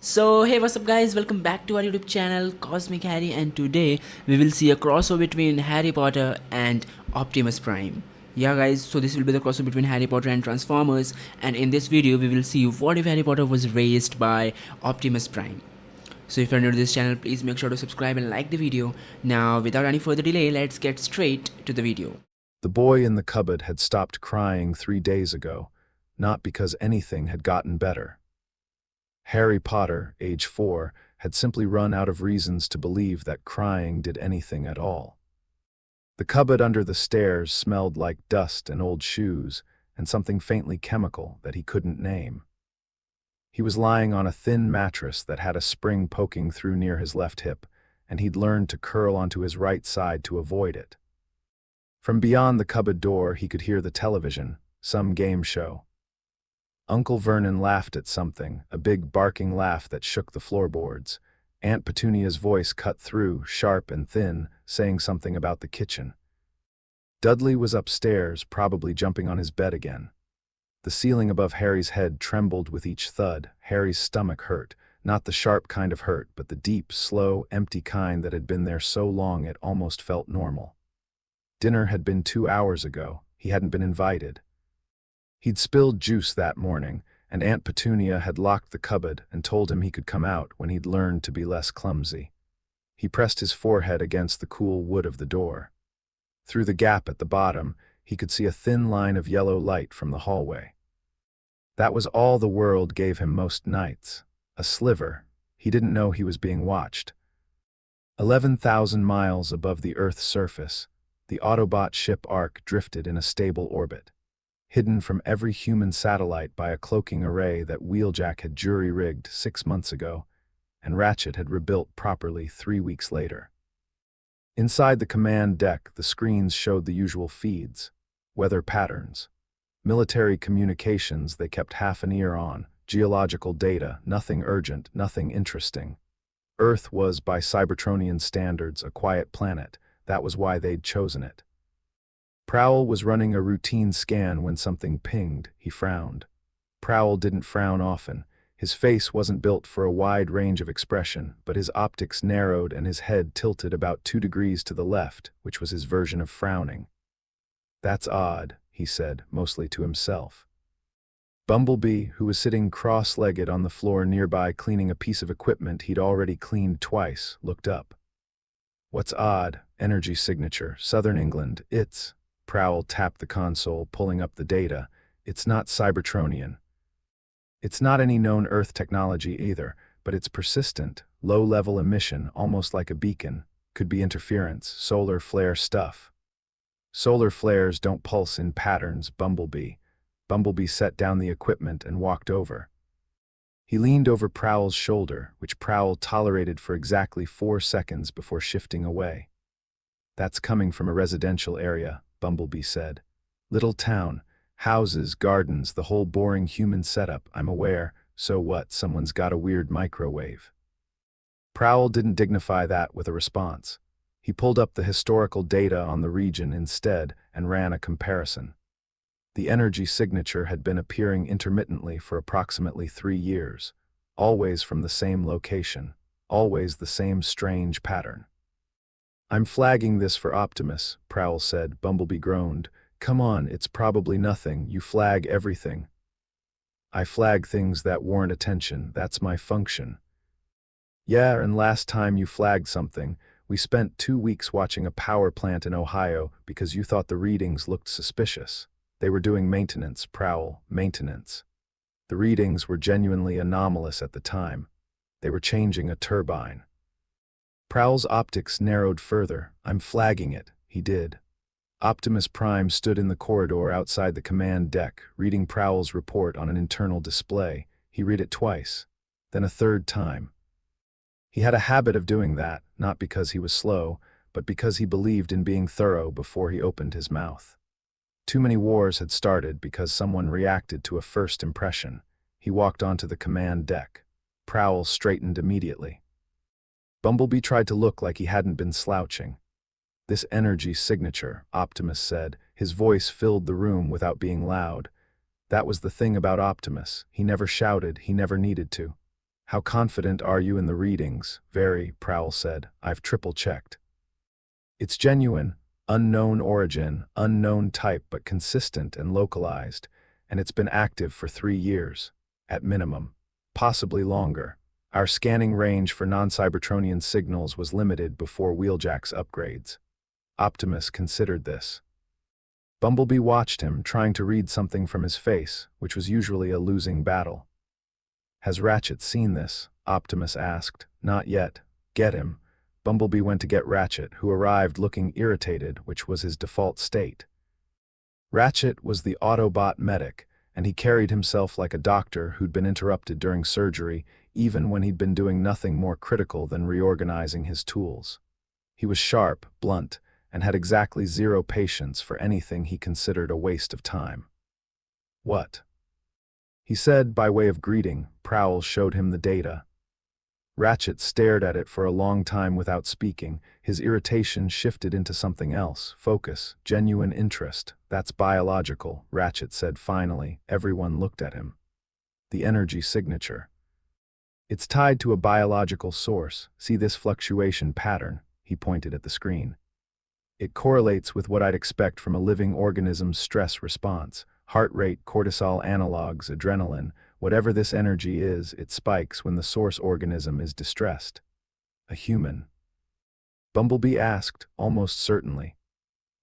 So hey, what's up guys, welcome back to our YouTube channel Cosmic Harry, and today we will see a crossover between Harry Potter and Optimus Prime. Yeah guys, so this will be the crossover between Harry Potter and Transformers, and in this video we will see what if Harry Potter was raised by Optimus Prime. So if you're new to this channel, please make sure to subscribe and like the video. Now without any further delay, let's get straight to the video. The boy in the cupboard had stopped crying 3 days ago, not because anything had gotten better. Harry Potter, age 4, had simply run out of reasons to believe that crying did anything at all. The cupboard under the stairs smelled like dust and old shoes and something faintly chemical that he couldn't name. He was lying on a thin mattress that had a spring poking through near his left hip, and he'd learned to curl onto his right side to avoid it. From beyond the cupboard door, he could hear the television, some game show. Uncle Vernon laughed at something, a big barking laugh that shook the floorboards. Aunt Petunia's voice cut through, sharp and thin, saying something about the kitchen. Dudley was upstairs, probably jumping on his bed again. The ceiling above Harry's head trembled with each thud. Harry's stomach hurt, not the sharp kind of hurt, but the deep, slow, empty kind that had been there so long it almost felt normal. Dinner had been 2 hours ago. He hadn't been invited. He'd spilled juice that morning, and Aunt Petunia had locked the cupboard and told him he could come out when he'd learned to be less clumsy. He pressed his forehead against the cool wood of the door. Through the gap at the bottom, he could see a thin line of yellow light from the hallway. That was all the world gave him most nights. A sliver. He didn't know he was being watched. 11,000 miles above the Earth's surface, the Autobot ship Ark drifted in a stable orbit, hidden from every human satellite by a cloaking array that Wheeljack had jury-rigged 6 months ago, and Ratchet had rebuilt properly 3 weeks later. Inside the command deck, the screens showed the usual feeds, weather patterns, military communications they kept half an ear on, geological data, nothing urgent, nothing interesting. Earth was, by Cybertronian standards, a quiet planet. That was why they'd chosen it. Prowl was running a routine scan when something pinged. He frowned. Prowl didn't frown often. His face wasn't built for a wide range of expression, but his optics narrowed and his head tilted about 2 degrees to the left, which was his version of frowning. "That's odd," he said, mostly to himself. Bumblebee, who was sitting cross-legged on the floor nearby cleaning a piece of equipment he'd already cleaned twice, looked up. "What's odd? Energy signature, Southern England. It's..." Prowl tapped the console, pulling up the data. "It's not Cybertronian. It's not any known Earth technology either, but it's persistent, low-level emission, almost like a beacon. Could be interference, solar flare stuff." "Solar flares don't pulse in patterns, Bumblebee." Bumblebee set down the equipment and walked over. He leaned over Prowl's shoulder, which Prowl tolerated for exactly 4 seconds before shifting away. "That's coming from a residential area," Bumblebee said. "Little town, houses, gardens, the whole boring human setup, I'm aware. So what, someone's got a weird microwave." Prowl didn't dignify that with a response. He pulled up the historical data on the region instead and ran a comparison. The energy signature had been appearing intermittently for approximately 3 years, always from the same location, always the same strange pattern. "I'm flagging this for Optimus," Prowl said. Bumblebee groaned. "Come on, it's probably nothing. You flag everything." "I flag things that warrant attention. That's my function." "Yeah, and last time you flagged something, we spent 2 weeks watching a power plant in Ohio because you thought the readings looked suspicious. They were doing maintenance, Prowl, maintenance. The readings were genuinely anomalous at the time. They were changing a turbine." Prowl's optics narrowed further. "I'm flagging it." He did. Optimus Prime stood in the corridor outside the command deck, reading Prowl's report on an internal display. He read it twice, then a third time. He had a habit of doing that, not because he was slow, but because he believed in being thorough before he opened his mouth. Too many wars had started because someone reacted to a first impression. He walked onto the command deck. Prowl straightened immediately. Bumblebee tried to look like he hadn't been slouching. "This energy signature," Optimus said. His voice filled the room without being loud. That was the thing about Optimus. He never shouted, he never needed to. How confident are you in the readings? Very, Prowl said. I've triple-checked. It's genuine, unknown origin, unknown type, but consistent and localized, and it's been active for 3 years, at minimum, possibly longer. Our scanning range for non-Cybertronian signals was limited before Wheeljack's upgrades. Optimus considered this. Bumblebee watched him, trying to read something from his face, which was usually a losing battle. Has Ratchet seen this? Optimus asked. Not yet. Get him. Bumblebee went to get Ratchet, who arrived looking irritated, which was his default state. Ratchet was the Autobot medic, and he carried himself like a doctor who'd been interrupted during surgery, even when he'd been doing nothing more critical than reorganizing his tools. He was sharp, blunt, and had exactly 0 patience for anything he considered a waste of time. What? He said by way of greeting. Prowl showed him the data. Ratchet stared at it for a long time without speaking. His irritation shifted into something else. Focus, genuine interest. That's biological, Ratchet said finally. Everyone looked at him. The energy signature. It's tied to a biological source. See this fluctuation pattern? He pointed at the screen. It correlates with what I'd expect from a living organism's stress response. Heart rate, cortisol analogs, adrenaline. Whatever this energy is, it spikes when the source organism is distressed. A human? Bumblebee asked, almost certainly.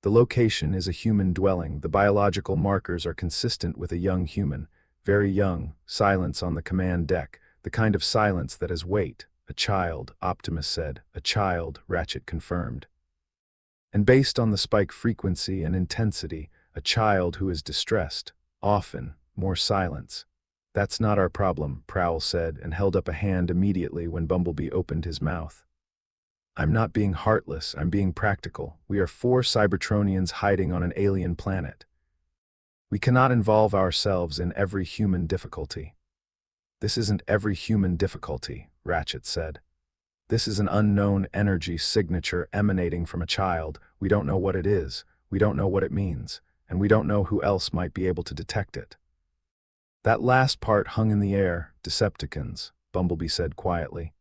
The location is a human dwelling. The biological markers are consistent with a young human. Very young, silence on the command deck. The kind of silence that has weight. A child, Optimus said. A child, Ratchet confirmed. And based on the spike frequency and intensity, a child who is distressed. Often, more silence. That's not our problem, Prowl said, and held up a hand immediately when Bumblebee opened his mouth. I'm not being heartless, I'm being practical. We are 4 Cybertronians hiding on an alien planet. We cannot involve ourselves in every human difficulty. This isn't every human difficulty, Ratchet said. This is an unknown energy signature emanating from a child. We don't know what it is, we don't know what it means, and we don't know who else might be able to detect it. That last part hung in the air. Decepticons, Bumblebee said quietly.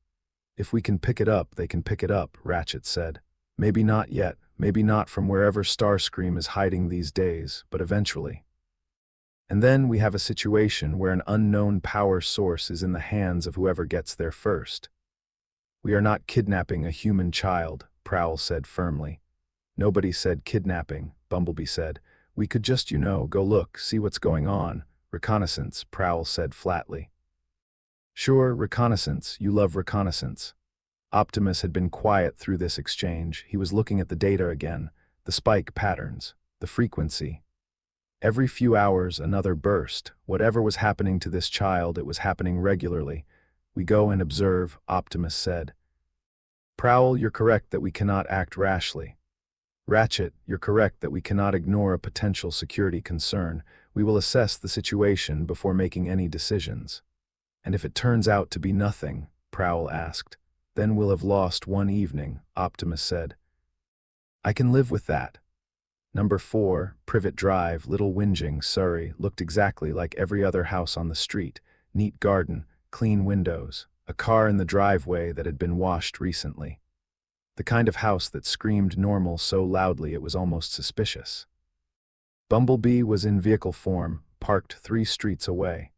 If we can pick it up, they can pick it up, Ratchet said. Maybe not yet, maybe not from wherever Starscream is hiding these days, but eventually. And then we have a situation where an unknown power source is in the hands of whoever gets there first. We are not kidnapping a human child, Prowl said firmly. Nobody said kidnapping, Bumblebee said. We could just, go look, see what's going on. Reconnaissance, Prowl said flatly. Sure, reconnaissance, you love reconnaissance. Optimus had been quiet through this exchange. He was looking at the data again, the spike patterns, the frequency. Every few hours, another burst. Whatever was happening to this child, it was happening regularly. We go and observe, Optimus said. Prowl, you're correct that we cannot act rashly. Ratchet, you're correct that we cannot ignore a potential security concern. We will assess the situation before making any decisions. And if it turns out to be nothing, Prowl asked, then we'll have lost 1 evening, Optimus said. I can live with that. Number 4, Privet Drive, Little Whinging, Surrey, looked exactly like every other house on the street. Neat garden, clean windows, a car in the driveway that had been washed recently. The kind of house that screamed normal so loudly it was almost suspicious. Bumblebee was in vehicle form, parked 3 streets away.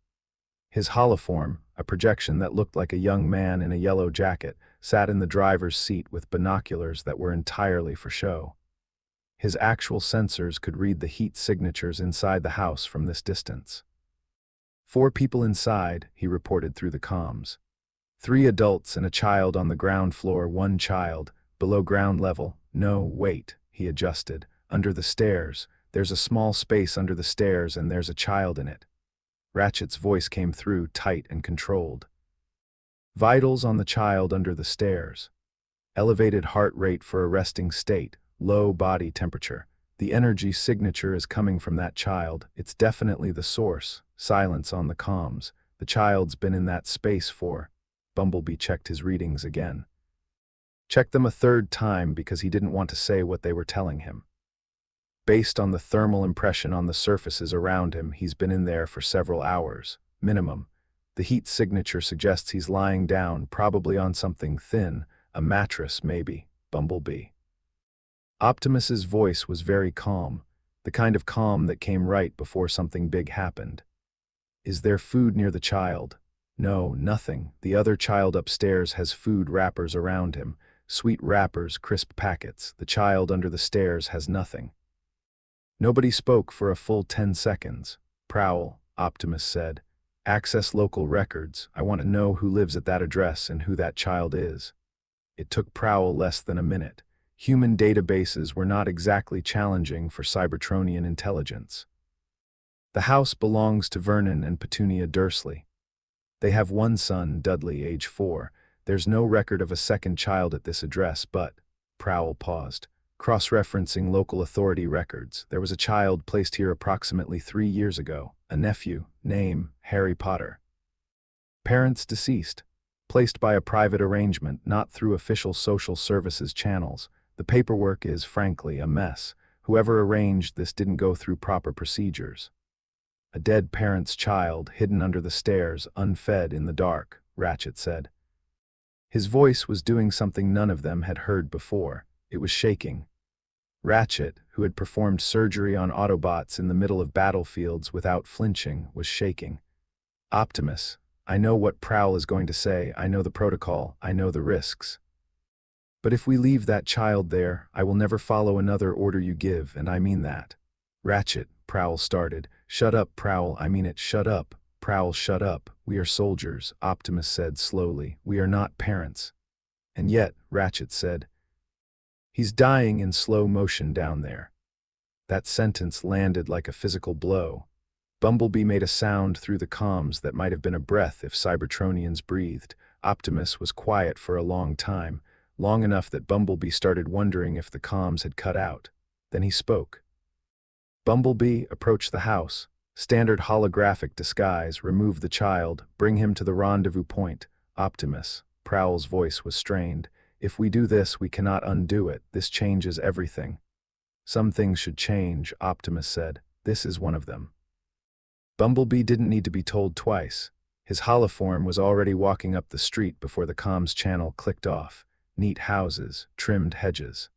His holoform, a projection that looked like a young man in a yellow jacket, sat in the driver's seat with binoculars that were entirely for show. His actual sensors could read the heat signatures inside the house from this distance. 4 people inside, he reported through the comms. 3 adults and a child on the ground floor, 1 child, below ground level. No, wait, he adjusted. Under the stairs. There's a small space under the stairs and there's a child in it. Ratchet's voice came through, tight and controlled. Vitals on the child under the stairs. Elevated heart rate for a resting state, low body temperature. The energy signature is coming from that child. It's definitely the source. Silence on the comms. The child's been in that space for... Bumblebee checked his readings again. Checked them a 3rd time because he didn't want to say what they were telling him. Based on the thermal impression on the surfaces around him, he's been in there for several hours, minimum. The heat signature suggests he's lying down, probably on something thin, a mattress maybe, Bumblebee. Optimus's voice was very calm, the kind of calm that came right before something big happened. Is there food near the child? No, nothing. The other child upstairs has food wrappers around him. Sweet wrappers, crisp packets. The child under the stairs has nothing. Nobody spoke for a full 10 seconds. Prowl, Optimus said. Access local records. I want to know who lives at that address and who that child is. It took Prowl less than a minute. Human databases were not exactly challenging for Cybertronian intelligence. The house belongs to Vernon and Petunia Dursley. They have one son, Dudley, age 4. There's no record of a second child at this address, but, Prowl paused, cross-referencing local authority records, there was a child placed here approximately 3 years ago, a nephew, name, Harry Potter. Parents deceased, placed by a private arrangement, not through official social services channels. The paperwork is, frankly, a mess. Whoever arranged this didn't go through proper procedures. A dead parent's child, hidden under the stairs, unfed in the dark, Ratchet said. His voice was doing something none of them had heard before. It was shaking. Ratchet, who had performed surgery on Autobots in the middle of battlefields without flinching, was shaking. Optimus, I know what Prowl is going to say, I know the protocol, I know the risks. But if we leave that child there, I will never follow another order you give, and I mean that. Ratchet, Prowl started. Shut up, Prowl, I mean it, shut up. Prowl, shut up. We are soldiers, Optimus said slowly. We are not parents. And yet, Ratchet said, he's dying in slow motion down there. That sentence landed like a physical blow. Bumblebee made a sound through the comms that might have been a breath if Cybertronians breathed. Optimus was quiet for a long time, long enough that Bumblebee started wondering if the comms had cut out. Then he spoke. Bumblebee, approach the house. Standard holographic disguise, remove the child, bring him to the rendezvous point. Optimus, Prowl's voice was strained. If we do this, we cannot undo it. This changes everything. Some things should change, Optimus said. This is one of them. Bumblebee didn't need to be told twice. His holoform was already walking up the street before the comms channel clicked off. Neat houses, trimmed hedges.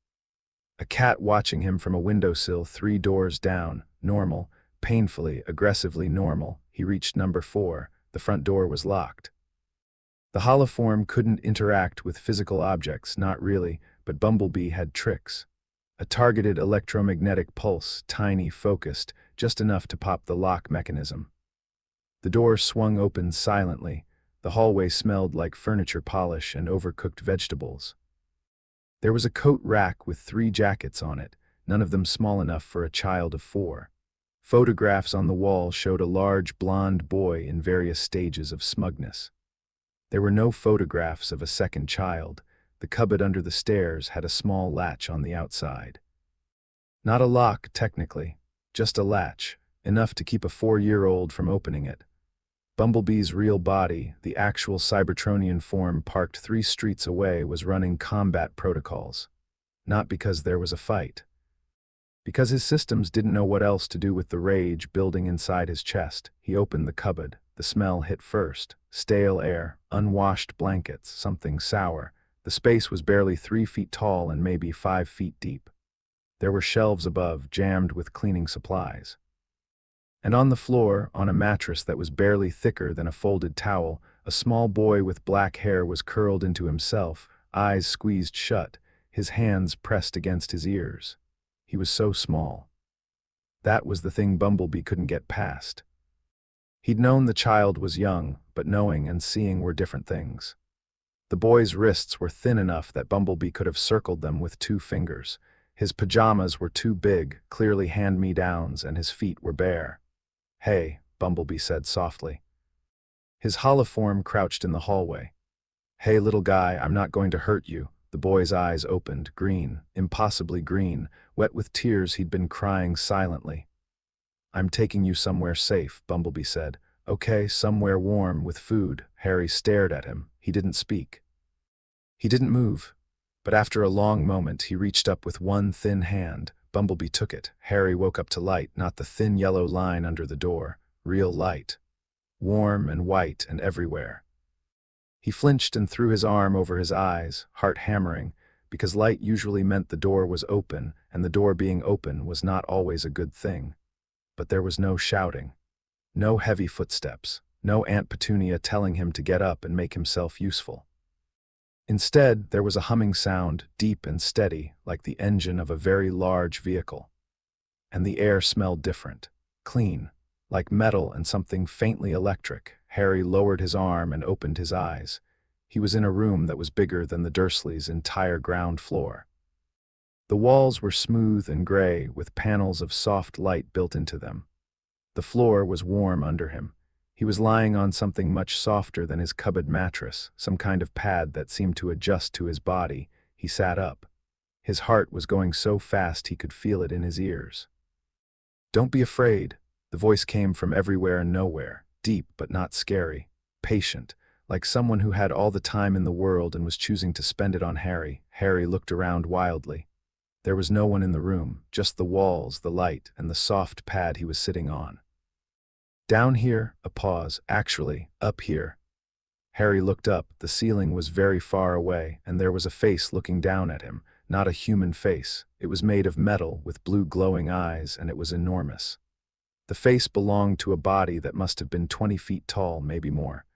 A cat watching him from a windowsill 3 doors down, normal, painfully, aggressively normal. He reached number 4. The front door was locked. The holoform couldn't interact with physical objects, not really, but Bumblebee had tricks. A targeted electromagnetic pulse, tiny, focused, just enough to pop the lock mechanism. The door swung open silently. The hallway smelled like furniture polish and overcooked vegetables. There was a coat rack with 3 jackets on it, none of them small enough for a child of 4. Photographs on the wall showed a large blonde boy in various stages of smugness. There were no photographs of a second child. The cupboard under the stairs had a small latch on the outside. Not a lock, technically, just a latch, enough to keep a 4-year-old from opening it. Bumblebee's real body, the actual Cybertronian form parked 3 streets away, was running combat protocols. Not because there was a fight. Because his systems didn't know what else to do with the rage building inside his chest. He opened the cupboard. The smell hit first. Stale air, unwashed blankets, something sour. The space was barely 3 feet tall and maybe 5 feet deep. There were shelves above, jammed with cleaning supplies. And on the floor, on a mattress that was barely thicker than a folded towel, a small boy with black hair was curled into himself, eyes squeezed shut, his hands pressed against his ears. He was so small. That was the thing Bumblebee couldn't get past. He'd known the child was young, but knowing and seeing were different things. The boy's wrists were thin enough that Bumblebee could have circled them with 2 fingers. His pajamas were too big, clearly hand-me-downs, and his feet were bare. Hey, Bumblebee said softly. His holoform crouched in the hallway. Hey, little guy, I'm not going to hurt you. The boy's eyes opened, green, impossibly green, wet with tears. He'd been crying silently. I'm taking you somewhere safe, Bumblebee said. Okay, somewhere warm, with food. Harry stared at him. He didn't speak. He didn't move. But after a long moment, he reached up with one thin hand. Bumblebee took it. Harry woke up to light, not the thin yellow line under the door. Real light. warm and white and everywhere. He flinched and threw his arm over his eyes, heart hammering, because light usually meant the door was open, and the door being open was not always a good thing. But there was no shouting, no heavy footsteps, no Aunt Petunia telling him to get up and make himself useful. Instead, there was a humming sound, deep and steady, like the engine of a very large vehicle. And the air smelled different, clean, like metal and something faintly electric. Harry lowered his arm and opened his eyes. He was in a room that was bigger than the Dursleys' entire ground floor. The walls were smooth and gray, with panels of soft light built into them. The floor was warm under him. He was lying on something much softer than his cupboard mattress, some kind of pad that seemed to adjust to his body. He sat up. His heart was going so fast he could feel it in his ears. "Don't be afraid." The voice came from everywhere and nowhere, deep but not scary, patient, like someone who had all the time in the world and was choosing to spend it on Harry. Harry looked around wildly. There was no one in the room, just the walls, the light, and the soft pad he was sitting on. "Down here," a pause, "actually, up here." Harry looked up. The ceiling was very far away, and there was a face looking down at him, not a human face. It was made of metal, with blue glowing eyes, and it was enormous. The face belonged to a body that must have been 20 feet tall, maybe more.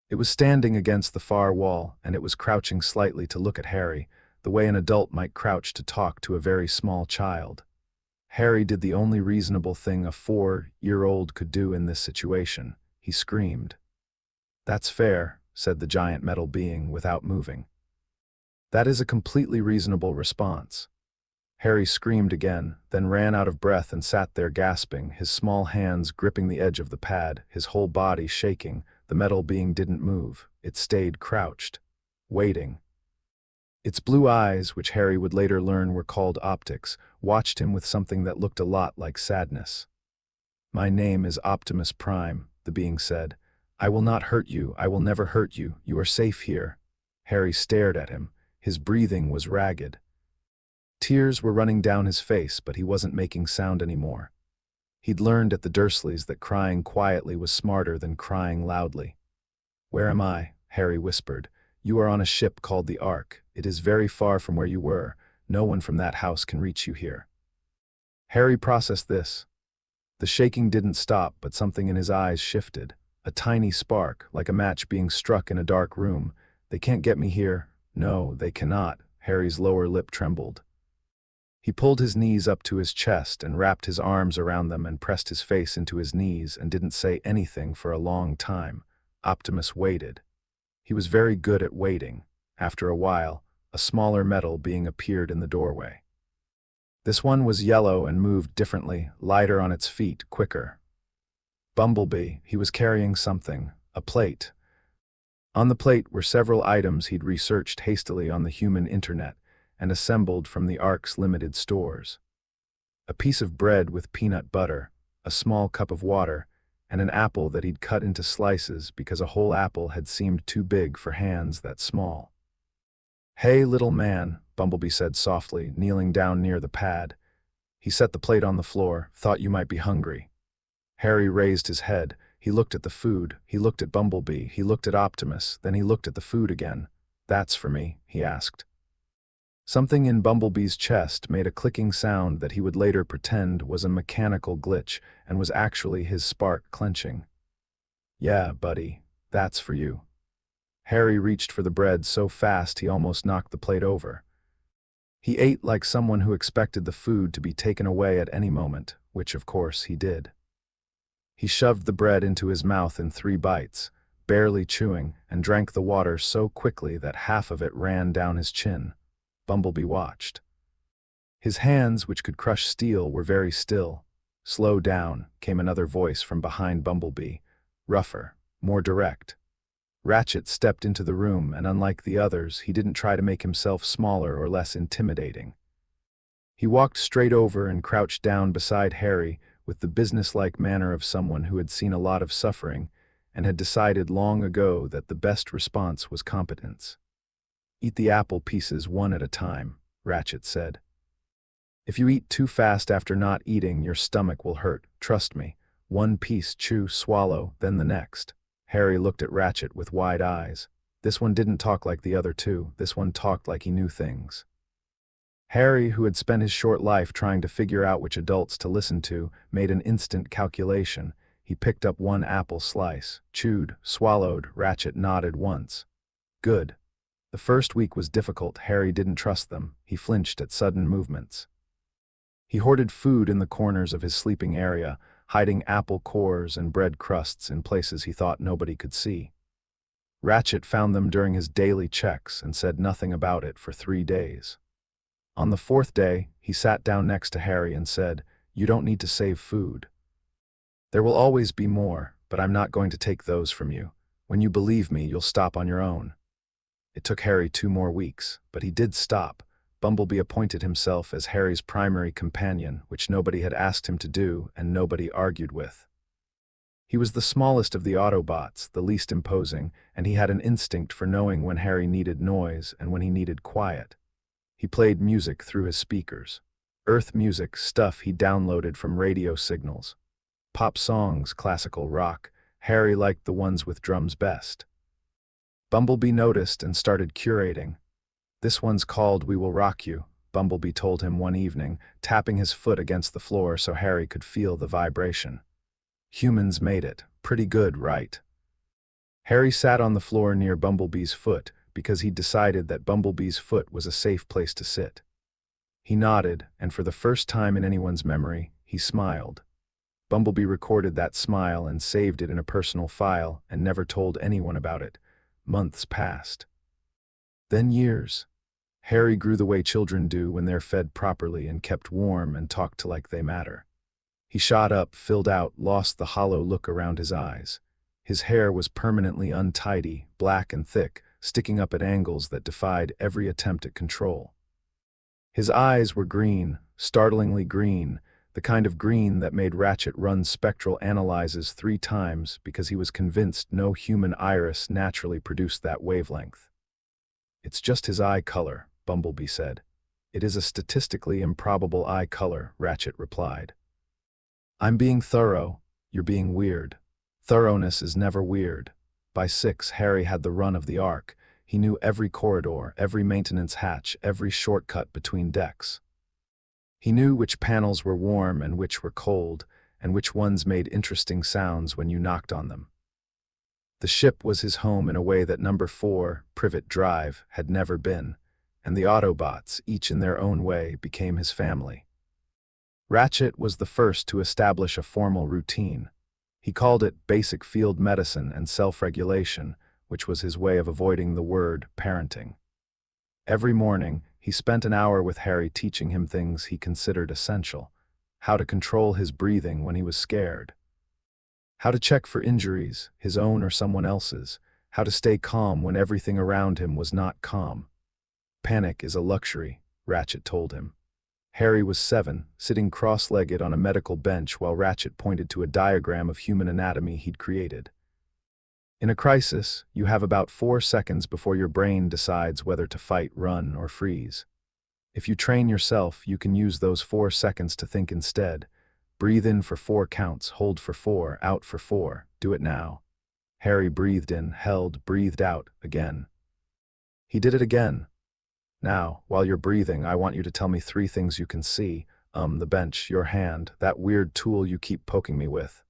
It was standing against the far wall, and it was crouching slightly to look at Harry, the way an adult might crouch to talk to a very small child. Harry did the only reasonable thing a 4-year-old could do in this situation. He screamed. "That's fair," said the giant metal being without moving. "That is a completely reasonable response." Harry screamed again, then ran out of breath and sat there gasping, his small hands gripping the edge of the pad, his whole body shaking. The metal being didn't move. It stayed crouched, waiting. Its blue eyes, which Harry would later learn were called optics, watched him with something that looked a lot like sadness. "My name is Optimus Prime," the being said. "I will not hurt you. I will never hurt you. You are safe here." Harry stared at him. His breathing was ragged. Tears were running down his face, but he wasn't making sound anymore. He'd learned at the Dursleys that crying quietly was smarter than crying loudly. "Where am I?" Harry whispered. "You are on a ship called the Ark. It is very far from where you were. No one from that house can reach you here." Harry processed this. The shaking didn't stop, but something in his eyes shifted. A tiny spark, like a match being struck in a dark room. "They can't get me here." "No, they cannot." Harry's lower lip trembled. He pulled his knees up to his chest and wrapped his arms around them and pressed his face into his knees and didn't say anything for a long time. Optimus waited. He was very good at waiting. After a while, a smaller metal being appeared in the doorway. This one was yellow and moved differently, lighter on its feet, quicker. Bumblebee. He was carrying something, a plate. On the plate were several items he'd researched hastily on the human internet and assembled from the Ark's limited stores. A piece of bread with peanut butter, a small cup of water, and an apple that he'd cut into slices because a whole apple had seemed too big for hands that small. "Hey, little man," Bumblebee said softly, kneeling down near the pad. He set the plate on the floor. "Thought you might be hungry." Harry raised his head. He looked at the food. He looked at Bumblebee. He looked at Optimus. Then he looked at the food again. "That's for me?" he asked. Something in Bumblebee's chest made a clicking sound that he would later pretend was a mechanical glitch and was actually his spark clenching. "Yeah, buddy, that's for you." Harry reached for the bread so fast he almost knocked the plate over. He ate like someone who expected the food to be taken away at any moment, which of course he did. He shoved the bread into his mouth in 3 bites, barely chewing, and drank the water so quickly that half of it ran down his chin. Bumblebee watched. His hands, which could crush steel, were very still. "Slow down," came another voice from behind Bumblebee, rougher, more direct. Ratchet stepped into the room, and unlike the others, he didn't try to make himself smaller or less intimidating. He walked straight over and crouched down beside Harry with the businesslike manner of someone who had seen a lot of suffering and had decided long ago that the best response was competence. "Eat the apple pieces one at a time," Ratchet said. "If you eat too fast after not eating, your stomach will hurt, trust me. One piece chew, swallow, then the next. Harry looked at Ratchet with wide eyes. This one didn't talk like the other two, this one talked like he knew things. Harry, who had spent his short life trying to figure out which adults to listen to, made an instant calculation. He picked up one apple slice, chewed, swallowed. Ratchet nodded once. Good. The first week was difficult. Harry didn't trust them. He flinched at sudden movements. He hoarded food in the corners of his sleeping area, hiding apple cores and bread crusts in places he thought nobody could see. Ratchet found them during his daily checks and said nothing about it for 3 days. On the 4th day, he sat down next to Harry and said, "You don't need to save food. There will always be more, but I'm not going to take those from you. When you believe me, you'll stop on your own." It took Harry 2 more weeks, but he did stop. Bumblebee appointed himself as Harry's primary companion, which nobody had asked him to do and nobody argued with. He was the smallest of the Autobots, the least imposing, and he had an instinct for knowing when Harry needed noise and when he needed quiet. He played music through his speakers. Earth music, stuff he downloaded from radio signals. Pop songs, classical rock. Harry liked the ones with drums best. Bumblebee noticed and started curating. "This one's called We Will Rock You," Bumblebee told him one evening, tapping his foot against the floor so Harry could feel the vibration. "Humans made it. Pretty good, right?" Harry sat on the floor near Bumblebee's foot because he'd decided that Bumblebee's foot was a safe place to sit. He nodded, and for the first time in anyone's memory, he smiled. Bumblebee recorded that smile and saved it in a personal file and never told anyone about it. Months passed. Then years. Harry grew the way children do when they're fed properly and kept warm and talked to like they matter. He shot up, filled out, lost the hollow look around his eyes. His hair was permanently untidy, black and thick, sticking up at angles that defied every attempt at control. His eyes were green, startlingly green, the kind of green that made Ratchet run spectral analyses 3 times because he was convinced no human iris naturally produced that wavelength. "It's just his eye color," Bumblebee said. "It is a statistically improbable eye color," Ratchet replied. "I'm being thorough. You're being weird. Thoroughness is never weird." By 6, Harry had the run of the Ark. He knew every corridor, every maintenance hatch, every shortcut between decks. He knew which panels were warm and which were cold, and which ones made interesting sounds when you knocked on them. The ship was his home in a way that Number 4, Privet Drive, had never been, and the Autobots, each in their own way, became his family. Ratchet was the first to establish a formal routine. He called it basic field medicine and self-regulation, which was his way of avoiding the word parenting. Every morning, he spent an hour with Harry teaching him things he considered essential: how to control his breathing when he was scared, how to check for injuries, his own or someone else's, how to stay calm when everything around him was not calm. "Panic is a luxury," Ratchet told him. Harry was 7, sitting cross-legged on a medical bench while Ratchet pointed to a diagram of human anatomy he'd created. "In a crisis, you have about 4 seconds before your brain decides whether to fight, run, or freeze. If you train yourself, you can use those 4 seconds to think instead. Breathe in for 4 counts, hold for 4, out for 4. Do it now." Harry breathed in, held, breathed out, again. He did it again. "Now, while you're breathing, I want you to tell me 3 things you can see. The bench, your hand, that weird tool you keep poking me with.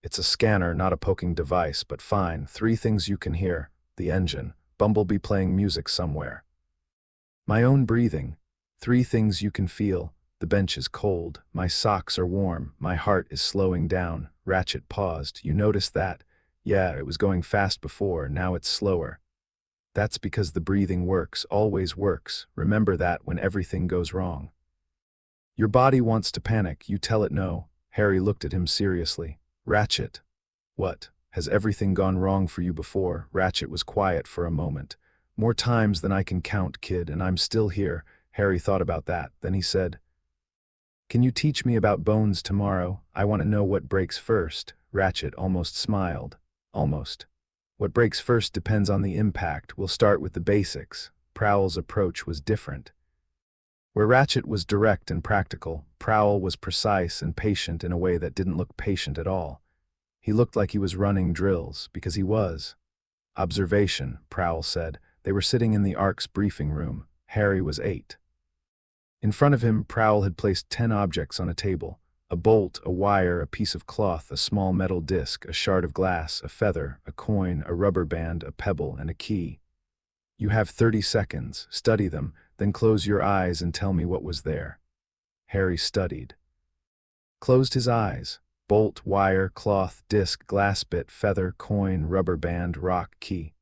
It's a scanner, not a poking device, but fine. 3 things you can hear. The engine, Bumblebee playing music somewhere. My own breathing. 3 things you can feel. The bench is cold. My socks are warm. My heart is slowing down." Ratchet paused. "You noticed that? Yeah, it was going fast before, now it's slower. That's because the breathing works, always works. Remember that when everything goes wrong. Your body wants to panic, you tell it no." Harry looked at him seriously. "Ratchet." "What? Has everything gone wrong for you before?" Ratchet was quiet for a moment. "More times than I can count, kid, and I'm still here." Harry thought about that. Then he said, "Can you teach me about bones tomorrow? I want to know what breaks first." Ratchet almost smiled. "Almost. What breaks first depends on the impact. We'll start with the basics." Prowl's approach was different. Where Ratchet was direct and practical, Prowl was precise and patient in a way that didn't look patient at all. He looked like he was running drills, because he was. Observation, Prowl said. They were sitting in the Ark's briefing room. Harry was 8. In front of him, Prowl had placed 10 objects on a table. A bolt, a wire, a piece of cloth, a small metal disc, a shard of glass, a feather, a coin, a rubber band, a pebble, and a key. You have 30 seconds. Study them, then close your eyes and tell me what was there. Harry studied. Closed his eyes. Bolt, wire, cloth, disc, glass bit, feather, coin, rubber band, rock, key.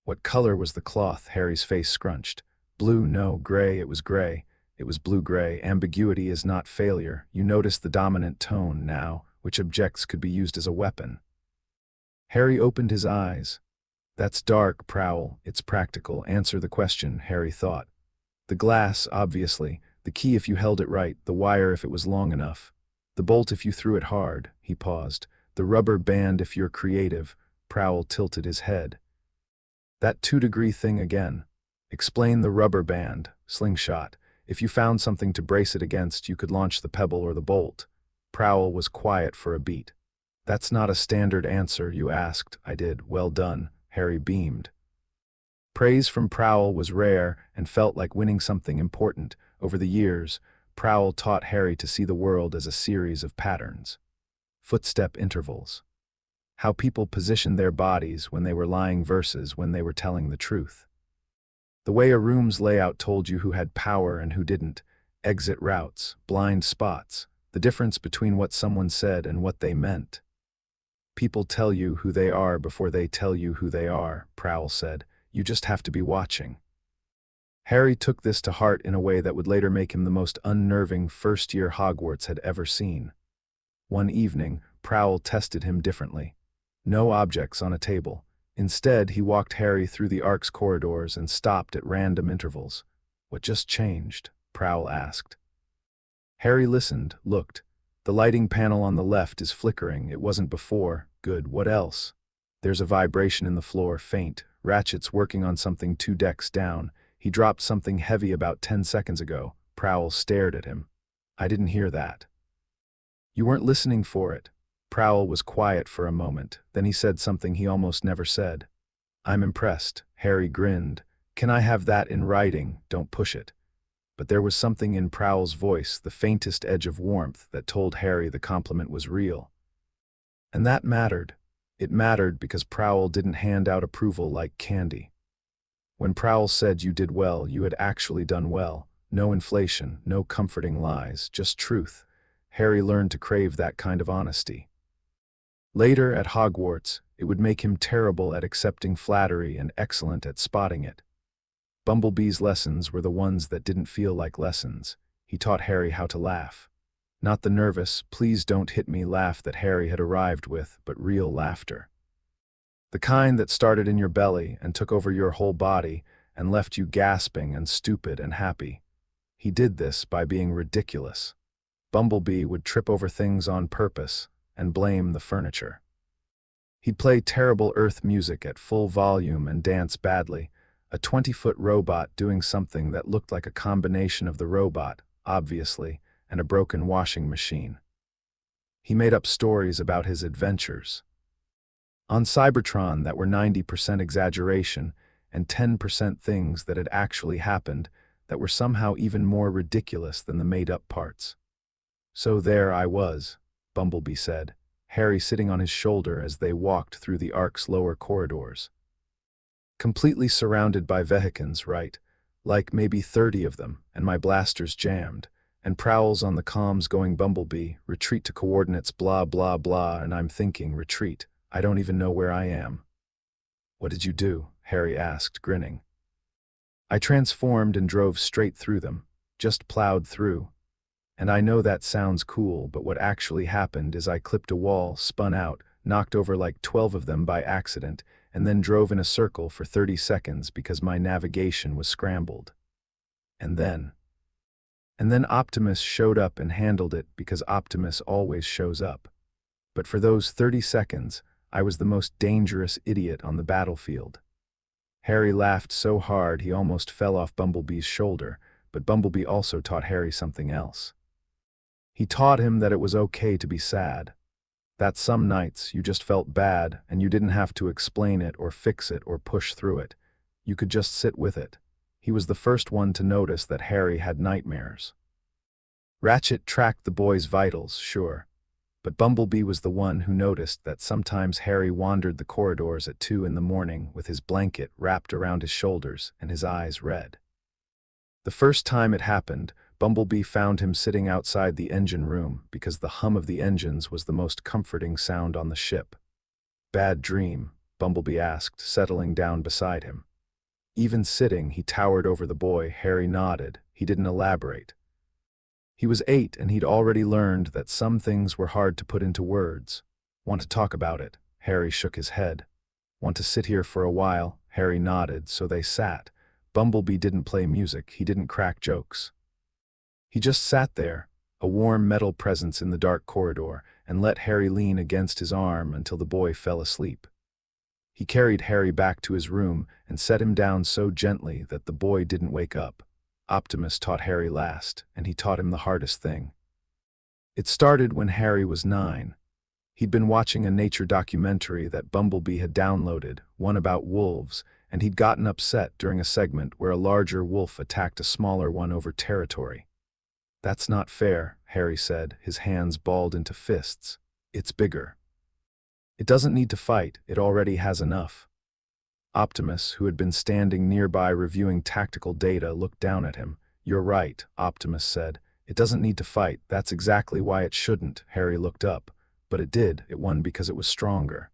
What color was the cloth? Harry's face scrunched. Blue, no, gray, it was gray. It was blue-gray. Ambiguity is not failure. You notice the dominant tone now, which objects could be used as a weapon. Harry opened his eyes. That's dark, Prowl. It's practical. Answer the question, Harry thought. The glass, obviously. The key if you held it right. The wire if it was long enough. The bolt if you threw it hard. He paused. The rubber band if you're creative. Prowl tilted his head. That 2-degree thing again. Explain the rubber band. Slingshot. If you found something to brace it against, you could launch the pebble or the bolt. Prowl was quiet for a beat. That's not a standard answer, you asked. I did. Well done. Harry beamed. Praise from Prowl was rare and felt like winning something important. Over the years, Prowl taught Harry to see the world as a series of patterns. Footstep intervals. How people positioned their bodies when they were lying versus when they were telling the truth. The way a room's layout told you who had power and who didn't. Exit routes, blind spots, the difference between what someone said and what they meant. People tell you who they are before they tell you who they are, Prowl said. You just have to be watching. Harry took this to heart in a way that would later make him the most unnerving first-year Hogwarts had ever seen. One evening, Prowl tested him differently. No objects on a table. Instead, he walked Harry through the Ark's corridors and stopped at random intervals. What just changed? Prowl asked. Harry listened, looked. The lighting panel on the left is flickering. It wasn't before. Good. What else? There's a vibration in the floor, faint. Ratchet's working on something 2 decks down. He dropped something heavy about 10 seconds ago. Prowl stared at him. I didn't hear that. You weren't listening for it. Prowl was quiet for a moment. Then he said something he almost never said. I'm impressed. Harry grinned. Can I have that in writing? Don't push it. But there was something in Prowl's voice, the faintest edge of warmth, that told Harry the compliment was real. And that mattered. It mattered because Prowl didn't hand out approval like candy. When Prowl said you did well, you had actually done well. No inflation, no comforting lies, just truth. Harry learned to crave that kind of honesty. Later, at Hogwarts, it would make him terrible at accepting flattery and excellent at spotting it. Bumblebee's lessons were the ones that didn't feel like lessons. He taught Harry how to laugh. Not the nervous, please don't hit me laugh that Harry had arrived with, but real laughter. The kind that started in your belly and took over your whole body and left you gasping and stupid and happy. He did this by being ridiculous. Bumblebee would trip over things on purpose and blame the furniture. He'd play terrible Earth music at full volume and dance badly, a 20-foot robot doing something that looked like a combination of the robot, obviously, and a broken washing machine. He made up stories about his adventures. On Cybertron that were 90% exaggeration and 10% things that had actually happened that were somehow even more ridiculous than the made-up parts. So there I was, Bumblebee said, Harry sitting on his shoulder as they walked through the Ark's lower corridors. Completely surrounded by Vehicans, right? Like maybe 30 of them, and my blasters jammed, and Prowl's on the comms going Bumblebee, retreat to coordinates blah blah blah, and I'm thinking, retreat, I don't even know where I am. What did you do? Harry asked, grinning. I transformed and drove straight through them, just plowed through. And I know that sounds cool, but what actually happened is I clipped a wall, spun out, knocked over like 12 of them by accident, and then drove in a circle for 30 seconds because my navigation was scrambled. And then Optimus showed up and handled it because Optimus always shows up. But for those 30 seconds, I was the most dangerous idiot on the battlefield. Harry laughed so hard he almost fell off Bumblebee's shoulder, but Bumblebee also taught Harry something else. He taught him that it was okay to be sad. That some nights you just felt bad and you didn't have to explain it or fix it or push through it. You could just sit with it. He was the first one to notice that Harry had nightmares. Ratchet tracked the boy's vitals, sure, but Bumblebee was the one who noticed that sometimes Harry wandered the corridors at 2 in the morning with his blanket wrapped around his shoulders and his eyes red. The first time it happened, Bumblebee found him sitting outside the engine room because the hum of the engines was the most comforting sound on the ship. "Bad dream?" Bumblebee asked, settling down beside him. Even sitting, he towered over the boy. Harry nodded. He didn't elaborate. He was 8 and he'd already learned that some things were hard to put into words. "Want to talk about it?" Harry shook his head. "Want to sit here for a while?" Harry nodded, so they sat. Bumblebee didn't play music, he didn't crack jokes. He just sat there, a warm metal presence in the dark corridor, and let Harry lean against his arm until the boy fell asleep. He carried Harry back to his room and set him down so gently that the boy didn't wake up. Optimus taught Harry last, and he taught him the hardest thing. It started when Harry was 9. He'd been watching a nature documentary that Bumblebee had downloaded, one about wolves, and he'd gotten upset during a segment where a larger wolf attacked a smaller one over territory. "That's not fair," Harry said, his hands balled into fists. "It's bigger. It doesn't need to fight, it already has enough." Optimus, who had been standing nearby reviewing tactical data, looked down at him. "You're right," Optimus said. "It doesn't need to fight, that's exactly why it shouldn't." Harry looked up. "But it did, it won because it was stronger."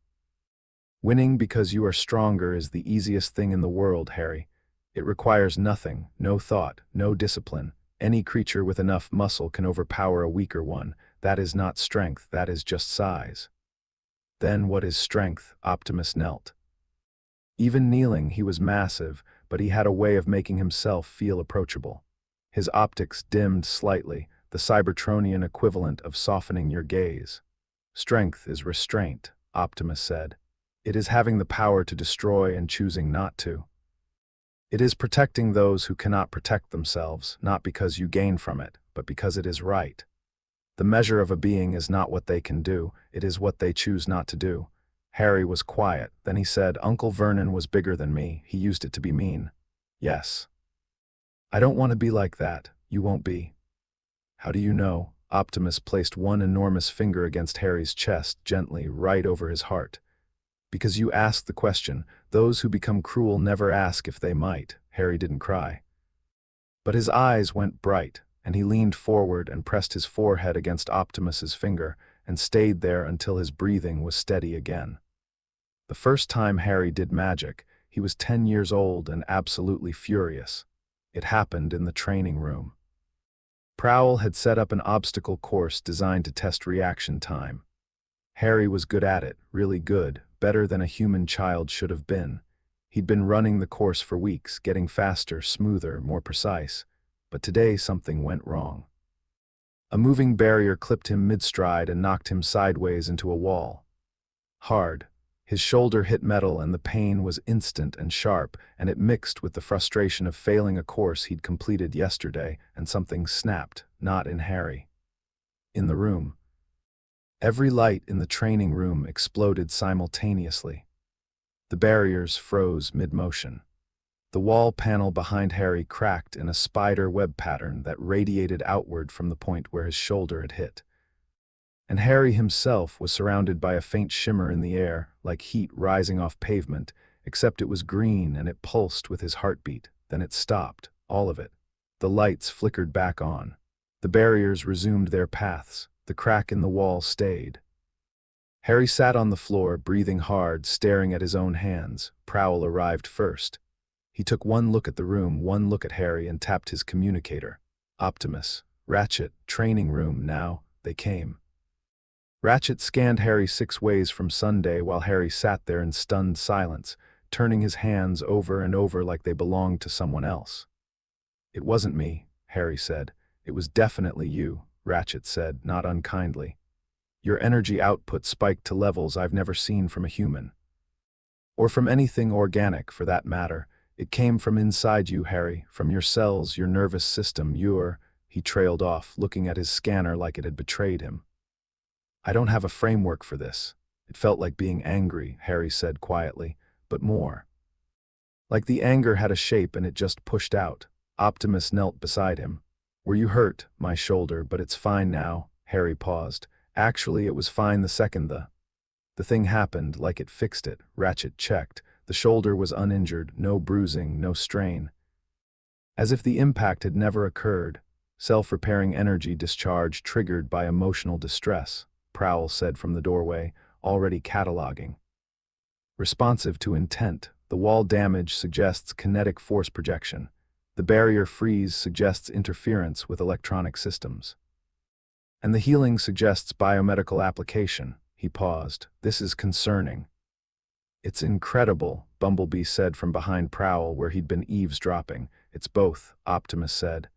"Winning because you are stronger is the easiest thing in the world, Harry. It requires nothing, no thought, no discipline. Any creature with enough muscle can overpower a weaker one. That is not strength, that is just size." "Then what is strength?" Optimus knelt. Even kneeling, he was massive, but he had a way of making himself feel approachable. His optics dimmed slightly, the Cybertronian equivalent of softening your gaze. "Strength is restraint," Optimus said. "It is having the power to destroy and choosing not to. It is protecting those who cannot protect themselves, not because you gain from it, but because it is right. The measure of a being is not what they can do, it is what they choose not to do." Harry was quiet, then he said, "Uncle Vernon was bigger than me, he used it to be mean." "Yes. I don't want to be like that, you won't be." "How do you know?" Optimus placed one enormous finger against Harry's chest, gently, right over his heart. "Because you asked the question. Those who become cruel never ask if they might." Harry didn't cry. But his eyes went bright, and he leaned forward and pressed his forehead against Optimus's finger, and stayed there until his breathing was steady again. The first time Harry did magic, he was 10 years old and absolutely furious. It happened in the training room. Prowl had set up an obstacle course designed to test reaction time. Harry was good at it, really good, better than a human child should have been. He'd been running the course for weeks, getting faster, smoother, more precise. But today something went wrong. A moving barrier clipped him mid-stride and knocked him sideways into a wall. Hard. His shoulder hit metal and the pain was instant and sharp, and it mixed with the frustration of failing a course he'd completed yesterday, and something snapped, not in Harry. In the room. Every light in the training room exploded simultaneously. The barriers froze mid-motion. The wall panel behind Harry cracked in a spider web pattern that radiated outward from the point where his shoulder had hit. And Harry himself was surrounded by a faint shimmer in the air, like heat rising off pavement, except it was green and it pulsed with his heartbeat. Then it stopped, all of it. The lights flickered back on. The barriers resumed their paths. The crack in the wall stayed. Harry sat on the floor, breathing hard, staring at his own hands. Prowl arrived first. He took one look at the room, one look at Harry, and tapped his communicator. "Optimus, Ratchet, training room, now." They came. Ratchet scanned Harry 6 ways from Sunday while Harry sat there in stunned silence, turning his hands over and over like they belonged to someone else. "It wasn't me," Harry said. "It was definitely you," Ratchet said, not unkindly. "Your energy output spiked to levels I've never seen from a human. Or from anything organic, for that matter. It came from inside you, Harry, from your cells, your nervous system, your—" He trailed off, looking at his scanner like it had betrayed him. I don't have a framework for this. It felt like being angry, Harry said quietly, but more. Like the anger had a shape and it just pushed out. Optimus knelt beside him. Were you hurt? My shoulder, but it's fine now. Harry paused. Actually, it was fine the second the thing happened, like it fixed it. Ratchet checked. The shoulder was uninjured, no bruising, no strain. As if the impact had never occurred. Self-repairing energy discharge triggered by emotional distress, Prowl said from the doorway, already cataloging. Responsive to intent, the wall damage suggests kinetic force projection. The barrier freeze suggests interference with electronic systems. And the healing suggests biomedical application. He paused. This is concerning. It's incredible, Bumblebee said from behind Prowl where he'd been eavesdropping. It's both, Optimus said.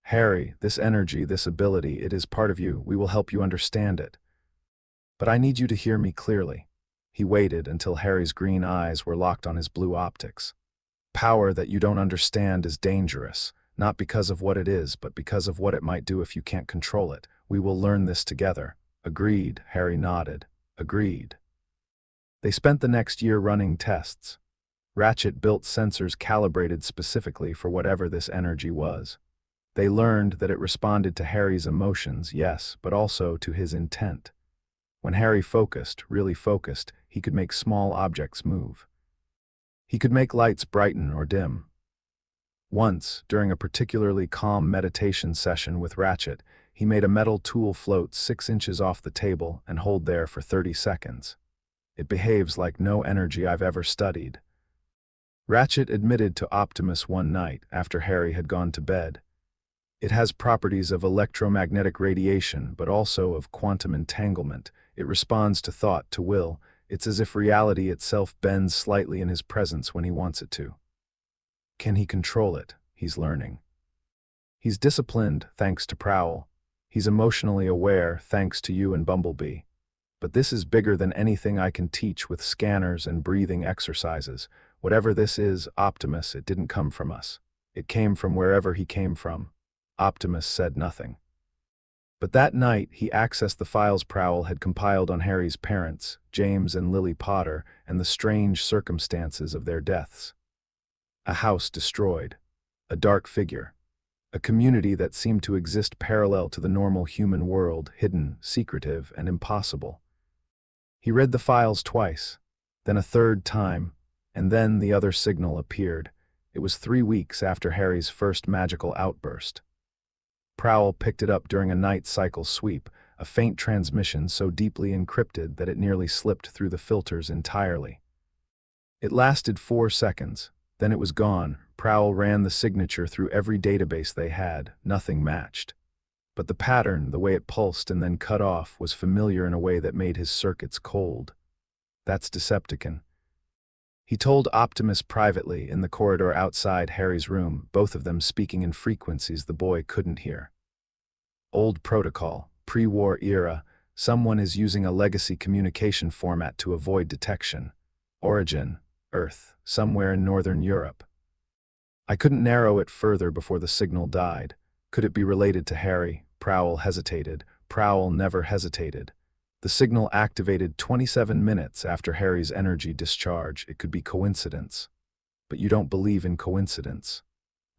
Harry, this energy, this ability, it is part of you. We will help you understand it. But I need you to hear me clearly. He waited until Harry's green eyes were locked on his blue optics. Power that you don't understand is dangerous, not because of what it is, but because of what it might do if you can't control it. We will learn this together. Agreed, Harry nodded. Agreed. They spent the next year running tests. Ratchet built sensors calibrated specifically for whatever this energy was. They learned that it responded to Harry's emotions, yes, but also to his intent. When Harry focused, really focused, he could make small objects move. He could make lights brighten or dim. Once, during a particularly calm meditation session with Ratchet, he made a metal tool float 6 inches off the table and hold there for 30 seconds. It behaves like no energy I've ever studied. Ratchet admitted to Optimus one night, after Harry had gone to bed. It has properties of electromagnetic radiation, but also of quantum entanglement. It responds to thought, to will. It's as if reality itself bends slightly in his presence when he wants it to. Can he control it? He's learning. He's disciplined, thanks to Prowl. He's emotionally aware, thanks to you and Bumblebee. But this is bigger than anything I can teach with scanners and breathing exercises. Whatever this is, Optimus, it didn't come from us. It came from wherever he came from. Optimus said nothing. But that night, he accessed the files Prowl had compiled on Harry's parents, James and Lily Potter, and the strange circumstances of their deaths. A house destroyed. A dark figure. A community that seemed to exist parallel to the normal human world, hidden, secretive, and impossible. He read the files twice, then a third time, and then the other signal appeared. It was 3 weeks after Harry's first magical outburst. Prowl picked it up during a night cycle sweep, a faint transmission so deeply encrypted that it nearly slipped through the filters entirely. It lasted 4 seconds, then it was gone. Prowl ran the signature through every database they had, nothing matched. But the pattern, the way it pulsed and then cut off, was familiar in a way that made his circuits cold. That's Decepticon. He told Optimus privately in the corridor outside Harry's room, both of them speaking in frequencies the boy couldn't hear. Old protocol, pre-war era, someone is using a legacy communication format to avoid detection. Origin, Earth, somewhere in Northern Europe. I couldn't narrow it further before the signal died. Could it be related to Harry? Prowl hesitated. Prowl never hesitated. The signal activated 27 minutes after Harry's energy discharge. It could be coincidence. But you don't believe in coincidence.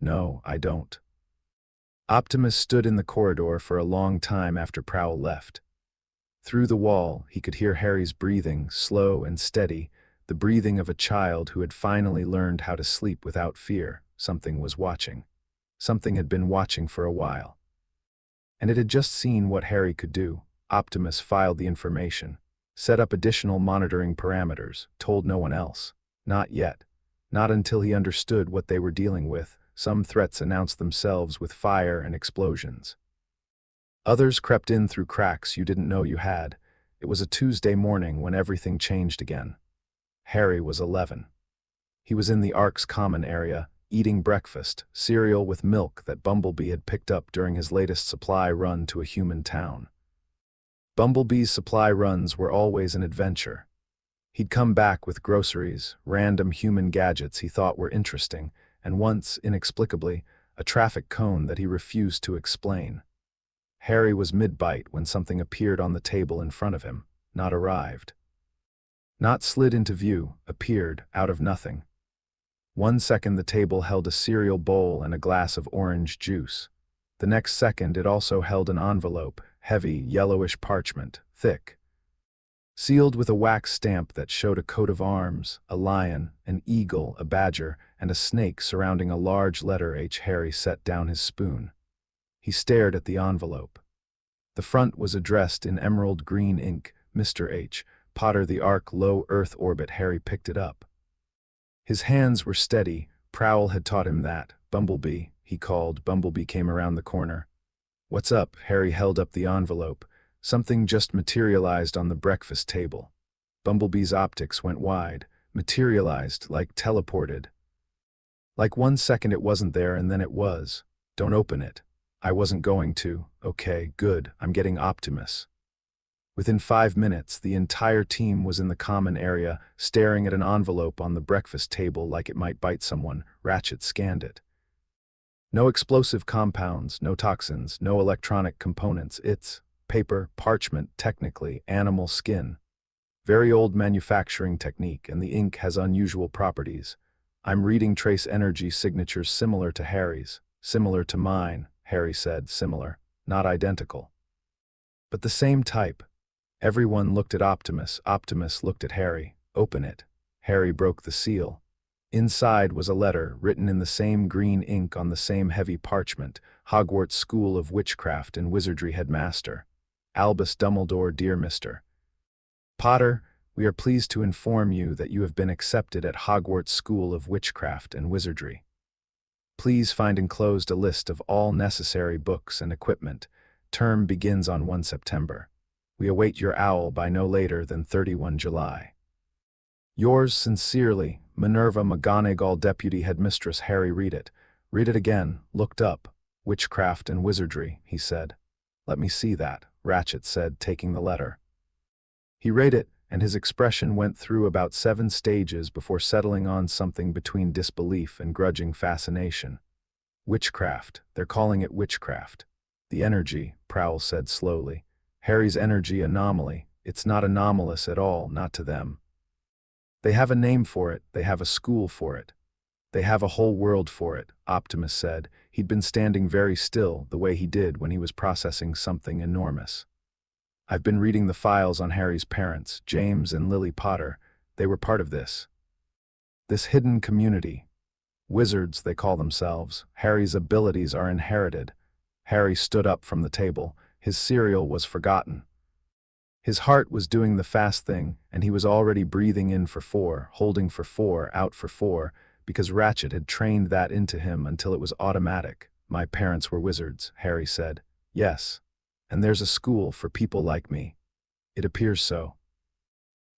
No, I don't. Optimus stood in the corridor for a long time after Prowl left. Through the wall, he could hear Harry's breathing, slow and steady, the breathing of a child who had finally learned how to sleep without fear. Something was watching. Something had been watching for a while. And it had just seen what Harry could do. Optimus filed the information, set up additional monitoring parameters, told no one else. Not yet. Not until he understood what they were dealing with. Some threats announced themselves with fire and explosions. Others crept in through cracks you didn't know you had. It was a Tuesday morning when everything changed again. Harry was 11. He was in the Ark's common area, eating breakfast, cereal with milk that Bumblebee had picked up during his latest supply run to a human town. Bumblebee's supply runs were always an adventure. He'd come back with groceries, random human gadgets he thought were interesting, and once, inexplicably, a traffic cone that he refused to explain. Harry was mid-bite when something appeared on the table in front of him, not arrived. Not slid into view, appeared, out of nothing. 1 second the table held a cereal bowl and a glass of orange juice. The next second it also held an envelope, heavy, yellowish parchment, thick. Sealed with a wax stamp that showed a coat of arms, a lion, an eagle, a badger, and a snake surrounding a large letter H. Harry set down his spoon. He stared at the envelope. The front was addressed in emerald green ink, Mr. H. Potter, the Ark, low Earth orbit. Harry picked it up. His hands were steady. Prowl had taught him that. Bumblebee, he called. Bumblebee came around the corner. What's up? Harry held up the envelope. Something just materialized on the breakfast table. Bumblebee's optics went wide. Materialized, like teleported. Like 1 second it wasn't there and then it was. Don't open it. I wasn't going to. Okay, good. I'm getting Optimus. Within 5 minutes, the entire team was in the common area, staring at an envelope on the breakfast table like it might bite someone. Ratchet scanned it. No explosive compounds, no toxins, no electronic components. It's paper, parchment, technically, animal skin. Very old manufacturing technique, and the ink has unusual properties. I'm reading trace energy signatures similar to Harry's. Similar to mine, Harry said. Similar, not identical. But the same type. Everyone looked at Optimus. Optimus looked at Harry. Open it. Harry broke the seal. Inside was a letter, written in the same green ink on the same heavy parchment. Hogwarts School of Witchcraft and Wizardry Headmaster. Albus Dumbledore, dear Mr. Potter, we are pleased to inform you that you have been accepted at Hogwarts School of Witchcraft and Wizardry. Please find enclosed a list of all necessary books and equipment. Term begins on 1 September. We await your owl by no later than 31 July. Yours sincerely, Minerva McGonagall, Deputy Headmistress. Harry read it. Read it again. Looked up. Witchcraft and Wizardry, he said. Let me see that, Ratchet said, taking the letter. He read it, and his expression went through about 7 stages before settling on something between disbelief and grudging fascination. Witchcraft. They're calling it witchcraft. The energy, Prowl said slowly. Harry's energy anomaly. It's not anomalous at all, not to them. They have a name for it, they have a school for it. They have a whole world for it, Optimus said. He'd been standing very still, the way he did when he was processing something enormous. I've been reading the files on Harry's parents, James and Lily Potter. They were part of this. This hidden community. Wizards, they call themselves. Harry's abilities are inherited. Harry stood up from the table. His cereal was forgotten. His heart was doing the fast thing, and he was already breathing in for 4, holding for 4, out for 4, because Ratchet had trained that into him until it was automatic. My parents were wizards, Harry said. Yes. And there's a school for people like me. It appears so.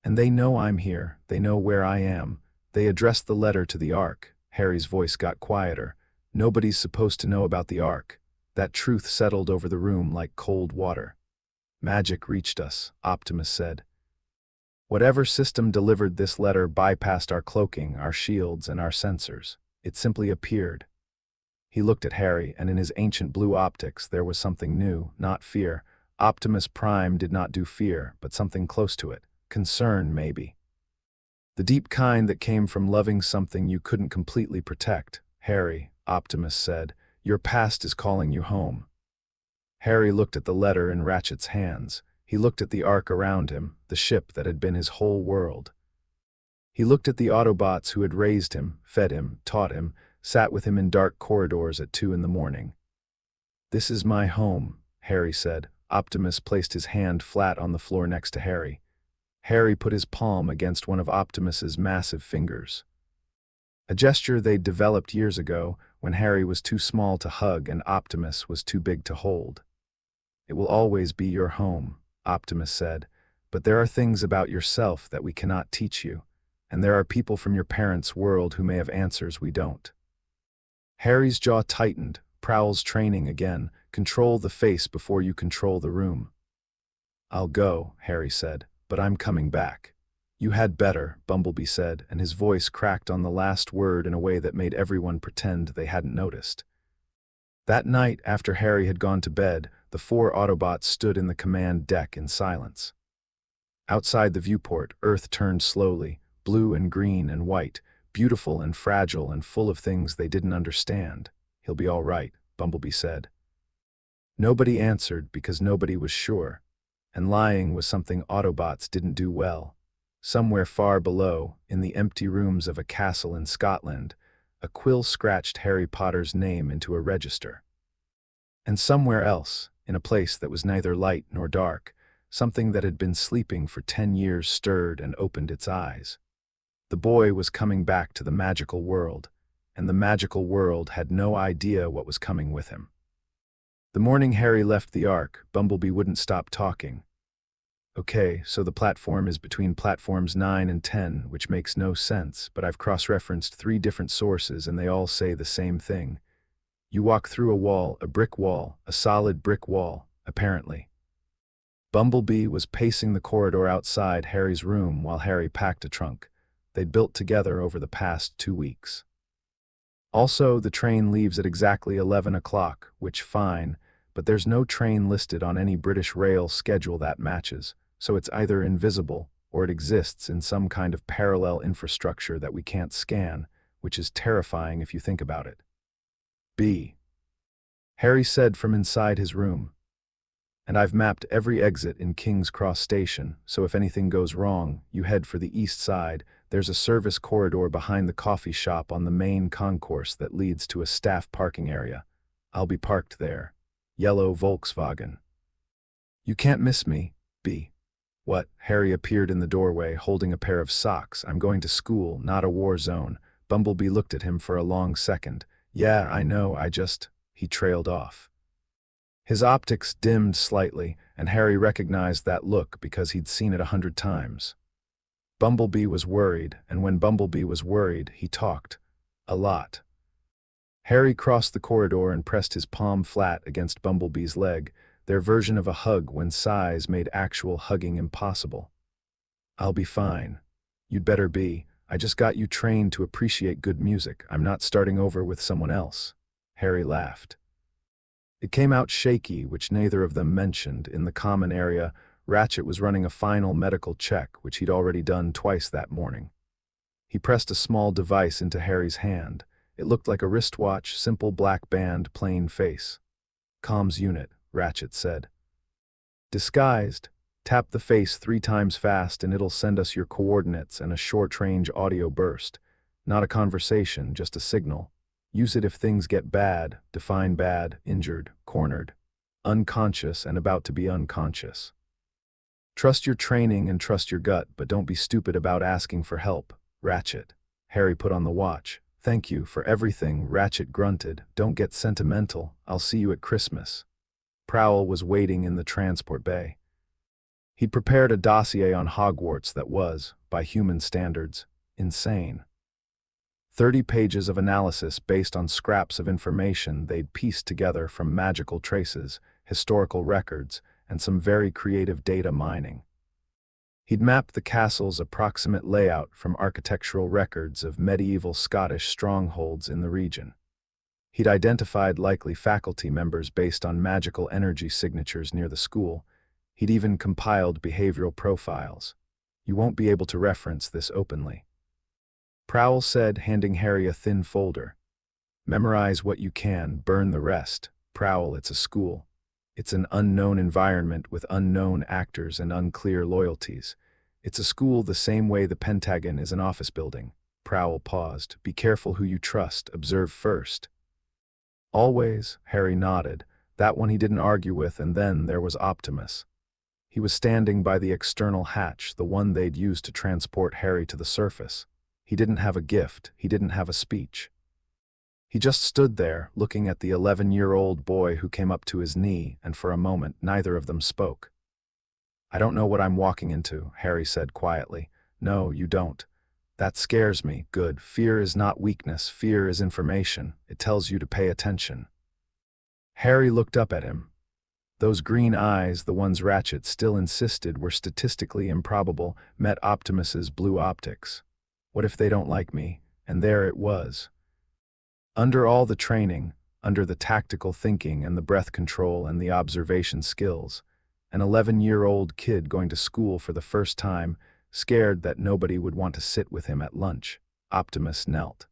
And they know I'm here. They know where I am. They addressed the letter to the Ark. Harry's voice got quieter. Nobody's supposed to know about the Ark. That truth settled over the room like cold water. Magic reached us, Optimus said. Whatever system delivered this letter bypassed our cloaking, our shields, and our sensors. It simply appeared. He looked at Harry, and in his ancient blue optics there was something new, not fear. Optimus Prime did not do fear, but something close to it. Concern, maybe. The deep kind that came from loving something you couldn't completely protect. Harry, Optimus said, your past is calling you home. Harry looked at the letter in Ratchet's hands. He looked at the Ark around him, the ship that had been his whole world. He looked at the Autobots who had raised him, fed him, taught him, sat with him in dark corridors at 2 in the morning. This is my home, Harry said. Optimus placed his hand flat on the floor next to Harry. Harry put his palm against one of Optimus's massive fingers. A gesture they'd developed years ago when Harry was too small to hug and Optimus was too big to hold. It will always be your home, Optimus said, but there are things about yourself that we cannot teach you, and there are people from your parents' world who may have answers we don't. Harry's jaw tightened. Prowl's training again. Control the face before you control the room. I'll go, Harry said, but I'm coming back. You had better, Bumblebee said, and his voice cracked on the last word in a way that made everyone pretend they hadn't noticed. That night, after Harry had gone to bed, the 4 Autobots stood in the command deck in silence. Outside the viewport, Earth turned slowly, blue and green and white, beautiful and fragile and full of things they didn't understand. "He'll be all right," Bumblebee said. Nobody answered because nobody was sure, and lying was something Autobots didn't do well. Somewhere far below, in the empty rooms of a castle in Scotland, a quill scratched Harry Potter's name into a register. And somewhere else, in a place that was neither light nor dark, something that had been sleeping for 10 years stirred and opened its eyes. The boy was coming back to the magical world, and the magical world had no idea what was coming with him. The morning Harry left the Ark, Bumblebee wouldn't stop talking. "Okay, so the platform is between platforms 9 and 10, which makes no sense, but I've cross-referenced 3 different sources and they all say the same thing. You walk through a wall, a brick wall, a solid brick wall, apparently." Bumblebee was pacing the corridor outside Harry's room while Harry packed a trunk they'd built together over the past 2 weeks. Also, the train leaves at exactly 11 o'clock, which fine, but there's no train listed on any British Rail schedule that matches, so it's either invisible or it exists in some kind of parallel infrastructure that we can't scan, which is terrifying if you think about it. "B," Harry said from inside his room. "And I've mapped every exit in King's Cross Station, so if anything goes wrong, you head for the east side. There's a service corridor behind the coffee shop on the main concourse that leads to a staff parking area. I'll be parked there. Yellow Volkswagen. You can't miss me, B." "What?" Harry appeared in the doorway, holding a pair of socks. "I'm going to school, not a war zone." Bumblebee looked at him for a long second. "Yeah, I know, He trailed off. His optics dimmed slightly, and Harry recognized that look because he'd seen it 100 times. Bumblebee was worried, and when Bumblebee was worried, he talked. A lot. Harry crossed the corridor and pressed his palm flat against Bumblebee's leg, their version of a hug when size made actual hugging impossible. "I'll be fine. You'd better be. I just got you trained to appreciate good music. I'm not starting over with someone else." Harry laughed. It came out shaky, which neither of them mentioned. In the common area, Ratchet was running a final medical check, which he'd already done twice that morning. He pressed a small device into Harry's hand. It looked like a wristwatch, simple black band, plain face. "Comms unit," Ratchet said. "Disguised. Tap the face 3 times fast and it'll send us your coordinates and a short-range audio burst. Not a conversation, just a signal. Use it if things get bad, define bad, injured, cornered, unconscious and about to be unconscious. Trust your training and trust your gut, but don't be stupid about asking for help, Ratchet." Harry put on the watch. "Thank you for everything," Ratchet grunted. "Don't get sentimental. I'll see you at Christmas." Prowl was waiting in the transport bay. He'd prepared a dossier on Hogwarts that was, by human standards, insane. 30 pages of analysis based on scraps of information they'd pieced together from magical traces, historical records, and some very creative data mining. He'd mapped the castle's approximate layout from architectural records of medieval Scottish strongholds in the region. He'd identified likely faculty members based on magical energy signatures near the school. He'd even compiled behavioral profiles. "You won't be able to reference this openly," Prowl said, handing Harry a thin folder. "Memorize what you can, burn the rest. Prowl, it's a school. It's an unknown environment with unknown actors and unclear loyalties. It's a school the same way the Pentagon is an office building." Prowl paused. "Be careful who you trust. Observe first." "Always," Harry nodded. That one he didn't argue with, and then there was Optimus. He was standing by the external hatch, the one they'd used to transport Harry to the surface. He didn't have a gift, he didn't have a speech. He just stood there, looking at the 11-year-old boy who came up to his knee, and for a moment neither of them spoke. "I don't know what I'm walking into," Harry said quietly. "No, you don't. That scares me." "Good. Fear is not weakness. Fear is information. It tells you to pay attention." Harry looked up at him. Those green eyes, the ones Ratchet still insisted were statistically improbable, met Optimus's blue optics. "What if they don't like me?" And there it was. Under all the training, under the tactical thinking and the breath control and the observation skills. An 11-year-old kid going to school for the first time, scared that nobody would want to sit with him at lunch. Optimus knelt.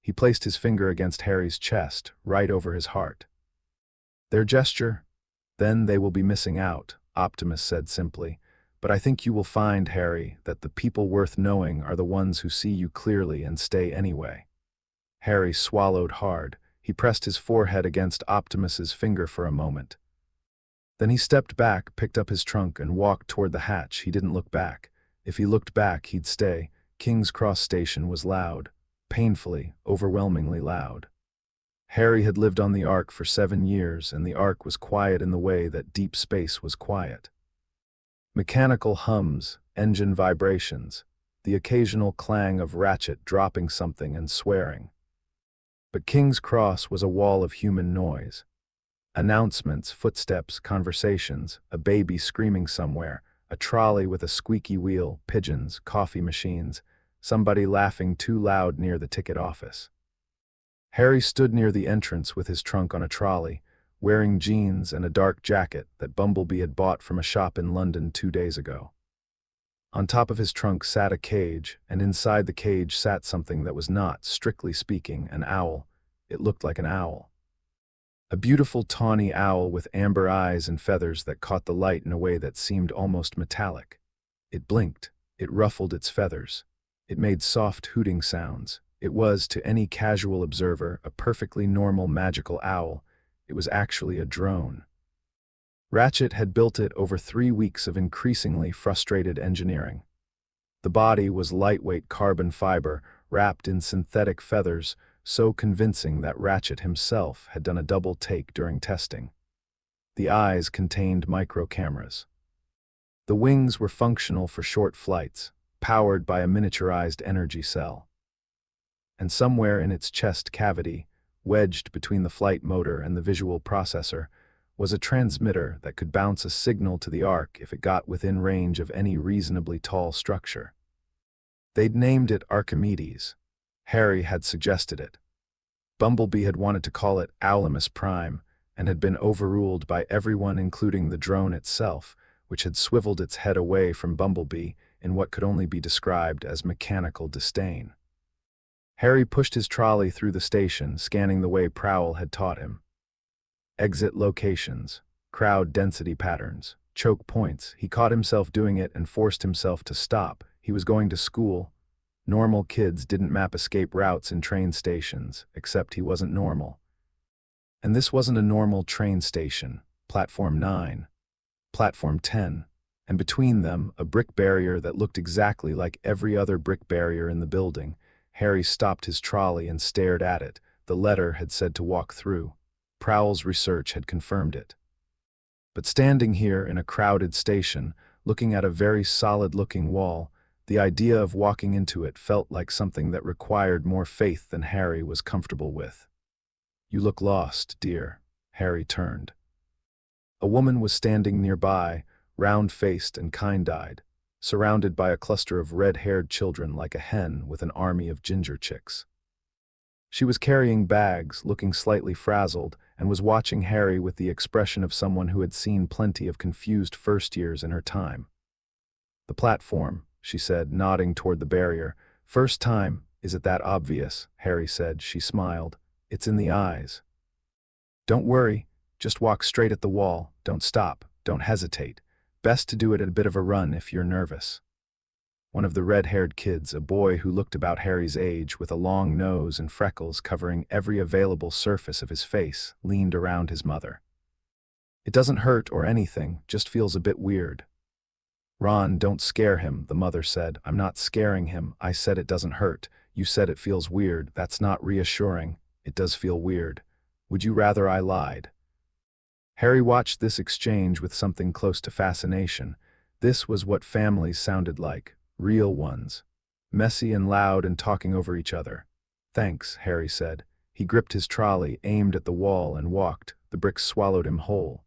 He placed his finger against Harry's chest, right over his heart. Their gesture? Then they will be missing out, Optimus said simply. But I think you will find, Harry, that the people worth knowing are the ones who see you clearly and stay anyway. Harry swallowed hard. He pressed his forehead against Optimus's finger for a moment. Then he stepped back, picked up his trunk, and walked toward the hatch. He didn't look back. If he looked back, he'd stay. King's Cross Station was loud. Painfully, overwhelmingly loud. Harry had lived on the Ark for 7 years, and the Ark was quiet in the way that deep space was quiet. Mechanical hums, engine vibrations, the occasional clang of Ratchet dropping something and swearing. But King's Cross was a wall of human noise. Announcements, footsteps, conversations, a baby screaming somewhere, a trolley with a squeaky wheel, pigeons, coffee machines, somebody laughing too loud near the ticket office. Harry stood near the entrance with his trunk on a trolley, wearing jeans and a dark jacket that Bumblebee had bought from a shop in London 2 days ago. On top of his trunk sat a cage, and inside the cage sat something that was not, strictly speaking, an owl. It looked like an owl. A beautiful tawny owl with amber eyes and feathers that caught the light in a way that seemed almost metallic. It blinked. It ruffled its feathers. It made soft hooting sounds. It was, to any casual observer, a perfectly normal magical owl. It was actually a drone. Ratchet had built it over 3 weeks of increasingly frustrated engineering. The body was lightweight carbon fiber, wrapped in synthetic feathers, so convincing that Ratchet himself had done a double take during testing. The eyes contained micro-cameras. The wings were functional for short flights, powered by a miniaturized energy cell. And somewhere in its chest cavity, wedged between the flight motor and the visual processor, was a transmitter that could bounce a signal to the Ark if it got within range of any reasonably tall structure. They'd named it Archimedes. Harry had suggested it. Bumblebee had wanted to call it Optimus Prime, and had been overruled by everyone including the drone itself, which had swiveled its head away from Bumblebee in what could only be described as mechanical disdain. Harry pushed his trolley through the station, scanning the way Prowl had taught him. Exit locations, crowd density patterns, choke points. He caught himself doing it and forced himself to stop. He was going to school. Normal kids didn't map escape routes in train stations, except he wasn't normal. And this wasn't a normal train station. Platform 9, Platform 10, and between them, a brick barrier that looked exactly like every other brick barrier in the building. Harry stopped his trolley and stared at it. The letter had said to walk through. Prowl's research had confirmed it. But standing here in a crowded station, looking at a very solid-looking wall, the idea of walking into it felt like something that required more faith than Harry was comfortable with. "You look lost, dear." Harry turned. A woman was standing nearby, round-faced and kind-eyed, surrounded by a cluster of red-haired children like a hen with an army of ginger chicks. She was carrying bags, looking slightly frazzled, and was watching Harry with the expression of someone who had seen plenty of confused first years in her time. "The platform," she said, nodding toward the barrier. "First time, is it that obvious?" Harry said. She smiled. "It's in the eyes." "Don't worry, just walk straight at the wall. Don't stop, don't hesitate. Best to do it at a bit of a run if you're nervous." One of the red-haired kids, a boy who looked about Harry's age with a long nose and freckles covering every available surface of his face, leaned around his mother. "It doesn't hurt or anything, just feels a bit weird." "Ron, don't scare him," the mother said. "I'm not scaring him. I said it doesn't hurt. You said it feels weird. That's not reassuring. It does feel weird. Would you rather I lied?" Harry watched this exchange with something close to fascination. This was what families sounded like. Real ones. Messy and loud and talking over each other. "Thanks," Harry said. He gripped his trolley, aimed at the wall, and walked. The bricks swallowed him whole.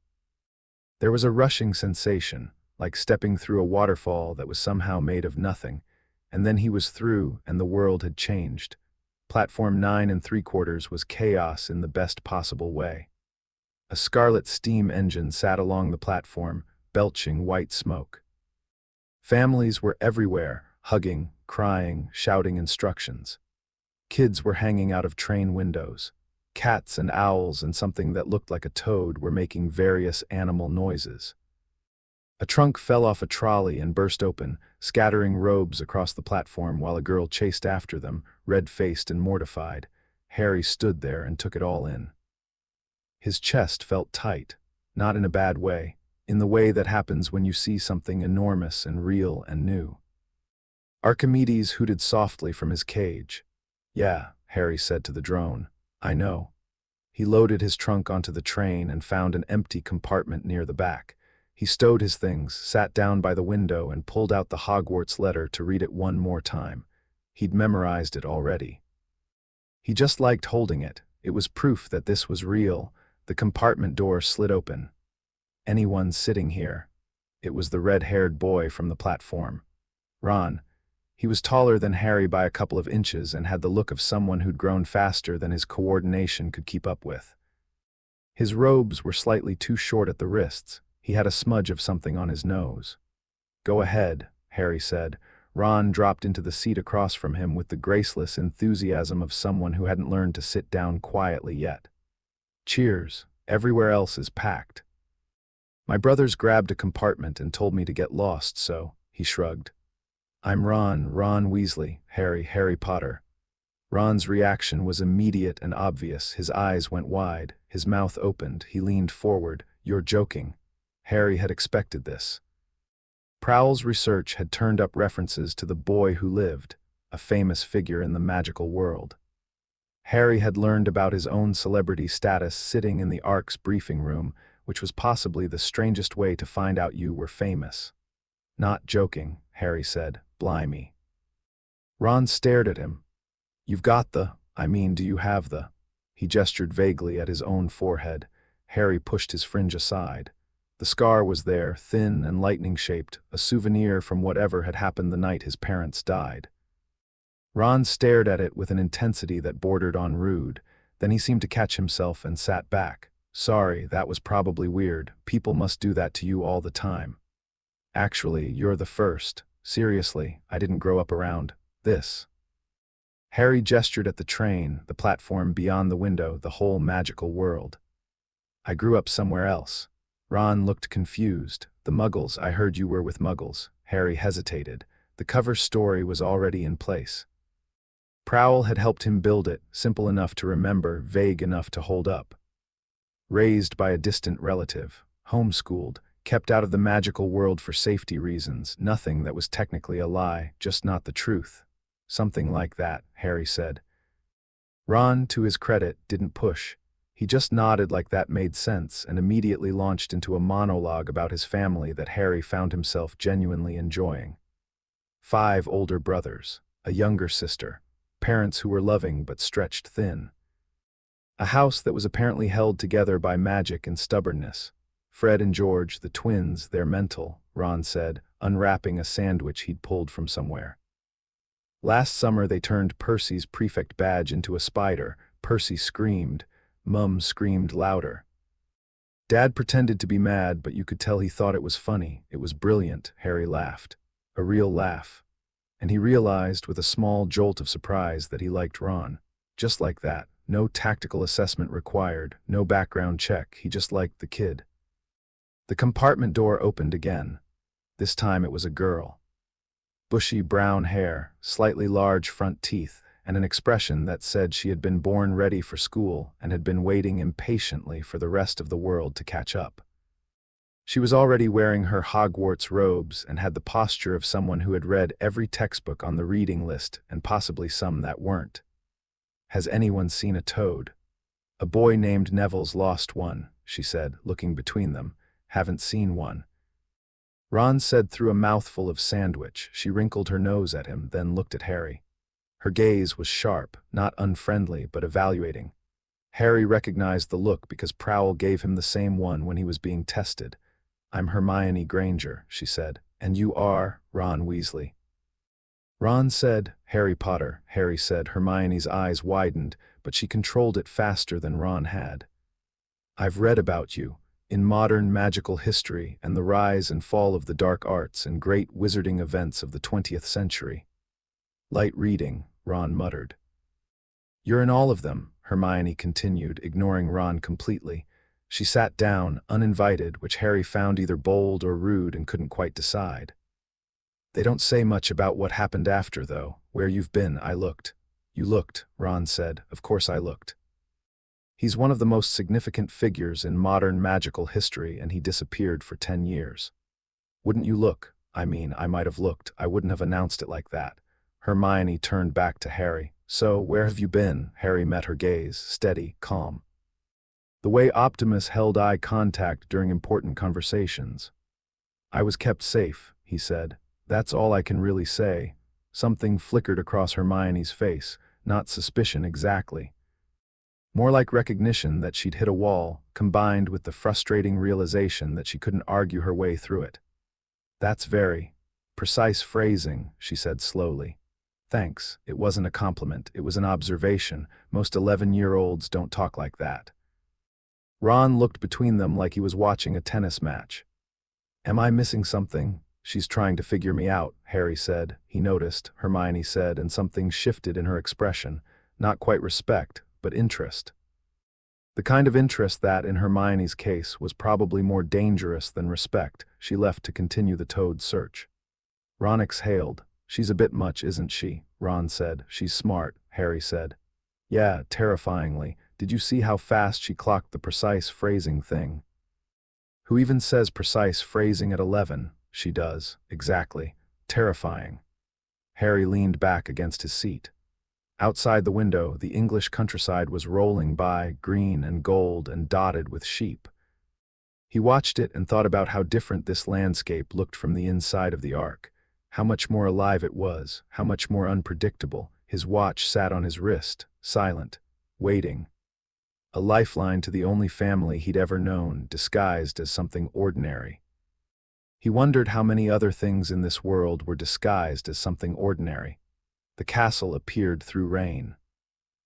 There was a rushing sensation, like stepping through a waterfall that was somehow made of nothing, and then he was through and the world had changed. Platform 9 3/4 was chaos in the best possible way. A scarlet steam engine sat along the platform, belching white smoke. Families were everywhere, hugging, crying, shouting instructions. Kids were hanging out of train windows. Cats and owls and something that looked like a toad were making various animal noises. A trunk fell off a trolley and burst open, scattering robes across the platform while a girl chased after them, red-faced and mortified. Harry stood there and took it all in. His chest felt tight, not in a bad way, in the way that happens when you see something enormous and real and new. Archimedes hooted softly from his cage. "Yeah," Harry said to the drone, "I know." He loaded his trunk onto the train and found an empty compartment near the back. He stowed his things, sat down by the window, and pulled out the Hogwarts letter to read it one more time. He'd memorized it already. He just liked holding it. It was proof that this was real. The compartment door slid open. Anyone sitting here? It was the red-haired boy from the platform. Ron. He was taller than Harry by a couple of inches and had the look of someone who'd grown faster than his coordination could keep up with. His robes were slightly too short at the wrists. He had a smudge of something on his nose. "Go ahead," Harry said. Ron dropped into the seat across from him with the graceless enthusiasm of someone who hadn't learned to sit down quietly yet. "Cheers. Everywhere else is packed." "My brothers grabbed a compartment and told me to get lost, so," he shrugged. "I'm Ron Weasley, Harry Potter." Ron's reaction was immediate and obvious. His eyes went wide, his mouth opened, he leaned forward. "You're joking." Harry had expected this. Prowl's research had turned up references to the boy who lived, a famous figure in the magical world. Harry had learned about his own celebrity status sitting in the Ark's briefing room, which was possibly the strangest way to find out you were famous. "Not joking," Harry said. "Blimey." Ron stared at him. "You've got do you have the—" He gestured vaguely at his own forehead. Harry pushed his fringe aside. The scar was there, thin and lightning-shaped, a souvenir from whatever had happened the night his parents died. Ron stared at it with an intensity that bordered on rude. Then he seemed to catch himself and sat back. "Sorry, that was probably weird. People must do that to you all the time." "Actually, you're the first. Seriously, I didn't grow up around this." Harry gestured at the train, the platform beyond the window, the whole magical world. "I grew up somewhere else." Ron looked confused. "The Muggles, I heard you were with Muggles." Harry hesitated. The cover story was already in place. Prowl had helped him build it, simple enough to remember, vague enough to hold up. Raised by a distant relative, homeschooled, kept out of the magical world for safety reasons, nothing that was technically a lie, just not the truth. "Something like that," Harry said. Ron, to his credit, didn't push. He just nodded like that made sense and immediately launched into a monologue about his family that Harry found himself genuinely enjoying. 5 older brothers, a younger sister, parents who were loving but stretched thin. A house that was apparently held together by magic and stubbornness. Fred and George, the twins, they're mental, Ron said, unwrapping a sandwich he'd pulled from somewhere. Last summer they turned Percy's prefect badge into a spider. Percy screamed. Mum screamed louder. Dad pretended to be mad, but you could tell he thought it was funny. It was brilliant, Harry laughed. A real laugh. And he realized with a small jolt of surprise that he liked Ron. Just like that. No tactical assessment required, no background check, he just liked the kid. The compartment door opened again. This time it was a girl. Bushy brown hair, slightly large front teeth, and an expression that said she had been born ready for school and had been waiting impatiently for the rest of the world to catch up. She was already wearing her Hogwarts robes and had the posture of someone who had read every textbook on the reading list and possibly some that weren't. "Has anyone seen a toad?" "A boy named Neville's lost one," she said, looking between them. "Haven't seen one." Ron said through a mouthful of sandwich. She wrinkled her nose at him, then looked at Harry. Her gaze was sharp, not unfriendly, but evaluating. Harry recognized the look because Prowl gave him the same one when he was being tested. "I'm Hermione Granger," she said. "And you are Ron Weasley." Ron said, Harry Potter, Harry said. Hermione's eyes widened, but she controlled it faster than Ron had. I've read about you, in modern magical history and the rise and fall of the dark arts and great wizarding events of the 20th century. Light reading, Ron muttered. You're in all of them, Hermione continued, ignoring Ron completely. She sat down, uninvited, which Harry found either bold or rude and couldn't quite decide. They don't say much about what happened after, though. Where you've been, I looked. You looked, Ron said. Of course I looked. He's one of the most significant figures in modern magical history, and he disappeared for 10 years. Wouldn't you look? I mean, I might have looked. I wouldn't have announced it like that. Hermione turned back to Harry. So, where have you been? Harry met her gaze, steady, calm. The way Optimus held eye contact during important conversations. I was kept safe, he said. That's all I can really say. Something flickered across Hermione's face, not suspicion exactly. More like recognition that she'd hit a wall, combined with the frustrating realization that she couldn't argue her way through it. That's very precise phrasing, she said slowly. Thanks, it wasn't a compliment, it was an observation. Most 11-year-olds don't talk like that. Ron looked between them like he was watching a tennis match. Am I missing something? She's trying to figure me out, Harry said. He noticed, Hermione said, and something shifted in her expression. Not quite respect, but interest. The kind of interest that, in Hermione's case, was probably more dangerous than respect. She left to continue the Toad search. Ron exhaled. She's a bit much, isn't she? Ron said. She's smart, Harry said. Yeah, terrifyingly. Did you see how fast she clocked the precise phrasing thing? Who even says precise phrasing at 11? She does, exactly. Terrifying. Harry leaned back against his seat. Outside the window, the English countryside was rolling by, green and gold and dotted with sheep. He watched it and thought about how different this landscape looked from the inside of the Ark. How much more alive it was, how much more unpredictable. His watch sat on his wrist, silent, waiting. A lifeline to the only family he'd ever known, disguised as something ordinary. He wondered how many other things in this world were disguised as something ordinary. The castle appeared through rain.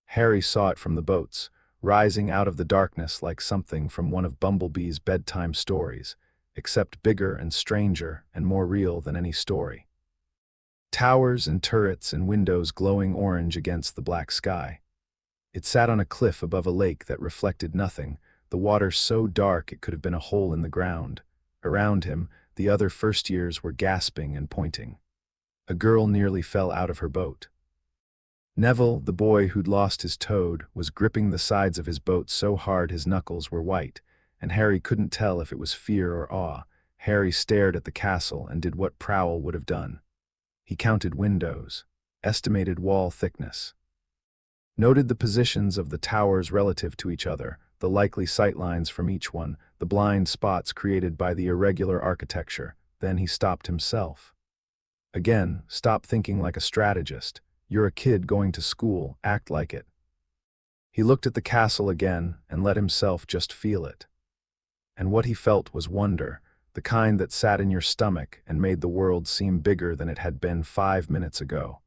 Harry saw it from the boats, rising out of the darkness like something from one of Bumblebee's bedtime stories, except bigger and stranger and more real than any story. Towers and turrets and windows glowing orange against the black sky. It sat on a cliff above a lake that reflected nothing, the water so dark it could have been a hole in the ground. Around him, the other first-years were gasping and pointing. A girl nearly fell out of her boat. Neville, the boy who'd lost his toad, was gripping the sides of his boat so hard his knuckles were white, and Harry couldn't tell if it was fear or awe. Harry stared at the castle and did what Prowl would have done. He counted windows, estimated wall thickness, noted the positions of the towers relative to each other, the likely sightlines from each one, the blind spots created by the irregular architecture. Then he stopped himself. Again, stop thinking like a strategist. You're a kid going to school, act like it. He looked at the castle again and let himself just feel it. And what he felt was wonder, the kind that sat in your stomach and made the world seem bigger than it had been 5 minutes ago.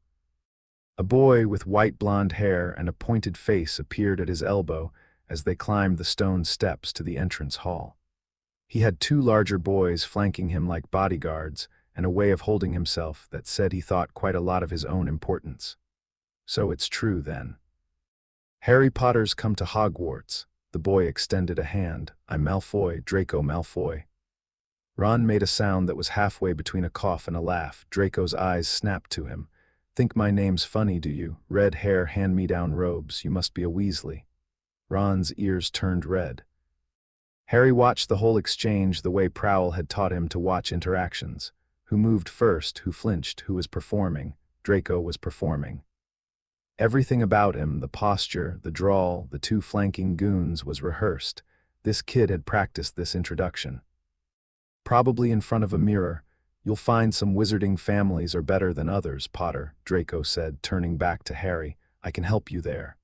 A boy with white blonde hair and a pointed face appeared at his elbow as they climbed the stone steps to the entrance hall. He had 2 larger boys flanking him like bodyguards, and a way of holding himself that said he thought quite a lot of his own importance. So it's true, then. Harry Potter's come to Hogwarts. The boy extended a hand. I'm Malfoy, Draco Malfoy. Ron made a sound that was halfway between a cough and a laugh. Draco's eyes snapped to him. Think my name's funny, do you? Red hair, hand-me-down robes. You must be a Weasley. Ron's ears turned red. Harry watched the whole exchange the way Prowl had taught him to watch interactions. Who moved first, who flinched, who was performing. Draco was performing. Everything about him, the posture, the drawl, the 2 flanking goons, was rehearsed. This kid had practiced this introduction. Probably in front of a mirror. You'll find some wizarding families are better than others, Potter, Draco said, turning back to Harry. I can help you there.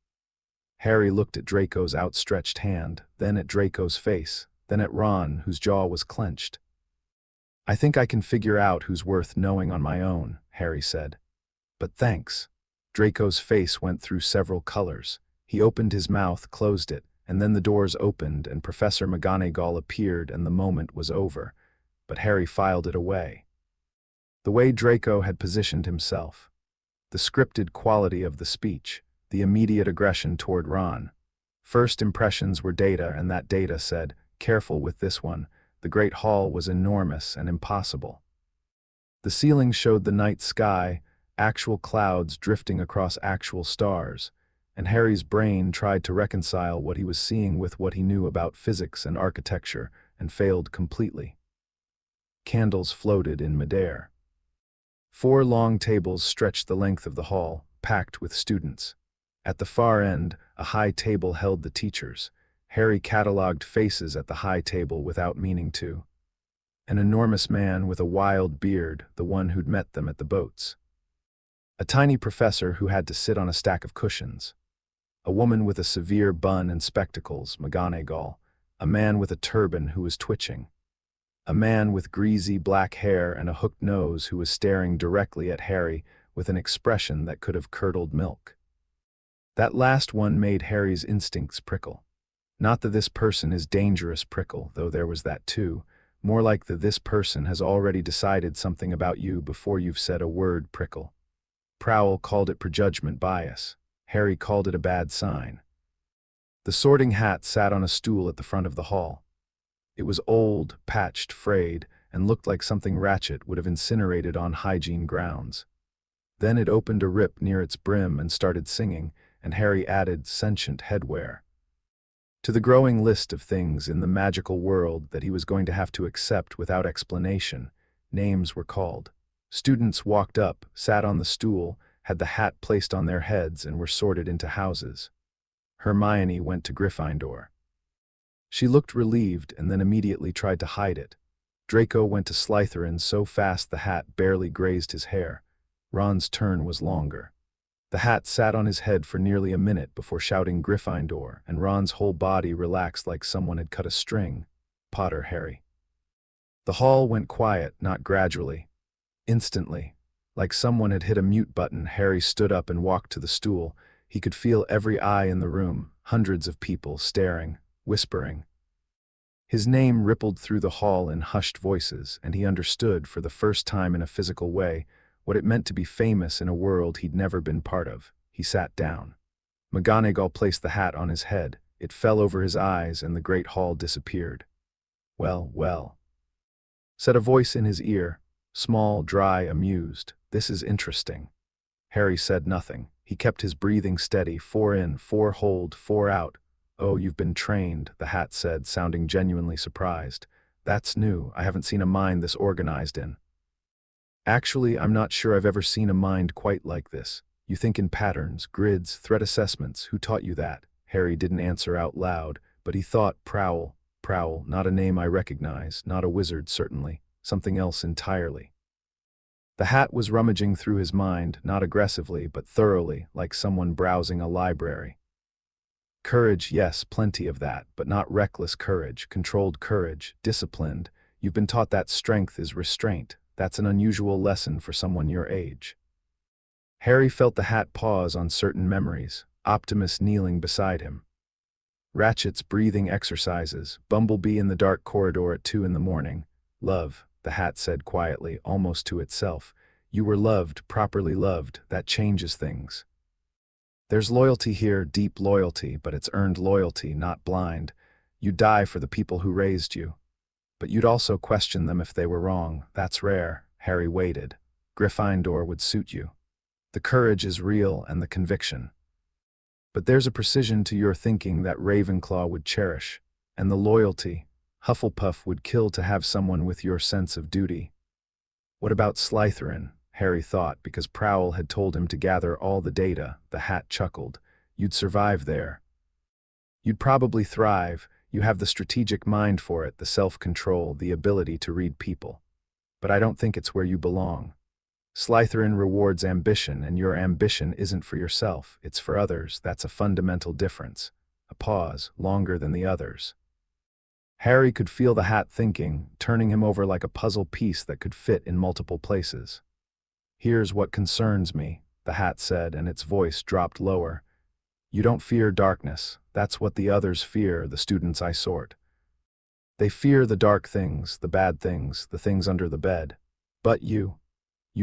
Harry looked at Draco's outstretched hand, then at Draco's face, then at Ron, whose jaw was clenched. I think I can figure out who's worth knowing on my own, Harry said. But thanks. Draco's face went through several colors. He opened his mouth, closed it, and then the doors opened and Professor McGonagall appeared and the moment was over. But Harry filed it away. The way Draco had positioned himself, the scripted quality of the speech, the immediate aggression toward Ron. First impressions were data, and that data said, careful with this one. The Great Hall was enormous and impossible. The ceiling showed the night sky, actual clouds drifting across actual stars, and Harry's brain tried to reconcile what he was seeing with what he knew about physics and architecture, and failed completely. Candles floated in midair. 4 long tables stretched the length of the hall, packed with students. At the far end, a high table held the teachers. Harry catalogued faces at the high table without meaning to. An enormous man with a wild beard, the one who'd met them at the boats. A tiny professor who had to sit on a stack of cushions. A woman with a severe bun and spectacles, McGonagall. A man with a turban who was twitching. A man with greasy black hair and a hooked nose who was staring directly at Harry with an expression that could have curdled milk. That last one made Harry's instincts prickle. Not the "this person is dangerous" prickle, though there was that too. More like the "this person has already decided something about you before you've said a word" prickle. Prowl called it prejudgment bias. Harry called it a bad sign. The Sorting Hat sat on a stool at the front of the hall. It was old, patched, frayed, and looked like something Ratchet would have incinerated on hygiene grounds. Then it opened a rip near its brim and started singing, and Harry added sentient headwear to the growing list of things in the magical world that he was going to have to accept without explanation. Names were called. Students walked up, sat on the stool, had the hat placed on their heads, and were sorted into houses. Hermione went to Gryffindor. She looked relieved and then immediately tried to hide it. Draco went to Slytherin so fast the hat barely grazed his hair. Ron's turn was longer. The hat sat on his head for nearly a minute before shouting Gryffindor, and Ron's whole body relaxed like someone had cut a string. Potter, Harry. The hall went quiet, not gradually. Instantly. Like someone had hit a mute button, Harry stood up and walked to the stool. He could feel every eye in the room, hundreds of people staring, whispering. His name rippled through the hall in hushed voices, and he understood, for the first time in a physical way, what it meant to be famous in a world he'd never been part of. He sat down. McGonagall placed the hat on his head. It fell over his eyes, and the great hall disappeared. "Well, well," said a voice in his ear, small, dry, amused. "This is interesting." Harry said nothing. He kept his breathing steady, 4 in, 4 hold, 4 out. "Oh, you've been trained," the hat said, sounding genuinely surprised. "That's new. I haven't seen a mind this organized in." "Actually, I'm not sure I've ever seen a mind quite like this. You think in patterns, grids, threat assessments. Who taught you that?" Harry didn't answer out loud, but he thought Prowl. Prowl, not a name I recognize, not a wizard certainly, something else entirely. The hat was rummaging through his mind, not aggressively, but thoroughly, like someone browsing a library. "Courage, yes, plenty of that, but not reckless courage, controlled courage, disciplined. You've been taught that strength is restraint. That's an unusual lesson for someone your age." Harry felt the hat pause on certain memories, Optimus kneeling beside him. Ratchet's breathing exercises, Bumblebee in the dark corridor at 2 in the morning. "Love," the hat said quietly, almost to itself. "You were loved, properly loved. That changes things. There's loyalty here, deep loyalty, but it's earned loyalty, not blind. You die for the people who raised you. But you'd also question them if they were wrong. That's rare." Harry waited. "Gryffindor would suit you. The courage is real and the conviction. But there's a precision to your thinking that Ravenclaw would cherish. And the loyalty. Hufflepuff would kill to have someone with your sense of duty." "What about Slytherin?" Harry thought, because Prowl had told him to gather all the data. The hat chuckled. "You'd survive there. You'd probably thrive. You have the strategic mind for it, the self-control, the ability to read people. But I don't think it's where you belong. Slytherin rewards ambition, and your ambition isn't for yourself, it's for others. That's a fundamental difference." A pause, longer than the others. Harry could feel the hat thinking, turning him over like a puzzle piece that could fit in multiple places. "Here's what concerns me," the hat said, and its voice dropped lower. You don't fear darkness. That's what the others fear, the students I sort. They fear the dark things, the bad things, the things under the bed. But you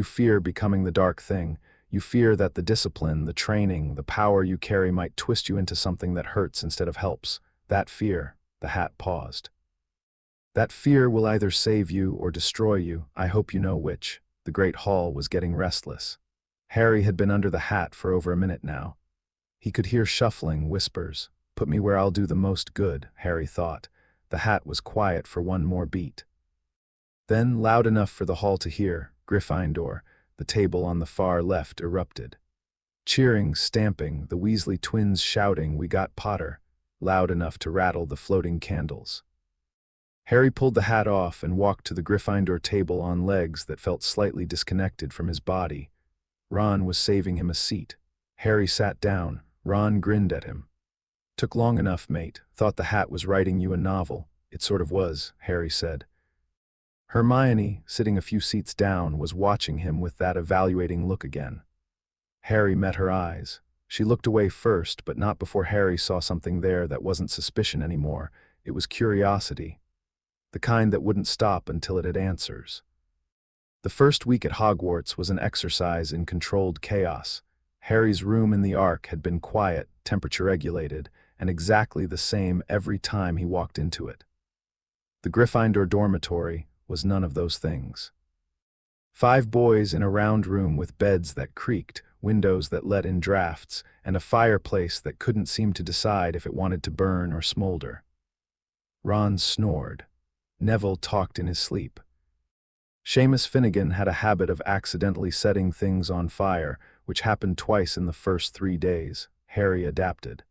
fear becoming the dark thing. You fear that the discipline, the training, the power you carry might twist you into something that hurts instead of helps. That fear, the hat paused. That fear will either save you or destroy you. I hope you know which. The great hall was getting restless. Harry had been under the hat for over a minute now. He could hear shuffling, whispers. Put me where I'll do the most good, Harry thought. The hat was quiet for one more beat. Then, loud enough for the hall to hear, Gryffindor, the table on the far left, erupted. Cheering, stamping, the Weasley twins shouting, "We got Potter," loud enough to rattle the floating candles. Harry pulled the hat off and walked to the Gryffindor table on legs that felt slightly disconnected from his body. Ron was saving him a seat. Harry sat down. Ron grinned at him. "Took long enough, mate. Thought the hat was writing you a novel." "It sort of was," Harry said. Hermione, sitting a few seats down, was watching him with that evaluating look again. Harry met her eyes. She looked away first, but not before Harry saw something there that wasn't suspicion anymore. It was curiosity. The kind that wouldn't stop until it had answers. The first week at Hogwarts was an exercise in controlled chaos. Harry's room in the Ark had been quiet, temperature-regulated, and exactly the same every time he walked into it. The Gryffindor dormitory was none of those things. 5 boys in a round room with beds that creaked, windows that let in drafts, and a fireplace that couldn't seem to decide if it wanted to burn or smolder. Ron snored. Neville talked in his sleep. Seamus Finnegan had a habit of accidentally setting things on fire, which happened twice in the first 3 days. Harry adapted.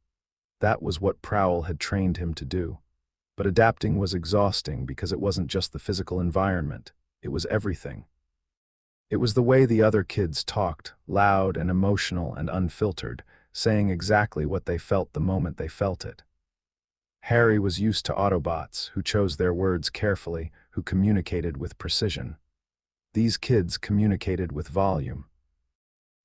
That was what Prowl had trained him to do. But adapting was exhausting because it wasn't just the physical environment, it was everything. It was the way the other kids talked, loud and emotional and unfiltered, saying exactly what they felt the moment they felt it. Harry was used to Autobots, who chose their words carefully, who communicated with precision. These kids communicated with volume.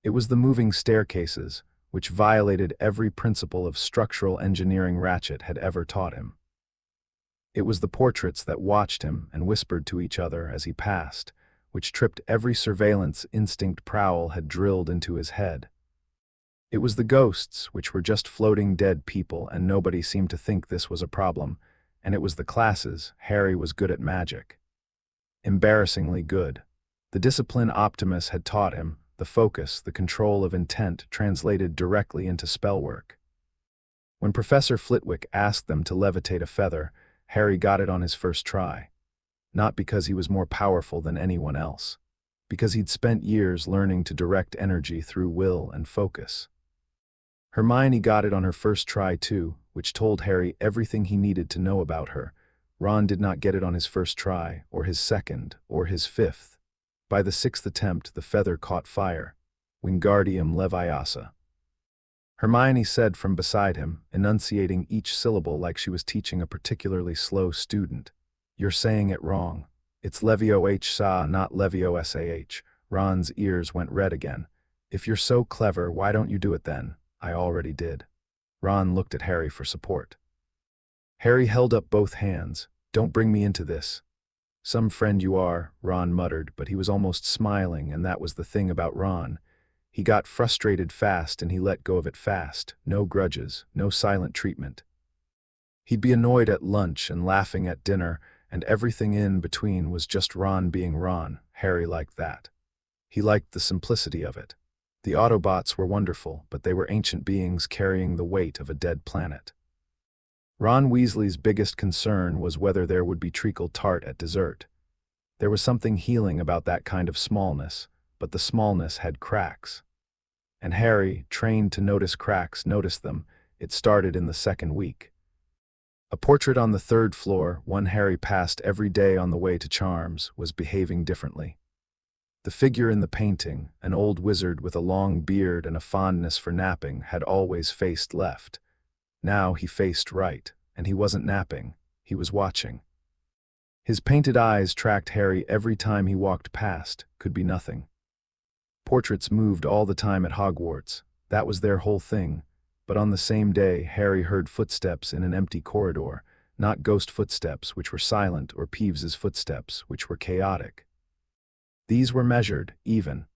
It was the moving staircases, which violated every principle of structural engineering Ratchet had ever taught him. It was the portraits that watched him and whispered to each other as he passed, which tripped every surveillance instinct Prowl had drilled into his head. It was the ghosts, which were just floating dead people, and nobody seemed to think this was a problem, and it was the classes. Harry was good at magic. Embarrassingly good. The discipline Optimus had taught him, the focus, the control of intent, translated directly into spellwork. When Professor Flitwick asked them to levitate a feather, Harry got it on his first try. Not because he was more powerful than anyone else. Because he'd spent years learning to direct energy through will and focus. Hermione got it on her first try too, which told Harry everything he needed to know about her. Ron did not get it on his first try, or his second, or his 5th. By the 6th attempt, the feather caught fire. Wingardium Leviosa. Hermione said from beside him, enunciating each syllable like she was teaching a particularly slow student. "You're saying it wrong. It's Leviosa, not Leviosah." Ron's ears went red again. "If you're so clever, why don't you do it then?" "I already did." Ron looked at Harry for support. Harry held up both hands. "Don't bring me into this." "Some friend you are," Ron muttered, but he was almost smiling, and that was the thing about Ron. He got frustrated fast and he let go of it fast. No grudges, no silent treatment. He'd be annoyed at lunch and laughing at dinner, and everything in between was just Ron being Ron. Harry liked that. He liked the simplicity of it. The Autobots were wonderful, but they were ancient beings carrying the weight of a dead planet. Ron Weasley's biggest concern was whether there would be treacle tart at dessert. There was something healing about that kind of smallness, but the smallness had cracks. And Harry, trained to notice cracks, noticed them. It started in the 2nd week. A portrait on the 3rd floor, one Harry passed every day on the way to Charms, was behaving differently. The figure in the painting, an old wizard with a long beard and a fondness for napping, had always faced left. Now he faced right, and he wasn't napping, he was watching. His painted eyes tracked Harry every time he walked past, could be nothing. Portraits moved all the time at Hogwarts. That was their whole thing. But on the same day, Harry heard footsteps in an empty corridor, not ghost footsteps, which were silent, or Peeves's footsteps, which were chaotic. These were measured, even.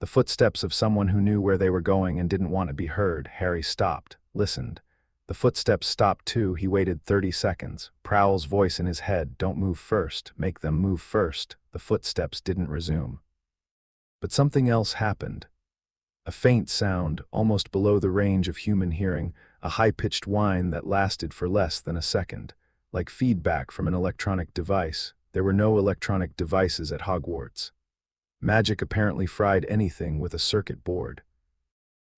The footsteps of someone who knew where they were going and didn't want to be heard. Harry stopped, listened. The footsteps stopped too. He waited 30 seconds. Prowl's voice in his head, "Don't move first, make them move first." The footsteps didn't resume. But something else happened. A faint sound, almost below the range of human hearing, a high-pitched whine that lasted for less than a second, like feedback from an electronic device. There were no electronic devices at Hogwarts. Magic apparently fried anything with a circuit board.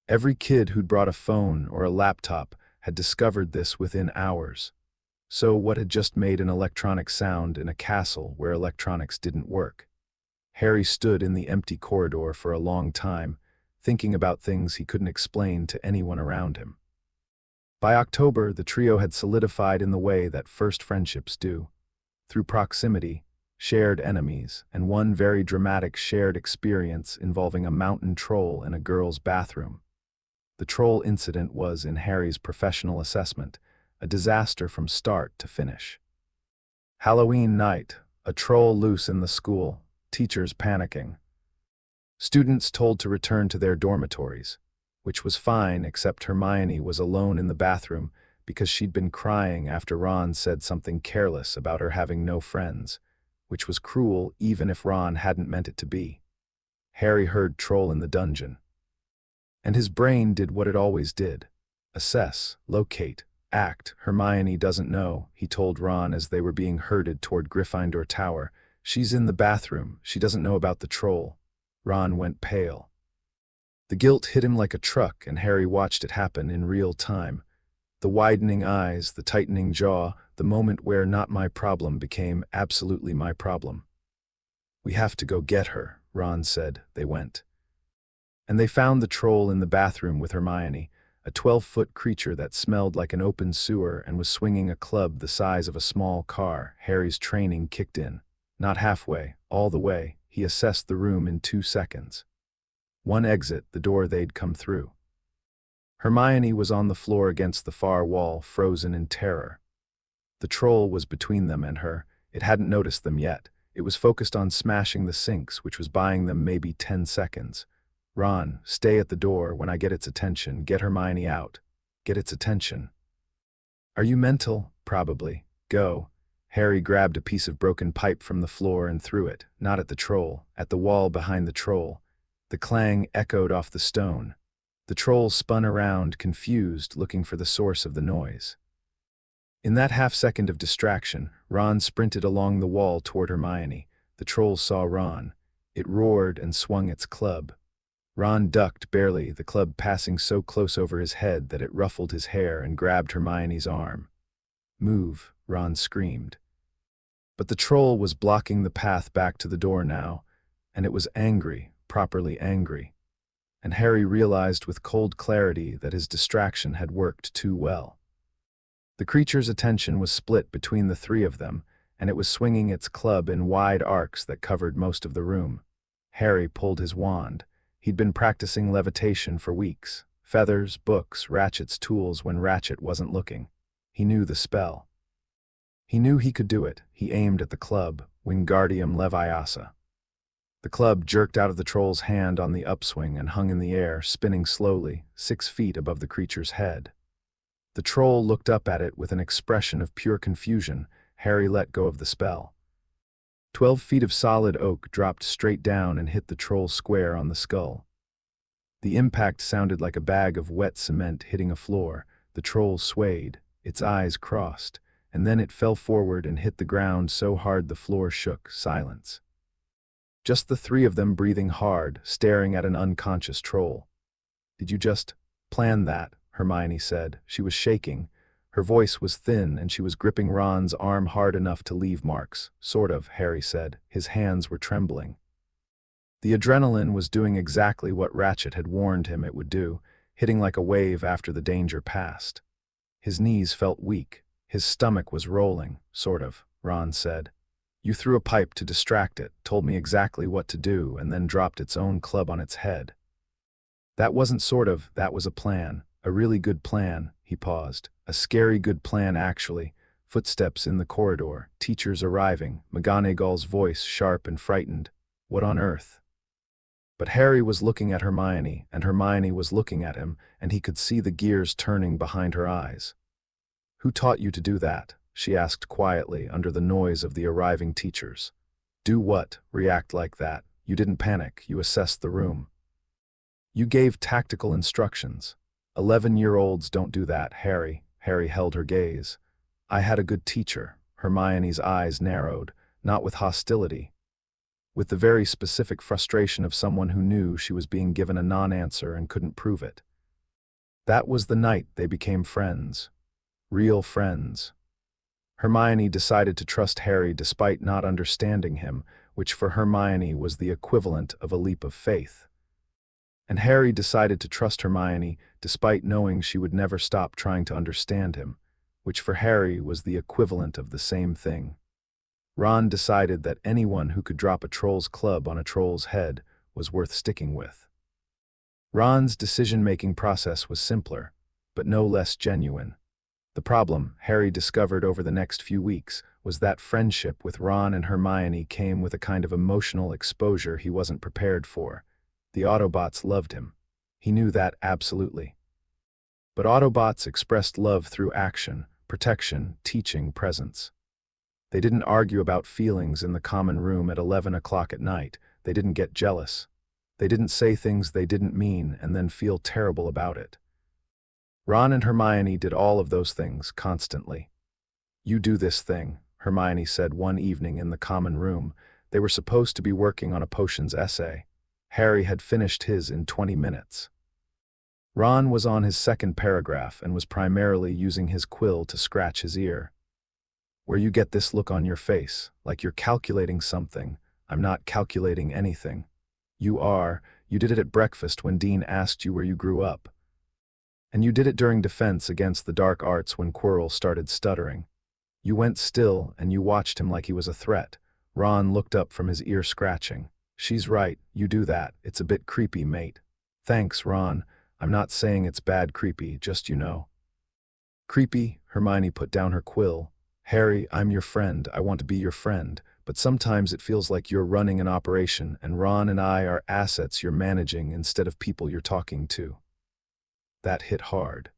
Every kid who'd brought a phone or a laptop had discovered this within hours. So what had just made an electronic sound in a castle where electronics didn't work? Harry stood in the empty corridor for a long time, thinking about things he couldn't explain to anyone around him. By October, the trio had solidified in the way that first friendships do, through proximity, shared enemies, and one very dramatic shared experience involving a mountain troll in a girl's bathroom. The troll incident was, in Harry's professional assessment, a disaster from start to finish. Halloween night, a troll loose in the school, teachers panicking. Students told to return to their dormitories, which was fine except Hermione was alone in the bathroom because she'd been crying after Ron said something careless about her having no friends, which was cruel even if Ron hadn't meant it to be. Harry heard troll in the dungeon. And his brain did what it always did. Assess, locate, act. Hermione doesn't know, he told Ron as they were being herded toward Gryffindor Tower. She's in the bathroom. She doesn't know about the troll. Ron went pale. The guilt hit him like a truck, and Harry watched it happen in real time. The widening eyes, the tightening jaw, the moment where not my problem became absolutely my problem. "We have to go get her," Ron said. They went. And they found the troll in the bathroom with Hermione, a 12-foot creature that smelled like an open sewer and was swinging a club the size of a small car. Harry's training kicked in. Not halfway, all the way. He assessed the room in 2 seconds. One exit, the door they'd come through. Hermione was on the floor against the far wall, frozen in terror. The troll was between them and her. It hadn't noticed them yet. It was focused on smashing the sinks, which was buying them maybe 10 seconds. "Ron, stay at the door. When I get its attention, get Hermione out. Get its attention." "Are you mental?" "Probably. Go." Harry grabbed a piece of broken pipe from the floor and threw it, not at the troll, at the wall behind the troll. The clang echoed off the stone. The troll spun around, confused, looking for the source of the noise. In that half-second of distraction, Ron sprinted along the wall toward Hermione. The troll saw Ron. It roared and swung its club. Ron ducked barely, the club passing so close over his head that it ruffled his hair, and grabbed Hermione's arm. "Move," Ron screamed. But the troll was blocking the path back to the door now, and it was angry, properly angry. And Harry realized with cold clarity that his distraction had worked too well. The creature's attention was split between the three of them, and it was swinging its club in wide arcs that covered most of the room. Harry pulled his wand. He'd been practicing levitation for weeks. Feathers, books, Ratchet's tools when Ratchet wasn't looking. He knew the spell. He knew he could do it. He aimed at the club, Wingardium Leviosa. The club jerked out of the troll's hand on the upswing and hung in the air, spinning slowly, 6 feet above the creature's head. The troll looked up at it with an expression of pure confusion. Harry let go of the spell. 12 feet of solid oak dropped straight down and hit the troll square on the skull. The impact sounded like a bag of wet cement hitting a floor. The troll swayed, its eyes crossed, and then it fell forward and hit the ground so hard the floor shook. Silence. Just the three of them breathing hard, staring at an unconscious troll. "Did you just plan that?" Hermione said. She was shaking. Her voice was thin, and she was gripping Ron's arm hard enough to leave marks. "Sort of," Harry said. His hands were trembling. The adrenaline was doing exactly what Ratchet had warned him it would do, hitting like a wave after the danger passed. His knees felt weak. His stomach was rolling. "Sort of," Ron said. You threw a pipe to distract it, told me exactly what to do, and then dropped its own club on its head. That wasn't sort of, that was a plan. A really good plan, he paused. A scary good plan, actually. Footsteps in the corridor, teachers arriving, McGonagall's voice sharp and frightened. What on earth? But Harry was looking at Hermione, and Hermione was looking at him, and he could see the gears turning behind her eyes. Who taught you to do that? She asked quietly under the noise of the arriving teachers. Do what? React like that? You didn't panic, you assessed the room. You gave tactical instructions. 11-year-olds don't do that, Harry. Harry held her gaze. I had a good teacher. Hermione's eyes narrowed, not with hostility, with the very specific frustration of someone who knew she was being given a non-answer and couldn't prove it. That was the night they became friends. Real friends. Hermione decided to trust Harry despite not understanding him, which for Hermione was the equivalent of a leap of faith. And Harry decided to trust Hermione despite knowing she would never stop trying to understand him, which for Harry was the equivalent of the same thing. Ron decided that anyone who could drop a troll's club on a troll's head was worth sticking with. Ron's decision-making process was simpler, but no less genuine. The problem, Harry discovered over the next few weeks, was that friendship with Ron and Hermione came with a kind of emotional exposure he wasn't prepared for. The Autobots loved him. He knew that absolutely. But Autobots expressed love through action, protection, teaching, presence. They didn't argue about feelings in the common room at 11 o'clock at night. They didn't get jealous. They didn't say things they didn't mean and then feel terrible about it. Ron and Hermione did all of those things constantly. You do this thing, Hermione said one evening in the common room. They were supposed to be working on a potions essay. Harry had finished his in 20 minutes. Ron was on his second paragraph and was primarily using his quill to scratch his ear. Where you get this look on your face, like you're calculating something. I'm not calculating anything. You are. You did it at breakfast when Dean asked you where you grew up. And you did it during defense against the dark arts when Quirrell started stuttering. You went still and you watched him like he was a threat. Ron looked up from his ear scratching. She's right, you do that. It's a bit creepy, mate. Thanks, Ron. I'm not saying it's bad creepy, just you know. Creepy? Hermione put down her quill. Harry, I'm your friend. I want to be your friend. But sometimes it feels like you're running an operation and Ron and I are assets you're managing instead of people you're talking to. That hit hard.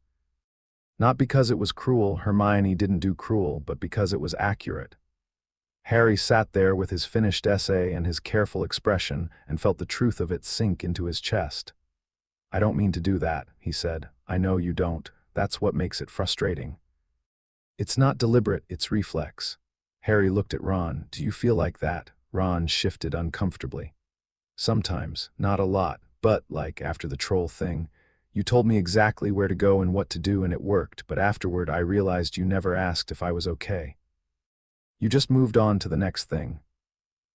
Not because it was cruel, Hermione didn't do cruel, but because it was accurate. Harry sat there with his finished essay and his careful expression and felt the truth of it sink into his chest. I don't mean to do that, he said. I know you don't. That's what makes it frustrating. It's not deliberate, it's reflex. Harry looked at Ron. Do you feel like that? Ron shifted uncomfortably. Sometimes, not a lot, but, like after the troll thing, you told me exactly where to go and what to do and it worked, but afterward I realized you never asked if I was okay. You just moved on to the next thing.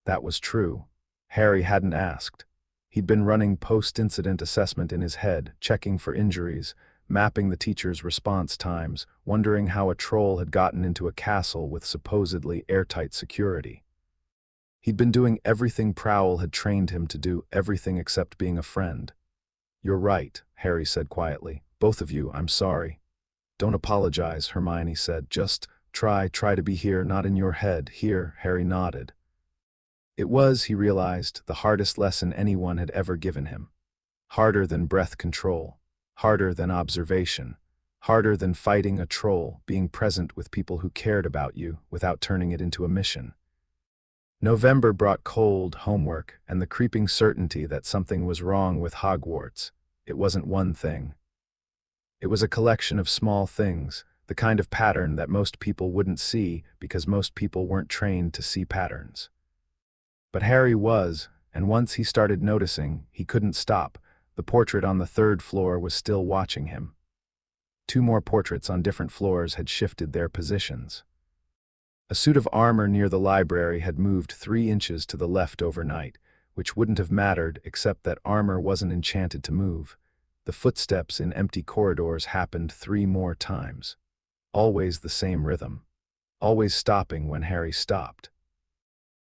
That was true. Harry hadn't asked. He'd been running post-incident assessment in his head, checking for injuries, mapping the teachers' response times, wondering how a troll had gotten into a castle with supposedly airtight security. He'd been doing everything Prowl had trained him to do, everything except being a friend. You're right, Harry said quietly. Both of you, I'm sorry. Don't apologize, Hermione said. Just try to be here, not in your head. Here, Harry nodded. It was, he realized, the hardest lesson anyone had ever given him. Harder than breath control. Harder than observation. Harder than fighting a troll, being present with people who cared about you without turning it into a mission. November brought cold, homework, and the creeping certainty that something was wrong with Hogwarts. It wasn't one thing. It was a collection of small things, the kind of pattern that most people wouldn't see because most people weren't trained to see patterns. But Harry was, and once he started noticing, he couldn't stop. The portrait on the third floor was still watching him. 2 more portraits on different floors had shifted their positions. A suit of armor near the library had moved 3 inches to the left overnight, which wouldn't have mattered except that armor wasn't enchanted to move. The footsteps in empty corridors happened 3 more times. Always the same rhythm. Always stopping when Harry stopped.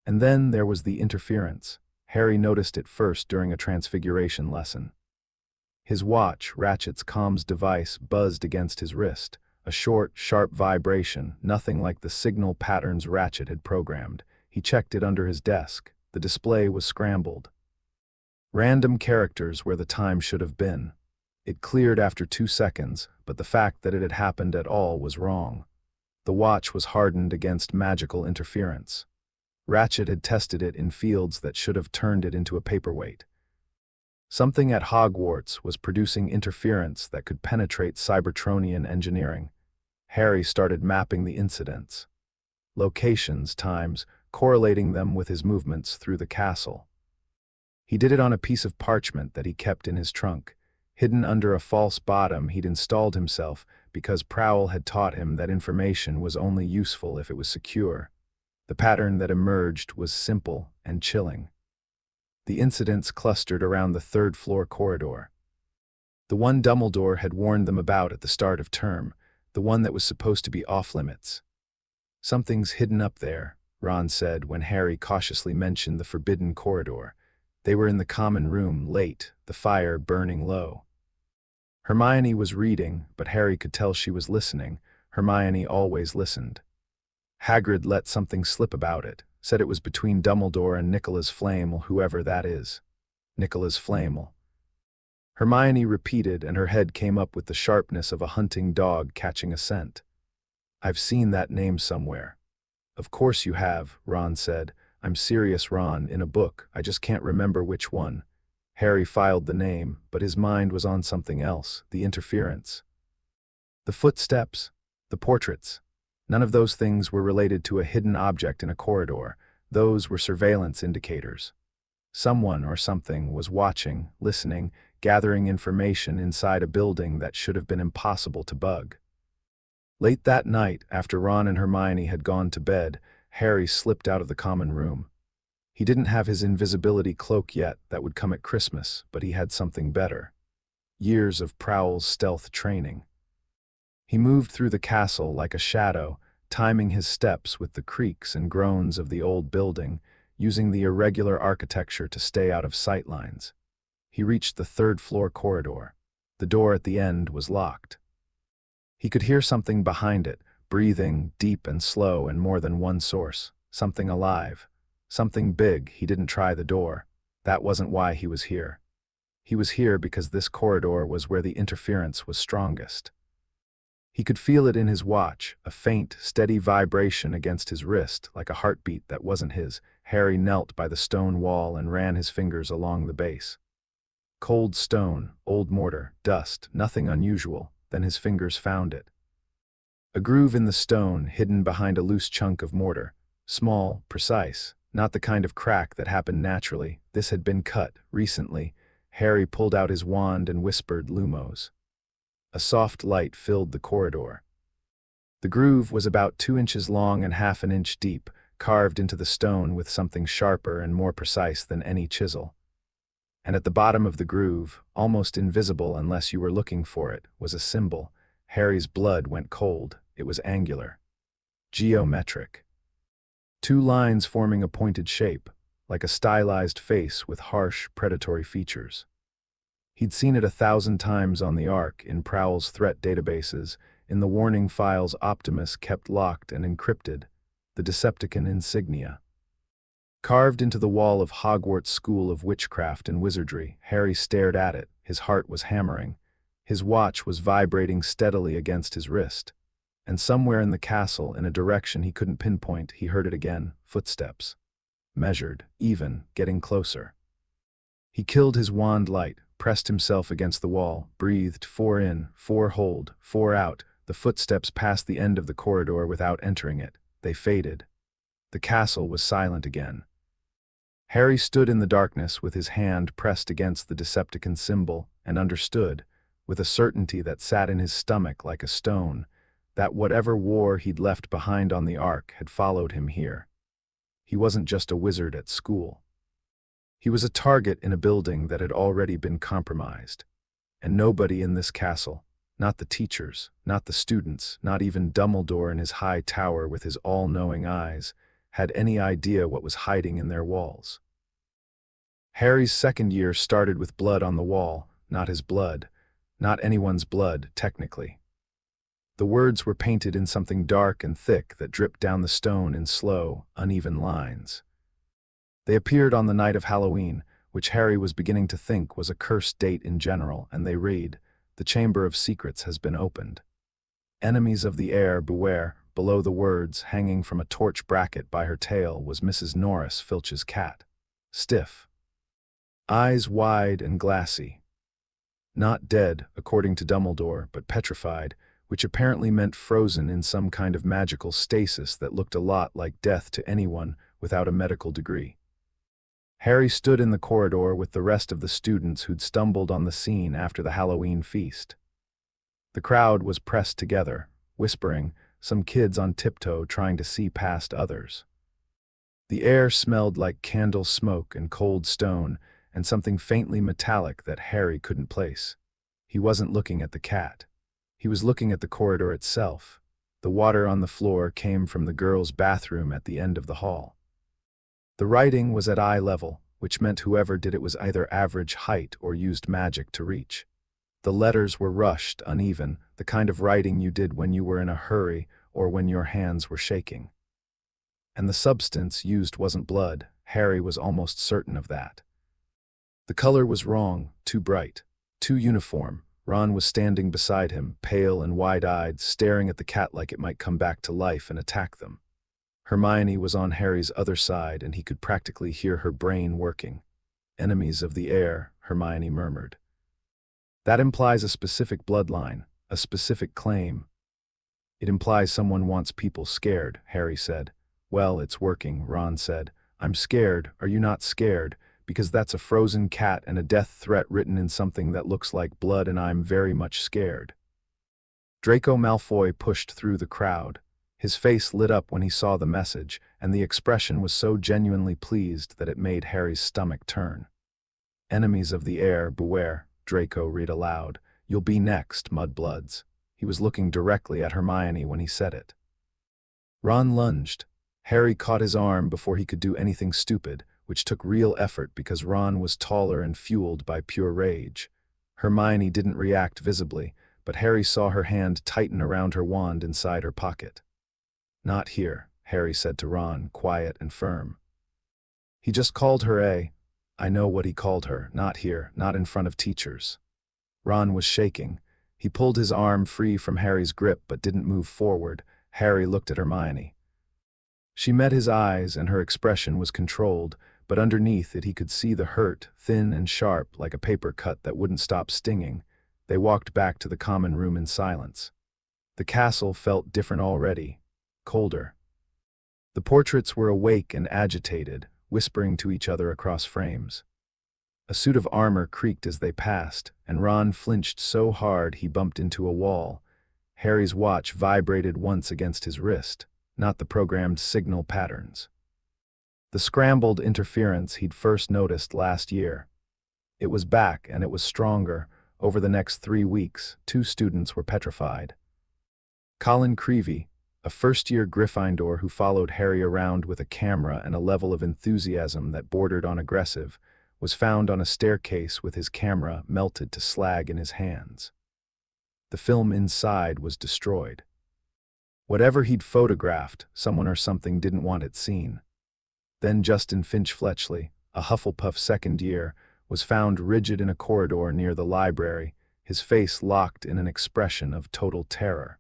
And then there was the interference. Harry noticed it first during a transfiguration lesson. His watch, Ratchet's comms device, buzzed against his wrist. A short, sharp vibration, nothing like the signal patterns Ratchet had programmed. He checked it under his desk. The display was scrambled. Random characters where the time should have been. It cleared after 2 seconds, but the fact that it had happened at all was wrong. The watch was hardened against magical interference. Ratchet had tested it in fields that should have turned it into a paperweight. Something at Hogwarts was producing interference that could penetrate Cybertronian engineering. Harry started mapping the incidents. Locations, times, correlating them with his movements through the castle. He did it on a piece of parchment that he kept in his trunk. Hidden under a false bottom he'd installed himself because Prowl had taught him that information was only useful if it was secure. The pattern that emerged was simple and chilling. The incidents clustered around the third-floor corridor. The one Dumbledore had warned them about at the start of term, the one that was supposed to be off-limits. "Something's hidden up there," Ron said when Harry cautiously mentioned the forbidden corridor. They were in the common room, late, the fire burning low. Hermione was reading, but Harry could tell she was listening. Hermione always listened. Hagrid let something slip about it, said it was between Dumbledore and Nicholas Flamel, whoever that is. Nicholas Flamel. Hermione repeated, and her head came up with the sharpness of a hunting dog catching a scent. "I've seen that name somewhere." "Of course you have," Ron said. "I'm serious, Ron, in a book. I just can't remember which one." Harry filed the name, but his mind was on something else, the interference. The footsteps, the portraits. None of those things were related to a hidden object in a corridor. Those were surveillance indicators. Someone or something was watching, listening, gathering information inside a building that should have been impossible to bug. Late that night, after Ron and Hermione had gone to bed, Harry slipped out of the common room. He didn't have his invisibility cloak yet, that would come at Christmas, but he had something better. Years of Prowl's stealth training. He moved through the castle like a shadow, timing his steps with the creaks and groans of the old building, using the irregular architecture to stay out of sight lines. He reached the third-floor corridor. The door at the end was locked. He could hear something behind it, breathing, deep and slow, and more than one source. Something alive. Something big. He didn't try the door. That wasn't why he was here. He was here because this corridor was where the interference was strongest. He could feel it in his watch, a faint, steady vibration against his wrist, like a heartbeat that wasn't his. Harry knelt by the stone wall and ran his fingers along the base. Cold stone, old mortar, dust, nothing unusual. Then his fingers found it. A groove in the stone, hidden behind a loose chunk of mortar. Small, precise, not the kind of crack that happened naturally. This had been cut, recently. Harry pulled out his wand and whispered Lumos. A soft light filled the corridor. The groove was about 2 inches long and half an inch deep, carved into the stone with something sharper and more precise than any chisel. And at the bottom of the groove, almost invisible unless you were looking for it, was a symbol. Harry's blood went cold. It was angular. Geometric. 2 lines forming a pointed shape, like a stylized face with harsh, predatory features. He'd seen it 1,000 times on the Ark, in Prowl's threat databases, in the warning files Optimus kept locked and encrypted, the Decepticon insignia. Carved into the wall of Hogwarts School of Witchcraft and Wizardry, Harry stared at it. His heart was hammering. His watch was vibrating steadily against his wrist. And somewhere in the castle, in a direction he couldn't pinpoint, he heard it again, footsteps. Measured, even, getting closer. He killed his wand light, pressed himself against the wall, breathed 4 in, 4 hold, 4 out. The footsteps passed the end of the corridor without entering it. They faded. The castle was silent again. Harry stood in the darkness with his hand pressed against the Decepticon symbol and understood, with a certainty that sat in his stomach like a stone, that whatever war he'd left behind on the Ark had followed him here. He wasn't just a wizard at school. He was a target in a building that had already been compromised. And nobody in this castle, not the teachers, not the students, not even Dumbledore in his high tower with his all-knowing eyes, had any idea what was hiding in their walls. Harry's second year started with blood on the wall, not his blood, not anyone's blood, technically. The words were painted in something dark and thick that dripped down the stone in slow, uneven lines. They appeared on the night of Halloween, which Harry was beginning to think was a cursed date in general, and they read, "The Chamber of Secrets has been opened. Enemies of the air, beware." Below the words, hanging from a torch bracket by her tail, was Mrs. Norris Filch's cat. Stiff. Eyes wide and glassy. Not dead, according to Dumbledore, but petrified, which apparently meant frozen in some kind of magical stasis that looked a lot like death to anyone without a medical degree. Harry stood in the corridor with the rest of the students who'd stumbled on the scene after the Halloween feast. The crowd was pressed together, whispering, some kids on tiptoe trying to see past others. The air smelled like candle smoke and cold stone, and something faintly metallic that Harry couldn't place. He wasn't looking at the cat. He was looking at the corridor itself. The water on the floor came from the girls' bathroom at the end of the hall. The writing was at eye level, which meant whoever did it was either average height or used magic to reach. The letters were rushed, uneven, the kind of writing you did when you were in a hurry or when your hands were shaking. And the substance used wasn't blood. Harry was almost certain of that. The color was wrong, too bright, too uniform. Ron was standing beside him, pale and wide-eyed, staring at the cat like it might come back to life and attack them. Hermione was on Harry's other side, and he could practically hear her brain working. "Enemies of the air," Hermione murmured. "That implies a specific bloodline, a specific claim." "It implies someone wants people scared," Harry said. "Well, it's working," Ron said. "I'm scared. Are you not scared? Because that's a frozen cat and a death threat written in something that looks like blood, and I'm very much scared." Draco Malfoy pushed through the crowd. His face lit up when he saw the message, and the expression was so genuinely pleased that it made Harry's stomach turn. "Enemies of the air, beware," Draco read aloud. "You'll be next, mudbloods." He was looking directly at Hermione when he said it. Ron lunged. Harry caught his arm before he could do anything stupid, which took real effort because Ron was taller and fueled by pure rage. Hermione didn't react visibly, but Harry saw her hand tighten around her wand inside her pocket. "Not here," Harry said to Ron, quiet and firm. "He just called her a—" "I know what he called her. Not here, not in front of teachers." Ron was shaking. He pulled his arm free from Harry's grip but didn't move forward. Harry looked at Hermione. She met his eyes, and her expression was controlled, but underneath it he could see the hurt, thin and sharp like a paper cut that wouldn't stop stinging. They walked back to the common room in silence. The castle felt different already, colder. The portraits were awake and agitated, whispering to each other across frames. A suit of armor creaked as they passed, and Ron flinched so hard he bumped into a wall. Harry's watch vibrated once against his wrist, not the programmed signal patterns. The scrambled interference he'd first noticed last year. It was back, and it was stronger. Over the next 3 weeks, 2 students were petrified. Colin Creevey, a first-year Gryffindor who followed Harry around with a camera and a level of enthusiasm that bordered on aggressive, was found on a staircase with his camera melted to slag in his hands. The film inside was destroyed. Whatever he'd photographed, someone or something didn't want it seen. Then Justin Finch-Fletchley, a Hufflepuff second year, was found rigid in a corridor near the library, his face locked in an expression of total terror.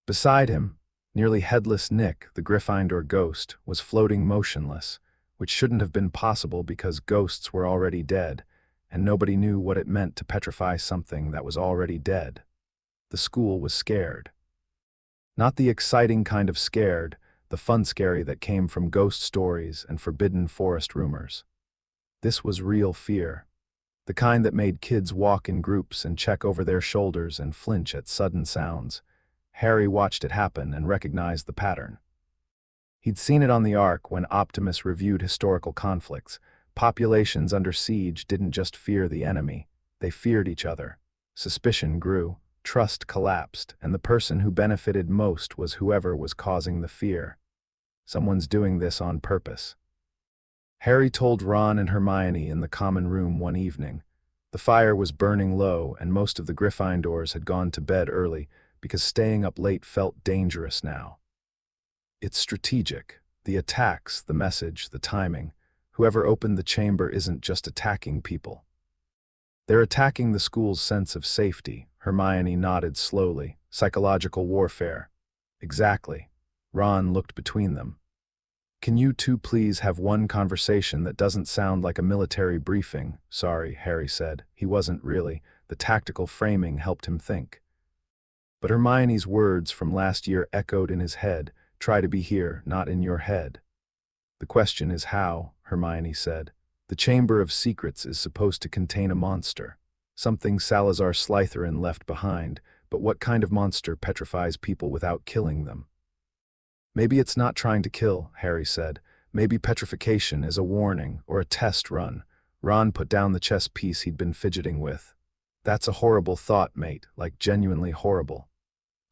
Beside him, nearly headless Nick, the Gryffindor ghost, was floating motionless, which shouldn't have been possible because ghosts were already dead, and nobody knew what it meant to petrify something that was already dead. The school was scared. Not the exciting kind of scared, the fun scary that came from ghost stories and forbidden forest rumors. This was real fear, the kind that made kids walk in groups and check over their shoulders and flinch at sudden sounds. Harry watched it happen and recognized the pattern. He'd seen it on the Ark when Optimus reviewed historical conflicts. Populations under siege didn't just fear the enemy, they feared each other. Suspicion grew, trust collapsed, and the person who benefited most was whoever was causing the fear. Someone's doing this on purpose. Harry told Ron and Hermione in the common room one evening. The fire was burning low, and most of the Gryffindors had gone to bed early because staying up late felt dangerous now. It's strategic. The attacks, the message, the timing. Whoever opened the chamber isn't just attacking people. They're attacking the school's sense of safety. Hermione nodded slowly. Psychological warfare. Exactly. Ron looked between them. Can you two please have one conversation that doesn't sound like a military briefing? Sorry, Harry said. He wasn't really. The tactical framing helped him think. But Hermione's words from last year echoed in his head. Try to be here, not in your head. The question is how, Hermione said. The Chamber of Secrets is supposed to contain a monster. Something Salazar Slytherin left behind, but what kind of monster petrifies people without killing them? Maybe it's not trying to kill, Harry said. Maybe petrification is a warning or a test run. Ron put down the chess piece he'd been fidgeting with. That's a horrible thought, mate, like genuinely horrible.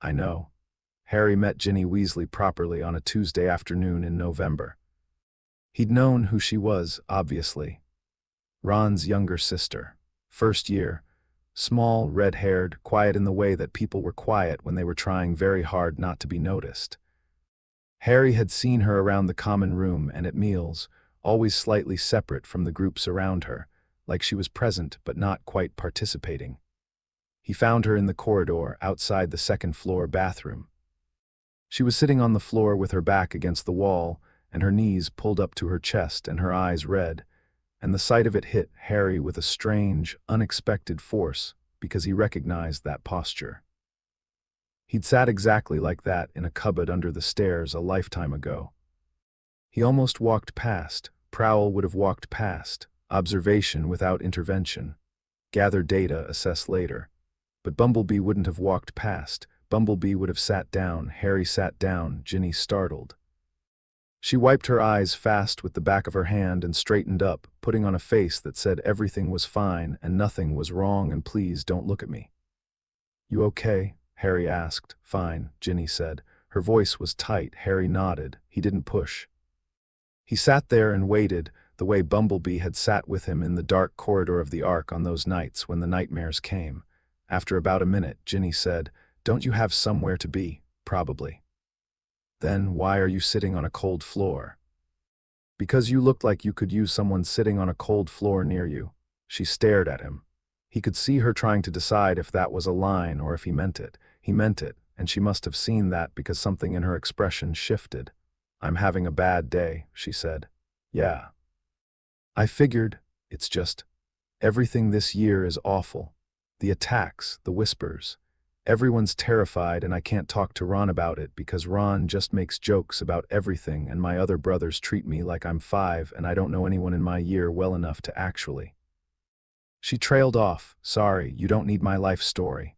I know. Harry met Ginny Weasley properly on a Tuesday afternoon in November. He'd known who she was, obviously. Ron's younger sister. First year. Small, red-haired, quiet in the way that people were quiet when they were trying very hard not to be noticed. Harry had seen her around the common room and at meals, always slightly separate from the groups around her, like she was present but not quite participating. He found her in the corridor outside the second-floor bathroom. She was sitting on the floor with her back against the wall, and her knees pulled up to her chest and her eyes red, and the sight of it hit Harry with a strange, unexpected force because he recognized that posture. He'd sat exactly like that in a cupboard under the stairs a lifetime ago. He almost walked past. Prowl would have walked past. Observation without intervention. Gather data, assess later. But Bumblebee wouldn't have walked past. Bumblebee would have sat down. Harry sat down, Ginny startled. She wiped her eyes fast with the back of her hand and straightened up, putting on a face that said everything was fine and nothing was wrong and please don't look at me. You okay? Harry asked. Fine, Ginny said. Her voice was tight. Harry nodded. He didn't push. He sat there and waited, the way Bumblebee had sat with him in the dark corridor of the Ark on those nights when the nightmares came. After about a minute, Ginny said, Don't you have somewhere to be? Probably. Then why are you sitting on a cold floor? Because you looked like you could use someone sitting on a cold floor near you. She stared at him. He could see her trying to decide if that was a line or if he meant it. He meant it, and she must have seen that because something in her expression shifted. I'm having a bad day, she said. Yeah. I figured, it's just, everything this year is awful. The attacks, the whispers. Everyone's terrified and I can't talk to Ron about it because Ron just makes jokes about everything and my other brothers treat me like I'm 5 and I don't know anyone in my year well enough to actually. She trailed off. Sorry, you don't need my life story.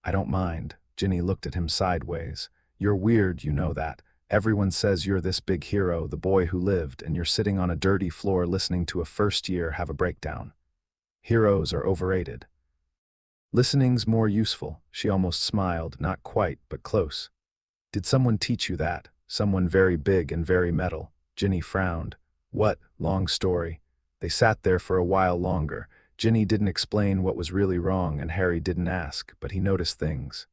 I don't mind. Ginny looked at him sideways. You're weird, you know that. Everyone says you're this big hero, the boy who lived, and you're sitting on a dirty floor listening to a first year have a breakdown. Heroes are overrated. Listening's more useful. She almost smiled, not quite, but close. Did someone teach you that? Someone very big and very metal. Ginny frowned. What? Long story. They sat there for a while longer. Ginny didn't explain what was really wrong and Harry didn't ask, but he noticed things.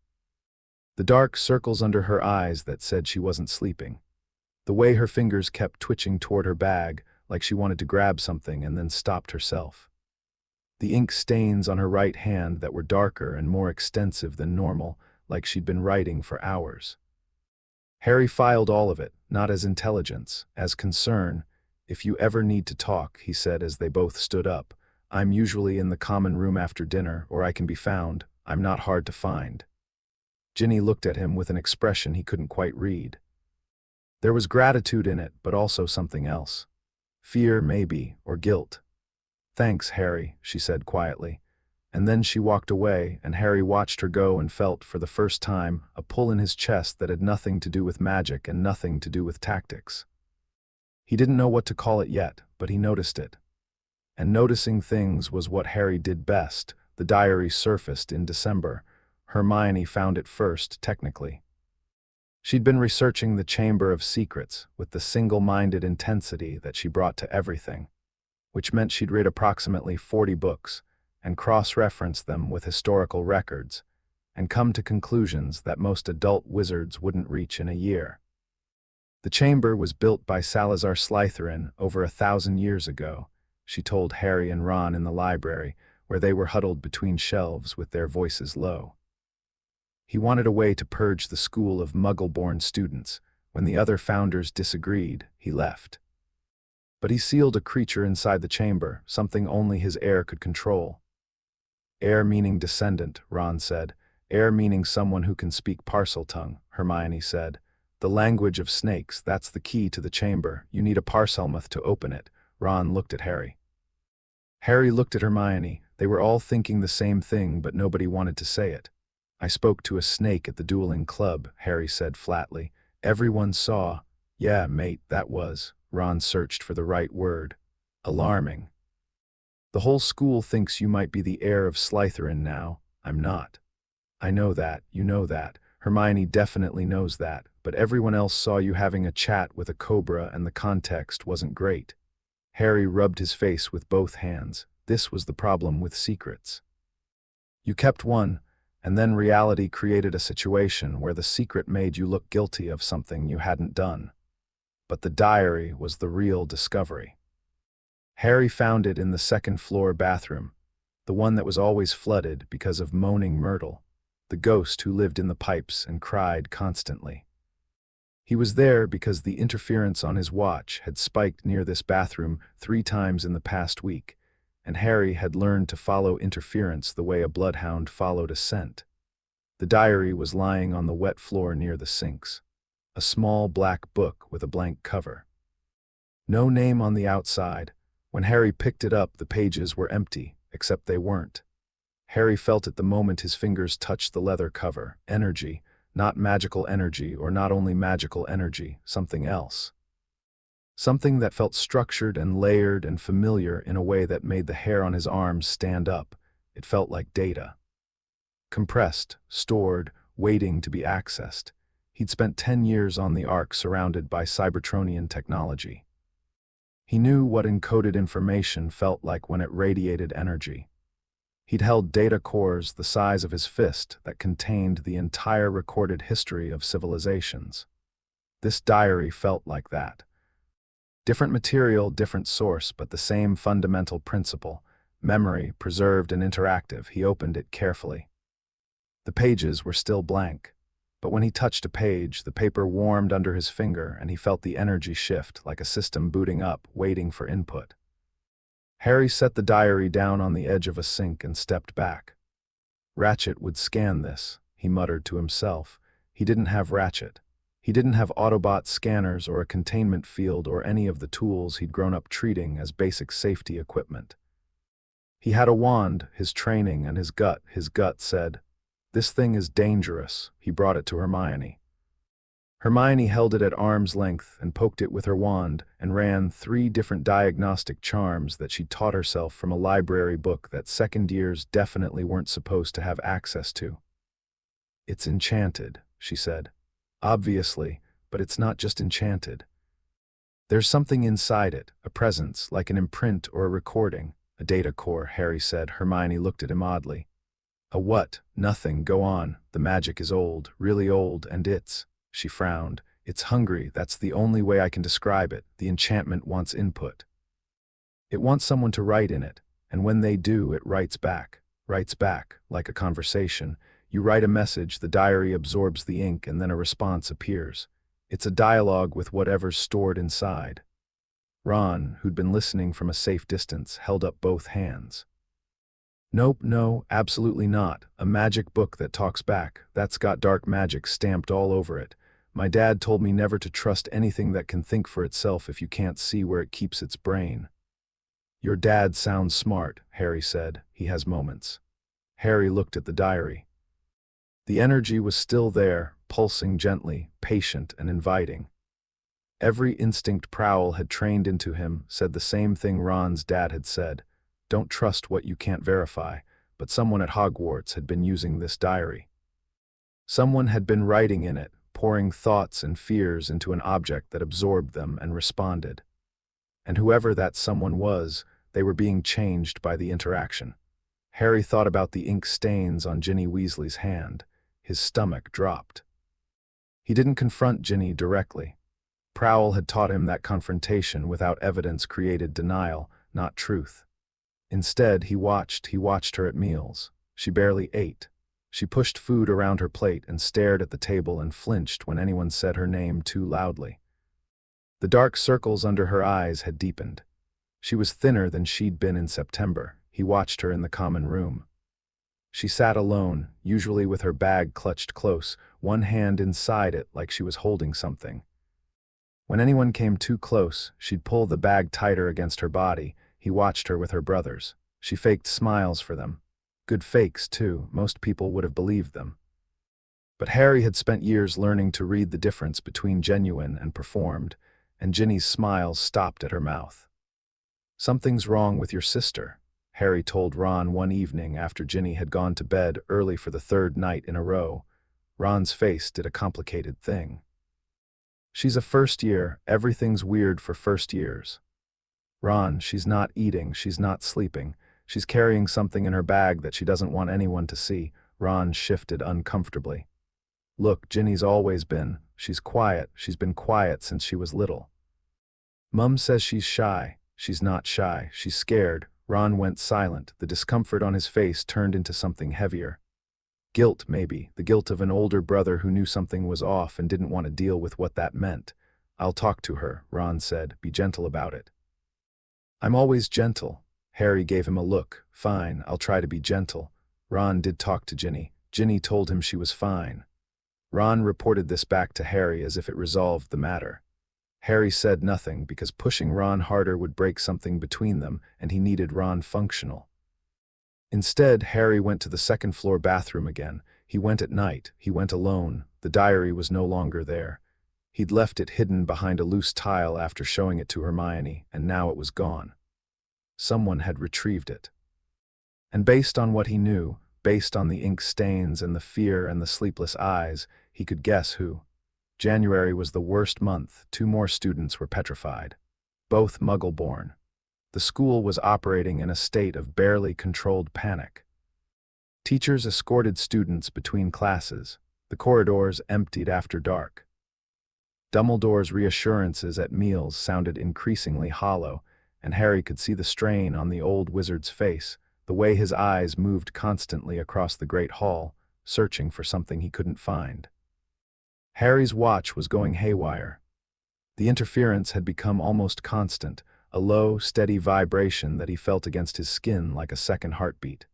The dark circles under her eyes that said she wasn't sleeping. The way her fingers kept twitching toward her bag, like she wanted to grab something and then stopped herself. The ink stains on her right hand that were darker and more extensive than normal, like she'd been writing for hours. Harry filed all of it, not as intelligence, as concern. If you ever need to talk, he said as they both stood up. I'm usually in the common room after dinner, or I can be found. I'm not hard to find. Ginny looked at him with an expression he couldn't quite read. There was gratitude in it, but also something else. Fear, maybe, or guilt. Thanks, Harry, she said quietly. And then she walked away, and Harry watched her go and felt, for the first time, a pull in his chest that had nothing to do with magic and nothing to do with tactics. He didn't know what to call it yet, but he noticed it. And noticing things was what Harry did best. The diary surfaced in December. Hermione found it first, technically. She'd been researching the Chamber of Secrets with the single-minded intensity that she brought to everything, which meant she'd read approximately 40 books and cross-referenced them with historical records and come to conclusions that most adult wizards wouldn't reach in a year. The chamber was built by Salazar Slytherin over 1,000 years ago, she told Harry and Ron in the library, where they were huddled between shelves with their voices low. He wanted a way to purge the school of Muggle-born students. When the other founders disagreed, he left. But he sealed a creature inside the chamber, something only his heir could control. Heir meaning descendant, Ron said. Heir meaning someone who can speak Parseltongue, Hermione said. The language of snakes, that's the key to the chamber. You need a Parselmouth to open it. Ron looked at Harry. Harry looked at Hermione. They were all thinking the same thing, but nobody wanted to say it. I spoke to a snake at the dueling club, Harry said flatly. Everyone saw. Yeah, mate, that was. Ron searched for the right word. Alarming. The whole school thinks you might be the heir of Slytherin now. I'm not. I know that, you know that. Hermione definitely knows that, but everyone else saw you having a chat with a cobra and the context wasn't great. Harry rubbed his face with both hands. This was the problem with secrets. You kept one, and then reality created a situation where the secret made you look guilty of something you hadn't done. But the diary was the real discovery. Harry found it in the second-floor bathroom, the one that was always flooded because of moaning Myrtle, the ghost who lived in the pipes and cried constantly. He was there because the interference on his watch had spiked near this bathroom 3 times in the past week, and Harry had learned to follow interference the way a bloodhound followed a scent. The diary was lying on the wet floor near the sinks, a small black book with a blank cover. No name on the outside. When Harry picked it up, the pages were empty, except they weren't. Harry felt it the moment his fingers touched the leather cover. Energy, not magical energy, or not only magical energy, something else. Something that felt structured and layered and familiar in a way that made the hair on his arms stand up. It felt like data. Compressed, stored, waiting to be accessed. He'd spent 10 years on the Ark surrounded by Cybertronian technology. He knew what encoded information felt like when it radiated energy. He'd held data cores the size of his fist that contained the entire recorded history of civilizations. This diary felt like that. Different material, different source, but the same fundamental principle. Memory, preserved and interactive. He opened it carefully. The pages were still blank, but when he touched a page, the paper warmed under his finger and he felt the energy shift like a system booting up, waiting for input. Harry set the diary down on the edge of a sink and stepped back. Ratchet would scan this, he muttered to himself. He didn't have Ratchet. He didn't have Autobot scanners or a containment field or any of the tools he'd grown up treating as basic safety equipment. He had a wand, his training, and his gut said, "This thing is dangerous." He brought it to Hermione. Hermione held it at arm's length and poked it with her wand and ran 3 different diagnostic charms that she'd taught herself from a library book that second years definitely weren't supposed to have access to. "It's enchanted," she said. "Obviously, but it's not just enchanted. There's something inside it, a presence, like an imprint or a recording." "A data core," Harry said. Hermione looked at him oddly. "A what?" "Nothing, go on. The magic is old, really old, and she frowned. "It's hungry, that's the only way I can describe it. The enchantment wants input. It wants someone to write in it, and when they do, it writes back, like a conversation. You write a message, the diary absorbs the ink, and then a response appears. It's a dialogue with whatever's stored inside." Ron, who'd been listening from a safe distance, held up both hands. "Nope, no, absolutely not. A magic book that talks back. That's got dark magic stamped all over it. My dad told me never to trust anything that can think for itself if you can't see where it keeps its brain." "Your dad sounds smart," Harry said. "He has moments." Harry looked at the diary. The energy was still there, pulsing gently, patient and inviting. Every instinct Prowl had trained into him said the same thing Ron's dad had said. Don't trust what you can't verify, but someone at Hogwarts had been using this diary. Someone had been writing in it, pouring thoughts and fears into an object that absorbed them and responded. And whoever that someone was, they were being changed by the interaction. Harry thought about the ink stains on Ginny Weasley's hand. His stomach dropped. He didn't confront Ginny directly. Prowl had taught him that confrontation without evidence created denial, not truth. Instead, he watched her at meals. She barely ate. She pushed food around her plate and stared at the table and flinched when anyone said her name too loudly. The dark circles under her eyes had deepened. She was thinner than she'd been in September. He watched her in the common room. She sat alone, usually with her bag clutched close, one hand inside it like she was holding something. When anyone came too close, she'd pull the bag tighter against her body. He watched her with her brothers. She faked smiles for them. Good fakes, too. Most people would have believed them. But Harry had spent years learning to read the difference between genuine and performed, and Ginny's smiles stopped at her mouth. "Something's wrong with your sister," Harry told Ron one evening after Ginny had gone to bed early for the third night in a row. Ron's face did a complicated thing. "She's a first year. Everything's weird for first years." "Ron, she's not eating, she's not sleeping. She's carrying something in her bag that she doesn't want anyone to see." Ron shifted uncomfortably. "Look, Ginny's always been. She's quiet. She's been quiet since she was little." "Mum says she's shy." "She's not shy. She's scared." Ron went silent. The discomfort on his face turned into something heavier. Guilt, maybe. The guilt of an older brother who knew something was off and didn't want to deal with what that meant. "I'll talk to her," Ron said. "Be gentle about it." "I'm always gentle." Harry gave him a look. "Fine, I'll try to be gentle." Ron did talk to Ginny. Ginny told him she was fine. Ron reported this back to Harry as if it resolved the matter. Harry said nothing because pushing Ron harder would break something between them, and he needed Ron functional. Instead, Harry went to the second-floor bathroom again. He went at night. He went alone. The diary was no longer there. He'd left it hidden behind a loose tile after showing it to Hermione, and now it was gone. Someone had retrieved it. And based on what he knew, based on the ink stains and the fear and the sleepless eyes, he could guess who. January was the worst month. 2 more students were petrified. Both Muggle-born. The school was operating in a state of barely controlled panic. Teachers escorted students between classes. The corridors emptied after dark. Dumbledore's reassurances at meals sounded increasingly hollow, and Harry could see the strain on the old wizard's face, the way his eyes moved constantly across the great hall, searching for something he couldn't find. Harry's watch was going haywire. The interference had become almost constant, a low, steady vibration that he felt against his skin like a second heartbeat.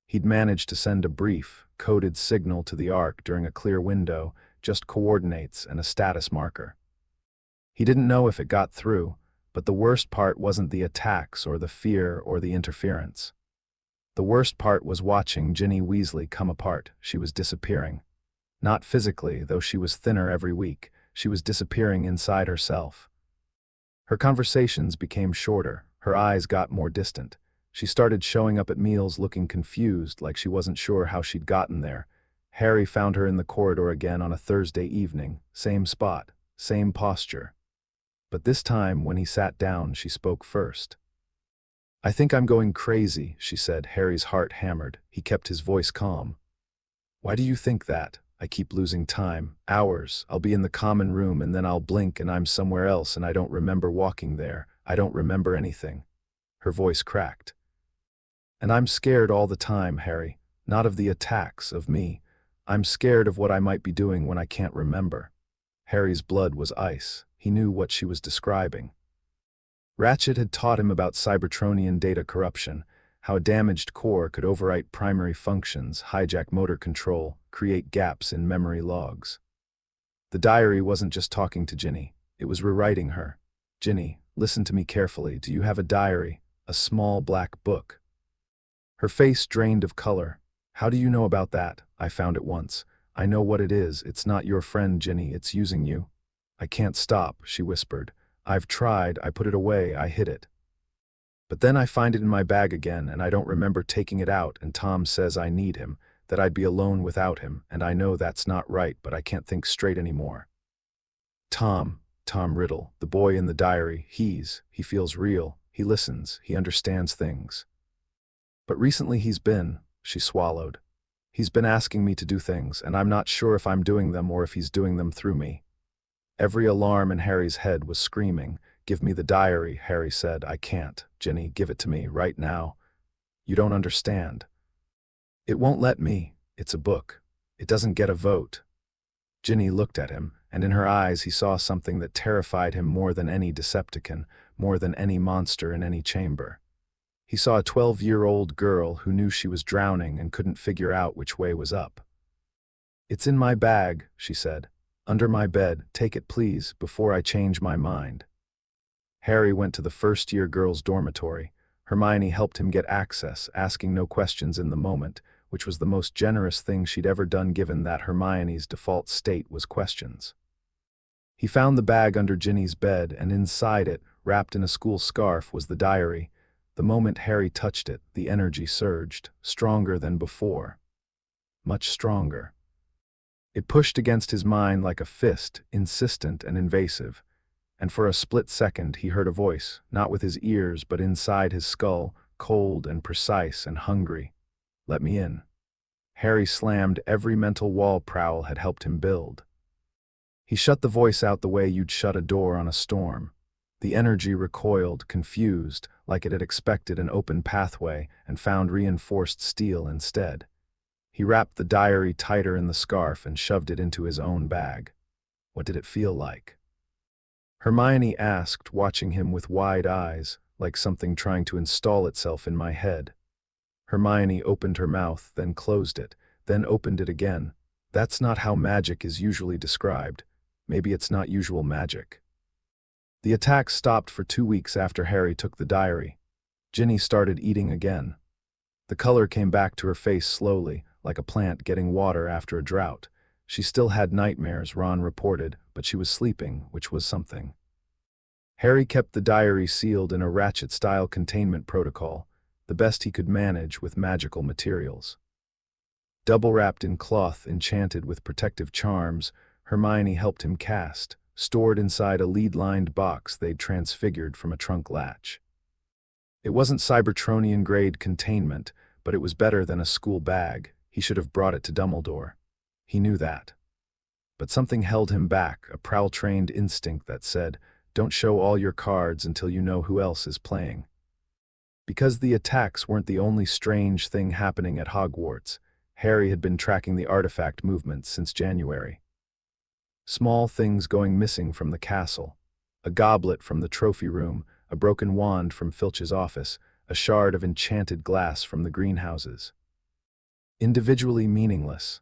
He'd managed to send a brief, coded signal to the Ark during a clear window, just coordinates and a status marker. He didn't know if it got through, but the worst part wasn't the attacks or the fear or the interference. The worst part was watching Ginny Weasley come apart. She was disappearing. Not physically, though she was thinner every week. She was disappearing inside herself. Her conversations became shorter. Her eyes got more distant. She started showing up at meals looking confused, like she wasn't sure how she'd gotten there. Harry found her in the corridor again on a Thursday evening. Same spot, same posture. But this time, when he sat down, she spoke first. "I think I'm going crazy," she said. Harry's heart hammered. He kept his voice calm. "Why do you think that? I keep losing time. Hours. I'll be in the common room and then I'll blink and I'm somewhere else and I don't remember walking there. I don't remember anything." Her voice cracked. "And I'm scared all the time, Harry. Not of the attacks, of me. I'm scared of what I might be doing when I can't remember." Harry's blood was ice. He knew what she was describing. Ratchet had taught him about Cybertronian data corruption, how a damaged core could overwrite primary functions, hijack motor control, create gaps in memory logs. The diary wasn't just talking to Ginny, it was rewriting her. "Ginny, listen to me carefully. Do you have a diary? A small black book?" Her face drained of color. "How do you know about that? I found it once. I know what it is. It's not your friend, Ginny. It's using you." "I can't stop," she whispered. "I've tried. I put it away. I hid it. But then I find it in my bag again, and I don't remember taking it out, and Tom says I need him, that I'd be alone without him, and I know that's not right, but I can't think straight anymore. Tom Riddle, the boy in the diary, he feels real, he listens, he understands things. But recently she swallowed. He's been asking me to do things, and I'm not sure if I'm doing them or if he's doing them through me. Every alarm in Harry's head was screaming. "Give me the diary," Harry said. "I can't. Ginny, give it to me, right now. You don't understand. It won't let me. It's a book. It doesn't get a vote." Ginny looked at him, and in her eyes he saw something that terrified him more than any Decepticon, more than any monster in any chamber. He saw a 12-year-old girl who knew she was drowning and couldn't figure out which way was up. "It's in my bag," she said. "Under my bed. Take it, please, before I change my mind." Harry went to the first-year girls' dormitory. Hermione helped him get access, asking no questions in the moment, which was the most generous thing she'd ever done given that Hermione's default state was questions. He found the bag under Ginny's bed, and inside it, wrapped in a school scarf, was the diary. The moment Harry touched it, the energy surged, stronger than before. Much stronger. It pushed against his mind like a fist, insistent and invasive. And for a split second he heard a voice, not with his ears but inside his skull, cold and precise and hungry. "Let me in." Harry slammed every mental wall Prowl had helped him build. He shut the voice out the way you'd shut a door on a storm. The energy recoiled, confused, like it had expected an open pathway and found reinforced steel instead. He wrapped the diary tighter in the scarf and shoved it into his own bag. What did it feel like? Hermione asked, watching him with wide eyes, like something trying to install itself in my head. Hermione opened her mouth, then closed it, then opened it again. That's not how magic is usually described. Maybe it's not usual magic. The attack stopped for 2 weeks after Harry took the diary. Ginny started eating again. The color came back to her face slowly, like a plant getting water after a drought. She still had nightmares, Ron reported, but she was sleeping, which was something. Harry kept the diary sealed in a ratchet-style containment protocol, the best he could manage with magical materials. Double-wrapped in cloth enchanted with protective charms, Hermione helped him cast, stored inside a lead-lined box they'd transfigured from a trunk latch. It wasn't Cybertronian-grade containment, but it was better than a school bag. He should have brought it to Dumbledore. He knew that. But something held him back, a Prowl-trained instinct that said, "Don't show all your cards until you know who else is playing." Because the attacks weren't the only strange thing happening at Hogwarts, Harry had been tracking the artifact movements since January. Small things going missing from the castle. A goblet from the trophy room, a broken wand from Filch's office, a shard of enchanted glass from the greenhouses. Individually meaningless.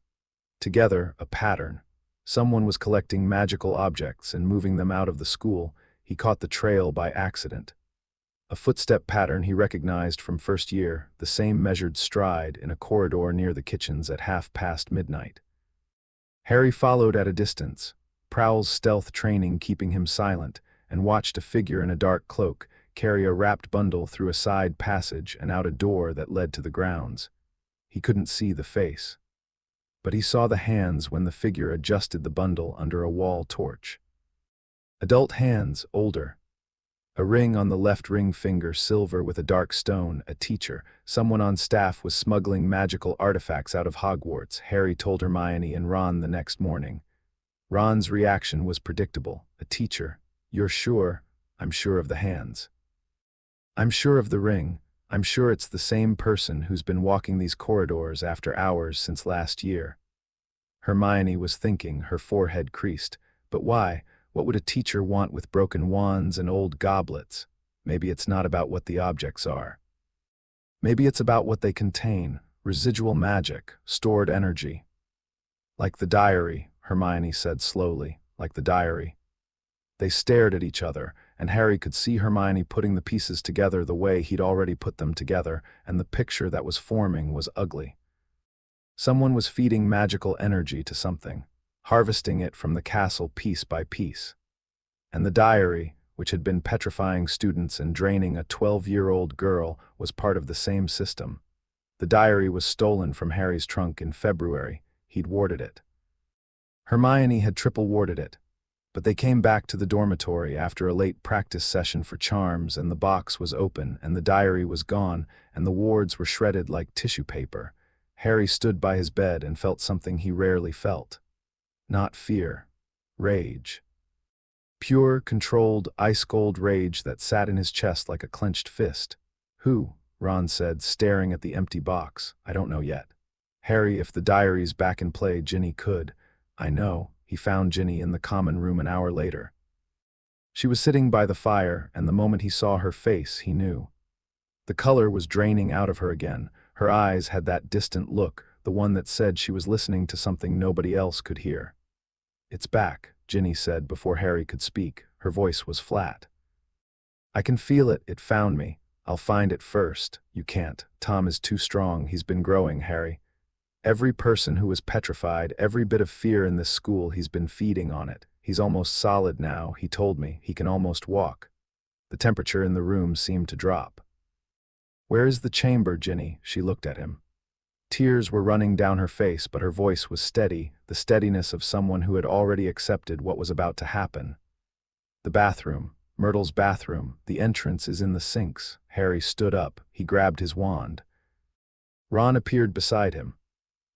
Together, a pattern. Someone was collecting magical objects and moving them out of the school. He caught the trail by accident. A footstep pattern he recognized from first year, the same measured stride in a corridor near the kitchens at midnight. Harry followed at a distance, Prowl's stealth training keeping him silent, and watched a figure in a dark cloak carry a wrapped bundle through a side passage and out a door that led to the grounds. He couldn't see the face. But he saw the hands when the figure adjusted the bundle under a wall torch. Adult hands, older. A ring on the left ring finger, silver with a dark stone, a teacher. Someone on staff was smuggling magical artifacts out of Hogwarts, Harry told Hermione and Ron the next morning. Ron's reaction was predictable. A teacher. "You're sure?" "I'm sure of the hands." "I'm sure of the ring. I'm sure it's the same person who's been walking these corridors after hours since last year." Hermione was thinking, her forehead creased. But why? What would a teacher want with broken wands and old goblets? Maybe it's not about what the objects are. Maybe it's about what they contain, residual magic, stored energy. "Like the diary," Hermione said slowly, "like the diary." They stared at each other, and Harry could see Hermione putting the pieces together the way he'd already put them together, and the picture that was forming was ugly. Someone was feeding magical energy to something, harvesting it from the castle piece by piece. And the diary, which had been petrifying students and draining a 12-year-old girl, was part of the same system. The diary was stolen from Harry's trunk in February. He'd warded it. Hermione had triple warded it. But they came back to the dormitory after a late practice session for charms, and the box was open, and the diary was gone, and the wards were shredded like tissue paper. Harry stood by his bed and felt something he rarely felt. Not fear. Rage. Pure, controlled, ice-cold rage that sat in his chest like a clenched fist. Who? Ron said, staring at the empty box. I don't know yet. Harry, if the diary's back in play, Ginny could. I know. He found Ginny in the common room an hour later. She was sitting by the fire, and the moment he saw her face, he knew. The color was draining out of her again. Her eyes had that distant look, the one that said she was listening to something nobody else could hear. It's back, Ginny said before Harry could speak. Her voice was flat. I can feel it. It found me. I'll find it first. You can't. Tom is too strong. He's been growing, Harry. Every person who was petrified, every bit of fear in this school, he's been feeding on it. He's almost solid now, he told me. He can almost walk. The temperature in the room seemed to drop. Where is the chamber, Ginny? She looked at him. Tears were running down her face, but her voice was steady, the steadiness of someone who had already accepted what was about to happen. The bathroom. Myrtle's bathroom. The entrance is in the sinks. Harry stood up. He grabbed his wand. Ron appeared beside him.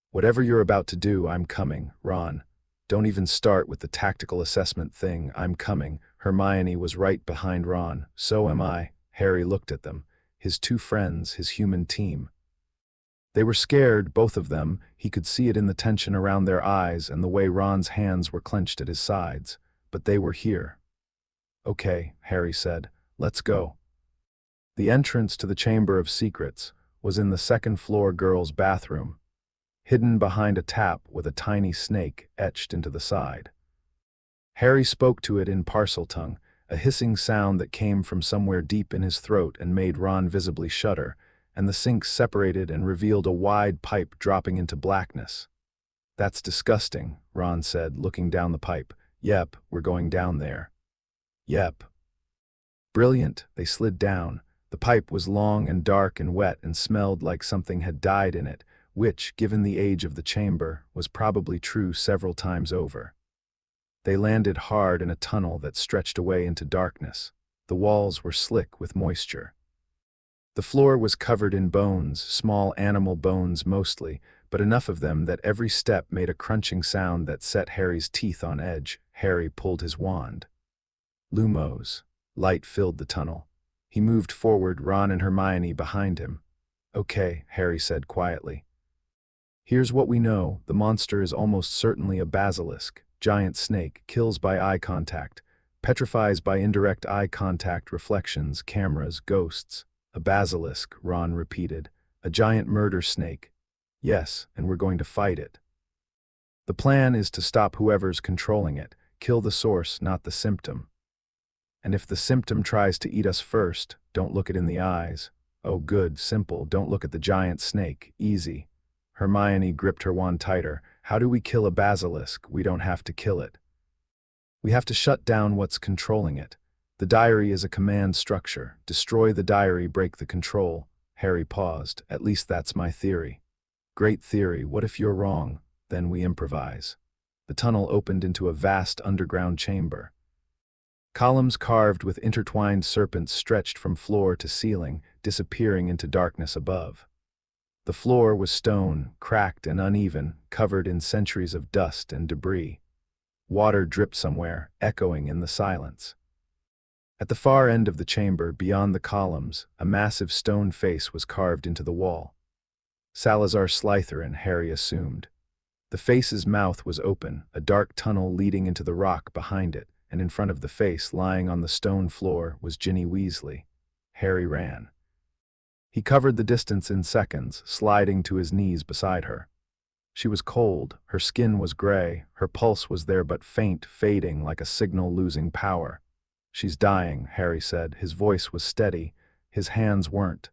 Whatever you're about to do, I'm coming, Ron. Don't even start with the tactical assessment thing. I'm coming. Hermione was right behind Ron. So am I. Harry looked at them. His two friends, his human team. They were scared, both of them. He could see it in the tension around their eyes and the way Ron's hands were clenched at his sides. But they were here. Okay, Harry said. Let's go. The entrance to the Chamber of Secrets was in the second-floor girls' bathroom, hidden behind a tap with a tiny snake etched into the side. Harry spoke to it in Parseltongue, a hissing sound that came from somewhere deep in his throat and made Ron visibly shudder, and the sinks separated and revealed a wide pipe dropping into blackness. That's disgusting, Ron said, looking down the pipe. Yep, we're going down there. Yep. Brilliant, they slid down. The pipe was long and dark and wet and smelled like something had died in it, which, given the age of the chamber, was probably true several times over. They landed hard in a tunnel that stretched away into darkness. The walls were slick with moisture. The floor was covered in bones, small animal bones mostly, but enough of them that every step made a crunching sound that set Harry's teeth on edge. Harry pulled his wand. Lumos. Light filled the tunnel. He moved forward, Ron and Hermione behind him. Okay, Harry said quietly. Here's what we know. The monster is almost certainly a basilisk, giant snake, kills by eye contact, petrifies by indirect eye contact, reflections, cameras, ghosts. A basilisk, Ron repeated. A giant murder snake. Yes, and we're going to fight it. The plan is to stop whoever's controlling it, kill the source, not the symptom. And if the symptom tries to eat us first, don't look it in the eyes. Oh good, simple, don't look at the giant snake, easy. Hermione gripped her wand tighter. How do we kill a basilisk? We don't have to kill it. We have to shut down what's controlling it. The diary is a command structure. Destroy the diary, break the control. Harry paused. At least that's my theory. Great theory. What if you're wrong? Then we improvise. The tunnel opened into a vast underground chamber. Columns carved with intertwined serpents stretched from floor to ceiling, disappearing into darkness above. The floor was stone, cracked and uneven, covered in centuries of dust and debris. Water dripped somewhere, echoing in the silence. At the far end of the chamber, beyond the columns, a massive stone face was carved into the wall. Salazar Slytherin, Harry assumed. The face's mouth was open, a dark tunnel leading into the rock behind it, and in front of the face, lying on the stone floor, was Ginny Weasley. Harry ran. He covered the distance in seconds, sliding to his knees beside her. She was cold, her skin was gray, her pulse was there but faint, fading like a signal losing power. She's dying, Harry said. His voice was steady, his hands weren't.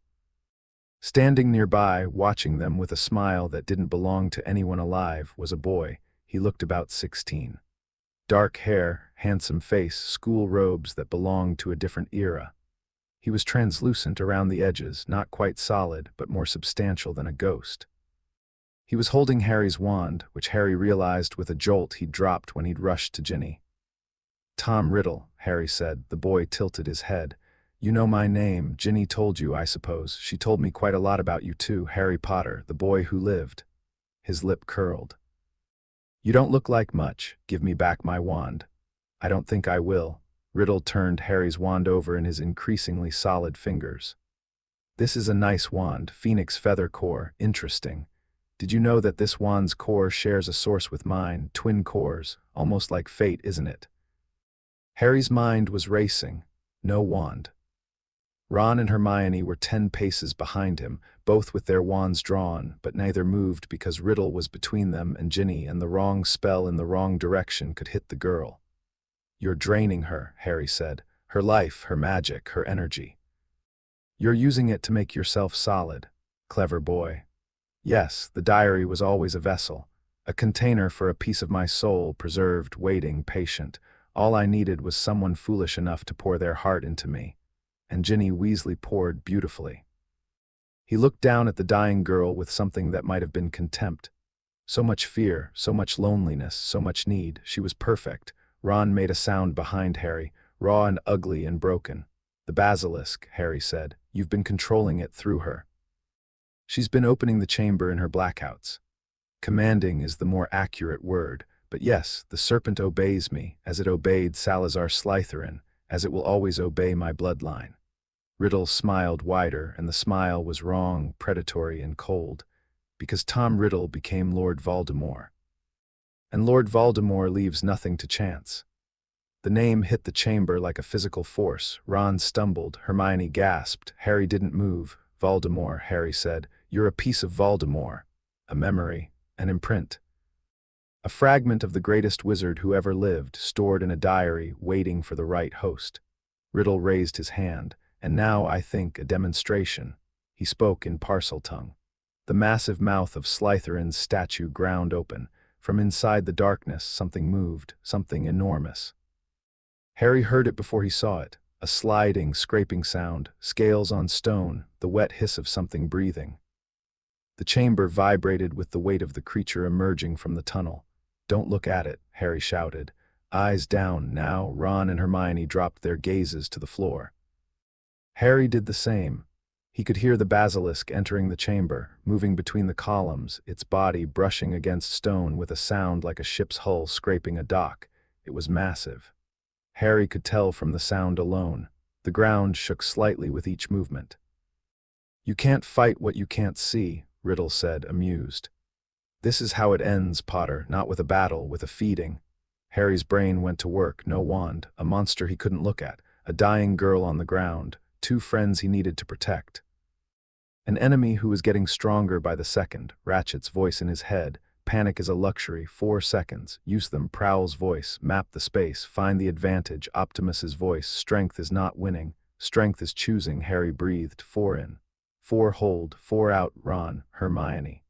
Standing nearby, watching them with a smile that didn't belong to anyone alive, was a boy. He looked about 16. Dark hair, handsome face, school robes that belonged to a different era. He was translucent around the edges, not quite solid, but more substantial than a ghost. He was holding Harry's wand, which Harry realized with a jolt he'd dropped when he'd rushed to Ginny. "Tom Riddle," Harry said. The boy tilted his head. "You know my name. Ginny told you, I suppose. She told me quite a lot about you too, Harry Potter, the boy who lived." His lip curled. "You don't look like much. Give me back my wand." "I don't think I will." Riddle turned Harry's wand over in his increasingly solid fingers. "This is a nice wand, Phoenix Feather Core. Interesting. Did you know that this wand's core shares a source with mine? Twin cores. Almost like fate, isn't it?" Harry's mind was racing. No wand. Ron and Hermione were 10 paces behind him, both with their wands drawn, but neither moved because Riddle was between them and Ginny, and the wrong spell in the wrong direction could hit the girl. "You're draining her," Harry said. "Her life, her magic, her energy. You're using it to make yourself solid." Clever boy. Yes, the diary was always a vessel, a container for a piece of my soul, preserved, waiting, patient. All I needed was someone foolish enough to pour their heart into me. And Ginny Weasley poured beautifully. He looked down at the dying girl with something that might have been contempt. So much fear, so much loneliness, so much need. She was perfect. Ron made a sound behind Harry, raw and ugly and broken. "The basilisk," Harry said. "You've been controlling it through her. She's been opening the chamber in her blackouts." Commanding is the more accurate word, but yes, the serpent obeys me, as it obeyed Salazar Slytherin, as it will always obey my bloodline. Riddle smiled wider, and the smile was wrong, predatory, and cold, because Tom Riddle became Lord Voldemort. And Lord Voldemort leaves nothing to chance. The name hit the chamber like a physical force. Ron stumbled, Hermione gasped, Harry didn't move. "Voldemort," Harry said. "You're a piece of Voldemort. A memory, an imprint. A fragment of the greatest wizard who ever lived, stored in a diary, waiting for the right host." Riddle raised his hand. "And now, I think, a demonstration." He spoke in Parseltongue. The massive mouth of Slytherin's statue ground open. From inside the darkness, something moved, something enormous. Harry heard it before he saw it. A sliding, scraping sound, scales on stone, the wet hiss of something breathing. The chamber vibrated with the weight of the creature emerging from the tunnel. "Don't look at it," Harry shouted. Eyes down now, Ron and Hermione dropped their gazes to the floor. Harry did the same. He could hear the basilisk entering the chamber, moving between the columns, its body brushing against stone with a sound like a ship's hull scraping a dock. It was massive. Harry could tell from the sound alone. The ground shook slightly with each movement. "You can't fight what you can't see," Riddle said, amused. "This is how it ends, Potter, not with a battle, with a feeding." Harry's brain went to work. No wand, a monster he couldn't look at, a dying girl on the ground, 2 friends he needed to protect. An enemy who was getting stronger by the second, Ratchet's voice in his head. "Panic is a luxury, 4 seconds, use them." Prowl's voice, "Map the space, find the advantage." Optimus's voice, "Strength is not winning, strength is choosing." Harry breathed, 4 in, 4 hold, 4 out. Ron, Hermione.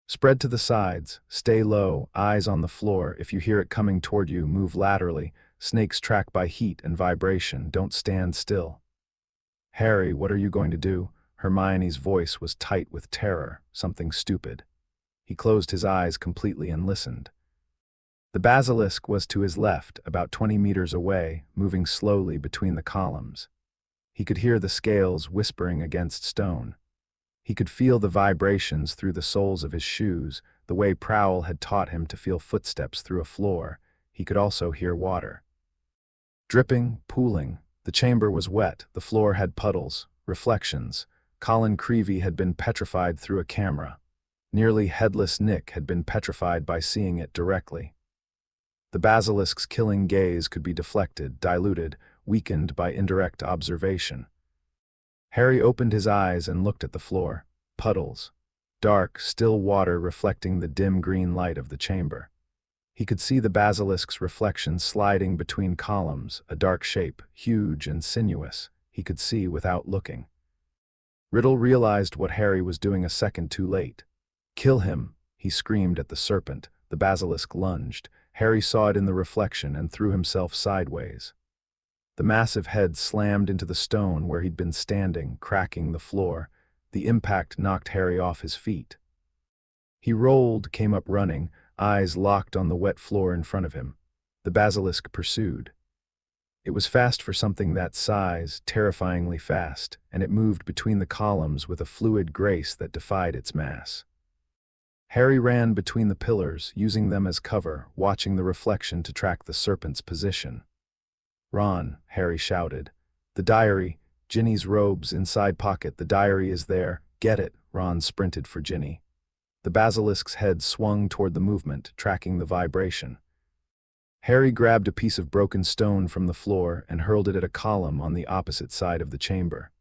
"Spread to the sides, stay low, eyes on the floor. If you hear it coming toward you, move laterally. Snakes track by heat and vibration, don't stand still." "Harry, what are you going to do?" Hermione's voice was tight with terror, something stupid. He closed his eyes completely and listened. The basilisk was to his left, about 20 meters away, moving slowly between the columns. He could hear the scales whispering against stone. He could feel the vibrations through the soles of his shoes, the way Prowl had taught him to feel footsteps through a floor. He could also hear water. Dripping, pooling. The chamber was wet, the floor had puddles, reflections. Colin Creevey had been petrified through a camera. Nearly headless Nick had been petrified by seeing it directly. The basilisk's killing gaze could be deflected, diluted, weakened by indirect observation. Harry opened his eyes and looked at the floor. Puddles. Dark, still water reflecting the dim green light of the chamber. He could see the basilisk's reflection sliding between columns, a dark shape, huge and sinuous. He could see without looking. Riddle realized what Harry was doing a second too late. "Kill him," he screamed at the serpent. The basilisk lunged. Harry saw it in the reflection and threw himself sideways. The massive head slammed into the stone where he'd been standing, cracking the floor. The impact knocked Harry off his feet. He rolled, came up running, eyes locked on the wet floor in front of him. The basilisk pursued. It was fast for something that size, terrifyingly fast, and it moved between the columns with a fluid grace that defied its mass. Harry ran between the pillars, using them as cover, watching the reflection to track the serpent's position. "Ron," Harry shouted. "The diary, Ginny's robes inside pocket, the diary is there. Get it." Ron sprinted for Ginny. The basilisk's head swung toward the movement, tracking the vibration. Harry grabbed a piece of broken stone from the floor and hurled it at a column on the opposite side of the chamber.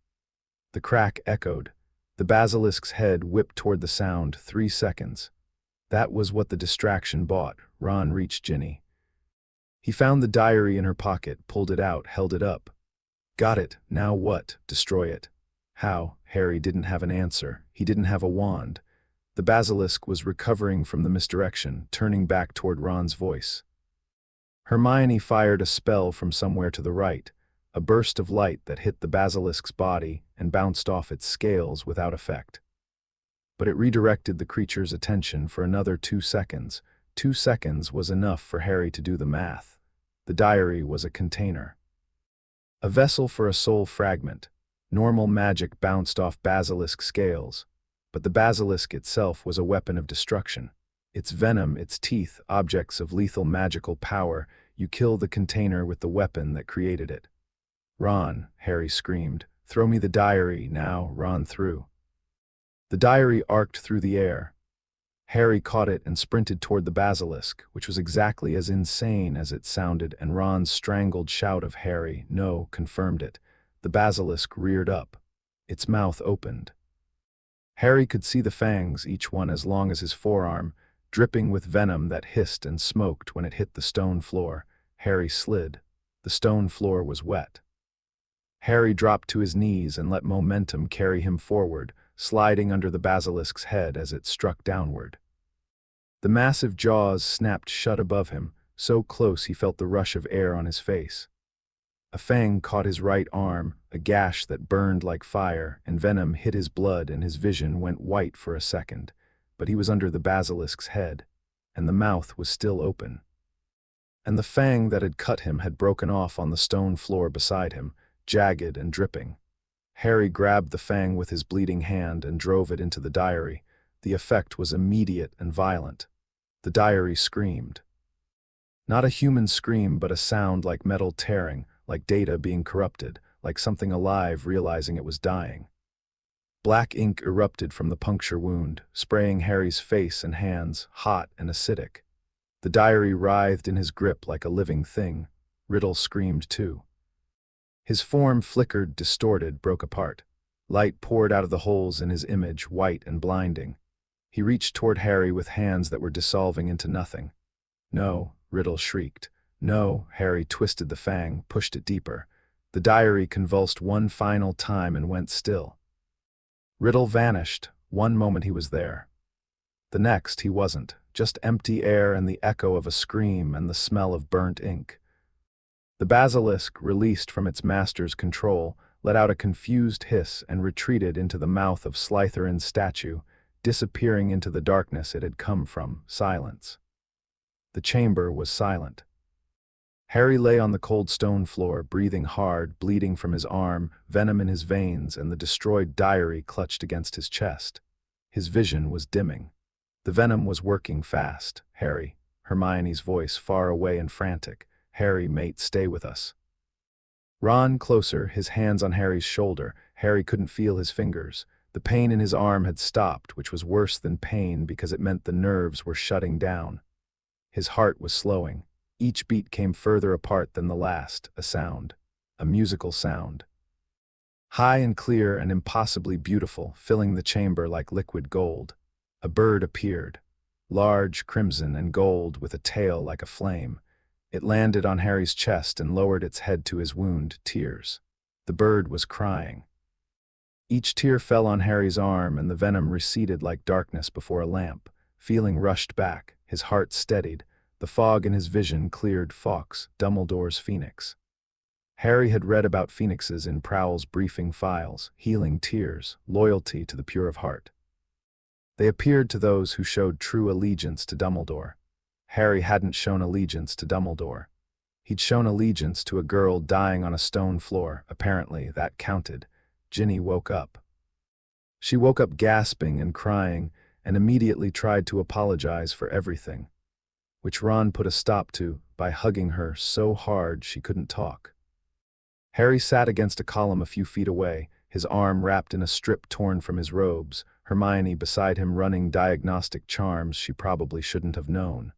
The crack echoed. The basilisk's head whipped toward the sound. 3 seconds. That was what the distraction bought. Ron reached Ginny. He found the diary in her pocket, pulled it out, held it up. "Got it. Now what? Destroy it." "How?" Harry didn't have an answer. He didn't have a wand. The basilisk was recovering from the misdirection, turning back toward Ron's voice. Hermione fired a spell from somewhere to the right, a burst of light that hit the basilisk's body and bounced off its scales without effect. But it redirected the creature's attention for another 2 seconds. 2 seconds was enough for Harry to do the math. The diary was a container. A vessel for a soul fragment. Normal magic bounced off basilisk scales, but the basilisk itself was a weapon of destruction. Its venom, its teeth, objects of lethal magical power. You kill the container with the weapon that created it. "Ron," Harry screamed, "throw me the diary now." Ron threw. The diary arced through the air. Harry caught it and sprinted toward the basilisk, which was exactly as insane as it sounded, and Ron's strangled shout of "Harry, no," confirmed it. The basilisk reared up. Its mouth opened. Harry could see the fangs, each one as long as his forearm, dripping with venom that hissed and smoked when it hit the stone floor. Harry slid. The stone floor was wet. Harry dropped to his knees and let momentum carry him forward, sliding under the basilisk's head as it struck downward. The massive jaws snapped shut above him, so close he felt the rush of air on his face. A fang caught his right arm, a gash that burned like fire, and venom hit his blood and his vision went white for a second. But he was under the basilisk's head, and the mouth was still open. And the fang that had cut him had broken off on the stone floor beside him, jagged and dripping. Harry grabbed the fang with his bleeding hand and drove it into the diary. The effect was immediate and violent. The diary screamed. Not a human scream, but a sound like metal tearing, like data being corrupted, like something alive realizing it was dying. Black ink erupted from the puncture wound, spraying Harry's face and hands, hot and acidic. The diary writhed in his grip like a living thing. Riddle screamed too. His form flickered, distorted, broke apart. Light poured out of the holes in his image, white and blinding. He reached toward Harry with hands that were dissolving into nothing. "No," Riddle shrieked. "No." Harry twisted the fang, pushed it deeper. The diary convulsed one final time and went still. Riddle vanished. One moment he was there. The next he wasn't, just empty air and the echo of a scream and the smell of burnt ink. The basilisk, released from its master's control, let out a confused hiss and retreated into the mouth of Slytherin's statue, disappearing into the darkness it had come from. Silence. The chamber was silent. Harry lay on the cold stone floor, breathing hard, bleeding from his arm, venom in his veins, and the destroyed diary clutched against his chest. His vision was dimming. The venom was working fast. "Harry," Hermione's voice far away and frantic. "Harry, mate, stay with us." Ron closer, his hands on Harry's shoulder. Harry couldn't feel his fingers. The pain in his arm had stopped, which was worse than pain because it meant the nerves were shutting down. His heart was slowing. Each beat came further apart than the last, a sound, a musical sound. High and clear and impossibly beautiful, filling the chamber like liquid gold. A bird appeared, large, crimson, and gold with a tail like a flame. It landed on Harry's chest and lowered its head to his wound, tears. The bird was crying. Each tear fell on Harry's arm and the venom receded like darkness before a lamp. Feeling rushed back, his heart steadied. The fog in his vision cleared. Fawkes, Dumbledore's phoenix. Harry had read about phoenixes in Prowl's briefing files, healing tears, loyalty to the pure of heart. They appeared to those who showed true allegiance to Dumbledore. Harry hadn't shown allegiance to Dumbledore. He'd shown allegiance to a girl dying on a stone floor. Apparently, that counted. Ginny woke up. She woke up gasping and crying, and immediately tried to apologize for everything, which Ron put a stop to by hugging her so hard she couldn't talk. Harry sat against a column a few feet away, his arm wrapped in a strip torn from his robes, Hermione beside him running diagnostic charms she probably shouldn't have known.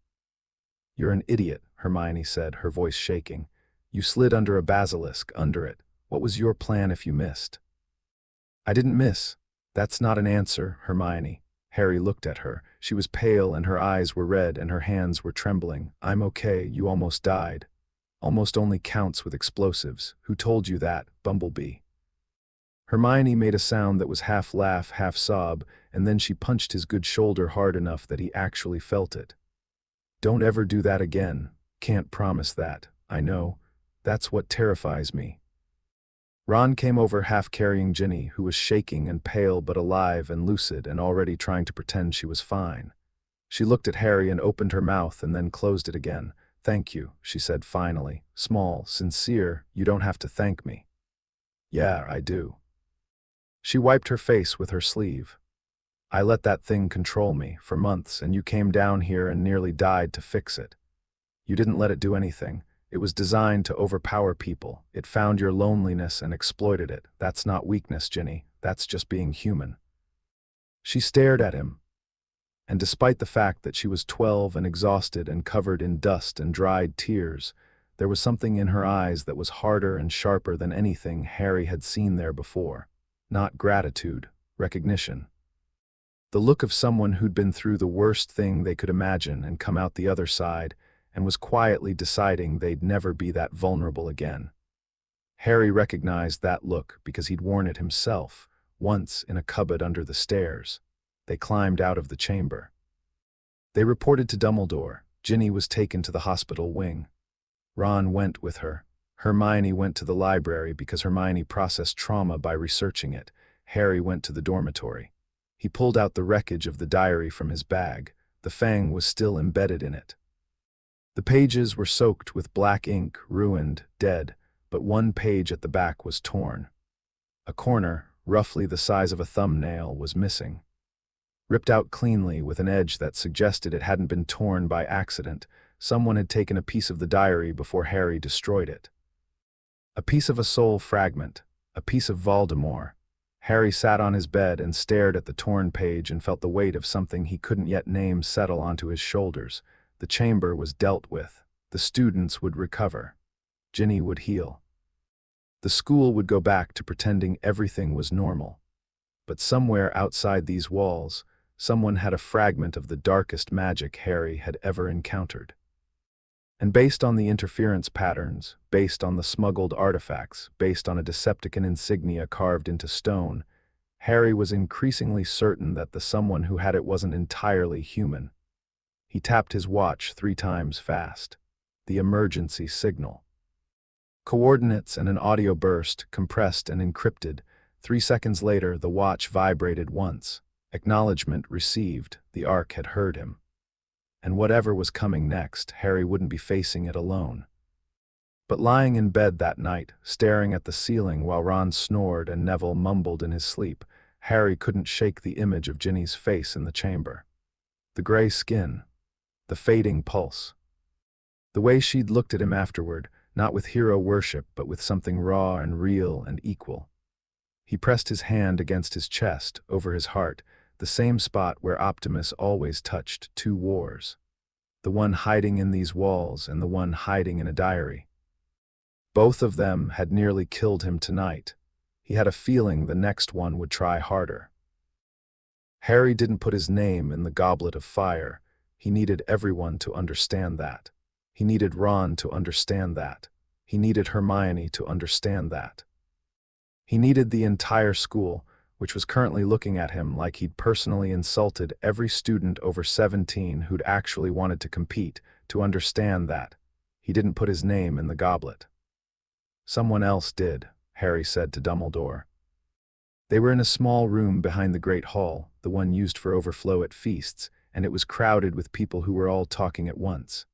"You're an idiot," Hermione said, her voice shaking. "You slid under a basilisk, under it. What was your plan if you missed?" "I didn't miss." "That's not an answer, Hermione." Harry looked at her. She was pale and her eyes were red and her hands were trembling. "I'm okay, you almost died." "Almost only counts with explosives. Who told you that, Bumblebee?" Hermione made a sound that was half laugh, half sob, and then she punched his good shoulder hard enough that he actually felt it. "Don't ever do that again. Can't promise that, I know. That's what terrifies me." Ron came over half carrying Ginny, who was shaking and pale but alive and lucid and already trying to pretend she was fine. She looked at Harry and opened her mouth and then closed it again. "Thank you," she said finally. "Small, sincere, you don't have to thank me." "Yeah, I do." She wiped her face with her sleeve. "I let that thing control me for months, and you came down here and nearly died to fix it. You didn't let it do anything. It was designed to overpower people. It found your loneliness and exploited it. That's not weakness, Ginny. That's just being human." She stared at him, and despite the fact that she was 12 and exhausted and covered in dust and dried tears, there was something in her eyes that was harder and sharper than anything Harry had seen there before. Not gratitude, recognition. The look of someone who'd been through the worst thing they could imagine and come out the other side, and was quietly deciding they'd never be that vulnerable again. Harry recognized that look because he'd worn it himself, once in a cupboard under the stairs. They climbed out of the chamber. They reported to Dumbledore. Ginny was taken to the hospital wing. Ron went with her. Hermione went to the library because Hermione processed trauma by researching it. Harry went to the dormitory. He pulled out the wreckage of the diary from his bag. The fang was still embedded in it. The pages were soaked with black ink, ruined, dead, but one page at the back was torn. A corner, roughly the size of a thumbnail, was missing. Ripped out cleanly with an edge that suggested it hadn't been torn by accident, someone had taken a piece of the diary before Harry destroyed it. A piece of a soul fragment, a piece of Voldemort. Harry sat on his bed and stared at the torn page and felt the weight of something he couldn't yet name settle onto his shoulders. The chamber was dealt with. The students would recover. Ginny would heal. The school would go back to pretending everything was normal. But somewhere outside these walls, someone had a fragment of the darkest magic Harry had ever encountered. And based on the interference patterns, based on the smuggled artifacts, based on a Decepticon insignia carved into stone, Harry was increasingly certain that the someone who had it wasn't entirely human. He tapped his watch 3 times fast. The emergency signal. Coordinates and an audio burst, compressed and encrypted. 3 seconds later, the watch vibrated once. Acknowledgement received. The Ark had heard him. And whatever was coming next, Harry wouldn't be facing it alone. But lying in bed that night, staring at the ceiling while Ron snored and Neville mumbled in his sleep, Harry couldn't shake the image of Ginny's face in the chamber. The gray skin. The fading pulse. The way she'd looked at him afterward, not with hero worship, but with something raw and real and equal. He pressed his hand against his chest, over his heart, the same spot where Optimus always touched 2 wars. The one hiding in these walls and the one hiding in a diary. Both of them had nearly killed him tonight. He had a feeling the next one would try harder. Harry didn't put his name in the goblet of fire. He needed everyone to understand that. He needed Ron to understand that. He needed Hermione to understand that. He needed the entire school, which was currently looking at him like he'd personally insulted every student over 17 who'd actually wanted to compete, to understand that. He didn't put his name in the goblet. Someone else did, Harry said to Dumbledore. They were in a small room behind the Great Hall, the one used for overflow at feasts, and it was crowded with people who were all talking at once.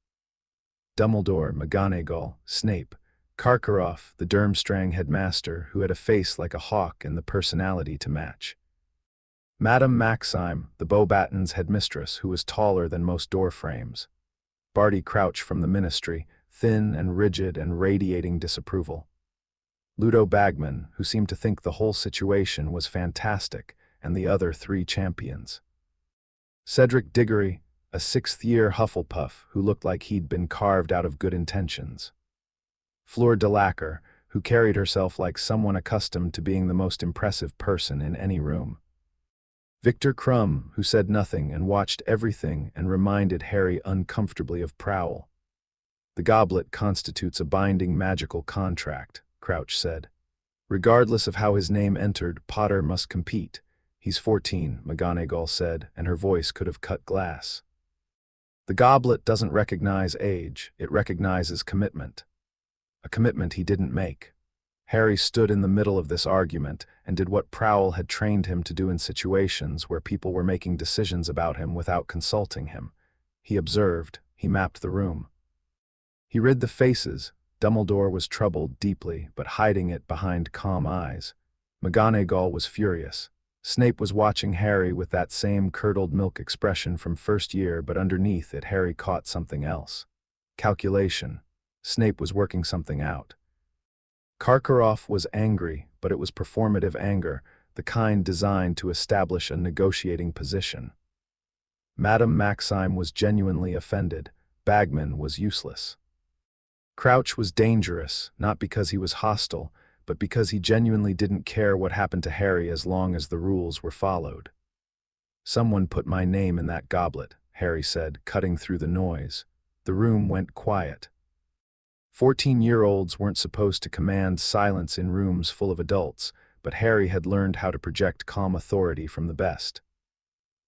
Dumbledore, McGonagall, Snape, Karkaroff, the Durmstrang headmaster, who had a face like a hawk and the personality to match. Madame Maxime, the Beauxbatons headmistress, who was taller than most door frames. Barty Crouch from the Ministry, thin and rigid and radiating disapproval. Ludo Bagman, who seemed to think the whole situation was fantastic, and the other three champions. Cedric Diggory, a sixth-year Hufflepuff who looked like he'd been carved out of good intentions. Fleur Delacour, who carried herself like someone accustomed to being the most impressive person in any room. Victor Crumb, who said nothing and watched everything and reminded Harry uncomfortably of Prowl. The goblet constitutes a binding magical contract, Crouch said. Regardless of how his name entered, Potter must compete. He's 14, McGonagall said, and her voice could have cut glass. The goblet doesn't recognize age, it recognizes commitment. A commitment he didn't make. Harry stood in the middle of this argument and did what Prowl had trained him to do in situations where people were making decisions about him without consulting him. He observed, he mapped the room. He read the faces. Dumbledore was troubled deeply, but hiding it behind calm eyes. McGonagall was furious. Snape was watching Harry with that same curdled milk expression from first year, but underneath it Harry caught something else. Calculation. Snape was working something out. Karkaroff was angry, but it was performative anger, the kind designed to establish a negotiating position. Madame Maxime was genuinely offended. Bagman was useless. Crouch was dangerous, not because he was hostile, but because he genuinely didn't care what happened to Harry as long as the rules were followed. Someone put my name in that goblet, Harry said, cutting through the noise. The room went quiet. 14-year-olds weren't supposed to command silence in rooms full of adults, but Harry had learned how to project calm authority from the best.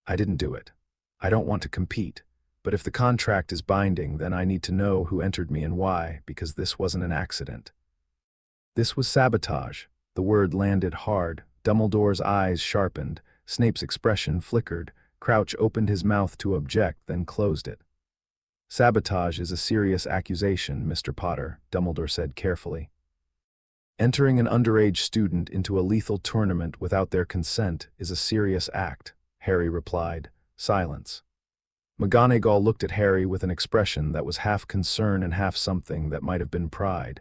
I didn't do it. I don't want to compete, but if the contract is binding, then I need to know who entered me and why, because this wasn't an accident. This was sabotage. The word landed hard. Dumbledore's eyes sharpened. Snape's expression flickered. Crouch opened his mouth to object, then closed it. Sabotage is a serious accusation, Mr. Potter, Dumbledore said carefully. Entering an underage student into a lethal tournament without their consent is a serious act, Harry replied. Silence. McGonagall looked at Harry with an expression that was half concern and half something that might have been pride.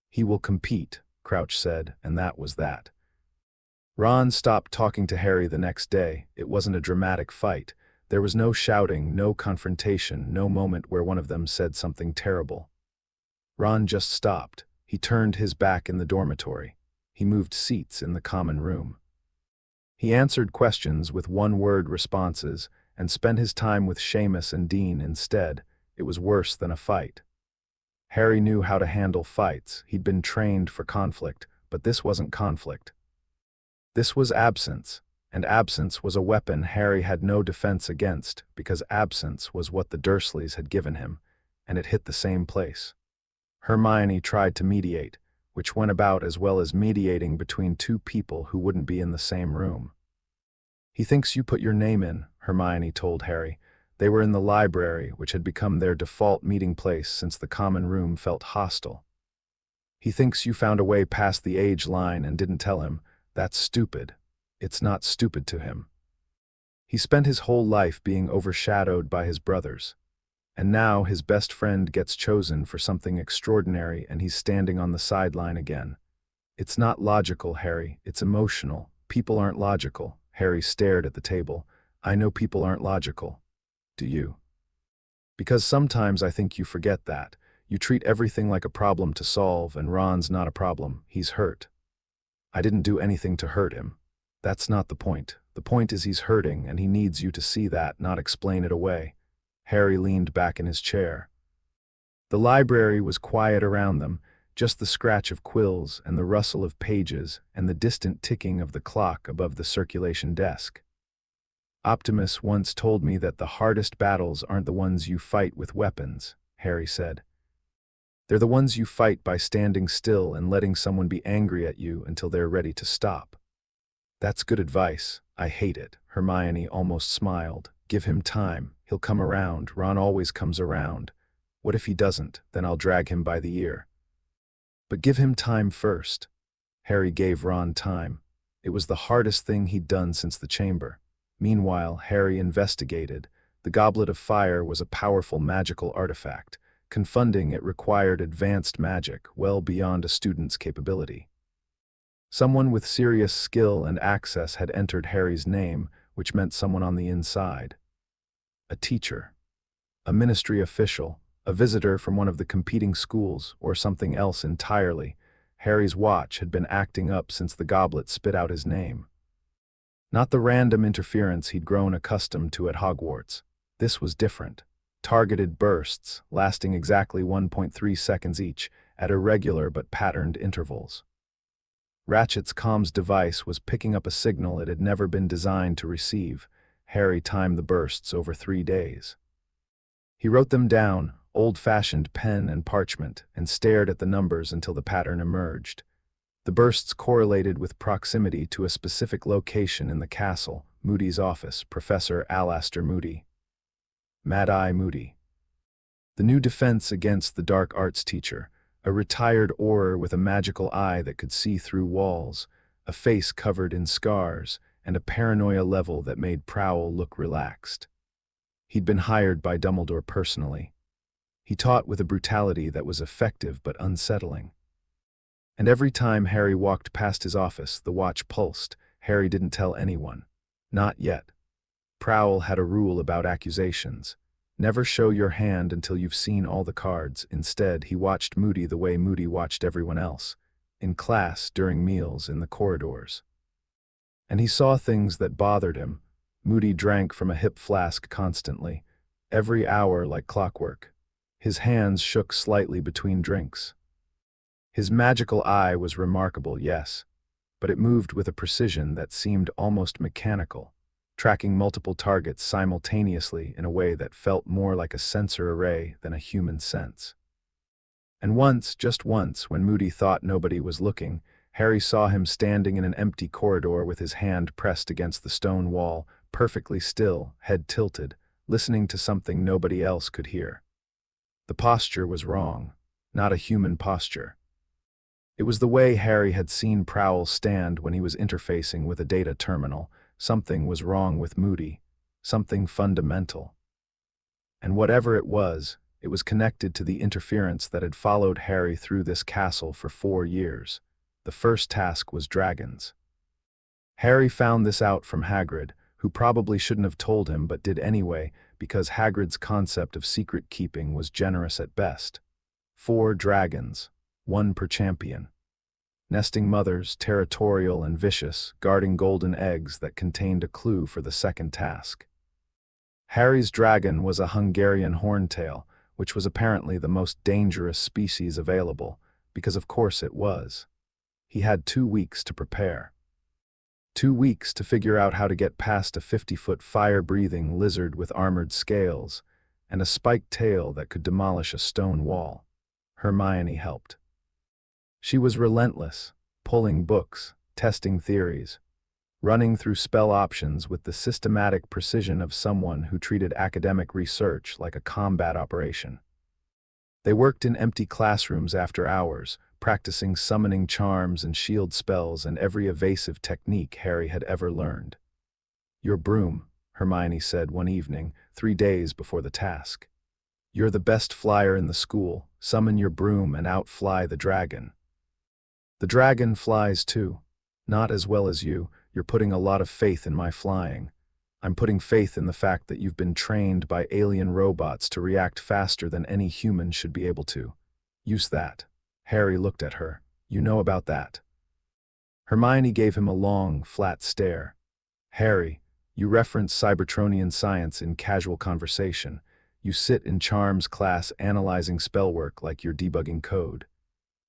He will compete, Crouch said, and that was that. Ron stopped talking to Harry the next day. It wasn't a dramatic fight. There was no shouting, no confrontation, no moment where one of them said something terrible. Ron just stopped. He turned his back in the dormitory. He moved seats in the common room. He answered questions with one-word responses and spent his time with Seamus and Dean instead. It was worse than a fight. Harry knew how to handle fights. He'd been trained for conflict, but this wasn't conflict. This was absence. And absence was a weapon Harry had no defense against, because absence was what the Dursleys had given him, and it hit the same place. Hermione tried to mediate, which went about as well as mediating between two people who wouldn't be in the same room. He thinks you put your name in, Hermione told Harry. They were in the library, which had become their default meeting place since the common room felt hostile. He thinks you found a way past the age line and didn't tell him. That's stupid. It's not stupid to him. He spent his whole life being overshadowed by his brothers. And now his best friend gets chosen for something extraordinary and he's standing on the sideline again. It's not logical, Harry. It's emotional. People aren't logical. Harry stared at the table. I know people aren't logical. Do you? Because sometimes I think you forget that. You treat everything like a problem to solve, and Ron's not a problem. He's hurt. I didn't do anything to hurt him. That's not the point. The point is he's hurting, and he needs you to see that, not explain it away. Harry leaned back in his chair. The library was quiet around them, just the scratch of quills and the rustle of pages and the distant ticking of the clock above the circulation desk. Optimus once told me that the hardest battles aren't the ones you fight with weapons, Harry said. They're the ones you fight by standing still and letting someone be angry at you until they're ready to stop. That's good advice. I hate it. Hermione almost smiled. Give him time. He'll come around. Ron always comes around. What if he doesn't? Then I'll drag him by the ear. But give him time first. Harry gave Ron time. It was the hardest thing he'd done since the chamber. Meanwhile, Harry investigated. The Goblet of Fire was a powerful magical artifact. Confunding it required advanced magic, well beyond a student's capability. Someone with serious skill and access had entered Harry's name, which meant someone on the inside. A teacher. A ministry official. A visitor from one of the competing schools, or something else entirely. Harry's watch had been acting up since the goblet spit out his name. Not the random interference he'd grown accustomed to at Hogwarts. This was different. Targeted bursts, lasting exactly 1.3 seconds each, at irregular but patterned intervals. Ratchet's comms device was picking up a signal it had never been designed to receive. Harry timed the bursts over 3 days. He wrote them down, old-fashioned pen and parchment, and stared at the numbers until the pattern emerged. The bursts correlated with proximity to a specific location in the castle, Moody's office, Professor Alastor Moody. Mad-Eye Moody. The new defense against the dark arts teacher, a retired Auror with a magical eye that could see through walls, a face covered in scars, and a paranoia level that made Prowl look relaxed. He'd been hired by Dumbledore personally. He taught with a brutality that was effective but unsettling. And every time Harry walked past his office, the watch pulsed. Harry didn't tell anyone. Not yet. Prowl had a rule about accusations. Never show your hand until you've seen all the cards. Instead, he watched Moody the way Moody watched everyone else. In class, during meals, in the corridors. And he saw things that bothered him. Moody drank from a hip flask constantly, every hour like clockwork. His hands shook slightly between drinks. His magical eye was remarkable, yes, but it moved with a precision that seemed almost mechanical, tracking multiple targets simultaneously in a way that felt more like a sensor array than a human sense. And once, just once, when Moody thought nobody was looking, Harry saw him standing in an empty corridor with his hand pressed against the stone wall, perfectly still, head tilted, listening to something nobody else could hear. The posture was wrong, not a human posture. It was the way Harry had seen Prowl stand when he was interfacing with a data terminal. Something was wrong with Moody, something fundamental. And whatever it was connected to the interference that had followed Harry through this castle for 4 years. The first task was dragons. Harry found this out from Hagrid, who probably shouldn't have told him but did anyway, because Hagrid's concept of secret keeping was generous at best. 4 dragons, 1 per champion. Nesting mothers, territorial and vicious, guarding golden eggs that contained a clue for the second task. Harry's dragon was a Hungarian horntail, which was apparently the most dangerous species available, because of course it was. He had 2 weeks to prepare. 2 weeks to figure out how to get past a 50-foot fire-breathing lizard with armored scales, and a spiked tail that could demolish a stone wall. Hermione helped. She was relentless, pulling books, testing theories, running through spell options with the systematic precision of someone who treated academic research like a combat operation. They worked in empty classrooms after hours, practicing summoning charms and shield spells and every evasive technique Harry had ever learned. "Your broom," Hermione said one evening, 3 days before the task. "You're the best flyer in the school. Summon your broom and outfly the dragon." "The dragon flies too. Not as well as you. You're putting a lot of faith in my flying. I'm putting faith in the fact that you've been trained by alien robots to react faster than any human should be able to. Use that." Harry looked at her. "You know about that." Hermione gave him a long, flat stare. "Harry, you reference Cybertronian science in casual conversation. You sit in Charms class analyzing spellwork like you're debugging code.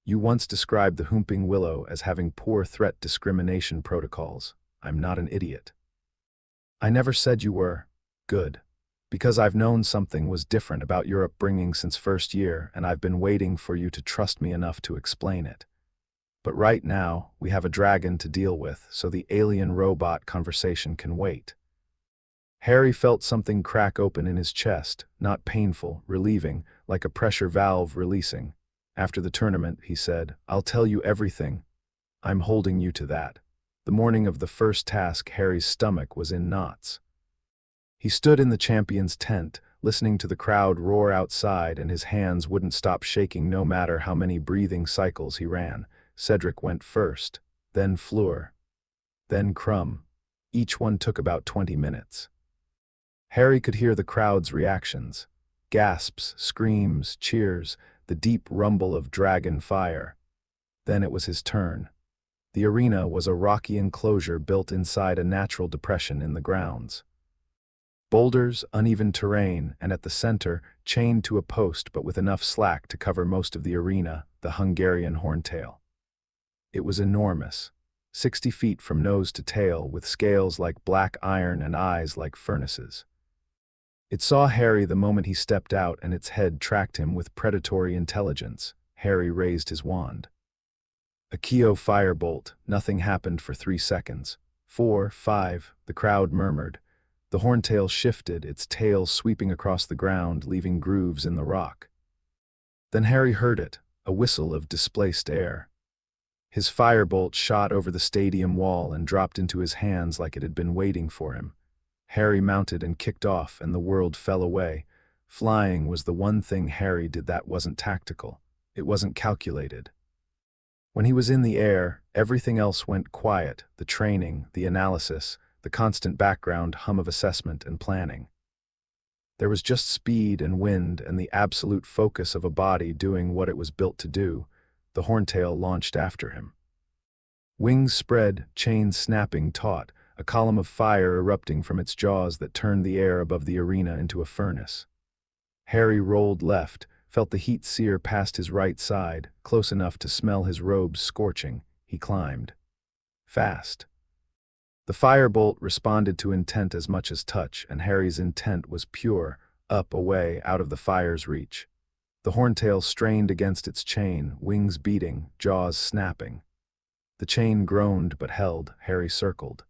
You once described the Whomping Willow as having poor threat discrimination protocols. I'm not an idiot." "I never said you were." "Good. Because I've known something was different about your upbringing since first year, and I've been waiting for you to trust me enough to explain it. But right now, we have a dragon to deal with, so the alien-robot conversation can wait. Harry felt something crack open in his chest, not painful, relieving, like a pressure valve releasing. After the tournament, he said, "I'll tell you everything. I'm holding you to that." The morning of the first task, Harry's stomach was in knots. He stood in the champion's tent, listening to the crowd roar outside, and his hands wouldn't stop shaking no matter how many breathing cycles he ran. Cedric went first, then Fleur, then Crumb. Each one took about 20 minutes. Harry could hear the crowd's reactions. Gasps, screams, cheers, the deep rumble of dragon fire. Then it was his turn. The arena was a rocky enclosure built inside a natural depression in the grounds. Boulders, uneven terrain, and at the center, chained to a post but with enough slack to cover most of the arena, the Hungarian horntail. It was enormous, 60 feet from nose to tail, with scales like black iron and eyes like furnaces. It saw Harry the moment he stepped out, and its head tracked him with predatory intelligence. Harry raised his wand. Accio firebolt. Nothing happened for 3 seconds. 4, 5, the crowd murmured. The horntail shifted, its tail sweeping across the ground, leaving grooves in the rock. Then Harry heard it, a whistle of displaced air. His firebolt shot over the stadium wall and dropped into his hands like it had been waiting for him. Harry mounted and kicked off, and the world fell away. Flying was the one thing Harry did that wasn't tactical. It wasn't calculated. When he was in the air, everything else went quiet, the training, the analysis, the constant background hum of assessment and planning. There was just speed and wind and the absolute focus of a body doing what it was built to do. The horntail launched after him. Wings spread, chains snapping taut, a column of fire erupting from its jaws that turned the air above the arena into a furnace. Harry rolled left, felt the heat sear past his right side, close enough to smell his robes scorching. He climbed. Fast. The firebolt responded to intent as much as touch, and Harry's intent was pure, up, away, out of the fire's reach. The horntail strained against its chain, wings beating, jaws snapping. The chain groaned but held. Harry circled.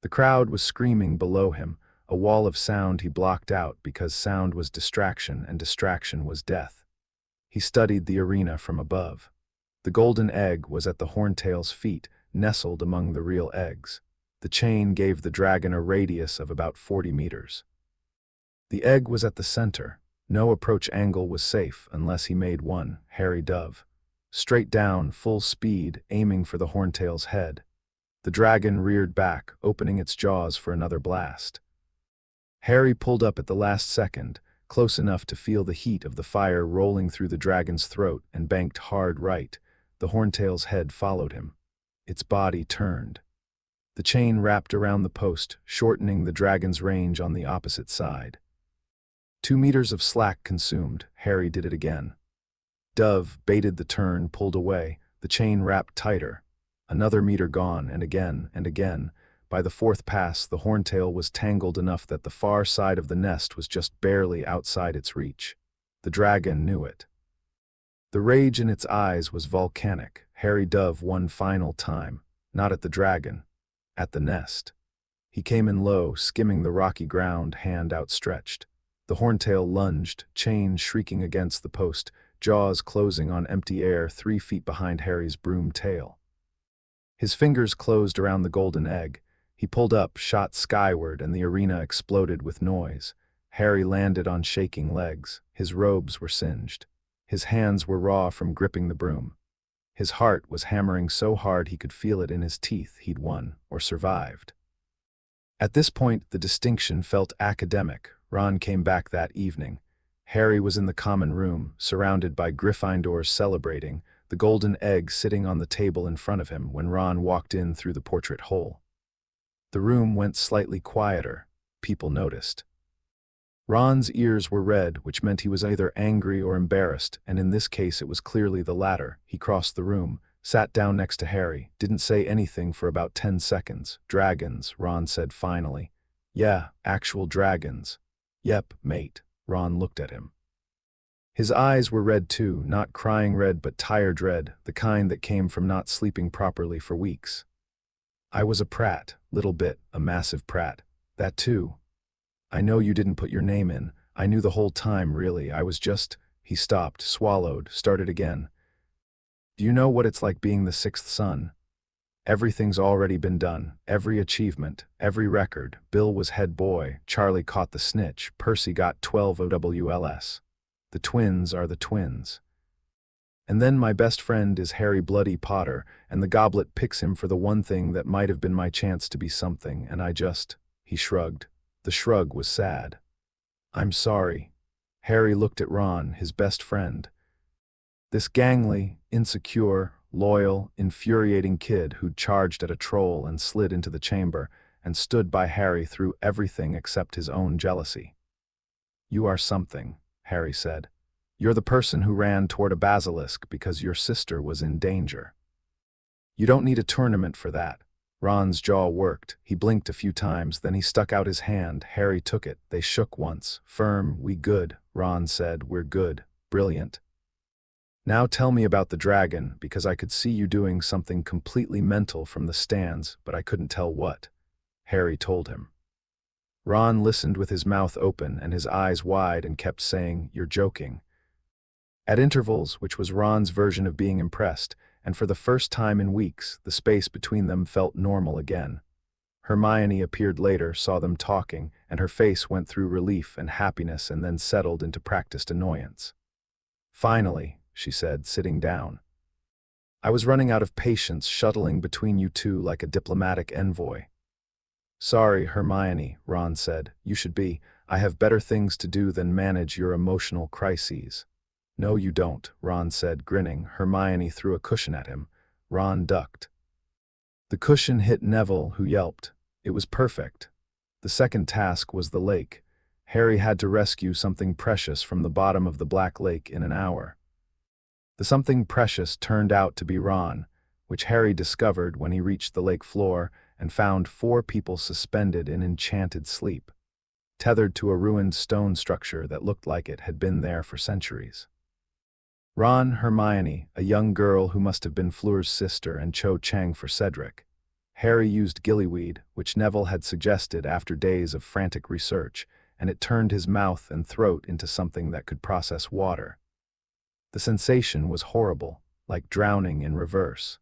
The crowd was screaming below him, a wall of sound he blocked out because sound was distraction and distraction was death. He studied the arena from above. The golden egg was at the horntail's feet, nestled among the real eggs. The chain gave the dragon a radius of about 40 meters. The egg was at the center. No approach angle was safe unless he made one. Harry dove. Straight down, full speed, aiming for the horntail's head. The dragon reared back, opening its jaws for another blast. Harry pulled up at the last second, close enough to feel the heat of the fire rolling through the dragon's throat, and banked hard right. The horntail's head followed him. Its body turned. The chain wrapped around the post, shortening the dragon's range on the opposite side. 2 meters of slack consumed. Harry did it again. Dove baited the turn, pulled away. The chain wrapped tighter. Another meter gone, and again and again. By the 4th pass, the horntail was tangled enough that the far side of the nest was just barely outside its reach. The dragon knew it. The rage in its eyes was volcanic. Harry dove one final time, not at the dragon, at the nest. He came in low, skimming the rocky ground, hand outstretched. The horntail lunged, chain shrieking against the post, jaws closing on empty air 3 feet behind Harry's broom tail. His fingers closed around the golden egg. He pulled up, shot skyward, and the arena exploded with noise. Harry landed on shaking legs. His robes were singed. His hands were raw from gripping the broom. His heart was hammering so hard he could feel it in his teeth. He'd won, or survived. At this point, the distinction felt academic. Ron came back that evening. Harry was in the common room, surrounded by Gryffindors celebrating, the golden egg sitting on the table in front of him when Ron walked in through the portrait hole. The room went slightly quieter. People noticed. Ron's ears were red, which meant he was either angry or embarrassed, and in this case it was clearly the latter. He crossed the room, sat down next to Harry, didn't say anything for about 10 seconds. "Dragons," Ron said finally. "Yeah, actual dragons." Yep, mate. Ron looked at him. His eyes were red too, not crying red but tired red, the kind that came from not sleeping properly for weeks. I was a prat, little bit, a massive prat. That too. I know you didn't put your name in. I knew the whole time, really. I was just... He stopped, swallowed, started again. Do you know what it's like being the sixth son? Everything's already been done. Every achievement, every record. Bill was head boy. Charlie caught the snitch. Percy got 12 OWLS. The twins are the twins. And then my best friend is Harry Bloody Potter, and the goblet picks him for the one thing that might have been my chance to be something, and I just... He shrugged. The shrug was sad. I'm sorry. Harry looked at Ron, his best friend. This gangly, insecure, loyal, infuriating kid who'd charged at a troll and slid into the chamber and stood by Harry through everything except his own jealousy. You are something, Harry said. You're the person who ran toward a basilisk because your sister was in danger. You don't need a tournament for that. Ron's jaw worked. He blinked a few times, then he stuck out his hand. Harry took it. They shook once. Firm, we good, Ron said. We're good. Brilliant. Now tell me about the dragon, because I could see you doing something completely mental from the stands, but I couldn't tell what. Harry told him. Ron listened with his mouth open and his eyes wide and kept saying, You're joking. At intervals, which was Ron's version of being impressed, and for the first time in weeks, the space between them felt normal again. Hermione appeared later, saw them talking, and her face went through relief and happiness and then settled into practiced annoyance. Finally, she said, sitting down. I was running out of patience shuttling between you two like a diplomatic envoy. Sorry, Hermione, Ron said. You should be. I have better things to do than manage your emotional crises. No, you don't, Ron said, grinning. Hermione threw a cushion at him. Ron ducked. The cushion hit Neville, who yelped. It was perfect. The second task was the lake. Harry had to rescue something precious from the bottom of the Black Lake in an hour. The something precious turned out to be Ron, which Harry discovered when he reached the lake floor and found 4 people suspended in enchanted sleep, tethered to a ruined stone structure that looked like it had been there for centuries. Ron, Hermione, a young girl who must have been Fleur's sister, and Cho Chang for Cedric. Harry used gillyweed, which Neville had suggested after days of frantic research, and it turned his mouth and throat into something that could process water. The sensation was horrible, like drowning in reverse.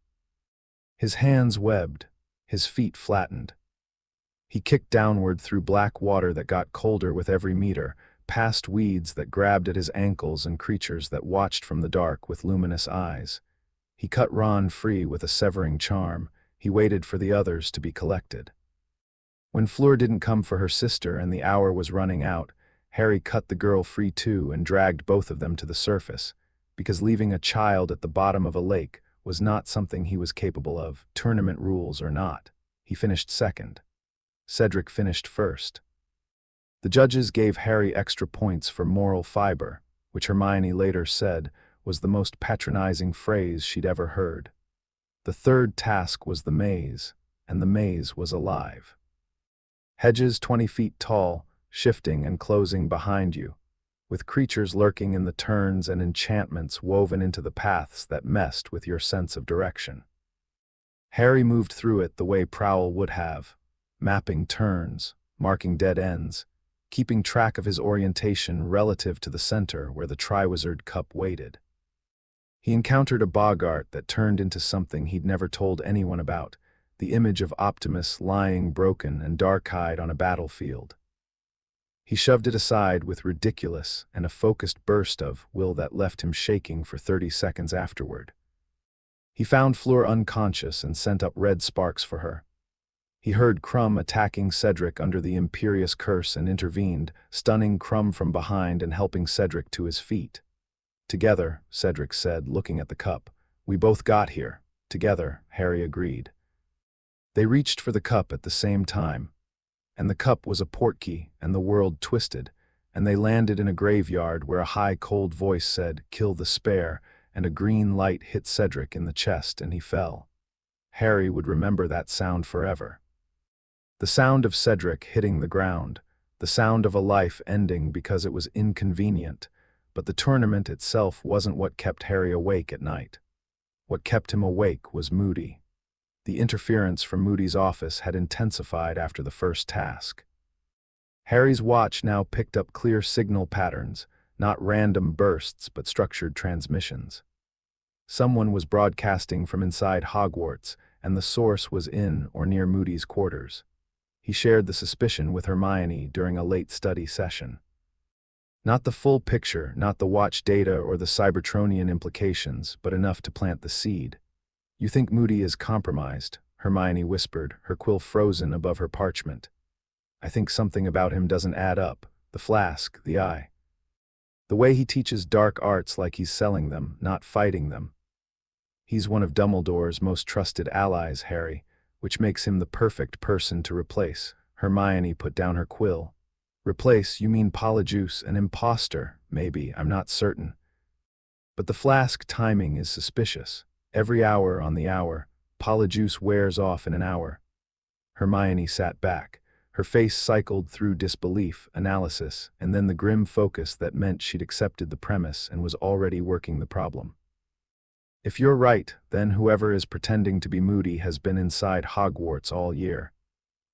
His hands webbed, his feet flattened. He kicked downward through black water that got colder with every meter, past weeds that grabbed at his ankles and creatures that watched from the dark with luminous eyes. He cut Ron free with a severing charm. He waited for the others to be collected. When Fleur didn't come for her sister and the hour was running out, Harry cut the girl free too and dragged both of them to the surface, because leaving a child at the bottom of a lake was not something he was capable of, tournament rules or not. He finished second. Cedric finished first. The judges gave Harry extra points for moral fiber, which Hermione later said was the most patronizing phrase she'd ever heard. The third task was the maze, and the maze was alive. Hedges 20 feet tall, shifting and closing behind you, with creatures lurking in the turns and enchantments woven into the paths that messed with your sense of direction. Harry moved through it the way Prowl would have, mapping turns, marking dead ends, keeping track of his orientation relative to the center where the Triwizard Cup waited. He encountered a boggart that turned into something he'd never told anyone about, the image of Optimus lying broken and dark-eyed on a battlefield. He shoved it aside with ridiculous and a focused burst of will that left him shaking for 30 seconds afterward. He found Fleur unconscious and sent up red sparks for her. He heard Crumb attacking Cedric under the Imperious Curse and intervened, stunning Crumb from behind and helping Cedric to his feet. Together, Cedric said, looking at the cup. We both got here. Together, Harry agreed. They reached for the cup at the same time, and the cup was a portkey, and the world twisted, and they landed in a graveyard where a high, cold voice said, Kill the spare, and a green light hit Cedric in the chest and he fell. Harry would remember that sound forever. The sound of Cedric hitting the ground, the sound of a life ending because it was inconvenient, but the tournament itself wasn't what kept Harry awake at night. What kept him awake was Moody. The interference from Moody's office had intensified after the first task. Harry's watch now picked up clear signal patterns, not random bursts but structured transmissions. Someone was broadcasting from inside Hogwarts, and the source was in or near Moody's quarters. He shared the suspicion with Hermione during a late study session. Not the full picture, not the watch data or the Cybertronian implications, but enough to plant the seed. "You think Moody is compromised," Hermione whispered, her quill frozen above her parchment. "I think something about him doesn't add up. The flask, the eye. The way he teaches dark arts like he's selling them, not fighting them. He's one of Dumbledore's most trusted allies, Harry, which makes him the perfect person to replace." Hermione put down her quill. "Replace, you mean Polyjuice, an imposter, maybe, I'm not certain. But the flask timing is suspicious. Every hour on the hour, Polyjuice wears off in an hour." Hermione sat back. Her face cycled through disbelief, analysis, and then the grim focus that meant she'd accepted the premise and was already working the problem. "If you're right, then whoever is pretending to be Moody has been inside Hogwarts all year.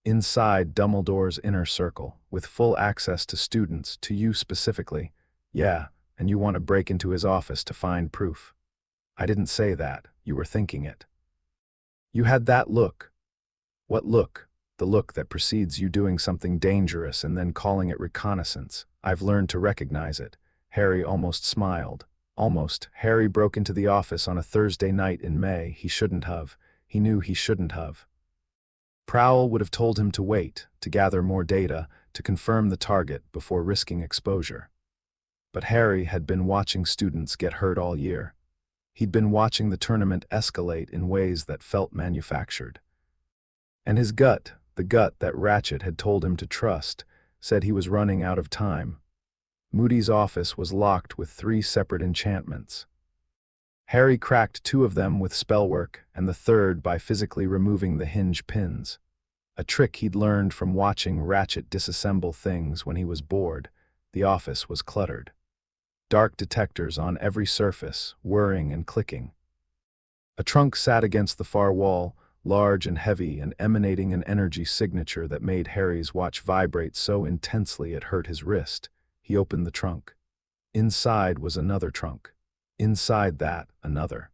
Inside Dumbledore's inner circle, with full access to students, to you specifically. Yeah, and you want to break into his office to find proof." "I didn't say that, you were thinking it. You had that look." "What look?" "The look that precedes you doing something dangerous and then calling it reconnaissance. I've learned to recognize it." Harry almost smiled. Almost. Harry broke into the office on a Thursday night in May. He shouldn't have. He knew he shouldn't have. Prowl would have told him to wait, to gather more data, to confirm the target before risking exposure. But Harry had been watching students get hurt all year. He'd been watching the tournament escalate in ways that felt manufactured. And his gut, the gut that Ratchet had told him to trust, said he was running out of time. Moody's office was locked with 3 separate enchantments. Harry cracked 2 of them with spellwork, and the third by physically removing the hinge pins. A trick he'd learned from watching Ratchet disassemble things when he was bored. The office was cluttered. Dark detectors on every surface, whirring and clicking. A trunk sat against the far wall, large and heavy and emanating an energy signature that made Harry's watch vibrate so intensely it hurt his wrist. He opened the trunk. Inside was another trunk. Inside that, another.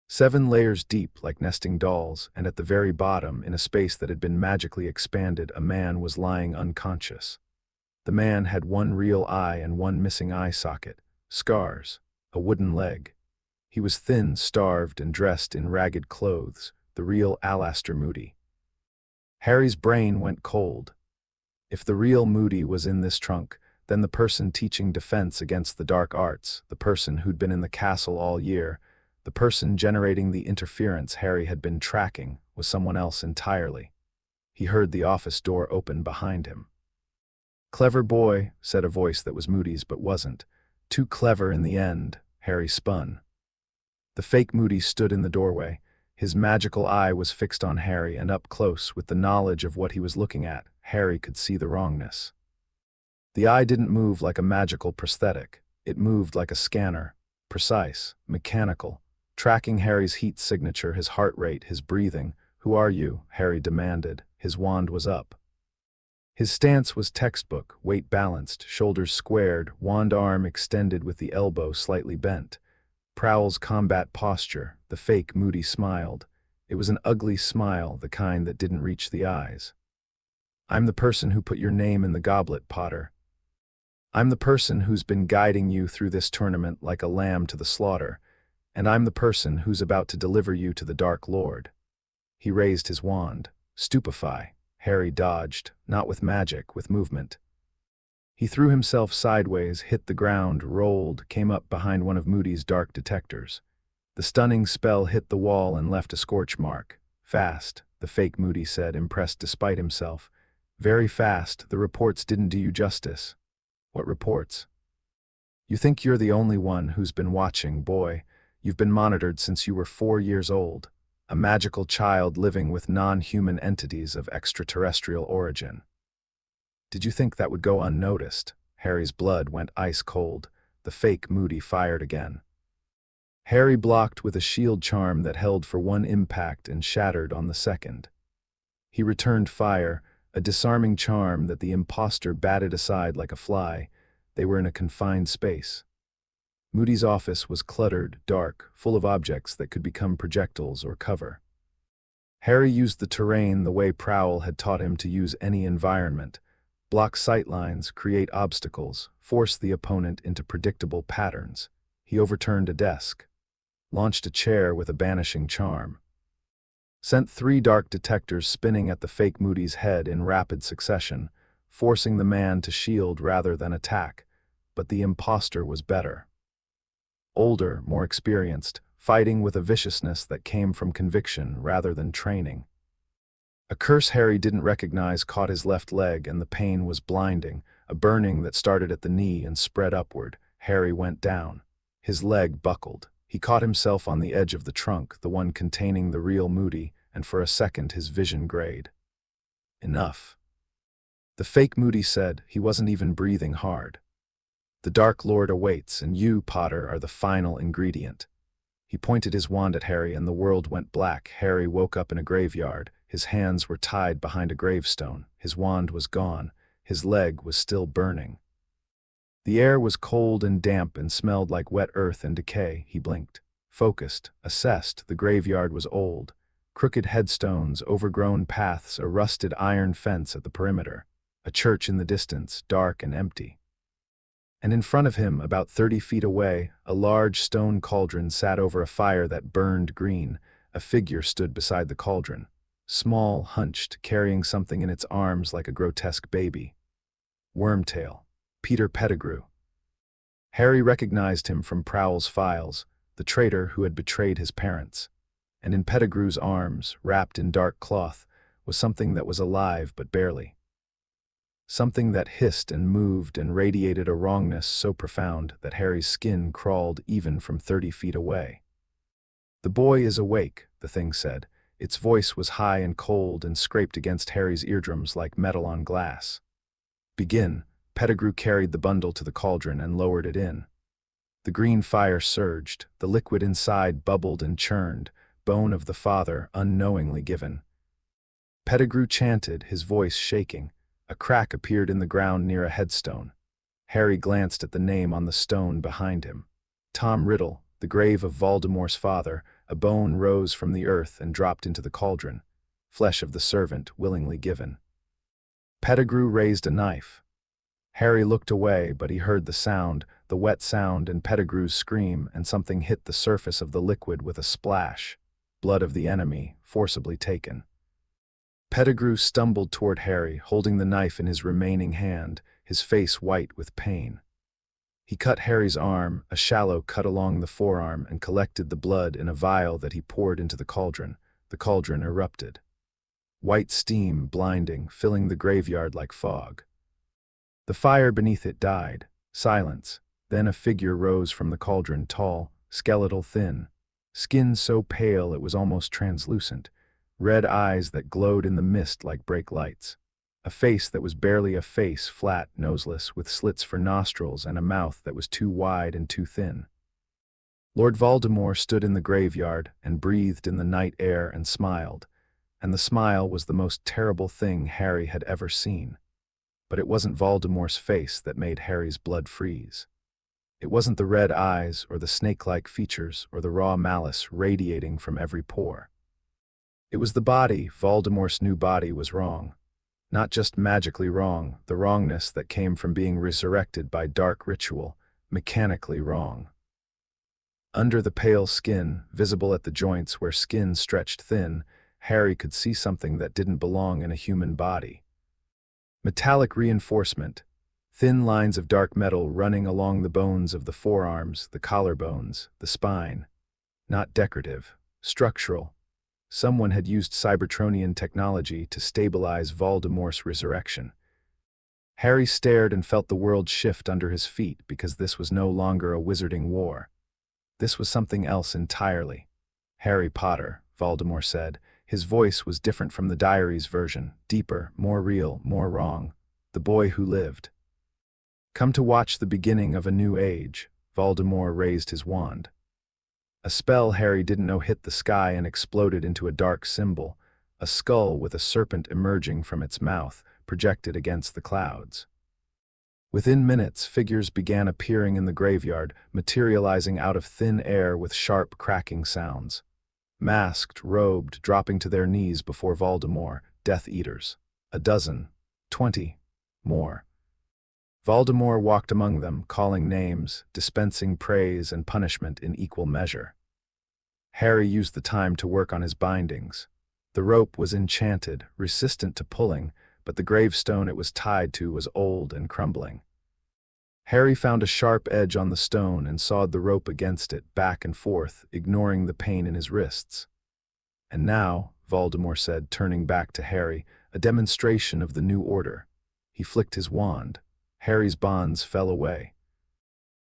7 layers deep like nesting dolls, and at the very bottom, in a space that had been magically expanded, a man was lying unconscious. The man had 1 real eye and 1 missing eye socket, scars, a wooden leg. He was thin, starved, and dressed in ragged clothes, the real Alastor Moody. Harry's brain went cold. If the real Moody was in this trunk, then the person teaching defense against the dark arts, the person who'd been in the castle all year, the person generating the interference Harry had been tracking, was someone else entirely. He heard the office door open behind him. "Clever boy," said a voice that was Moody's but wasn't. "Too clever in the end." Harry spun. The fake Moody stood in the doorway. His magical eye was fixed on Harry, and up close, with the knowledge of what he was looking at, Harry could see the wrongness. The eye didn't move like a magical prosthetic. It moved like a scanner, precise, mechanical, tracking Harry's heat signature, his heart rate, his breathing. "Who are you?" Harry demanded. His wand was up. His stance was textbook, weight balanced, shoulders squared, wand arm extended with the elbow slightly bent. Prowl's combat posture, the fake Moody smiled. It was an ugly smile, the kind that didn't reach the eyes. "I'm the person who put your name in the goblet, Potter. I'm the person who's been guiding you through this tournament like a lamb to the slaughter, and I'm the person who's about to deliver you to the Dark Lord." He raised his wand. Stupefy. Harry dodged, not with magic, with movement. He threw himself sideways, hit the ground, rolled, came up behind one of Moody's dark detectors. The stunning spell hit the wall and left a scorch mark. "Fast," the fake Moody said, impressed despite himself. "Very fast. The reports didn't do you justice." "What reports?" "You think you're the only one who's been watching, boy. You've been monitored since you were 4 years old. A magical child living with non-human entities of extraterrestrial origin." Did you think that would go unnoticed? Harry's blood went ice cold. The fake Moody fired again. Harry blocked with a shield charm that held for one impact and shattered on the second. He returned fire, a disarming charm that the imposter batted aside like a fly. They were in a confined space. Moody's office was cluttered, dark, full of objects that could become projectiles or cover. Harry used the terrain the way Prowl had taught him to use any environment. Block sightlines, create obstacles, force the opponent into predictable patterns. He overturned a desk, launched a chair with a banishing charm, sent 3 dark detectors spinning at the fake Moody's head in rapid succession, forcing the man to shield rather than attack. But the imposter was better. Older, more experienced, fighting with a viciousness that came from conviction rather than training. A curse Harry didn't recognize caught his left leg, and the pain was blinding, a burning that started at the knee and spread upward. Harry went down. His leg buckled. He caught himself on the edge of the trunk, the one containing the real Moody, and for a second his vision grayed. Enough. The fake Moody said. He wasn't even breathing hard. The Dark Lord awaits, and you, Potter, are the final ingredient. He pointed his wand at Harry, and the world went black. Harry woke up in a graveyard. His hands were tied behind a gravestone. His wand was gone. His leg was still burning. The air was cold and damp and smelled like wet earth and decay. He blinked, focused, assessed. The graveyard was old. Crooked headstones, overgrown paths, a rusted iron fence at the perimeter. A church in the distance, dark and empty. And in front of him, about 30 feet away, a large stone cauldron sat over a fire that burned green. A figure stood beside the cauldron, small, hunched, carrying something in its arms like a grotesque baby. Wormtail. Peter Pettigrew. Harry recognized him from Prowl's files, the traitor who had betrayed his parents. And in Pettigrew's arms, wrapped in dark cloth, was something that was alive but barely. Something that hissed and moved and radiated a wrongness so profound that Harry's skin crawled even from 30 feet away. "The boy is awake," the thing said. Its voice was high and cold and scraped against Harry's eardrums like metal on glass. "Begin." Pettigrew carried the bundle to the cauldron and lowered it in. The green fire surged, the liquid inside bubbled and churned, bone of the father unknowingly given. Pettigrew chanted, his voice shaking. A crack appeared in the ground near a headstone. Harry glanced at the name on the stone behind him. Tom Riddle, the grave of Voldemort's father. A bone rose from the earth and dropped into the cauldron. Flesh of the servant, willingly given. Pettigrew raised a knife. Harry looked away, but he heard the sound, the wet sound, and Pettigrew's scream, and something hit the surface of the liquid with a splash. Blood of the enemy, forcibly taken. Pettigrew stumbled toward Harry, holding the knife in his remaining hand, his face white with pain. He cut Harry's arm, a shallow cut along the forearm, and collected the blood in a vial that he poured into the cauldron. The cauldron erupted. White steam, blinding, filling the graveyard like fog. The fire beneath it died. Silence. Then a figure rose from the cauldron, tall, skeletal, thin. Skin so pale it was almost translucent. Red eyes that glowed in the mist like brake lights. A face that was barely a face, flat, noseless, with slits for nostrils and a mouth that was too wide and too thin. Lord Voldemort stood in the graveyard and breathed in the night air and smiled, and the smile was the most terrible thing Harry had ever seen. But it wasn't Voldemort's face that made Harry's blood freeze. It wasn't the red eyes or the snake-like features or the raw malice radiating from every pore. It was the body. Voldemort's new body was wrong. Not just magically wrong, the wrongness that came from being resurrected by dark ritual, mechanically wrong. Under the pale skin, visible at the joints where skin stretched thin, Harry could see something that didn't belong in a human body. Metallic reinforcement, thin lines of dark metal running along the bones of the forearms, the collarbones, the spine. Not decorative, structural. Someone had used Cybertronian technology to stabilize Voldemort's resurrection. Harry stared and felt the world shift under his feet because this was no longer a wizarding war. This was something else entirely. "Harry Potter," Voldemort said. His voice was different from the diary's version, deeper, more real, more wrong. the boy who lived. Come to watch the beginning of a new age, Voldemort raised his wand. A spell Harry didn't know hit the sky and exploded into a dark symbol, a skull with a serpent emerging from its mouth, projected against the clouds. Within minutes, figures began appearing in the graveyard, materializing out of thin air with sharp cracking sounds. Masked, robed, dropping to their knees before Voldemort, Death Eaters. 12, 20, more. Voldemort walked among them, calling names, dispensing praise and punishment in equal measure. Harry used the time to work on his bindings. The rope was enchanted, resistant to pulling, but the gravestone it was tied to was old and crumbling. Harry found a sharp edge on the stone and sawed the rope against it, back and forth, ignoring the pain in his wrists. And now, Voldemort said, turning back to Harry, a demonstration of the new order. He flicked his wand. Harry's bonds fell away.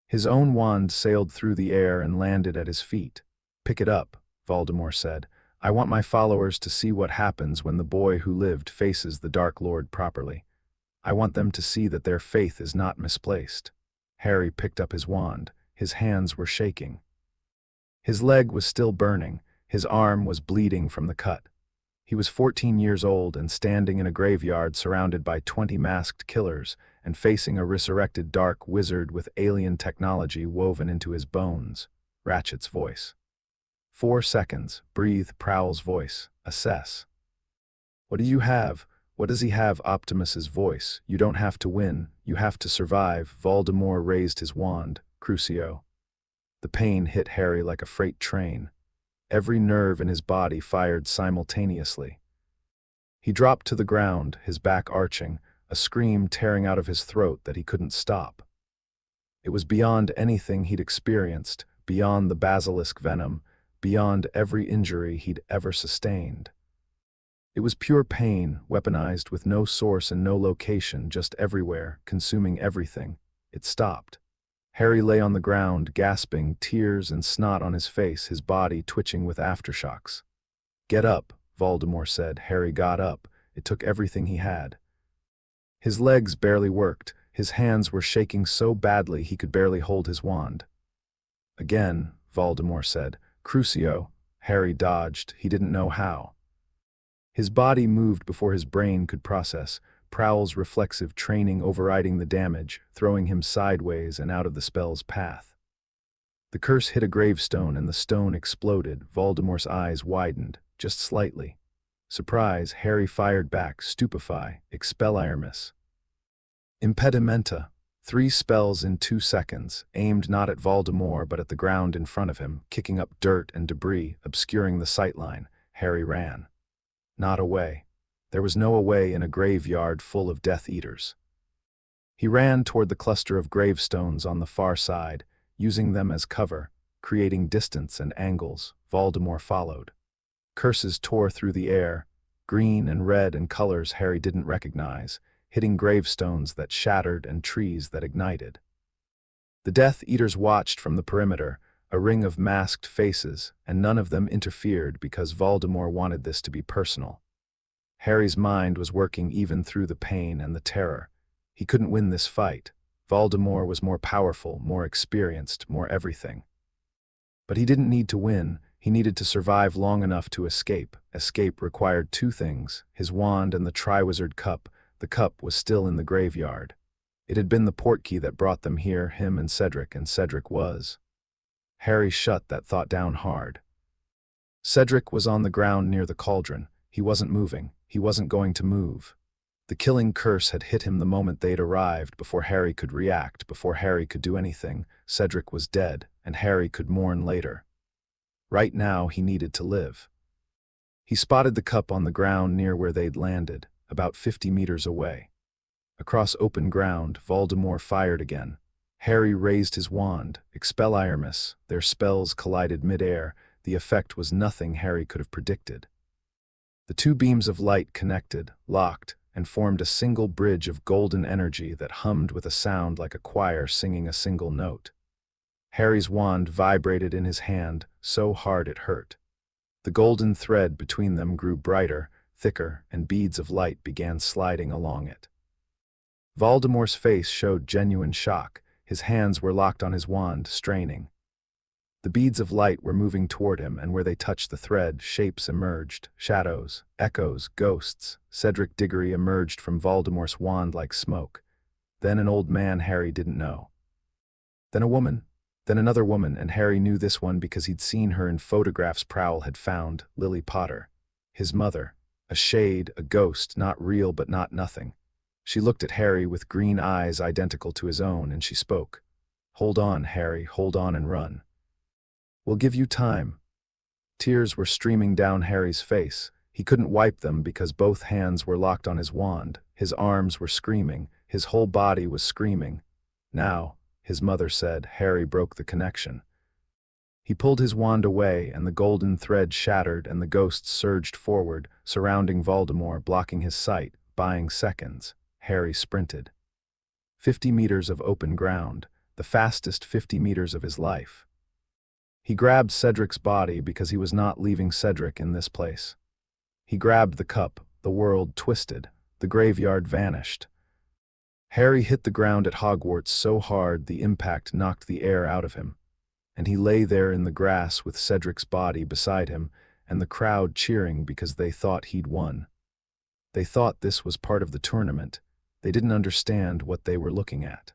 His own wand sailed through the air and landed at his feet. Pick it up, Voldemort said. I want my followers to see what happens when the boy who lived faces the Dark Lord properly. I want them to see that their faith is not misplaced. Harry picked up his wand. His hands were shaking. His leg was still burning. His arm was bleeding from the cut. He was 14 years old and standing in a graveyard surrounded by 20 masked killers and facing a resurrected dark wizard with alien technology woven into his bones. Ratchet's voice. 4 seconds. Breathe. Prowl's voice. Assess. What do you have? What does he have? Optimus's voice. You don't have to win. You have to survive. Voldemort raised his wand. Crucio. The pain hit Harry like a freight train. Every nerve in his body fired simultaneously. He dropped to the ground, his back arching, a scream tearing out of his throat that he couldn't stop. It was beyond anything he'd experienced, beyond the basilisk venom, beyond every injury he'd ever sustained. It was pure pain, weaponized with no source and no location, just everywhere, consuming everything. It stopped. Harry lay on the ground, gasping, tears and snot on his face, his body twitching with aftershocks. Get up, Voldemort said. Harry got up. It took everything he had. His legs barely worked. His hands were shaking so badly he could barely hold his wand. Again, Voldemort said. Crucio. Harry dodged. He didn't know how. His body moved before his brain could process, Prowl's reflexive training overriding the damage, throwing him sideways and out of the spell's path. The curse hit a gravestone and the stone exploded. Voldemort's eyes widened, just slightly. Surprise, Harry fired back, stupefy, Expelliarmus. Impedimenta. 3 spells in 2 seconds, aimed not at Voldemort but at the ground in front of him, kicking up dirt and debris, obscuring the sightline. Harry ran. Not away. There was no away in a graveyard full of Death Eaters. He ran toward the cluster of gravestones on the far side, using them as cover, creating distance and angles. Voldemort followed. Curses tore through the air, green and red and colors Harry didn't recognize, hitting gravestones that shattered and trees that ignited. The Death Eaters watched from the perimeter, a ring of masked faces, and none of them interfered because Voldemort wanted this to be personal. Harry's mind was working even through the pain and the terror. He couldn't win this fight. Voldemort was more powerful, more experienced, more everything. But he didn't need to win. He needed to survive long enough to escape. Escape required 2 things, his wand and the Triwizard Cup. The cup was still in the graveyard. It had been the portkey that brought them here, him and Cedric was. Harry shut that thought down hard. Cedric was on the ground near the cauldron. He wasn't moving. He wasn't going to move. The killing curse had hit him the moment they'd arrived, before Harry could react, before Harry could do anything. Cedric was dead, and Harry could mourn later. Right now, he needed to live. He spotted the cup on the ground near where they'd landed, about 50 meters away. Across open ground, Voldemort fired again. Harry raised his wand, Expelliarmus. Their spells collided mid-air. The effect was nothing Harry could have predicted. The 2 beams of light connected, locked, and formed a single bridge of golden energy that hummed with a sound like a choir singing a single note. Harry's wand vibrated in his hand, so hard it hurt. The golden thread between them grew brighter, thicker, and beads of light began sliding along it. Voldemort's face showed genuine shock. His hands were locked on his wand, straining. The beads of light were moving toward him, and where they touched the thread, shapes emerged. Shadows, echoes, ghosts. Cedric Diggory emerged from Voldemort's wand like smoke. Then an old man Harry didn't know. Then a woman. Then another woman, and Harry knew this one because he'd seen her in photographs Prowl had found, Lily Potter. His mother. A shade, a ghost, not real but not nothing. She looked at Harry with green eyes identical to his own, and she spoke. "Hold on, Harry, hold on and run. We'll give you time." Tears were streaming down Harry's face. He couldn't wipe them because both hands were locked on his wand. His arms were screaming. His whole body was screaming. "Now," his mother said. Harry broke the connection. He pulled his wand away, and the golden thread shattered, and the ghosts surged forward, surrounding Voldemort, blocking his sight, buying seconds. Harry sprinted. 50 meters of open ground, the fastest 50 meters of his life. He grabbed Cedric's body because he was not leaving Cedric in this place. He grabbed the cup, the world twisted, the graveyard vanished. Harry hit the ground at Hogwarts so hard the impact knocked the air out of him, and he lay there in the grass with Cedric's body beside him and the crowd cheering because they thought he'd won. They thought this was part of the tournament. They didn't understand what they were looking at.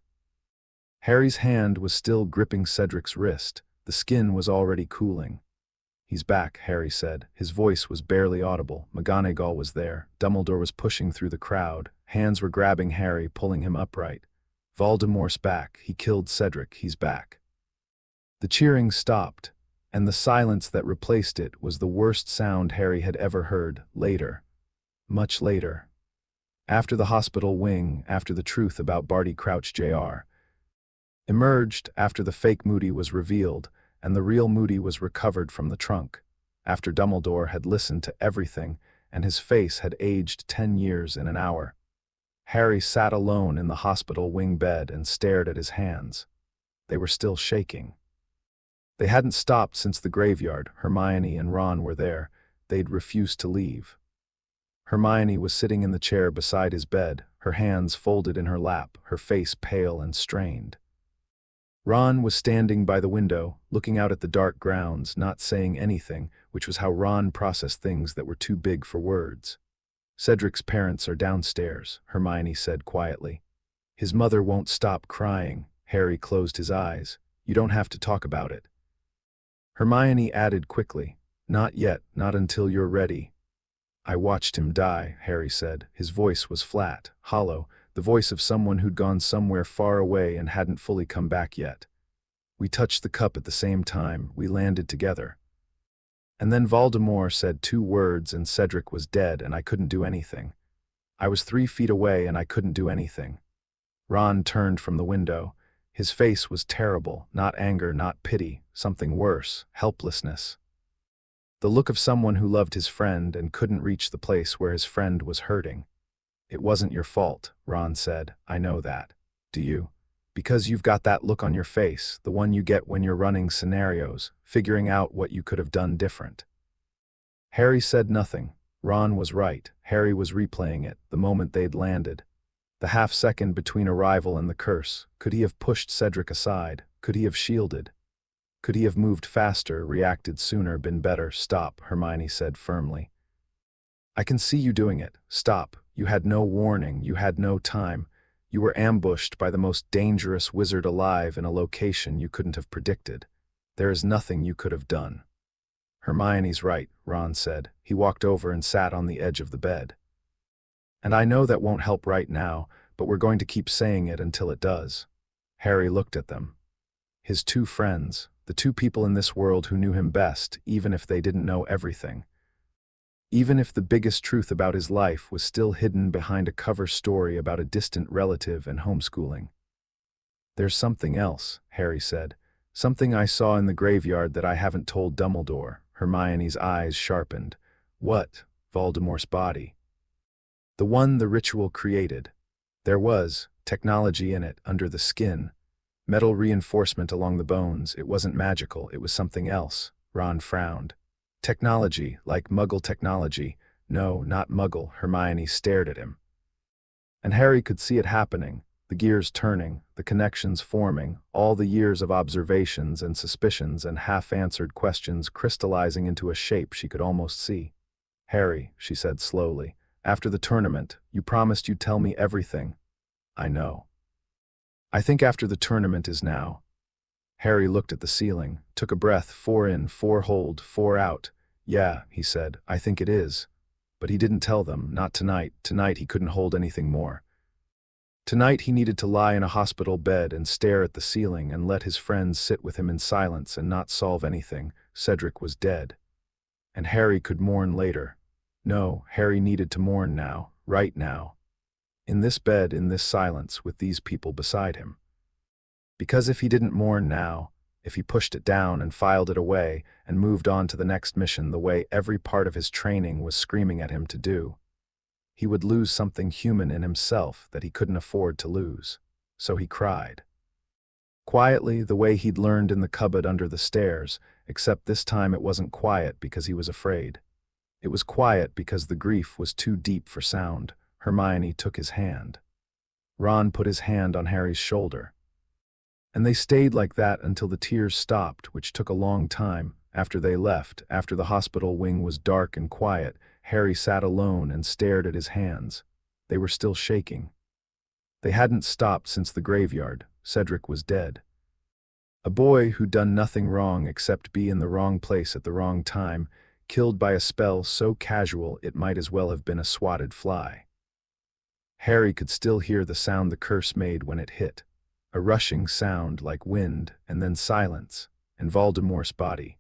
Harry's hand was still gripping Cedric's wrist. The skin was already cooling. "He's back," Harry said. His voice was barely audible. McGonagall was there. Dumbledore was pushing through the crowd. Hands were grabbing Harry, pulling him upright. "Voldemort's back. He killed Cedric. He's back." The cheering stopped, and the silence that replaced it was the worst sound Harry had ever heard. Later. Much later. After the hospital wing, after the truth about Barty Crouch Jr. emerged, after the fake Moody was revealed, and the real Moody was recovered from the trunk, after Dumbledore had listened to everything, and his face had aged 10 years in an hour. Harry sat alone in the hospital wing bed and stared at his hands. They were still shaking. They hadn't stopped since the graveyard. Hermione and Ron were there. They'd refused to leave. Hermione was sitting in the chair beside his bed, her hands folded in her lap, her face pale and strained. Ron was standing by the window, looking out at the dark grounds, not saying anything, which was how Ron processed things that were too big for words. "Cedric's parents are downstairs," Hermione said quietly. "His mother won't stop crying." Harry closed his eyes. "You don't have to talk about it." Hermione added quickly, "Not yet, not until you're ready." "I watched him die," Harry said. His voice was flat, hollow, the voice of someone who'd gone somewhere far away and hadn't fully come back yet. "We touched the cup at the same time. We landed together. And then Voldemort said 2 words and Cedric was dead and I couldn't do anything. I was 3 feet away and I couldn't do anything." Ron turned from the window. His face was terrible, not anger, not pity, something worse, helplessness. The look of someone who loved his friend and couldn't reach the place where his friend was hurting. "It wasn't your fault," Ron said. "I know that. Do you? Because you've got that look on your face, the one you get when you're running scenarios, figuring out what you could have done different." Harry said nothing. Ron was right. Harry was replaying it, the moment they'd landed. The half-second between arrival and the curse. Could he have pushed Cedric aside? Could he have shielded? Could he have moved faster, reacted sooner, been better? "Stop," Hermione said firmly. "I can see you doing it. Stop. You had no warning. You had no time. You were ambushed by the most dangerous wizard alive in a location you couldn't have predicted. There is nothing you could have done." "Hermione's right," Ron said. He walked over and sat on the edge of the bed. "And I know that won't help right now, but we're going to keep saying it until it does." Harry looked at them. His 2 friends, the 2 people in this world who knew him best, even if they didn't know everything. Even if the biggest truth about his life was still hidden behind a cover story about a distant relative and homeschooling. "There's something else," Harry said. "Something I saw in the graveyard that I haven't told Dumbledore." Hermione's eyes sharpened. "What?" "Voldemort's body. The one the ritual created. There was technology in it, under the skin. Metal reinforcement along the bones. It wasn't magical, it was something else." Ron frowned. "Technology, like Muggle technology." "No, not Muggle." Hermione stared at him. And Harry could see it happening, the gears turning, the connections forming, all the years of observations and suspicions and half-answered questions crystallizing into a shape she could almost see. "Harry," she said slowly, "after the tournament, you promised you'd tell me everything." "I know. I think after the tournament is now." Harry looked at the ceiling, took a breath, 4 in, 4 hold, 4 out. "Yeah," he said, "I think it is." But he didn't tell them, not tonight. Tonight he couldn't hold anything more. Tonight he needed to lie in a hospital bed and stare at the ceiling and let his friends sit with him in silence and not solve anything. Cedric was dead. And Harry could mourn later. No, Harry needed to mourn now, right now. In this bed, in this silence, with these people beside him. Because if he didn't mourn now, if he pushed it down and filed it away and moved on to the next mission the way every part of his training was screaming at him to do, he would lose something human in himself that he couldn't afford to lose. So he cried. Quietly, the way he'd learned in the cupboard under the stairs, except this time it wasn't quiet because he was afraid. It was quiet because the grief was too deep for sound. Hermione took his hand. Ron put his hand on Harry's shoulder. And they stayed like that until the tears stopped, which took a long time. After they left, after the hospital wing was dark and quiet, Harry sat alone and stared at his hands. They were still shaking. They hadn't stopped since the graveyard. Cedric was dead. A boy who'd done nothing wrong except be in the wrong place at the wrong time, killed by a spell so casual it might as well have been a swatted fly. Harry could still hear the sound the curse made when it hit. A rushing sound like wind, and then silence, and Voldemort's body.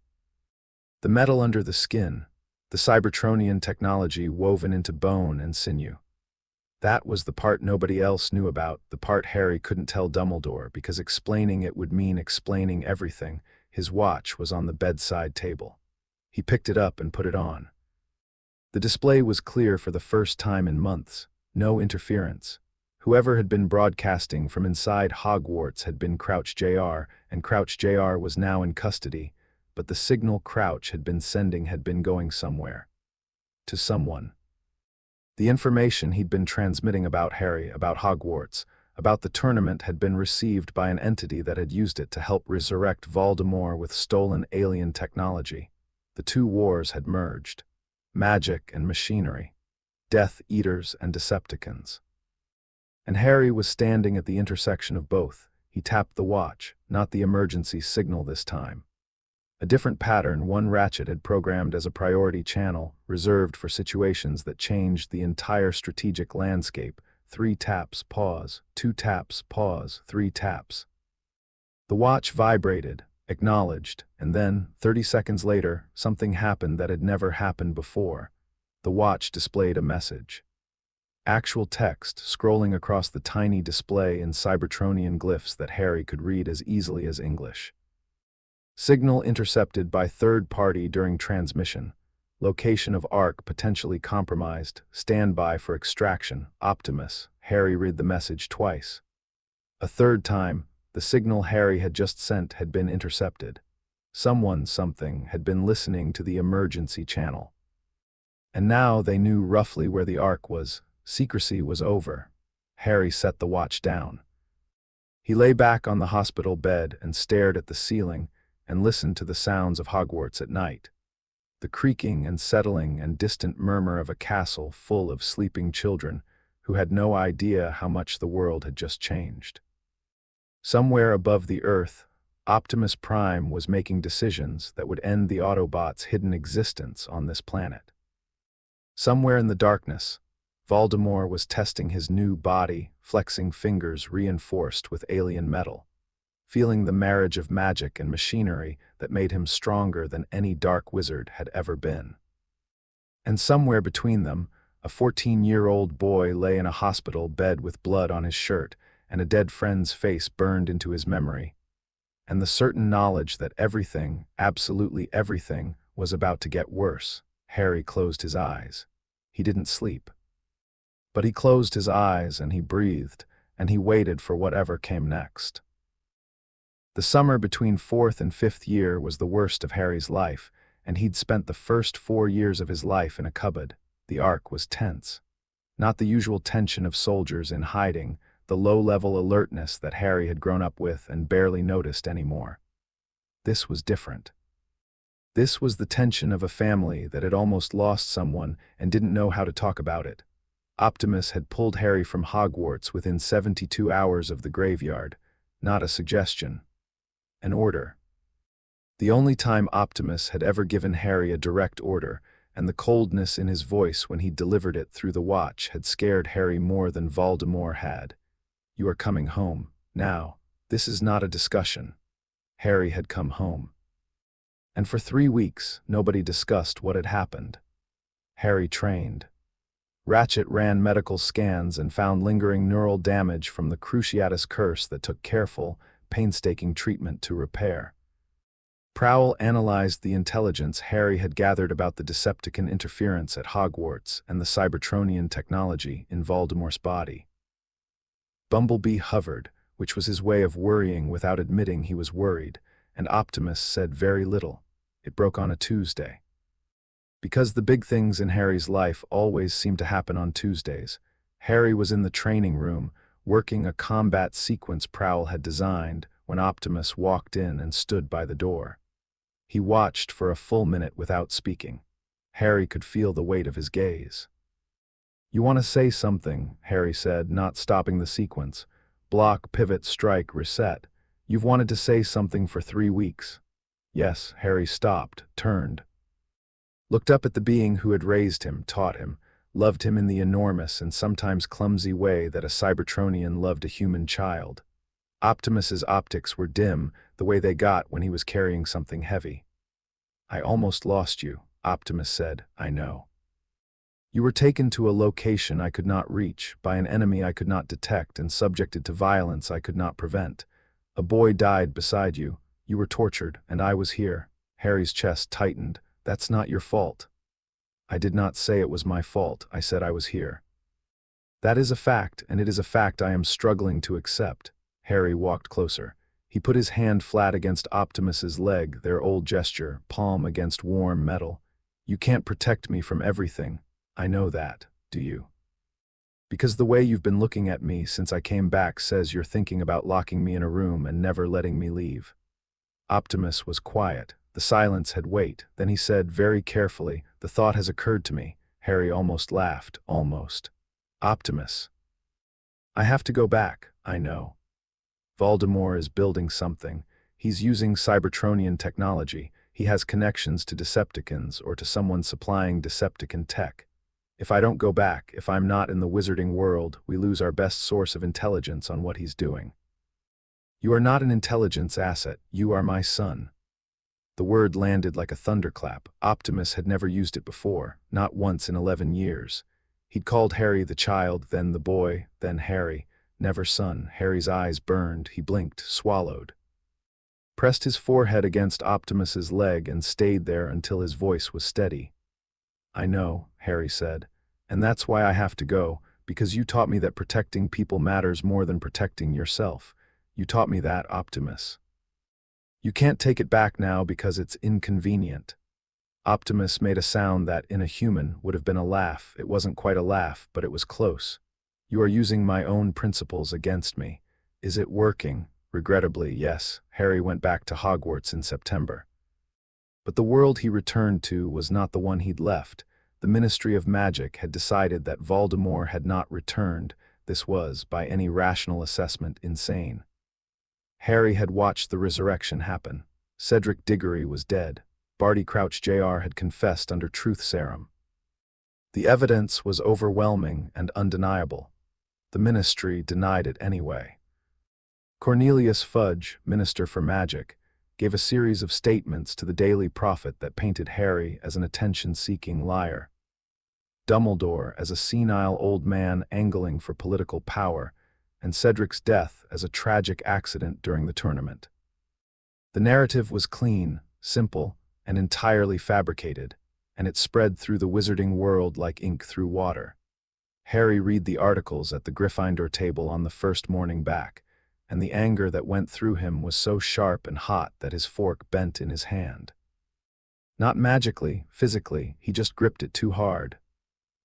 The metal under the skin, the Cybertronian technology woven into bone and sinew. That was the part nobody else knew about, the part Harry couldn't tell Dumbledore, because explaining it would mean explaining everything. His watch was on the bedside table. He picked it up and put it on. The display was clear for the first time in months. No interference. Whoever had been broadcasting from inside Hogwarts had been Crouch Jr., and Crouch Jr. was now in custody, but the signal Crouch had been sending had been going somewhere. To someone. The information he'd been transmitting about Harry, about Hogwarts, about the tournament had been received by an entity that had used it to help resurrect Voldemort with stolen alien technology. The two wars had merged. Magic and machinery. Death Eaters and Decepticons. And Harry was standing at the intersection of both. He tapped the watch, not the emergency signal this time. A different pattern one Ratchet had programmed as a priority channel, reserved for situations that changed the entire strategic landscape. 3 taps, pause, 2 taps, pause, 3 taps. The watch vibrated, acknowledged, and then, 30 seconds later, something happened that had never happened before. The watch displayed a message. Actual text scrolling across the tiny display in Cybertronian glyphs that Harry could read as easily as English. Signal intercepted by third party during transmission. Location of Ark potentially compromised. Standby for extraction. Optimus. Harry read the message twice. A third time, the signal Harry had just sent had been intercepted. Something had been listening to the emergency channel. And now they knew roughly where the Ark was. Secrecy was over. Harry set the watch down. He lay back on the hospital bed and stared at the ceiling and listened to the sounds of Hogwarts at night. The creaking and settling and distant murmur of a castle full of sleeping children who had no idea how much the world had just changed. Somewhere above the earth, Optimus Prime was making decisions that would end the Autobots' hidden existence on this planet. Somewhere in the darkness, Voldemort was testing his new body, flexing fingers reinforced with alien metal, feeling the marriage of magic and machinery that made him stronger than any dark wizard had ever been. And somewhere between them, a 14-year-old boy lay in a hospital bed with blood on his shirt and a dead friend's face burned into his memory, and the certain knowledge that everything, absolutely everything, was about to get worse. Harry closed his eyes. He didn't sleep. But he closed his eyes and he breathed, and he waited for whatever came next. The summer between 4th and 5th year was the worst of Harry's life, and he'd spent the first 4 years of his life in a cupboard. The Ark was tense. Not the usual tension of soldiers in hiding, the low-level alertness that Harry had grown up with and barely noticed anymore. This was different. This was the tension of a family that had almost lost someone and didn't know how to talk about it. Optimus had pulled Harry from Hogwarts within 72 hours of the graveyard, not a suggestion. An order. The only time Optimus had ever given Harry a direct order, and the coldness in his voice when he delivered it through the watch had scared Harry more than Voldemort had. You are coming home, now. This is not a discussion. Harry had come home. And for 3 weeks, nobody discussed what had happened. Harry trained. Ratchet ran medical scans and found lingering neural damage from the Cruciatus curse that took careful, painstaking treatment to repair. Prowl analyzed the intelligence Harry had gathered about the Decepticon interference at Hogwarts and the Cybertronian technology in Voldemort's body. Bumblebee hovered, which was his way of worrying without admitting he was worried, and Optimus said very little. It broke on a Tuesday. Because the big things in Harry's life always seemed to happen on Tuesdays, Harry was in the training room, working a combat sequence Prowl had designed, when Optimus walked in and stood by the door. He watched for a full minute without speaking. Harry could feel the weight of his gaze. "You want to say something," Harry said, not stopping the sequence. "Block, pivot, strike, reset. You've wanted to say something for 3 weeks." Yes, Harry stopped, turned. Looked up at the being who had raised him, taught him, loved him in the enormous and sometimes clumsy way that a Cybertronian loved a human child. Optimus's optics were dim, the way they got when he was carrying something heavy. "I almost lost you," Optimus said. "I know. You were taken to a location I could not reach, by an enemy I could not detect, and subjected to violence I could not prevent. A boy died beside you. You were tortured, and I was here." Harry's chest tightened. "That's not your fault." "I did not say it was my fault. I said I was here." "That is a fact, and it is a fact I am struggling to accept." Harry walked closer. He put his hand flat against Optimus's leg, their old gesture, palm against warm metal. "You can't protect me from everything. I know that, do you? Because the way you've been looking at me since I came back says you're thinking about locking me in a room and never letting me leave." Optimus was quiet. The silence had weight. Then he said very carefully, "The thought has occurred to me." Harry almost laughed, almost. "Optimus. I have to go back, I know. Voldemort is building something. He's using Cybertronian technology. He has connections to Decepticons or to someone supplying Decepticon tech. If I don't go back, if I'm not in the wizarding world, we lose our best source of intelligence on what he's doing. You are not an intelligence asset. You are my son." The word landed like a thunderclap. Optimus had never used it before, not once in 11 years. He'd called Harry the child, then the boy, then Harry. Never son. Harry's eyes burned. He blinked, swallowed. Pressed his forehead against Optimus's leg and stayed there until his voice was steady. "I know," Harry said, "and that's why I have to go, because you taught me that protecting people matters more than protecting yourself. You taught me that, Optimus. You can't take it back now because it's inconvenient." Optimus made a sound that, in a human, would have been a laugh. It wasn't quite a laugh, but it was close. "You are using my own principles against me. Is it working?" Regrettably, yes. Harry went back to Hogwarts in September. But the world he returned to was not the one he'd left. The Ministry of Magic had decided that Voldemort had not returned. This was, by any rational assessment, insane. Harry had watched the resurrection happen. Cedric Diggory was dead. Barty Crouch Jr. had confessed under truth serum. The evidence was overwhelming and undeniable. The Ministry denied it anyway. Cornelius Fudge, Minister for Magic, gave a series of statements to the Daily Prophet that painted Harry as an attention-seeking liar, Dumbledore as a senile old man angling for political power, and Cedric's death as a tragic accident during the tournament. The narrative was clean, simple, and entirely fabricated, and it spread through the wizarding world like ink through water. Harry read the articles at the Gryffindor table on the first morning back, and the anger that went through him was so sharp and hot that his fork bent in his hand. Not magically, physically, he just gripped it too hard.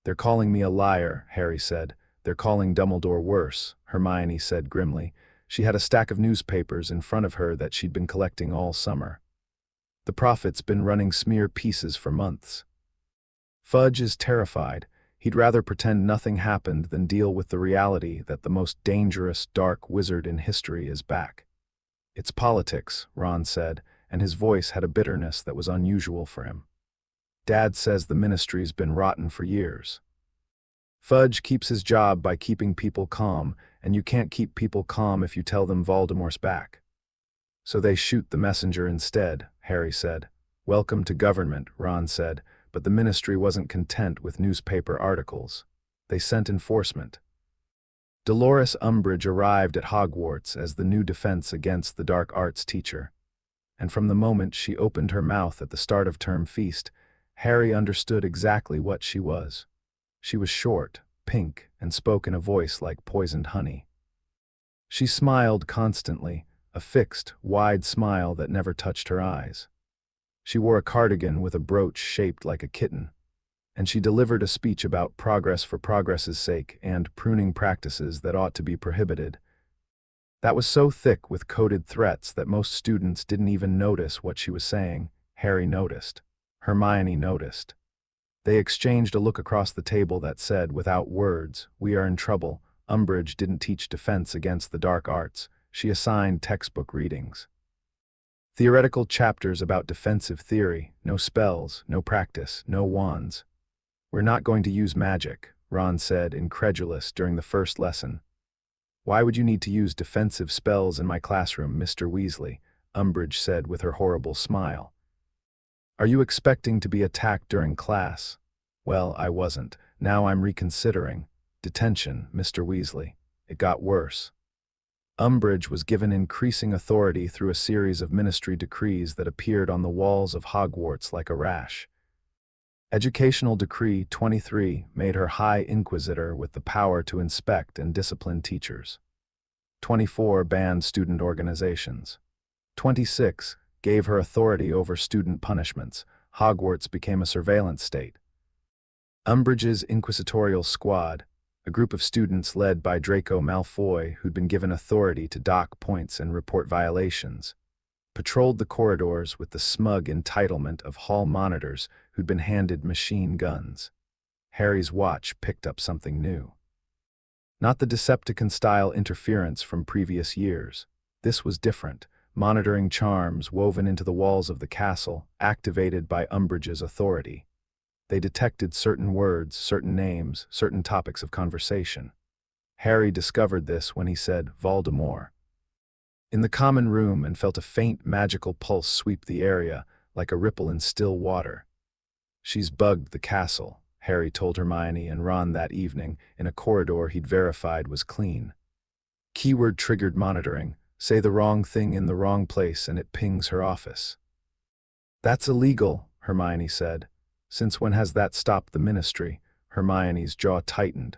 They're calling me a liar, Harry said. They're calling Dumbledore worse, Hermione said grimly. She had a stack of newspapers in front of her that she'd been collecting all summer. The prophet's been running smear pieces for months. Fudge is terrified. He'd rather pretend nothing happened than deal with the reality that the most dangerous, dark wizard in history is back. It's politics, Ron said, and his voice had a bitterness that was unusual for him. Dad says the ministry's been rotten for years. Fudge keeps his job by keeping people calm, and you can't keep people calm if you tell them Voldemort's back. So they shoot the messenger instead, Harry said. Welcome to government, Ron said, but the ministry wasn't content with newspaper articles. They sent enforcement. Dolores Umbridge arrived at Hogwarts as the new defense against the dark arts teacher. And from the moment she opened her mouth at the start of term feast, Harry understood exactly what she was. She was short, pink, and spoke in a voice like poisoned honey. She smiled constantly, a fixed, wide smile that never touched her eyes. She wore a cardigan with a brooch shaped like a kitten, and she delivered a speech about progress for progress's sake and pruning practices that ought to be prohibited. That was so thick with coded threats that most students didn't even notice what she was saying. Harry noticed. Hermione noticed. They exchanged a look across the table that said, without words, "We are in trouble." Umbridge didn't teach defense against the dark arts. She assigned textbook readings. Theoretical chapters about defensive theory, no spells, no practice, no wands. We're not going to use magic, Ron said, incredulous during the first lesson. Why would you need to use defensive spells in my classroom, Mr. Weasley? Umbridge said with her horrible smile. Are you expecting to be attacked during class? Well, I wasn't. Now I'm reconsidering. Detention, Mr. Weasley. It got worse. Umbridge was given increasing authority through a series of ministry decrees that appeared on the walls of Hogwarts like a rash. Educational Decree 23 made her High Inquisitor with the power to inspect and discipline teachers. 24 banned student organizations. 26 gave her authority over student punishments. Hogwarts became a surveillance state. Umbridge's Inquisitorial Squad, a group of students led by Draco Malfoy who'd been given authority to dock points and report violations, patrolled the corridors with the smug entitlement of hall monitors who'd been handed machine guns. Harry's watch picked up something new. Not the Decepticon-style interference from previous years. This was different, monitoring charms woven into the walls of the castle, activated by Umbridge's authority. They detected certain words, certain names, certain topics of conversation. Harry discovered this when he said Voldemort in the common room and felt a faint magical pulse sweep the area, like a ripple in still water. She's bugged the castle, Harry told Hermione and Ron that evening in a corridor he'd verified was clean. Keyword-triggered monitoring. Say the wrong thing in the wrong place and it pings her office. That's illegal, Hermione said. Since when has that stopped the ministry? Hermione's jaw tightened.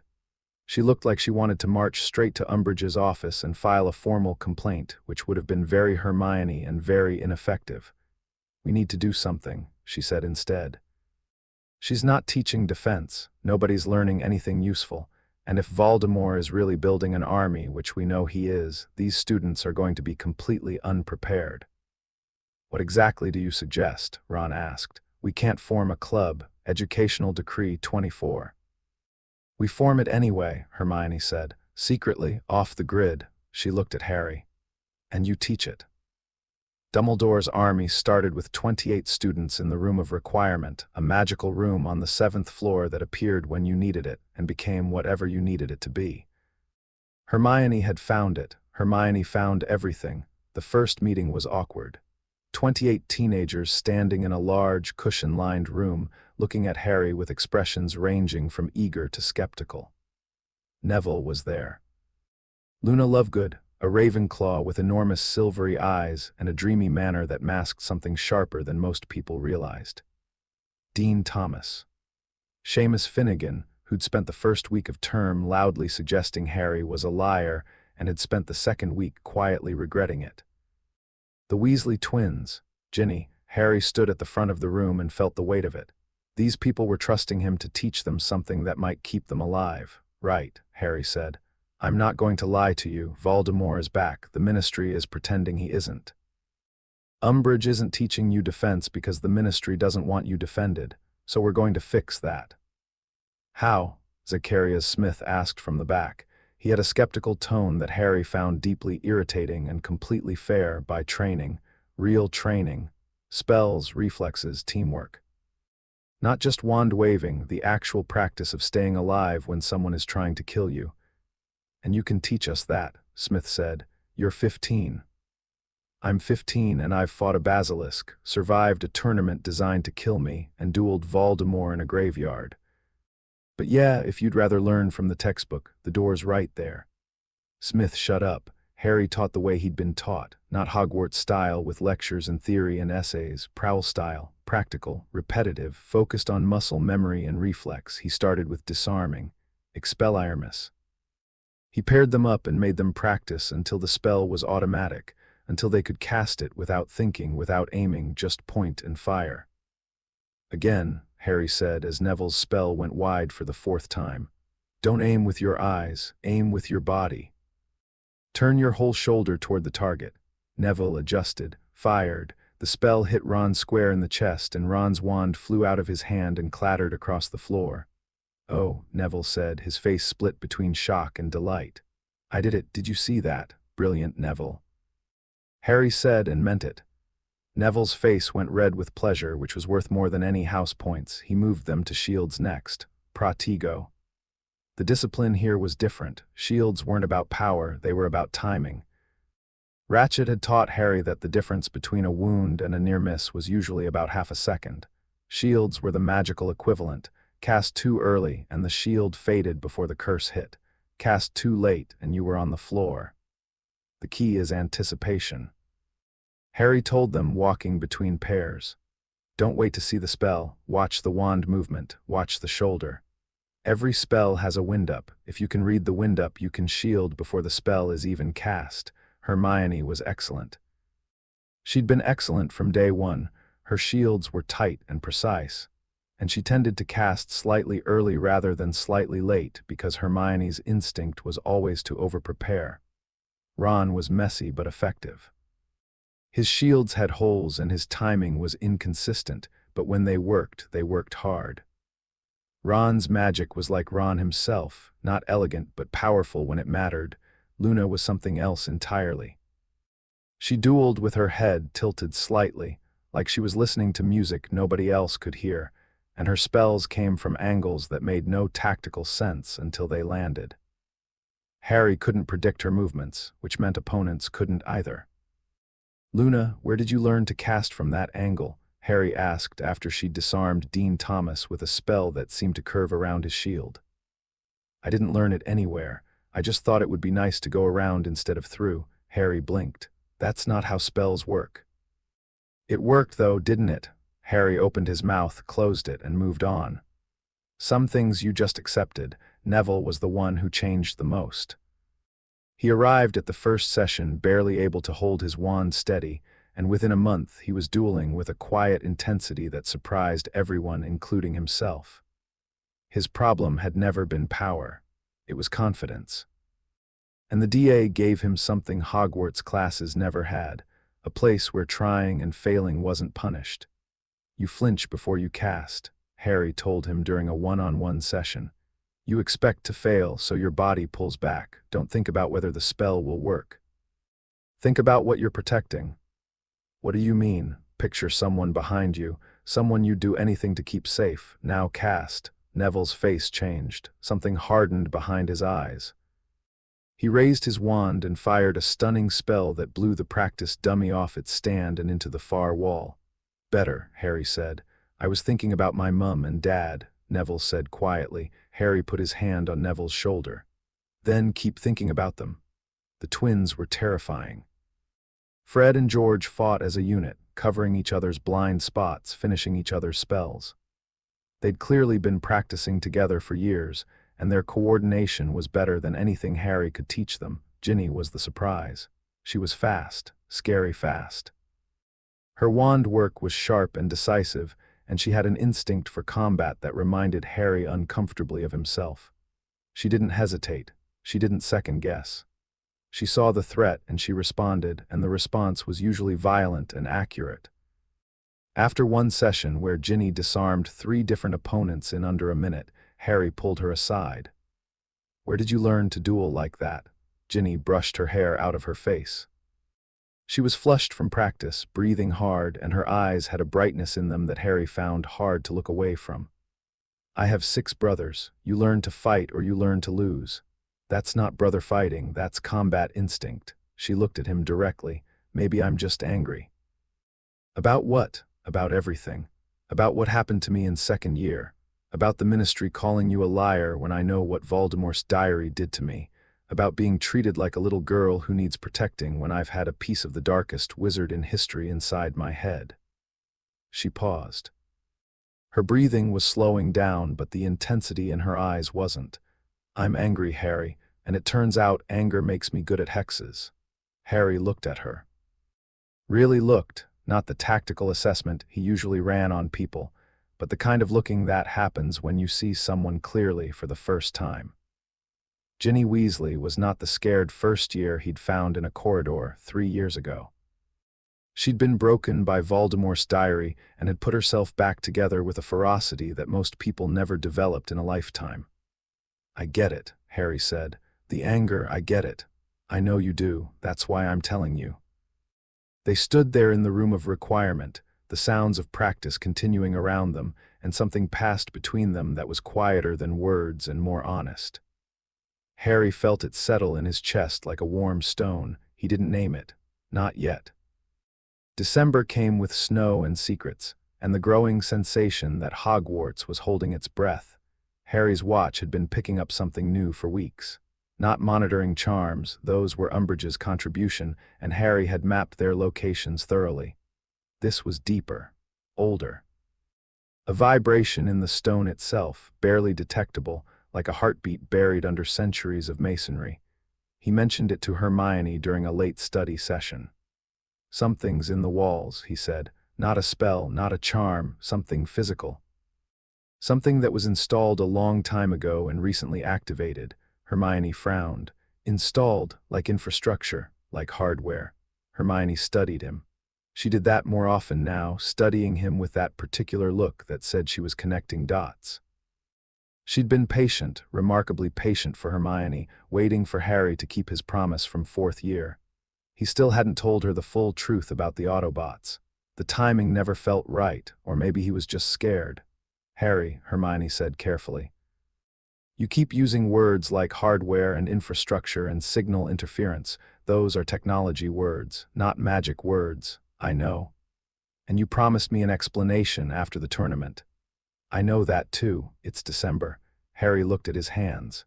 She looked like she wanted to march straight to Umbridge's office and file a formal complaint, which would have been very Hermione and very ineffective. We need to do something, she said instead. She's not teaching defense. Nobody's learning anything useful. And if Voldemort is really building an army, which we know he is, these students are going to be completely unprepared. What exactly do you suggest? Ron asked. We can't form a club. Educational Decree 24. We form it anyway, Hermione said. Secretly, off the grid. She looked at Harry. And you teach it. Dumbledore's army started with 28 students in the Room of Requirement, a magical room on the 7th floor that appeared when you needed it and became whatever you needed it to be. Hermione had found it. Hermione found everything. The first meeting was awkward. 28 teenagers standing in a large, cushion-lined room, looking at Harry with expressions ranging from eager to skeptical. Neville was there. Luna Lovegood, a Ravenclaw with enormous silvery eyes and a dreamy manner that masked something sharper than most people realized. Dean Thomas. Seamus Finnegan, who'd spent the first week of term loudly suggesting Harry was a liar and had spent the second week quietly regretting it. The Weasley twins. Ginny. Harry stood at the front of the room and felt the weight of it. These people were trusting him to teach them something that might keep them alive. Right, Harry said. I'm not going to lie to you. Voldemort is back. The Ministry is pretending he isn't. Umbridge isn't teaching you defense because the Ministry doesn't want you defended, so we're going to fix that. How? Zacharias Smith asked from the back. He had a skeptical tone that Harry found deeply irritating and completely fair. By training, real training, spells, reflexes, teamwork. Not just wand-waving, the actual practice of staying alive when someone is trying to kill you. And you can teach us that, Smith said. You're 15. I'm 15 and I've fought a basilisk, survived a tournament designed to kill me, and dueled Voldemort in a graveyard. But yeah, if you'd rather learn from the textbook, the door's right there. Smith shut up. Harry taught the way he'd been taught, not Hogwarts style with lectures and theory and essays, Prowl style, practical, repetitive, focused on muscle memory and reflex. He started with disarming, Expelliarmus. He paired them up and made them practice until the spell was automatic, until they could cast it without thinking, without aiming, just point and fire. Again, Harry said as Neville's spell went wide for the 4th time. Don't aim with your eyes, aim with your body. Turn your whole shoulder toward the target. Neville adjusted, fired. The spell hit Ron square in the chest and Ron's wand flew out of his hand and clattered across the floor. Oh, Neville said, his face split between shock and delight. I did it, did you see that? Brilliant, Neville. Harry said and meant it. Neville's face went red with pleasure, which was worth more than any house points. He moved them to shields next. Pratigo. The discipline here was different. Shields weren't about power, they were about timing. Ratchet had taught Harry that the difference between a wound and a near miss was usually about half a second. Shields were the magical equivalent. Cast too early and the shield faded before the curse hit. Cast too late and you were on the floor. The key is anticipation. Harry told them, walking between pairs. Don't wait to see the spell, watch the wand movement, watch the shoulder. Every spell has a wind-up. If you can read the wind-up, you can shield before the spell is even cast. Hermione was excellent. She'd been excellent from day one. Her shields were tight and precise. And she tended to cast slightly early rather than slightly late because Hermione's instinct was always to over-prepare. Ron was messy but effective. His shields had holes and his timing was inconsistent, but when they worked hard. Ron's magic was like Ron himself, not elegant but powerful when it mattered. Luna was something else entirely. She dueled with her head tilted slightly, like she was listening to music nobody else could hear, and her spells came from angles that made no tactical sense until they landed. Harry couldn't predict her movements, which meant opponents couldn't either. Luna, where did you learn to cast from that angle? Harry asked after she'd disarmed Dean Thomas with a spell that seemed to curve around his shield. I didn't learn it anywhere. I just thought it would be nice to go around instead of through. Harry blinked. That's not how spells work. It worked though, didn't it? Harry opened his mouth, closed it, and moved on. Some things you just accepted. Neville was the one who changed the most. He arrived at the first session barely able to hold his wand steady, and within a month he was dueling with a quiet intensity that surprised everyone, including himself. His problem had never been power. It was confidence. And the DA gave him something Hogwarts classes never had, a place where trying and failing wasn't punished. You flinch before you cast, Harry told him during a one-on-one session. You expect to fail, so your body pulls back. Don't think about whether the spell will work. Think about what you're protecting. What do you mean? Picture someone behind you, someone you'd do anything to keep safe. Now cast. Neville's face changed. Something hardened behind his eyes. He raised his wand and fired a stunning spell that blew the practice dummy off its stand and into the far wall. Better, Harry said. I was thinking about my mum and dad, Neville said quietly. Harry put his hand on Neville's shoulder. Then keep thinking about them. The twins were terrifying. Fred and George fought as a unit, covering each other's blind spots, finishing each other's spells. They'd clearly been practicing together for years, and their coordination was better than anything Harry could teach them. Ginny was the surprise. She was fast, scary fast. Her wand work was sharp and decisive, and she had an instinct for combat that reminded Harry uncomfortably of himself. She didn't hesitate. She didn't second-guess. She saw the threat and she responded, and the response was usually violent and accurate. After one session where Ginny disarmed 3 different opponents in under a minute, Harry pulled her aside. "Where did you learn to duel like that?" Ginny brushed her hair out of her face. She was flushed from practice, breathing hard, and her eyes had a brightness in them that Harry found hard to look away from. "I have 6 brothers. You learn to fight or you learn to lose. That's not brother fighting, that's combat instinct." She looked at him directly. "Maybe I'm just angry." "About what?" "About everything. About what happened to me in 2nd year. About the ministry calling you a liar when I know what Voldemort's diary did to me. About being treated like a little girl who needs protecting when I've had a piece of the darkest wizard in history inside my head." She paused. Her breathing was slowing down, but the intensity in her eyes wasn't. "I'm angry, Harry, and it turns out anger makes me good at hexes." Harry looked at her. Really looked, not the tactical assessment he usually ran on people, but the kind of looking that happens when you see someone clearly for the first time. Ginny Weasley was not the scared first year he'd found in a corridor 3 years ago. She'd been broken by Voldemort's diary and had put herself back together with a ferocity that most people never developed in a lifetime. "I get it," Harry said. "The anger, I get it. I know you do, that's why I'm telling you." They stood there in the room of requirement, the sounds of practice continuing around them, and something passed between them that was quieter than words and more honest. Harry felt it settle in his chest like a warm stone. He didn't name it. Not yet. December came with snow and secrets, and the growing sensation that Hogwarts was holding its breath. Harry's watch had been picking up something new for weeks. Not monitoring charms, those were Umbridge's contribution, and Harry had mapped their locations thoroughly. This was deeper, older. A vibration in the stone itself, barely detectable, like a heartbeat buried under centuries of masonry. He mentioned it to Hermione during a late study session. "Something's in the walls," he said. "Not a spell, not a charm, something physical. Something that was installed a long time ago and recently activated." Hermione frowned. "Installed, like infrastructure, like hardware." Hermione studied him. She did that more often now, studying him with that particular look that said she was connecting dots. She'd been patient, remarkably patient for Hermione, waiting for Harry to keep his promise from 4th year. He still hadn't told her the full truth about the Autobots. The timing never felt right, or maybe he was just scared. "Harry," Hermione said carefully, "you keep using words like hardware and infrastructure and signal interference. Those are technology words, not magic words. I know. And you promised me an explanation after the tournament." "I know that too. It's December." Harry looked at his hands.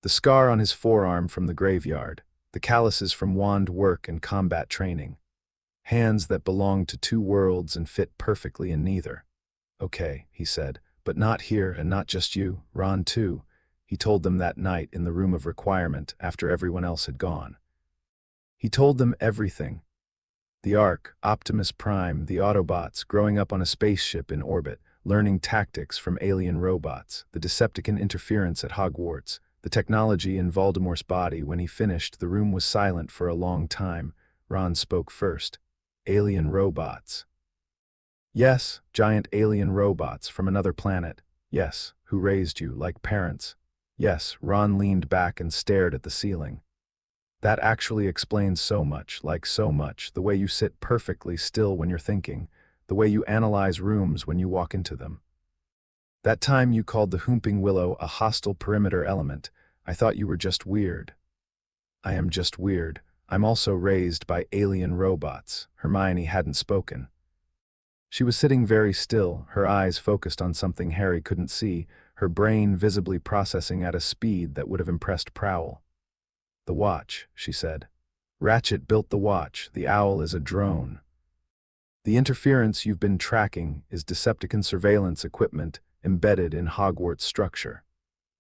The scar on his forearm from the graveyard, the calluses from wand work and combat training. Hands that belonged to 2 worlds and fit perfectly in neither. "Okay," he said, "but not here and not just you, Ron too." He told them that night in the room of requirement after everyone else had gone. He told them everything. The Ark, Optimus Prime, the Autobots, growing up on a spaceship in orbit, learning tactics from alien robots, the Decepticon interference at Hogwarts, the technology in Voldemort's body. When he finished, the room was silent for a long time. Ron spoke first. "Alien robots." "Yes, giant alien robots from another planet. Yes, who raised you like parents." "Yes." Ron leaned back and stared at the ceiling. "That actually explains so much, like so much, the way you sit perfectly still when you're thinking, the way you analyze rooms when you walk into them. That time you called the Whomping Willow a hostile perimeter element, I thought you were just weird." "I am just weird. I'm also raised by alien robots." Hermione hadn't spoken. She was sitting very still, her eyes focused on something Harry couldn't see, her brain visibly processing at a speed that would have impressed Prowl. "The watch," she said. "Ratchet built the watch. The owl is a drone. The interference you've been tracking is Decepticon surveillance equipment embedded in Hogwarts structure.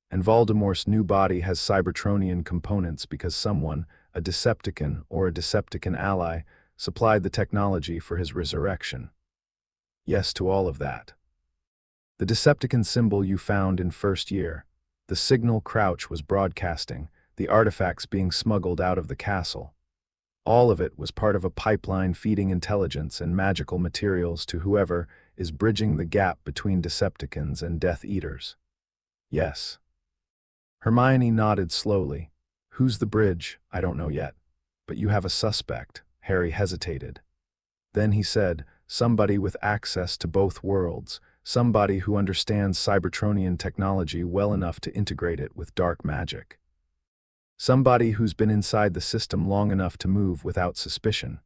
And Voldemort's new body has Cybertronian components because someone, a Decepticon or a Decepticon ally, supplied the technology for his resurrection." Yes to all of that. The Decepticon symbol you found in first year. The signal Crouch was broadcasting, the artifacts being smuggled out of the castle. All of it was part of a pipeline feeding intelligence and magical materials to whoever is bridging the gap between Decepticons and Death Eaters. Yes. Hermione nodded slowly. Who's the bridge? I don't know yet. But you have a suspect. Harry hesitated. Then he said, somebody with access to both worlds, somebody who understands Cybertronian technology well enough to integrate it with dark magic. Somebody who's been inside the system long enough to move without suspicion.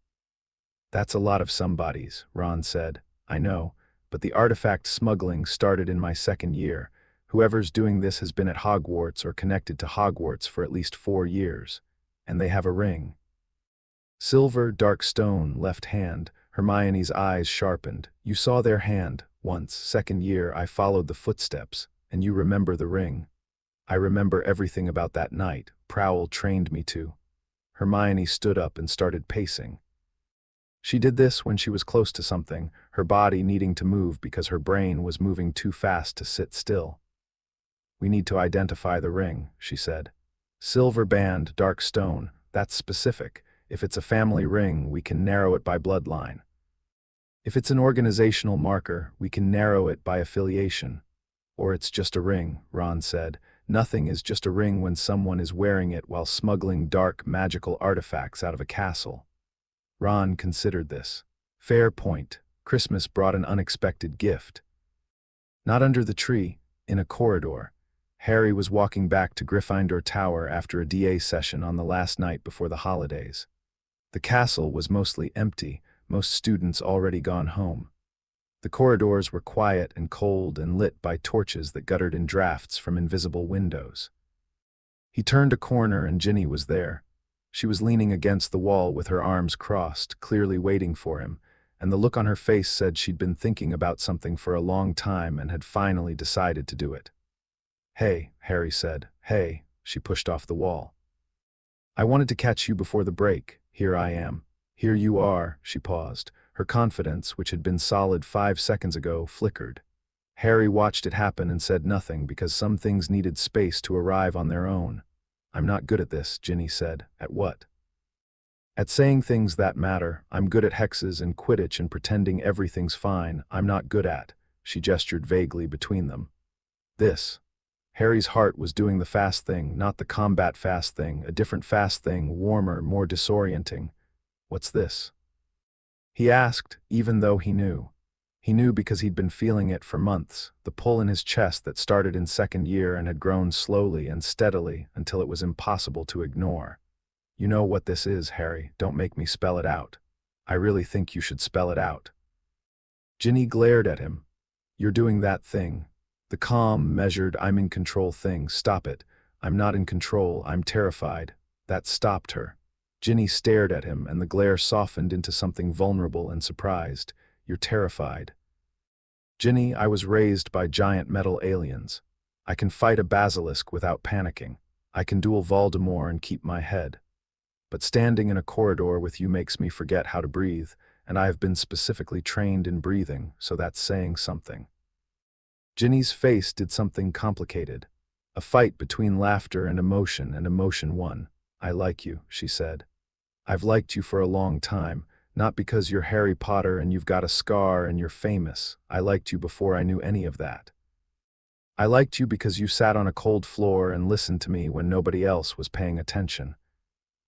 That's a lot of somebodies, Ron said. I know, but the artifact smuggling started in my second year. Whoever's doing this has been at Hogwarts or connected to Hogwarts for at least 4 years. And they have a ring. Silver, dark stone, left hand. Hermione's eyes sharpened. You saw their hand. Once, second year, I followed the footsteps. And you remember the ring. I remember everything about that night. Prowl trained me to. Hermione stood up and started pacing. She did this when she was close to something, her body needing to move because her brain was moving too fast to sit still. We need to identify the ring, she said. Silver band, dark stone, that's specific. If it's a family ring, we can narrow it by bloodline. If it's an organizational marker, we can narrow it by affiliation. Or it's just a ring, Ron said. Nothing is just a ring when someone is wearing it while smuggling dark, magical artifacts out of a castle. Ron considered this. Fair point. Christmas brought an unexpected gift. Not under the tree, in a corridor. Harry was walking back to Gryffindor Tower after a DA session on the last night before the holidays. The castle was mostly empty, most students already gone home. The corridors were quiet and cold and lit by torches that guttered in drafts from invisible windows. He turned a corner and Ginny was there. She was leaning against the wall with her arms crossed, clearly waiting for him, and the look on her face said she'd been thinking about something for a long time and had finally decided to do it. Hey, Harry said. Hey, she pushed off the wall. I wanted to catch you before the break. Here I am. Here you are, she paused. Her confidence, which had been solid 5 seconds ago, flickered. Harry watched it happen and said nothing because some things needed space to arrive on their own. I'm not good at this, Ginny said. At what? At saying things that matter. I'm good at hexes and Quidditch and pretending everything's fine. I'm not good at. She gestured vaguely between them. This. Harry's heart was doing the fast thing, not the combat fast thing, a different fast thing, warmer, more disorienting. What's this? He asked, even though he knew. He knew because he'd been feeling it for months, the pull in his chest that started in second year and had grown slowly and steadily until it was impossible to ignore. You know what this is, Harry. Don't make me spell it out. I really think you should spell it out. Ginny glared at him. You're doing that thing. The calm, measured, I'm in control thing. Stop it. I'm not in control. I'm terrified. That stopped her. Ginny stared at him, and the glare softened into something vulnerable and surprised. You're terrified. Ginny, I was raised by giant metal aliens. I can fight a basilisk without panicking. I can duel Voldemort and keep my head. But standing in a corridor with you makes me forget how to breathe, and I have been specifically trained in breathing, so that's saying something. Ginny's face did something complicated. A fight between laughter and emotion won. I like you, she said. I've liked you for a long time, not because you're Harry Potter and you've got a scar and you're famous. I liked you before I knew any of that. I liked you because you sat on a cold floor and listened to me when nobody else was paying attention.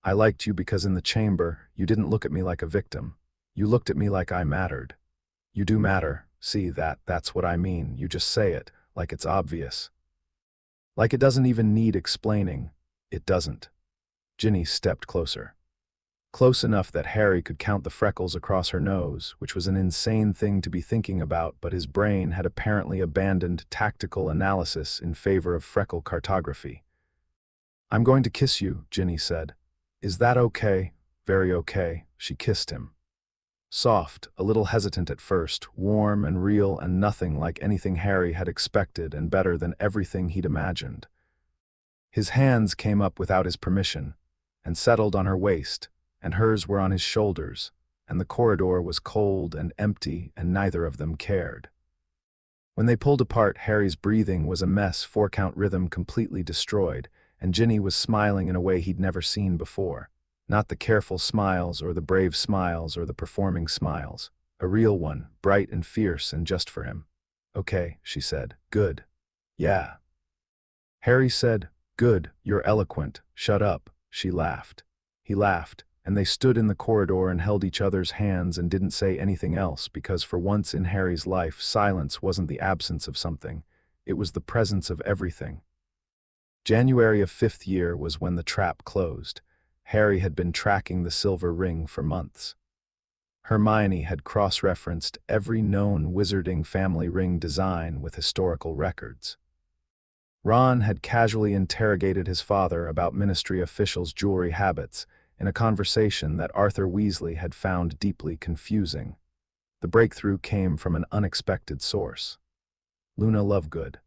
I liked you because in the chamber, you didn't look at me like a victim. You looked at me like I mattered. You do matter. See, that's what I mean. You just say it, like it's obvious. Like it doesn't even need explaining. It doesn't. Ginny stepped closer. Close enough that Harry could count the freckles across her nose, which was an insane thing to be thinking about, but his brain had apparently abandoned tactical analysis in favor of freckle cartography. I'm going to kiss you, Ginny said. Is that okay? Very okay. She kissed him. Soft, a little hesitant at first, warm and real and nothing like anything Harry had expected and better than everything he'd imagined. His hands came up without his permission and settled on her waist, and hers were on his shoulders, and the corridor was cold and empty, and neither of them cared. When they pulled apart, Harry's breathing was a mess, four-count rhythm completely destroyed, and Ginny was smiling in a way he'd never seen before. Not the careful smiles or the brave smiles or the performing smiles. A real one, bright and fierce and just for him. "Okay," she said. "Good." "Yeah." Harry said, "Good, you're eloquent. Shut up." She laughed. He laughed, and they stood in the corridor and held each other's hands and didn't say anything else, because for once in Harry's life, silence wasn't the absence of something. It was the presence of everything. January of 5th year was when the trap closed. Harry had been tracking the silver ring for months. Hermione had cross-referenced every known wizarding family ring design with historical records. Ron had casually interrogated his father about ministry officials' jewelry habits in a conversation that Arthur Weasley had found deeply confusing. The breakthrough came from an unexpected source. Luna Lovegood.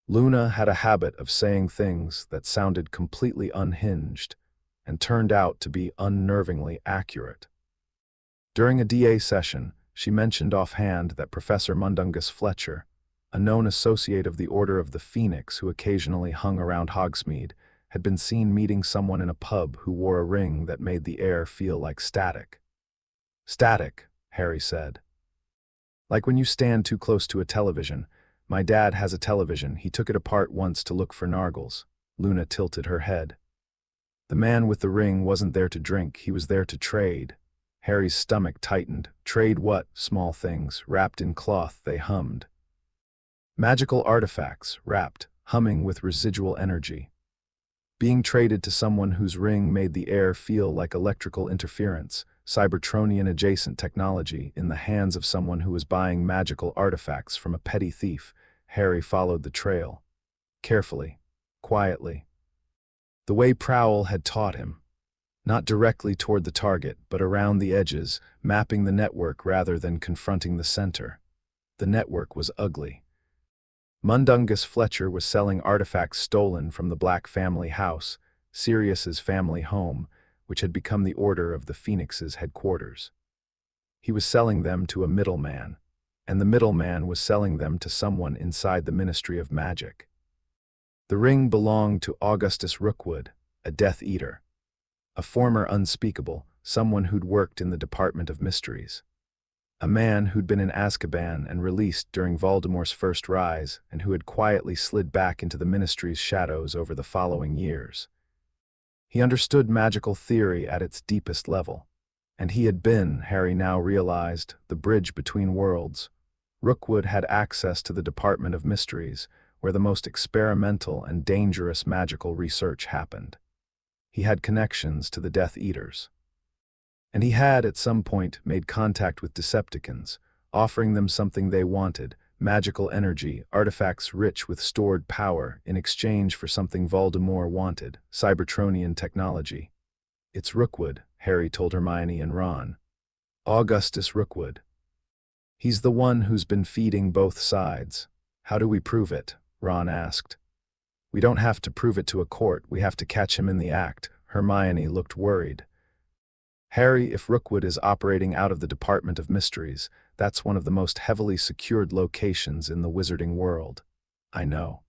Luna had a habit of saying things that sounded completely unhinged and turned out to be unnervingly accurate. During a DA session, she mentioned offhand that Professor Mundungus Fletcher, a known associate of the Order of the Phoenix who occasionally hung around Hogsmeade, had been seen meeting someone in a pub who wore a ring that made the air feel like static. "Static," Harry said. "Like when you stand too close to a television. My dad has a television. He took it apart once to look for nargles." Luna tilted her head. "The man with the ring wasn't there to drink. He was there to trade." Harry's stomach tightened. "Trade what?" "Small things, wrapped in cloth," they hummed. "Magical artifacts, wrapped, humming with residual energy. Being traded to someone whose ring made the air feel like electrical interference, Cybertronian-adjacent technology in the hands of someone who was buying magical artifacts from a petty thief." Harry followed the trail. Carefully, quietly. The way Prowl had taught him. Not directly toward the target, but around the edges, mapping the network rather than confronting the center. The network was ugly. Mundungus Fletcher was selling artifacts stolen from the Black family house, Sirius's family home, which had become the Order of the Phoenix's headquarters. He was selling them to a middleman, and the middleman was selling them to someone inside the Ministry of Magic. The ring belonged to Augustus Rookwood, a Death Eater. A former unspeakable, someone who'd worked in the Department of Mysteries. A man who'd been in Azkaban and released during Voldemort's first rise, and who had quietly slid back into the Ministry's shadows over the following years. He understood magical theory at its deepest level, and he had been, Harry now realized, the bridge between worlds. Rookwood had access to the Department of Mysteries, where the most experimental and dangerous magical research happened. He had connections to the Death Eaters. And he had, at some point, made contact with Decepticons, offering them something they wanted, magical energy, artifacts rich with stored power, in exchange for something Voldemort wanted, Cybertronian technology. "It's Rookwood," Harry told Hermione and Ron. "Augustus Rookwood. He's the one who's been feeding both sides." "How do we prove it?" Ron asked. "We don't have to prove it to a court, we have to catch him in the act." Hermione looked worried. "Harry, if Rookwood is operating out of the Department of Mysteries, that's one of the most heavily secured locations in the wizarding world." "I know.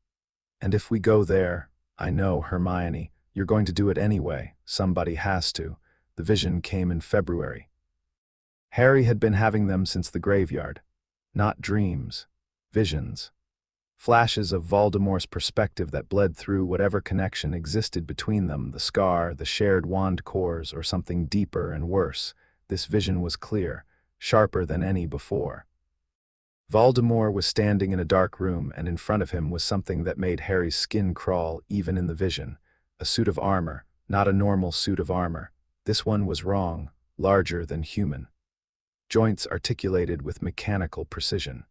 And if we go there," "I know, Hermione, you're going to do it anyway. Somebody has to." The vision came in February. Harry had been having them since the graveyard. Not dreams. Visions. Flashes of Voldemort's perspective that bled through whatever connection existed between them, the scar, the shared wand cores, or something deeper and worse. This vision was clear, sharper than any before. Voldemort was standing in a dark room, and in front of him was something that made Harry's skin crawl even in the vision. A suit of armor, not a normal suit of armor. This one was wrong, larger than human. Joints articulated with mechanical precision.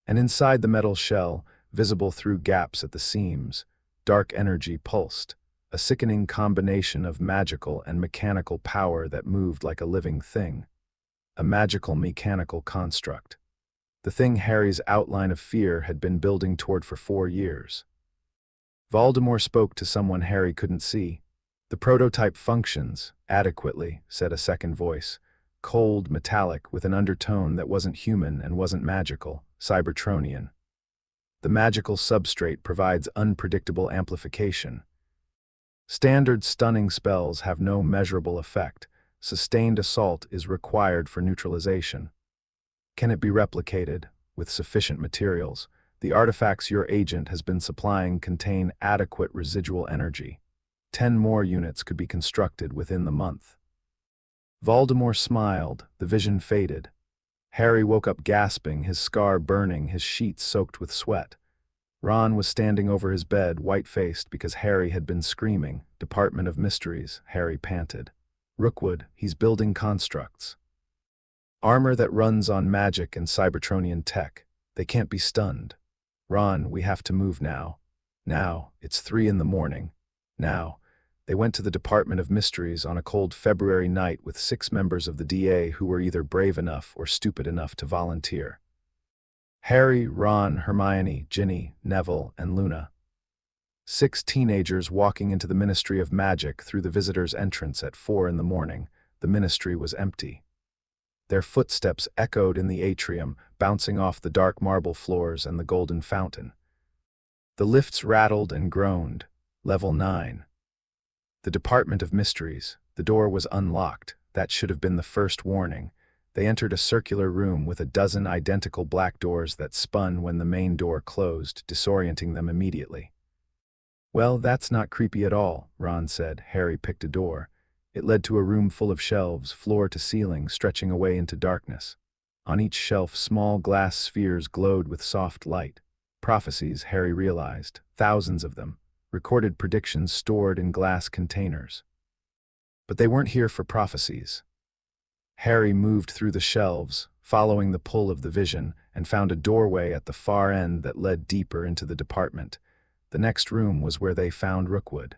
And inside the metal shell, visible through gaps at the seams, dark energy pulsed, a sickening combination of magical and mechanical power that moved like a living thing. A magical mechanical construct. The thing Harry's outline of fear had been building toward for 4 years. Voldemort spoke to someone Harry couldn't see. "The prototype functions adequately," said a second voice. cold, metallic, with an undertone that wasn't human and wasn't magical, Cybertronian. The magical substrate provides unpredictable amplification. Standard stunning spells have no measurable effect. Sustained assault is required for neutralization. Can it be replicated? With sufficient materials, the artifacts your agent has been supplying contain adequate residual energy. 10 more units could be constructed within the month. Voldemort smiled, the vision faded. Harry woke up gasping, his scar burning, his sheets soaked with sweat. Ron was standing over his bed, white-faced because Harry had been screaming. Department of Mysteries, Harry panted. Rookwood, he's building constructs. Armor that runs on magic and Cybertronian tech. They can't be stunned. Ron, we have to move now. Now, it's 3 in the morning. Now. They went to the Department of Mysteries on a cold February night with 6 members of the DA who were either brave enough or stupid enough to volunteer. Harry, Ron, Hermione, Ginny, Neville, and Luna. 6 teenagers walking into the Ministry of Magic through the visitors' entrance at 4 in the morning. The ministry was empty. Their footsteps echoed in the atrium, bouncing off the dark marble floors and the golden fountain. The lifts rattled and groaned. Level 9. The Department of Mysteries. The door was unlocked. That should have been the first warning. They entered a circular room with a dozen identical black doors that spun when the main door closed, disorienting them immediately. Well, that's not creepy at all, Ron said. Harry picked a door. It led to a room full of shelves, floor to ceiling, stretching away into darkness. On each shelf, small glass spheres glowed with soft light. Prophecies, Harry realized, thousands of them. Recorded predictions stored in glass containers. But they weren't here for prophecies. Harry moved through the shelves, following the pull of the vision, and found a doorway at the far end that led deeper into the department. The next room was where they found Rookwood.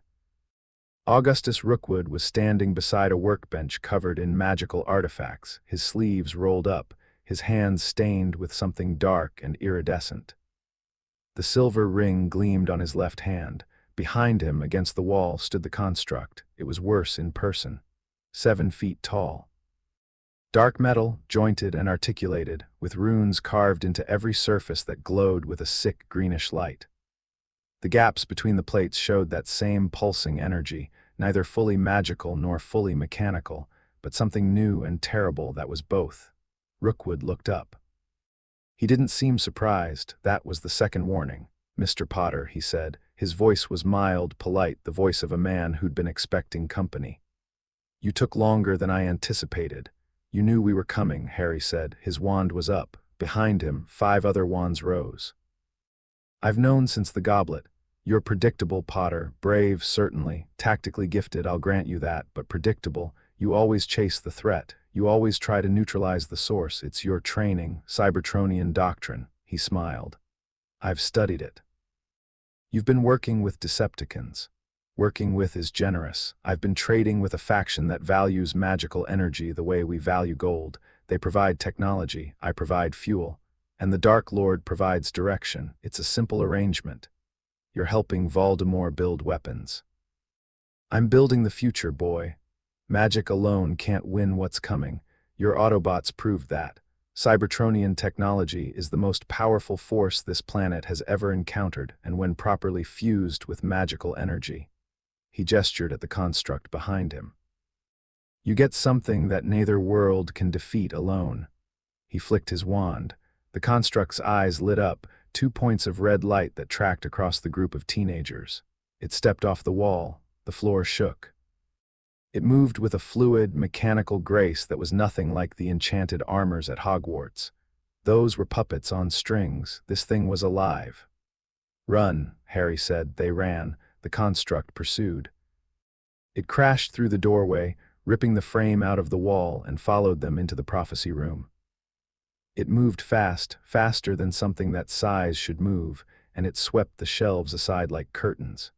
Augustus Rookwood was standing beside a workbench covered in magical artifacts, his sleeves rolled up, his hands stained with something dark and iridescent. The silver ring gleamed on his left hand. Behind him, against the wall, stood the construct. It was worse in person. 7 feet tall. Dark metal, jointed and articulated, with runes carved into every surface that glowed with a sick greenish light. The gaps between the plates showed that same pulsing energy, neither fully magical nor fully mechanical, but something new and terrible that was both. Rookwood looked up. He didn't seem surprised. That was the second warning. Mr. Potter, he said. His voice was mild, polite, the voice of a man who'd been expecting company. You took longer than I anticipated. You knew we were coming, Harry said. His wand was up. Behind him, 5 other wands rose. I've known since the goblet. You're predictable, Potter. Brave, certainly. Tactically gifted, I'll grant you that, but predictable. You always chase the threat. You always try to neutralize the source. It's your training, Cybertronian doctrine. He smiled. I've studied it. You've been working with Decepticons. Working with is generous. I've been trading with a faction that values magical energy the way we value gold. They provide technology, I provide fuel. And the Dark Lord provides direction. It's a simple arrangement. You're helping Voldemort build weapons. I'm building the future, boy. Magic alone can't win what's coming. Your Autobots proved that. Cybertronian technology is the most powerful force this planet has ever encountered, and when properly fused with magical energy. He gestured at the construct behind him. You get something that neither world can defeat alone. He flicked his wand. The construct's eyes lit up, 2 points of red light that tracked across the group of teenagers. It stepped off the wall. The floor shook. It moved with a fluid, mechanical grace that was nothing like the enchanted armors at Hogwarts. Those were puppets on strings. This thing was alive. Run, Harry said. They ran. The construct pursued. It crashed through the doorway, ripping the frame out of the wall, and followed them into the prophecy room. It moved fast, faster than something that size should move, and it swept the shelves aside like curtains.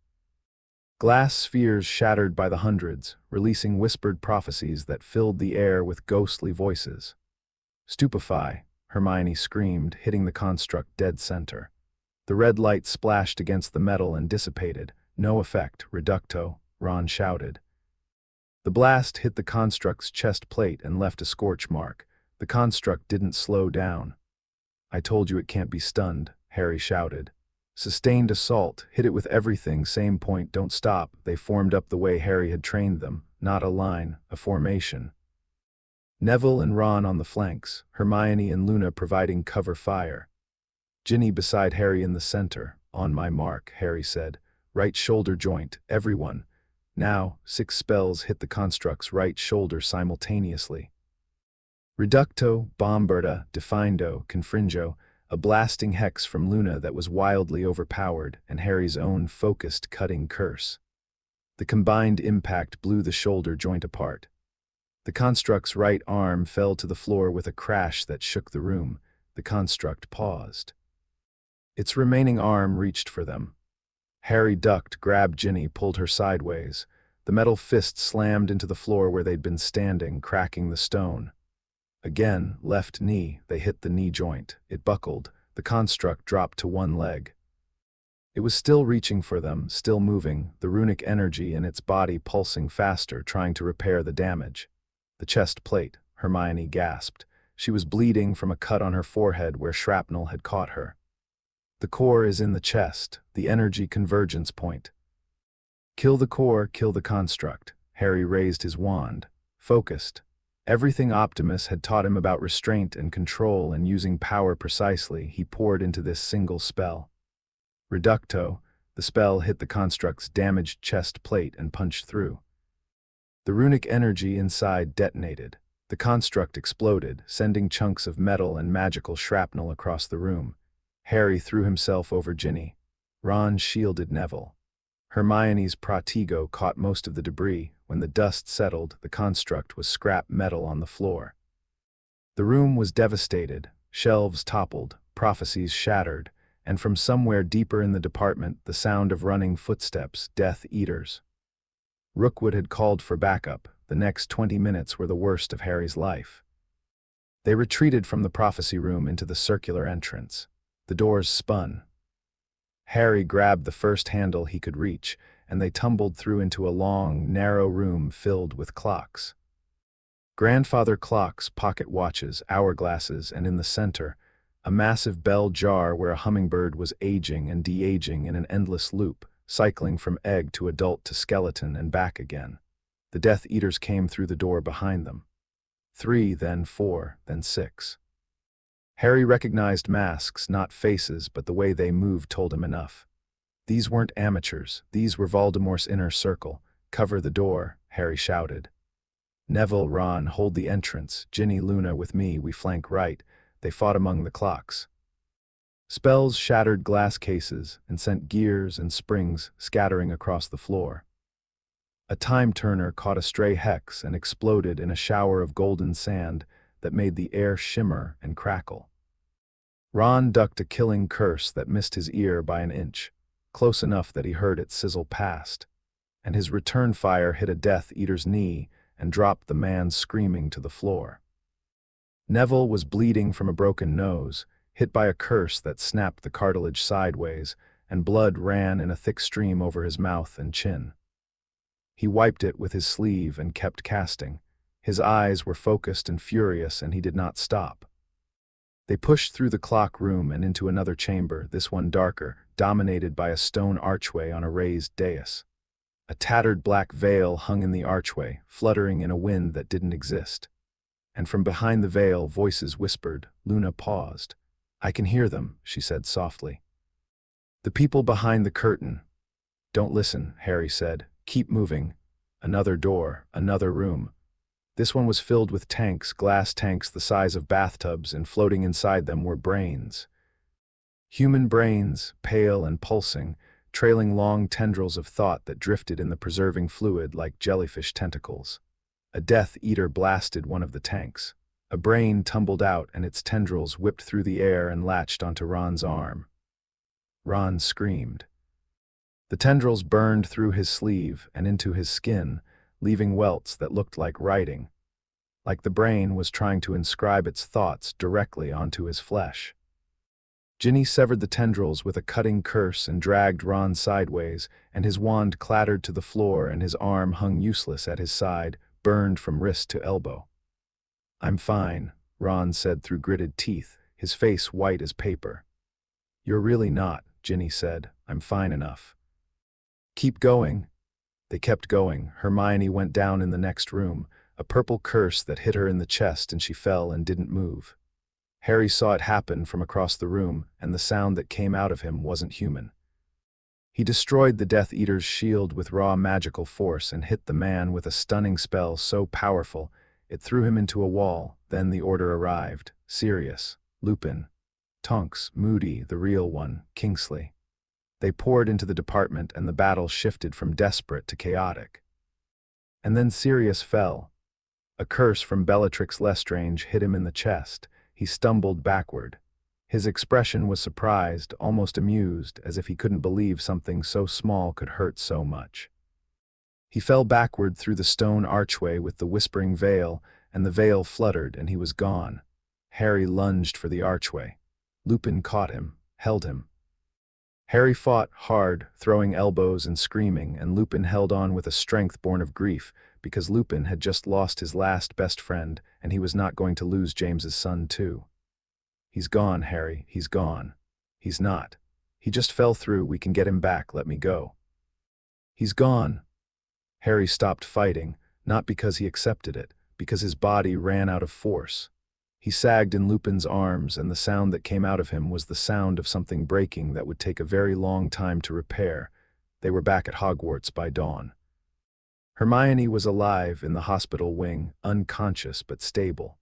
Glass spheres shattered by the hundreds, releasing whispered prophecies that filled the air with ghostly voices. Stupefy, Hermione screamed, hitting the construct dead center. The red light splashed against the metal and dissipated. No effect, reducto, Ron shouted. The blast hit the construct's chest plate and left a scorch mark. The construct didn't slow down. "I told you it can't be stunned," Harry shouted. Sustained assault, hit it with everything, same point, don't stop. They formed up the way Harry had trained them, not a line, a formation. Neville and Ron on the flanks, Hermione and Luna providing cover fire. Ginny beside Harry in the center. "On my mark," Harry said. "Right shoulder joint, everyone." Now, 6 spells hit the construct's right shoulder simultaneously. Reducto, Bomberta, Defindo, Confringo, a blasting hex from Luna that was wildly overpowered, and Harry's own focused cutting curse. The combined impact blew the shoulder joint apart. The construct's right arm fell to the floor with a crash that shook the room. The construct paused. Its remaining arm reached for them. Harry ducked, grabbed Ginny, pulled her sideways. The metal fist slammed into the floor where they'd been standing, cracking the stone. Again, left knee, they hit the knee joint. It buckled. The construct dropped to one leg. It was still reaching for them, still moving, the runic energy in its body pulsing faster, trying to repair the damage. "The chest plate," Hermione gasped. She was bleeding from a cut on her forehead where shrapnel had caught her. "The core is in the chest, the energy convergence point." "Kill the core, kill the construct." Harry raised his wand. Focused. Everything Optimus had taught him about restraint and control and using power precisely, he poured into this single spell. Reducto, the spell hit the construct's damaged chest plate and punched through. The runic energy inside detonated. The construct exploded, sending chunks of metal and magical shrapnel across the room. Harry threw himself over Ginny. Ron shielded Neville. Hermione's Protego caught most of the debris. When the dust settled, the construct was scrap metal on the floor. The room was devastated, shelves toppled, prophecies shattered, and from somewhere deeper in the department, the sound of running footsteps, Death Eaters. Rookwood had called for backup. The next 20 minutes were the worst of Harry's life. They retreated from the prophecy room into the circular entrance. The doors spun. Harry grabbed the first handle he could reach, and they tumbled through into a long, narrow room filled with clocks. Grandfather clocks, pocket watches, hourglasses, and in the center, a massive bell jar where a hummingbird was aging and de-aging in an endless loop, cycling from egg to adult to skeleton and back again. The Death Eaters came through the door behind them. 3, then 4, then 6. Harry recognized masks, not faces, but the way they moved told him enough. These weren't amateurs, these were Voldemort's inner circle. "Cover the door," Harry shouted. "Neville, Ron, hold the entrance. Ginny, Luna, with me, we flank right." They fought among the clocks. Spells shattered glass cases and sent gears and springs scattering across the floor. A time turner caught a stray hex and exploded in a shower of golden sand that made the air shimmer and crackle. Ron ducked a killing curse that missed his ear by an inch, close enough that he heard it sizzle past, and his return fire hit a Death Eater's knee and dropped the man screaming to the floor. Neville was bleeding from a broken nose, hit by a curse that snapped the cartilage sideways, and blood ran in a thick stream over his mouth and chin. He wiped it with his sleeve and kept casting. His eyes were focused and furious, and he did not stop. They pushed through the clock room and into another chamber, this one darker, dominated by a stone archway on a raised dais. A tattered black veil hung in the archway, fluttering in a wind that didn't exist. And from behind the veil, voices whispered. Luna paused. "I can hear them," she said softly. "The people behind the curtain." "Don't listen," Harry said. "Keep moving." Another door, another room. This one was filled with tanks, glass tanks the size of bathtubs, and floating inside them were brains. Human brains, pale and pulsing, trailing long tendrils of thought that drifted in the preserving fluid like jellyfish tentacles. A Death Eater blasted one of the tanks. A brain tumbled out and its tendrils whipped through the air and latched onto Ron's arm. Ron screamed. The tendrils burned through his sleeve and into his skin, leaving welts that looked like writing, like the brain was trying to inscribe its thoughts directly onto his flesh. Ginny severed the tendrils with a cutting curse and dragged Ron sideways, and his wand clattered to the floor and his arm hung useless at his side, burned from wrist to elbow. "I'm fine," Ron said through gritted teeth, his face white as paper. "You're really not," Ginny said. "I'm fine enough." "Keep going." They kept going. Hermione went down in the next room, a purple curse that hit her in the chest, and she fell and didn't move. Harry saw it happen from across the room, and the sound that came out of him wasn't human. He destroyed the Death Eater's shield with raw magical force and hit the man with a stunning spell so powerful it threw him into a wall. Then the order arrived. Sirius, Lupin, Tonks, Moody, the real one, Kingsley. They poured into the department, and the battle shifted from desperate to chaotic. And then Sirius fell. A curse from Bellatrix Lestrange hit him in the chest. He stumbled backward. His expression was surprised, almost amused, as if he couldn't believe something so small could hurt so much. He fell backward through the stone archway with the whispering veil, and the veil fluttered and he was gone. Harry lunged for the archway. Lupin caught him, held him. Harry fought hard, throwing elbows and screaming, and Lupin held on with a strength born of grief, because Lupin had just lost his last best friend, and he was not going to lose James's son too. "He's gone, Harry, he's gone." "He's not. He just fell through. We can get him back. Let me go." "He's gone." Harry stopped fighting, not because he accepted it, because his body ran out of force. He sagged in Lupin's arms, and the sound that came out of him was the sound of something breaking that would take a very long time to repair. They were back at Hogwarts by dawn. Hermione was alive in the hospital wing, unconscious but stable.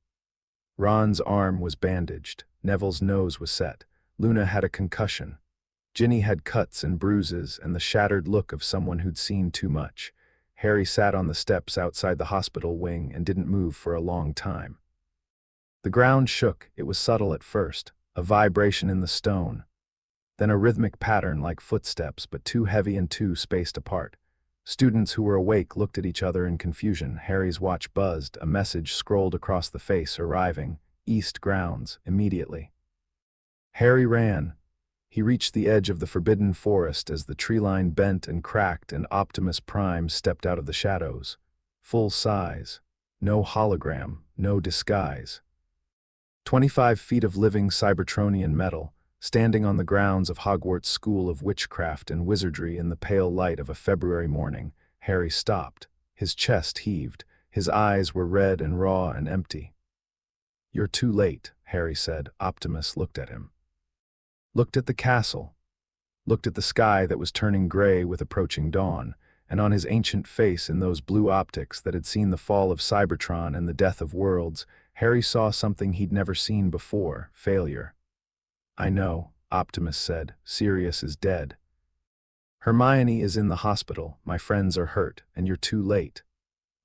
Ron's arm was bandaged. Neville's nose was set. Luna had a concussion. Ginny had cuts and bruises and the shattered look of someone who'd seen too much. Harry sat on the steps outside the hospital wing and didn't move for a long time. The ground shook. It was subtle at first, a vibration in the stone. Then a rhythmic pattern like footsteps, but too heavy and too spaced apart. Students who were awake looked at each other in confusion. Harry's watch buzzed. A message scrolled across the face, arriving. East grounds, immediately. Harry ran. He reached the edge of the forbidden forest as the tree line bent and cracked and Optimus Prime stepped out of the shadows. Full size. No hologram, no disguise. 25 feet of living Cybertronian metal, standing on the grounds of Hogwarts School of Witchcraft and Wizardry in the pale light of a February morning. Harry stopped. His chest heaved. His eyes were red and raw and empty. "You're too late," Harry said. Optimus looked at him. Looked at the castle. Looked at the sky that was turning gray with approaching dawn, and on his ancient face in those blue optics that had seen the fall of Cybertron and the death of worlds, Harry saw something he'd never seen before: failure. "I know," Optimus said. "Sirius is dead. Hermione is in the hospital. My friends are hurt, and you're too late."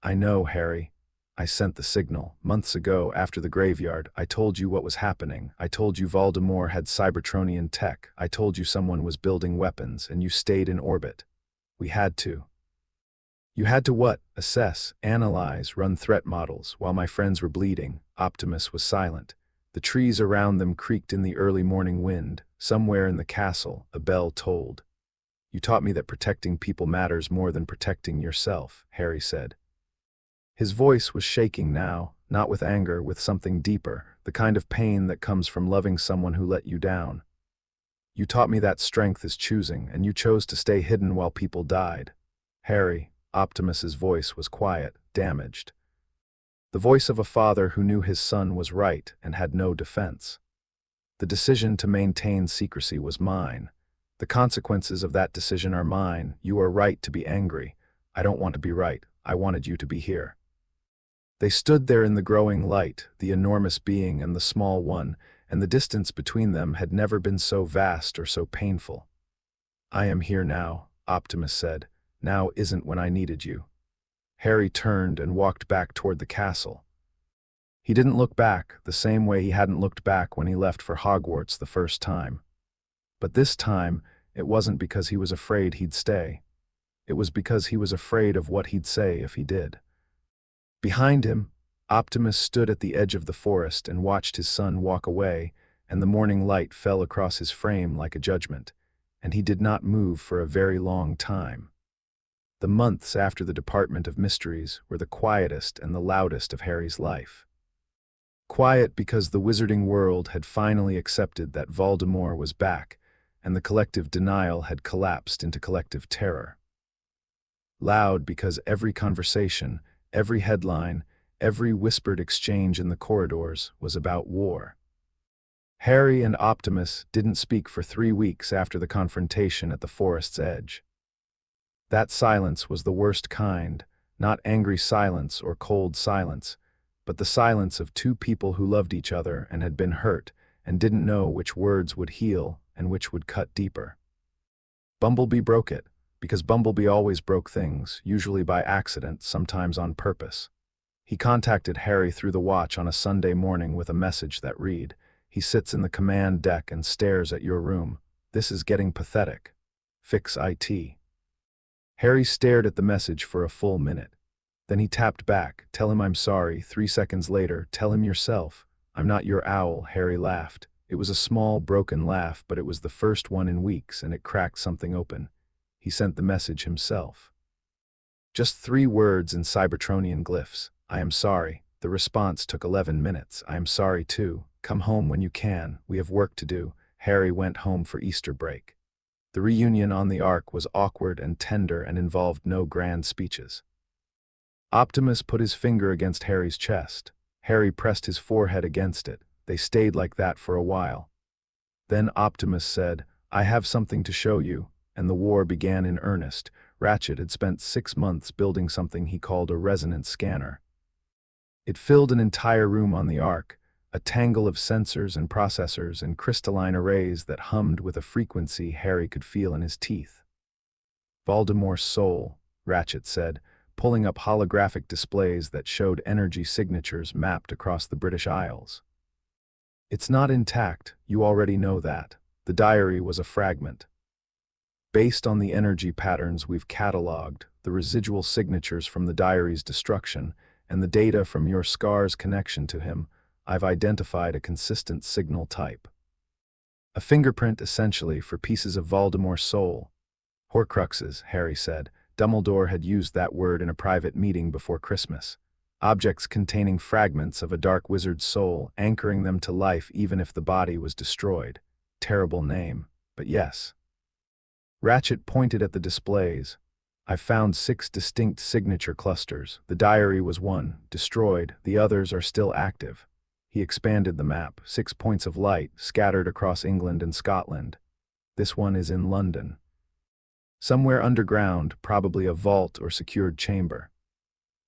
"I know, Harry. I sent the signal. Months ago, after the graveyard, I told you what was happening. I told you Voldemort had Cybertronian tech. I told you someone was building weapons, and you stayed in orbit. We had to." "You had to what? Assess, analyze, run threat models, while my friends were bleeding." Optimus was silent. The trees around them creaked in the early morning wind. Somewhere in the castle, a bell tolled. "You taught me that protecting people matters more than protecting yourself," Harry said. His voice was shaking now, not with anger, with something deeper, the kind of pain that comes from loving someone who let you down. "You taught me that strength is choosing, and you chose to stay hidden while people died." "Harry," Optimus's voice was quiet, damaged. The voice of a father who knew his son was right and had no defense. "The decision to maintain secrecy was mine. The consequences of that decision are mine. You are right to be angry. I don't want to be right. I wanted you to be here." They stood there in the growing light, the enormous being and the small one, and the distance between them had never been so vast or so painful. "I am here now," Optimus said. "Now isn't when I needed you." Harry turned and walked back toward the castle. He didn't look back, the same way he hadn't looked back when he left for Hogwarts the first time. But this time, it wasn't because he was afraid he'd stay. It was because he was afraid of what he'd say if he did. Behind him, Optimus stood at the edge of the forest and watched his son walk away, and the morning light fell across his frame like a judgment, and he did not move for a very long time. The months after the Department of Mysteries were the quietest and the loudest of Harry's life. Quiet because the wizarding world had finally accepted that Voldemort was back, and the collective denial had collapsed into collective terror. Loud because every conversation, every headline, every whispered exchange in the corridors was about war. Harry and Optimus didn't speak for 3 weeks after the confrontation at the forest's edge. That silence was the worst kind, not angry silence or cold silence, but the silence of two people who loved each other and had been hurt and didn't know which words would heal and which would cut deeper. Bumblebee broke it, because Bumblebee always broke things, usually by accident, sometimes on purpose. He contacted Harry through the watch on a Sunday morning with a message that read, "He sits in the command deck and stares at your room. This is getting pathetic. Fix IT." Harry stared at the message for a full minute. Then he tapped back, "Tell him I'm sorry." 3 seconds later, "Tell him yourself. I'm not your owl." Harry laughed. It was a small, broken laugh, but it was the first one in weeks, and it cracked something open. He sent the message himself. Just 3 words in Cybertronian glyphs. "I am sorry." The response took 11 minutes. "I am sorry too. Come home when you can. We have work to do." Harry went home for Easter break. The reunion on the Ark was awkward and tender and involved no grand speeches. Optimus put his finger against Harry's chest. Harry pressed his forehead against it. They stayed like that for a while. Then Optimus said, "I have something to show you," and the war began in earnest. Ratchet had spent 6 months building something he called a resonance scanner. It filled an entire room on the Ark, a tangle of sensors and processors and crystalline arrays that hummed with a frequency Harry could feel in his teeth. "Voldemort's soul," Ratchet said, pulling up holographic displays that showed energy signatures mapped across the British Isles. "It's not intact, you already know that. The diary was a fragment. Based on the energy patterns we've cataloged, the residual signatures from the diary's destruction, and the data from your Scar's connection to him, I've identified a consistent signal type. A fingerprint, essentially, for pieces of Voldemort's soul." "Horcruxes," Harry said. Dumbledore had used that word in a private meeting before Christmas. Objects containing fragments of a dark wizard's soul, anchoring them to life even if the body was destroyed. Terrible name, but yes. Ratchet pointed at the displays. "I found 6 distinct signature clusters. The diary was one, destroyed. The others are still active." He expanded the map. 6 points of light, scattered across England and Scotland. "This one is in London. Somewhere underground, probably a vault or secured chamber.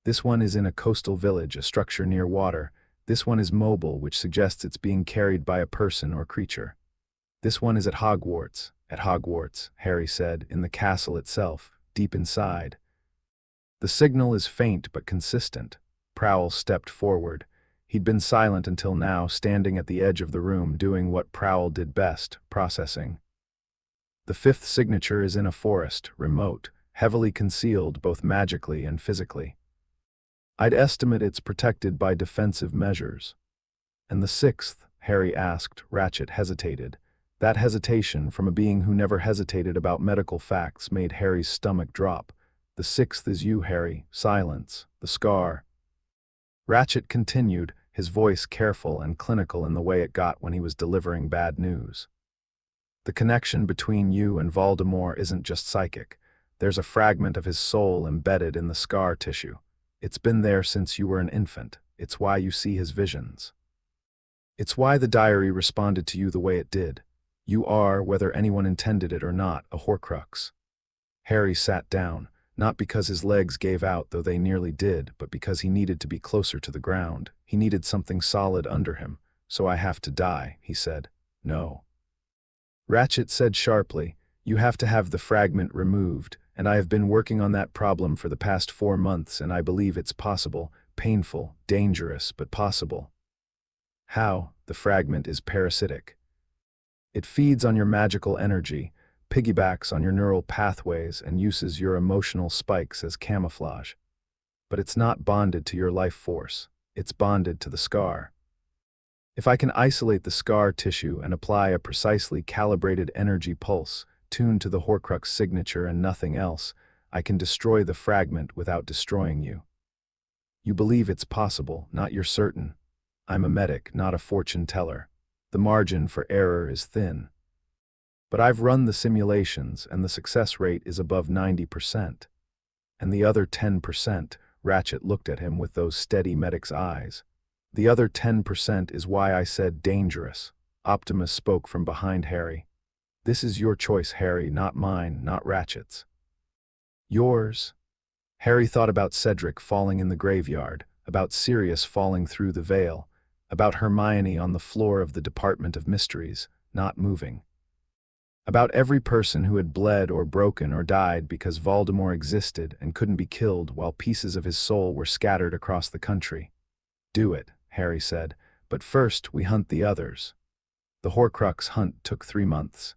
This one is in a coastal village, a structure near water. This one is mobile, which suggests it's being carried by a person or creature. This one is at Hogwarts." "At Hogwarts," Harry said, "in the castle itself, deep inside." "The signal is faint but consistent." Prowl stepped forward. He'd been silent until now, standing at the edge of the room, doing what Prowl did best, processing. "The 5th signature is in a forest, remote, heavily concealed both magically and physically. I'd estimate it's protected by defensive measures." "And the 6th?" Harry asked. Ratchet hesitated. That hesitation, from a being who never hesitated about medical facts, made Harry's stomach drop. "The 6th is you, Harry. Silence. The scar." Ratchet continued, his voice careful and clinical in the way it got when he was delivering bad news. "The connection between you and Voldemort isn't just psychic. There's a fragment of his soul embedded in the scar tissue. It's been there since you were an infant. It's why you see his visions. It's why the diary responded to you the way it did. You are, whether anyone intended it or not, a Horcrux." Harry sat down, not because his legs gave out, though they nearly did, but because he needed to be closer to the ground. He needed something solid under him. "So I have to die," he said. "No." Ratchet said sharply, "You have to have the fragment removed, and I have been working on that problem for the past 4 months, and I believe it's possible. Painful, dangerous, but possible." "How?" "The fragment is parasitic. It feeds on your magical energy, piggybacks on your neural pathways, and uses your emotional spikes as camouflage. But it's not bonded to your life force. It's bonded to the scar." If I can isolate the scar tissue and apply a precisely calibrated energy pulse, tuned to the Horcrux signature and nothing else, I can destroy the fragment without destroying you. You believe it's possible, not you're certain. I'm a medic, not a fortune teller. The margin for error is thin. But I've run the simulations, and the success rate is above 90%. And the other 10%, Ratchet looked at him with those steady medic's eyes. The other 10% is why I said dangerous. Optimus spoke from behind Harry. This is your choice, Harry, not mine, not Ratchet's. Yours. Harry thought about Cedric falling in the graveyard, about Sirius falling through the veil, about Hermione on the floor of the Department of Mysteries, not moving. About every person who had bled or broken or died because Voldemort existed and couldn't be killed while pieces of his soul were scattered across the country. Do it, Harry said, but first we hunt the others. The Horcrux hunt took 3 months.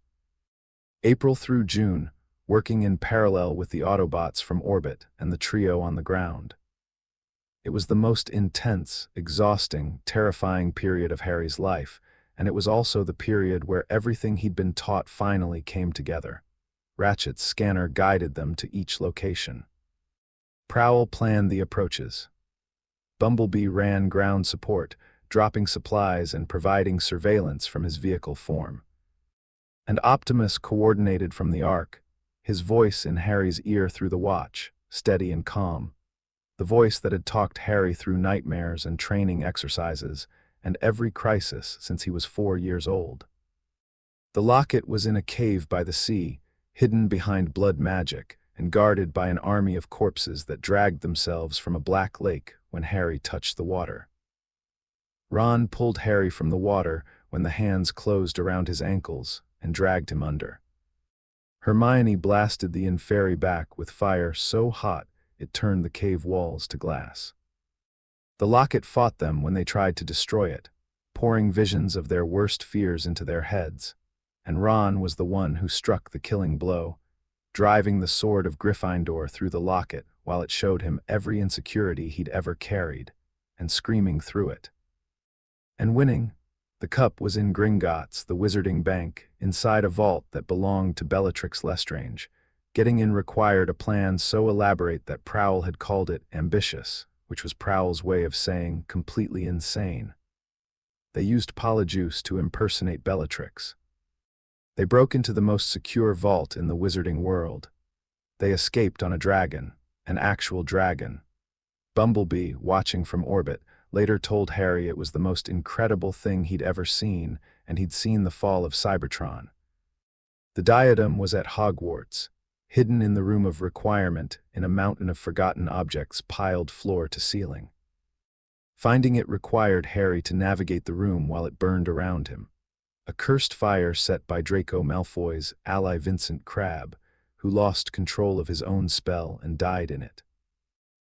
April through June, working in parallel with the Autobots from orbit and the trio on the ground. It was the most intense, exhausting, terrifying period of Harry's life, and it was also the period where everything he'd been taught finally came together. Ratchet's scanner guided them to each location. Prowl planned the approaches. Bumblebee ran ground support, dropping supplies and providing surveillance from his vehicle form. And Optimus coordinated from the Ark, his voice in Harry's ear through the watch, steady and calm. The voice that had talked Harry through nightmares and training exercises, and every crisis since he was 4 years old. The locket was in a cave by the sea, hidden behind blood magic, and guarded by an army of corpses that dragged themselves from a black lake when Harry touched the water. Ron pulled Harry from the water when the hands closed around his ankles and dragged him under. Hermione blasted the Inferi back with fire so hot it turned the cave walls to glass. The locket fought them when they tried to destroy it, pouring visions of their worst fears into their heads, and Ron was the one who struck the killing blow, driving the sword of Gryffindor through the locket while it showed him every insecurity he'd ever carried, and screaming through it. And winning. The cup was in Gringotts, the Wizarding Bank, inside a vault that belonged to Bellatrix Lestrange. Getting in required a plan so elaborate that Prowl had called it ambitious, which was Prowl's way of saying completely insane. They used Polyjuice to impersonate Bellatrix. They broke into the most secure vault in the wizarding world. They escaped on a dragon, an actual dragon. Bumblebee, watching from orbit, later told Harry it was the most incredible thing he'd ever seen, and he'd seen the fall of Cybertron. The diadem was at Hogwarts, hidden in the room of requirement in a mountain of forgotten objects piled floor to ceiling. Finding it required Harry to navigate the room while it burned around him. A cursed fire set by Draco Malfoy's ally Vincent Crabbe, who lost control of his own spell and died in it.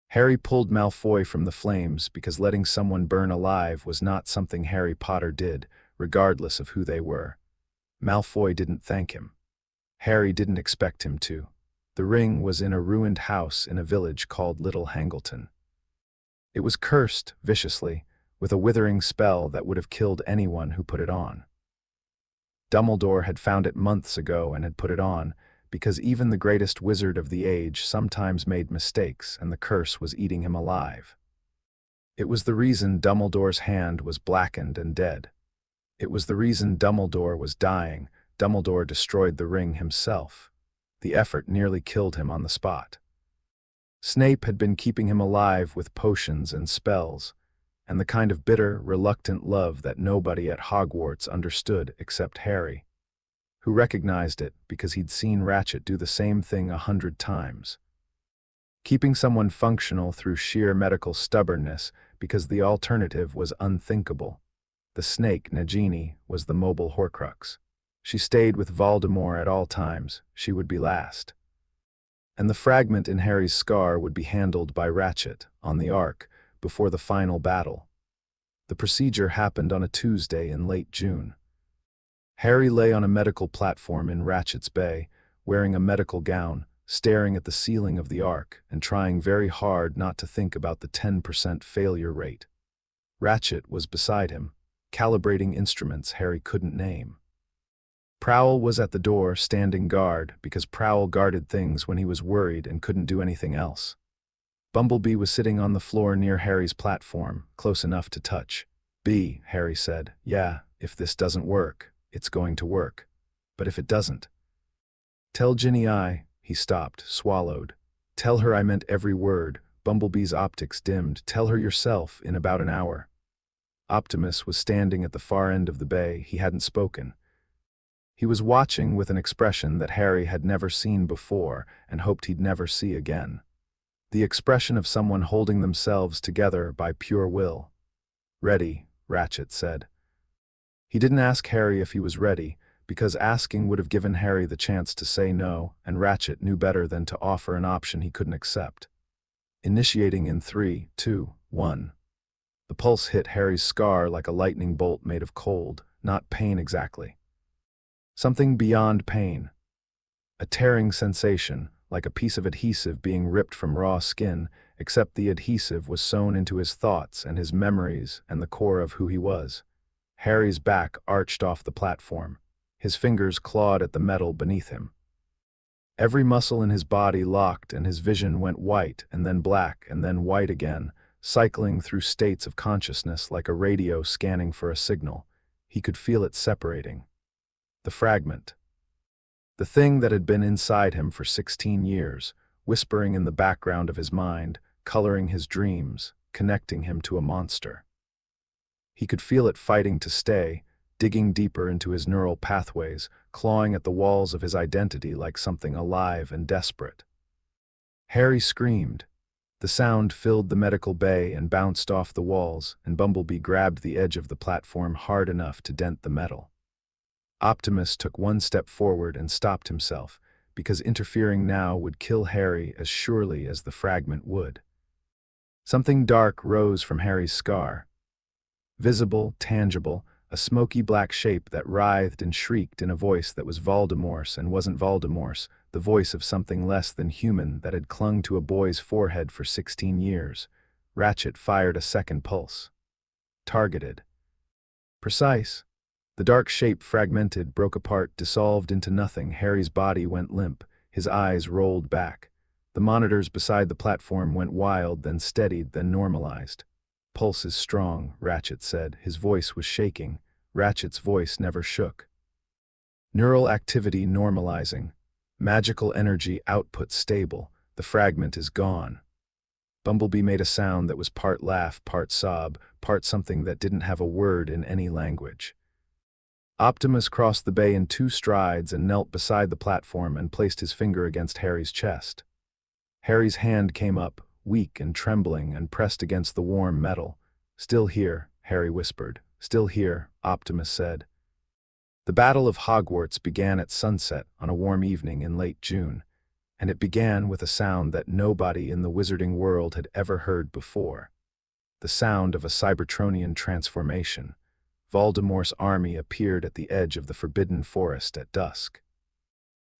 Harry pulled Malfoy from the flames because letting someone burn alive was not something Harry Potter did, regardless of who they were. Malfoy didn't thank him. Harry didn't expect him to. The ring was in a ruined house in a village called Little Hangleton. It was cursed, viciously, with a withering spell that would have killed anyone who put it on. Dumbledore had found it months ago and had put it on, because even the greatest wizard of the age sometimes made mistakes and the curse was eating him alive. It was the reason Dumbledore's hand was blackened and dead. It was the reason Dumbledore was dying. Dumbledore destroyed the ring himself. The effort nearly killed him on the spot. Snape had been keeping him alive with potions and spells, and the kind of bitter, reluctant love that nobody at Hogwarts understood except Harry, who recognized it because he'd seen Ratchet do the same thing 100 times. Keeping someone functional through sheer medical stubbornness because the alternative was unthinkable. The snake, Nagini, was the mobile Horcrux. She stayed with Voldemort at all times. She would be last. And the fragment in Harry's scar would be handled by Ratchet on the Ark before the final battle. The procedure happened on a Tuesday in late June. Harry lay on a medical platform in Ratchet's Bay, wearing a medical gown, staring at the ceiling of the Ark and trying very hard not to think about the 10% failure rate. Ratchet was beside him, calibrating instruments Harry couldn't name. Prowl was at the door, standing guard, because Prowl guarded things when he was worried and couldn't do anything else. Bumblebee was sitting on the floor near Harry's platform, close enough to touch. "B," Harry said. "Yeah, if this doesn't work, it's going to work. But if it doesn't..." "Tell Ginny He stopped, swallowed. "Tell her I meant every word." Bumblebee's optics dimmed. "Tell her yourself in about an hour." Optimus was standing at the far end of the bay. He hadn't spoken. He was watching with an expression that Harry had never seen before and hoped he'd never see again. The expression of someone holding themselves together by pure will. "Ready," Ratchet said. He didn't ask Harry if he was ready, because asking would have given Harry the chance to say no, and Ratchet knew better than to offer an option he couldn't accept. Initiating in 3, 2, 1. The pulse hit Harry's scar like a lightning bolt made of cold, not pain exactly. Something beyond pain. A tearing sensation, like a piece of adhesive being ripped from raw skin, except the adhesive was sewn into his thoughts and his memories and the core of who he was. Harry's back arched off the platform. His fingers clawed at the metal beneath him. Every muscle in his body locked and his vision went white and then black and then white again, cycling through states of consciousness like a radio scanning for a signal. He could feel it separating. The fragment. The thing that had been inside him for 16 years, whispering in the background of his mind, coloring his dreams, connecting him to a monster. He could feel it fighting to stay, digging deeper into his neural pathways, clawing at the walls of his identity like something alive and desperate. Harry screamed. The sound filled the medical bay and bounced off the walls, and Bumblebee grabbed the edge of the platform hard enough to dent the metal. Optimus took one step forward and stopped himself, because interfering now would kill Harry as surely as the fragment would. Something dark rose from Harry's scar. Visible, tangible, a smoky black shape that writhed and shrieked in a voice that was Voldemort's and wasn't Voldemort's, the voice of something less than human that had clung to a boy's forehead for 16 years. Ratchet fired a second pulse. Targeted. Precise. The dark shape fragmented, broke apart, dissolved into nothing. Harry's body went limp. His eyes rolled back. The monitors beside the platform went wild, then steadied, then normalized. "Pulse is strong," Ratchet said. His voice was shaking. Ratchet's voice never shook. "Neural activity normalizing. Magical energy output stable. The fragment is gone." Bumblebee made a sound that was part laugh, part sob, part something that didn't have a word in any language. Optimus crossed the bay in 2 strides and knelt beside the platform and placed his finger against Harry's chest. Harry's hand came up, weak and trembling, and pressed against the warm metal. "Still here," Harry whispered. "Still here," Optimus said. The Battle of Hogwarts began at sunset on a warm evening in late June, and it began with a sound that nobody in the wizarding world had ever heard before. The sound of a Cybertronian transformation. Voldemort's army appeared at the edge of the Forbidden Forest at dusk.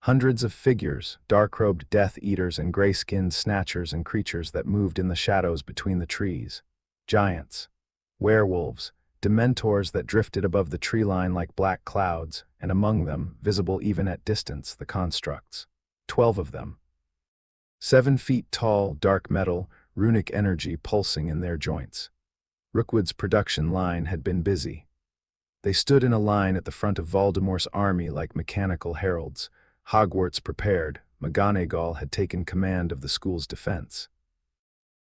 Hundreds of figures, dark-robed Death Eaters and gray-skinned Snatchers and creatures that moved in the shadows between the trees. Giants, werewolves, Dementors that drifted above the tree line like black clouds, and among them, visible even at distance, the constructs. 12 of them. 7 feet tall, dark metal, runic energy pulsing in their joints. Rookwood's production line had been busy. They stood in a line at the front of Voldemort's army like mechanical heralds. Hogwarts prepared. McGonagall had taken command of the school's defense.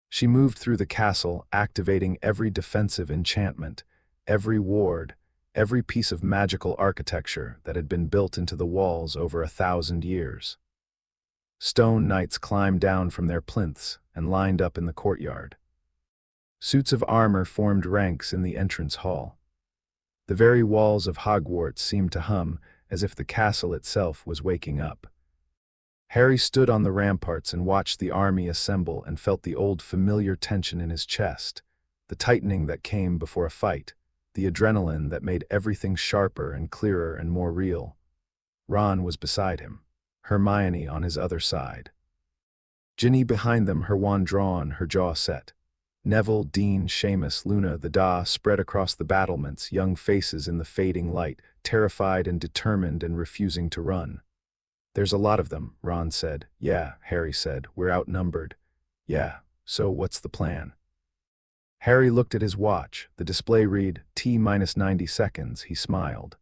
She moved through the castle, activating every defensive enchantment, every ward, every piece of magical architecture that had been built into the walls over 1,000 years. Stone knights climbed down from their plinths and lined up in the courtyard. Suits of armor formed ranks in the entrance hall. The very walls of Hogwarts seemed to hum, as if the castle itself was waking up. Harry stood on the ramparts and watched the army assemble and felt the old familiar tension in his chest, the tightening that came before a fight, the adrenaline that made everything sharper and clearer and more real. Ron was beside him, Hermione on his other side. Ginny behind them, her wand drawn, her jaw set. Neville, Dean, Seamus, Luna, the Da spread across the battlements, young faces in the fading light, terrified and determined and refusing to run. There's a lot of them, Ron said. Yeah, Harry said. We're outnumbered. Yeah, so what's the plan? Harry looked at his watch. The display read, T-90 seconds. He smiled.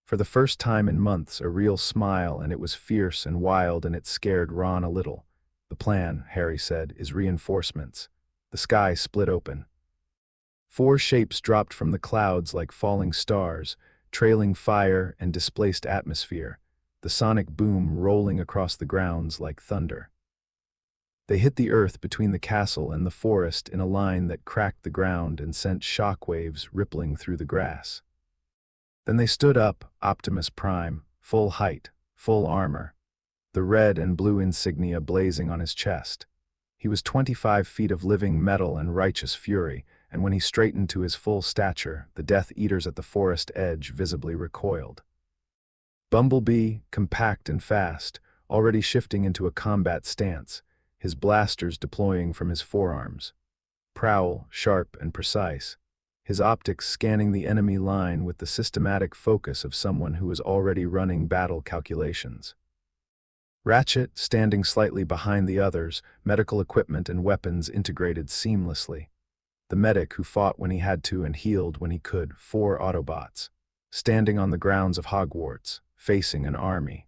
For the first time in months, a real smile, and it was fierce and wild, and it scared Ron a little. The plan, Harry said, is reinforcements. The sky split open. 4 shapes dropped from the clouds like falling stars, trailing fire and displaced atmosphere, the sonic boom rolling across the grounds like thunder. They hit the earth between the castle and the forest in a line that cracked the ground and sent shockwaves rippling through the grass. Then they stood up, Optimus Prime, full height, full armor, the red and blue insignia blazing on his chest. He was 25 feet of living metal and righteous fury, and when he straightened to his full stature, the Death Eaters at the forest edge visibly recoiled. Bumblebee, compact and fast, already shifting into a combat stance, his blasters deploying from his forearms. Prowl, sharp and precise, his optics scanning the enemy line with the systematic focus of someone who was already running battle calculations. Ratchet, standing slightly behind the others, medical equipment and weapons integrated seamlessly. The medic who fought when he had to and healed when he could, 4 Autobots, standing on the grounds of Hogwarts, facing an army.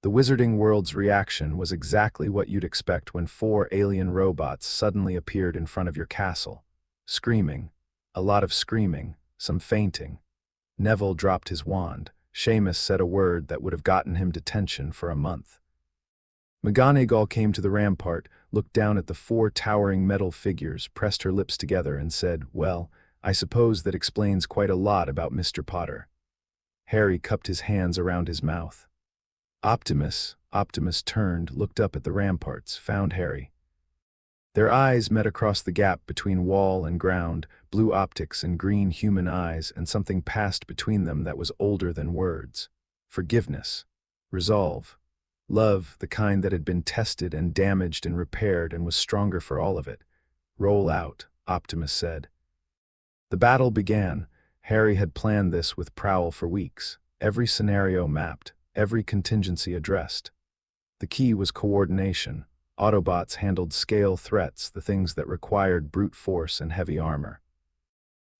The Wizarding World's reaction was exactly what you'd expect when 4 alien robots suddenly appeared in front of your castle. Screaming. A lot of screaming, some fainting. Neville dropped his wand. Seamus said a word that would have gotten him detention for a month. McGonagall came to the rampart, looked down at the 4 towering metal figures, pressed her lips together and said, "Well, I suppose that explains quite a lot about Mr. Potter." Harry cupped his hands around his mouth. Optimus turned, looked up at the ramparts, found Harry. Their eyes met across the gap between wall and ground, blue optics and green human eyes, and something passed between them that was older than words. Forgiveness. Resolve. Love, the kind that had been tested and damaged and repaired and was stronger for all of it. Roll out, Optimus said. The battle began. Harry had planned this with Prowl for weeks. Every scenario mapped, every contingency addressed. The key was coordination. Autobots handled scale threats, the things that required brute force and heavy armor.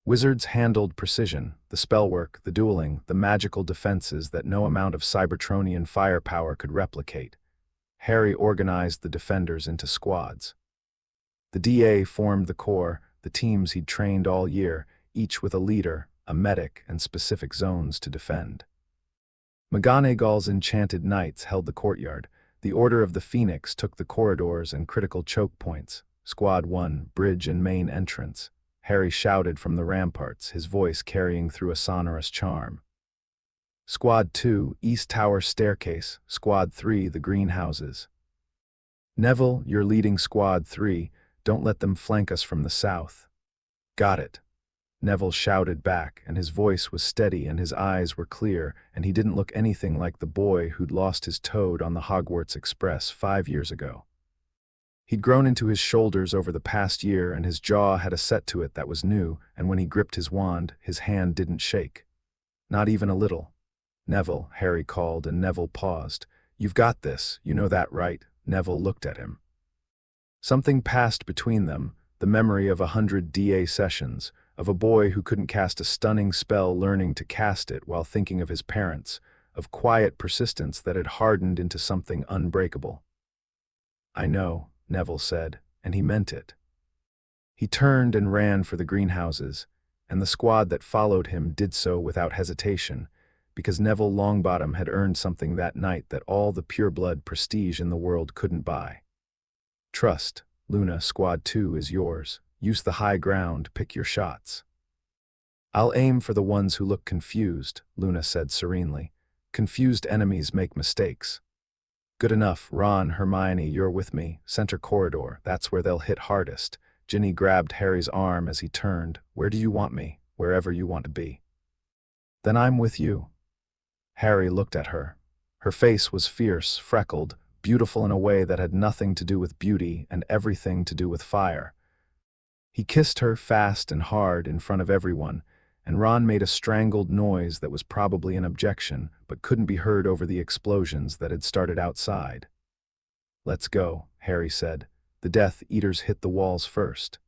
Wizards handled precision, the spellwork, the dueling, the magical defenses that no amount of Cybertronian firepower could replicate. Harry organized the defenders into squads. The DA formed the core, the teams he'd trained all year, each with a leader, a medic, and specific zones to defend. McGonagall's enchanted knights held the courtyard. The Order of the Phoenix took the corridors and critical choke points. Squad 1, bridge and main entrance. Harry shouted from the ramparts, his voice carrying through a sonorous charm. Squad 2, East Tower staircase. Squad 3, the greenhouses. Neville, you're leading Squad 3. Don't let them flank us from the south. Got it. Neville shouted back, and his voice was steady and his eyes were clear, and he didn't look anything like the boy who'd lost his toad on the Hogwarts Express 5 years ago. He'd grown into his shoulders over the past year, and his jaw had a set to it that was new, and when he gripped his wand, his hand didn't shake. Not even a little. Neville, Harry called, and Neville paused. You've got this, you know that, right? Neville looked at him. Something passed between them, the memory of 100 DA sessions, of a boy who couldn't cast a stunning spell learning to cast it while thinking of his parents, of quiet persistence that had hardened into something unbreakable. I know, Neville said, and he meant it. He turned and ran for the greenhouses, and the squad that followed him did so without hesitation, because Neville Longbottom had earned something that night that all the pureblood prestige in the world couldn't buy. Trust, Luna, Squad 2 is yours. Use the high ground, pick your shots. I'll aim for the ones who look confused, Luna said serenely. Confused enemies make mistakes. Good enough, Ron, Hermione, you're with me. Center corridor, that's where they'll hit hardest. Ginny grabbed Harry's arm as he turned. Where do you want me? Wherever you want to be. Then I'm with you. Harry looked at her. Her face was fierce, freckled, beautiful in a way that had nothing to do with beauty and everything to do with fire. He kissed her fast and hard in front of everyone, and Ron made a strangled noise that was probably an objection, but couldn't be heard over the explosions that had started outside. "Let's go," Harry said. "The Death Eaters hit the walls first."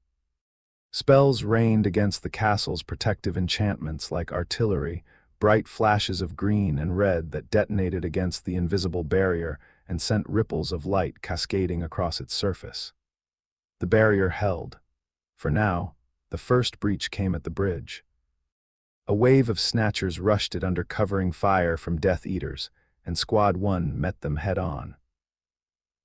Spells rained against the castle's protective enchantments like artillery, bright flashes of green and red that detonated against the invisible barrier and sent ripples of light cascading across its surface. The barrier held. For now, the first breach came at the bridge. A wave of snatchers rushed it under covering fire from Death Eaters, and Squad 1 met them head-on.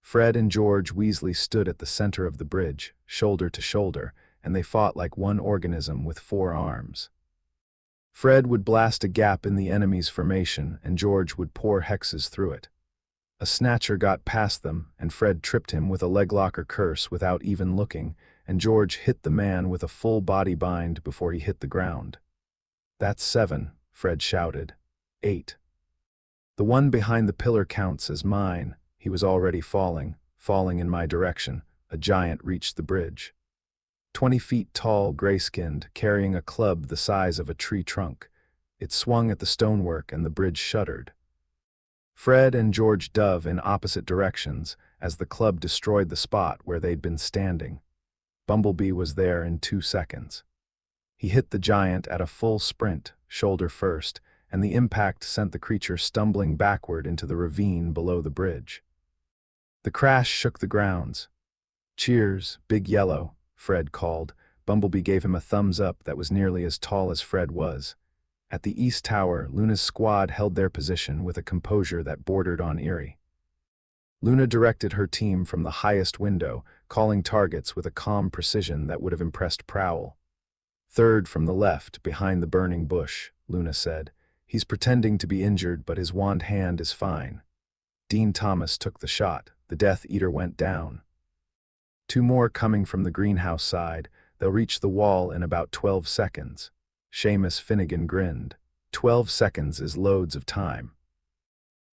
Fred and George Weasley stood at the center of the bridge, shoulder to shoulder, and they fought like one organism with 4 arms. Fred would blast a gap in the enemy's formation, and George would pour hexes through it. A snatcher got past them, and Fred tripped him with a leglocker curse without even looking, and George hit the man with a full body bind before he hit the ground. "That's 7, Fred shouted. 8. "The one behind the pillar counts as mine." He was already falling in my direction. A giant reached the bridge. 20 feet tall, gray-skinned, carrying a club the size of a tree trunk. It swung at the stonework and the bridge shuddered. Fred and George dove in opposite directions as the club destroyed the spot where they'd been standing. Bumblebee was there in 2 seconds. He hit the giant at a full sprint, shoulder first, and the impact sent the creature stumbling backward into the ravine below the bridge. The crash shook the grounds. "Cheers, Big Yellow," Fred called. Bumblebee gave him a thumbs up that was nearly as tall as Fred was. At the east tower, Luna's squad held their position with a composure that bordered on eerie. Luna directed her team from the highest window, calling targets with a calm precision that would have impressed Prowl. "Third from the left, behind the burning bush," Luna said. "He's pretending to be injured, but his wand hand is fine." Dean Thomas took the shot. The Death Eater went down. 2 more coming from the greenhouse side. They'll reach the wall in about 12 seconds. Seamus Finnegan grinned. 12 seconds is loads of time.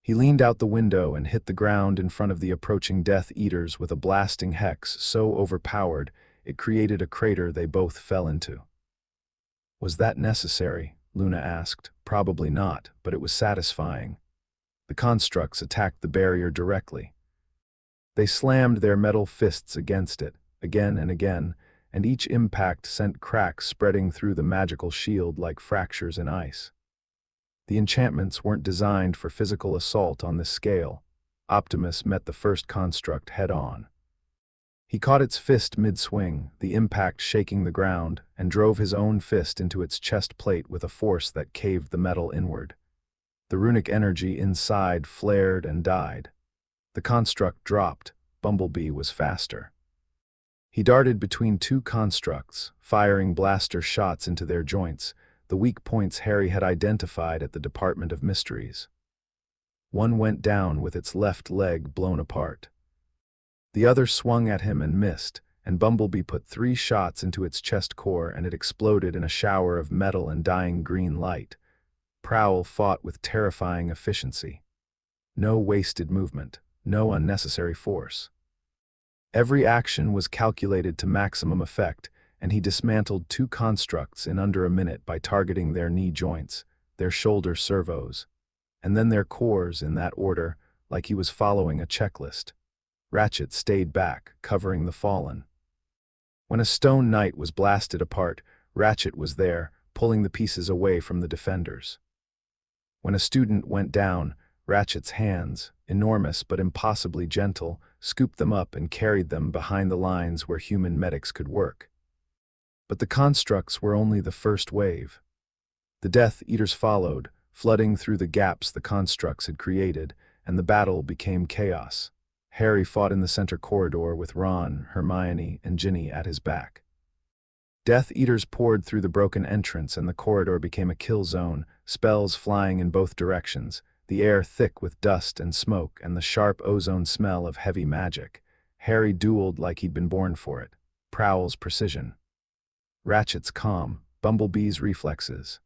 He leaned out the window and hit the ground in front of the approaching Death Eaters with a blasting hex so overpowered it created a crater they both fell into. "Was that necessary?" Luna asked. "Probably not, but it was satisfying." The constructs attacked the barrier directly. They slammed their metal fists against it, again and again, and each impact sent cracks spreading through the magical shield like fractures in ice. The enchantments weren't designed for physical assault on this scale. Optimus met the first construct head-on. He caught its fist mid-swing, the impact shaking the ground, and drove his own fist into its chest plate with a force that caved the metal inward. The runic energy inside flared and died. The construct dropped. Bumblebee was faster. He darted between 2 constructs, firing blaster shots into their joints, the weak points Harry had identified at the Department of Mysteries. One went down with its left leg blown apart. The other swung at him and missed, and Bumblebee put 3 shots into its chest core and it exploded in a shower of metal and dying green light. Prowl fought with terrifying efficiency. No wasted movement. No unnecessary force. Every action was calculated to maximum effect, and he dismantled 2 constructs in under a minute by targeting their knee joints, their shoulder servos, and then their cores in that order, like he was following a checklist. Ratchet stayed back, covering the fallen. When a stone knight was blasted apart, Ratchet was there, pulling the pieces away from the defenders. When a student went down, Ratchet's hands, enormous but impossibly gentle, scooped them up and carried them behind the lines where human medics could work. But the constructs were only the first wave. The Death Eaters followed, flooding through the gaps the constructs had created, and the battle became chaos. Harry fought in the center corridor with Ron, Hermione, and Ginny at his back. Death Eaters poured through the broken entrance and the corridor became a kill zone, spells flying in both directions, the air thick with dust and smoke and the sharp ozone smell of heavy magic. Harry dueled like he'd been born for it. Prowl's precision. Ratchet's calm, Bumblebee's reflexes.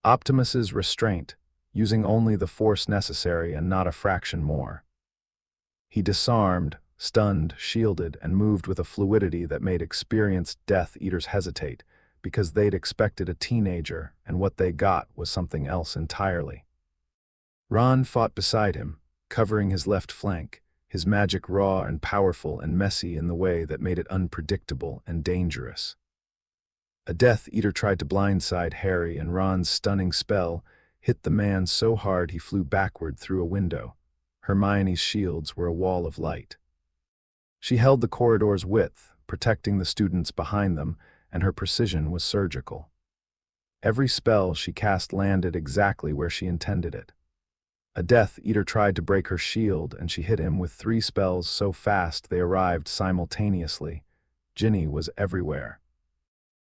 Optimus's restraint, using only the force necessary and not a fraction more. He disarmed, stunned, shielded, and moved with a fluidity that made experienced Death Eaters hesitate, because they'd expected a teenager, and what they got was something else entirely. Ron fought beside him, covering his left flank, his magic raw and powerful and messy in the way that made it unpredictable and dangerous. A Death Eater tried to blindside Harry, and Ron's stunning spell hit the man so hard he flew backward through a window. Hermione's shields were a wall of light. She held the corridor's width, protecting the students behind them, and her precision was surgical. Every spell she cast landed exactly where she intended it. A Death Eater tried to break her shield, and she hit him with 3 spells so fast they arrived simultaneously. Ginny was everywhere.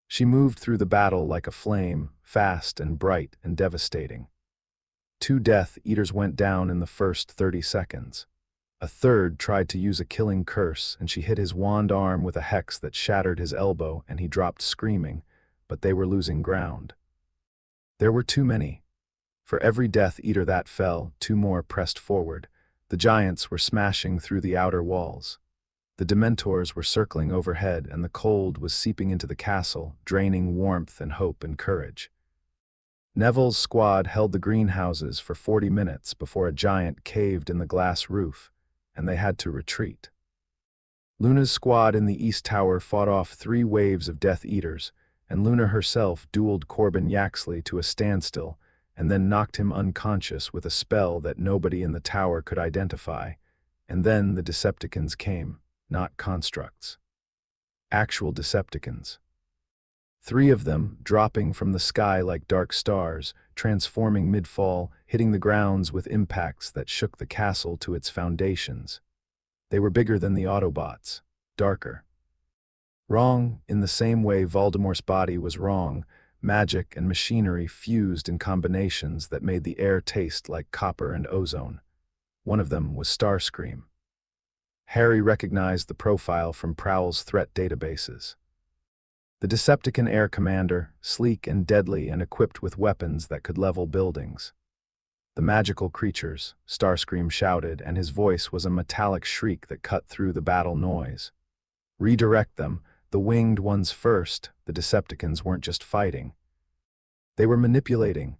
She moved through the battle like a flame, fast and bright and devastating. 2 Death Eaters went down in the first 30 seconds. A third tried to use a killing curse, and she hit his wand arm with a hex that shattered his elbow, and he dropped screaming, but they were losing ground. There were too many. For every Death Eater that fell, 2 more pressed forward. The giants were smashing through the outer walls. The Dementors were circling overhead, and the cold was seeping into the castle, draining warmth and hope and courage. Neville's squad held the greenhouses for 40 minutes before a giant caved in the glass roof, and they had to retreat. Luna's squad in the East Tower fought off 3 waves of Death Eaters, and Luna herself dueled Corbin Yaxley to a standstill, and then knocked him unconscious with a spell that nobody in the tower could identify. And then the Decepticons came, not constructs. Actual Decepticons. 3 of them, dropping from the sky like dark stars, transforming mid-fall, hitting the grounds with impacts that shook the castle to its foundations. They were bigger than the Autobots, darker. Wrong, in the same way Voldemort's body was wrong. Magic and machinery fused in combinations that made the air taste like copper and ozone. One of them was Starscream. Harry recognized the profile from Prowl's threat databases. The Decepticon Air Commander, sleek and deadly and equipped with weapons that could level buildings. The magical creatures, Starscream shouted, and his voice was a metallic shriek that cut through the battle noise. Redirect them, the winged ones first. The Decepticons weren't just fighting. They were manipulating.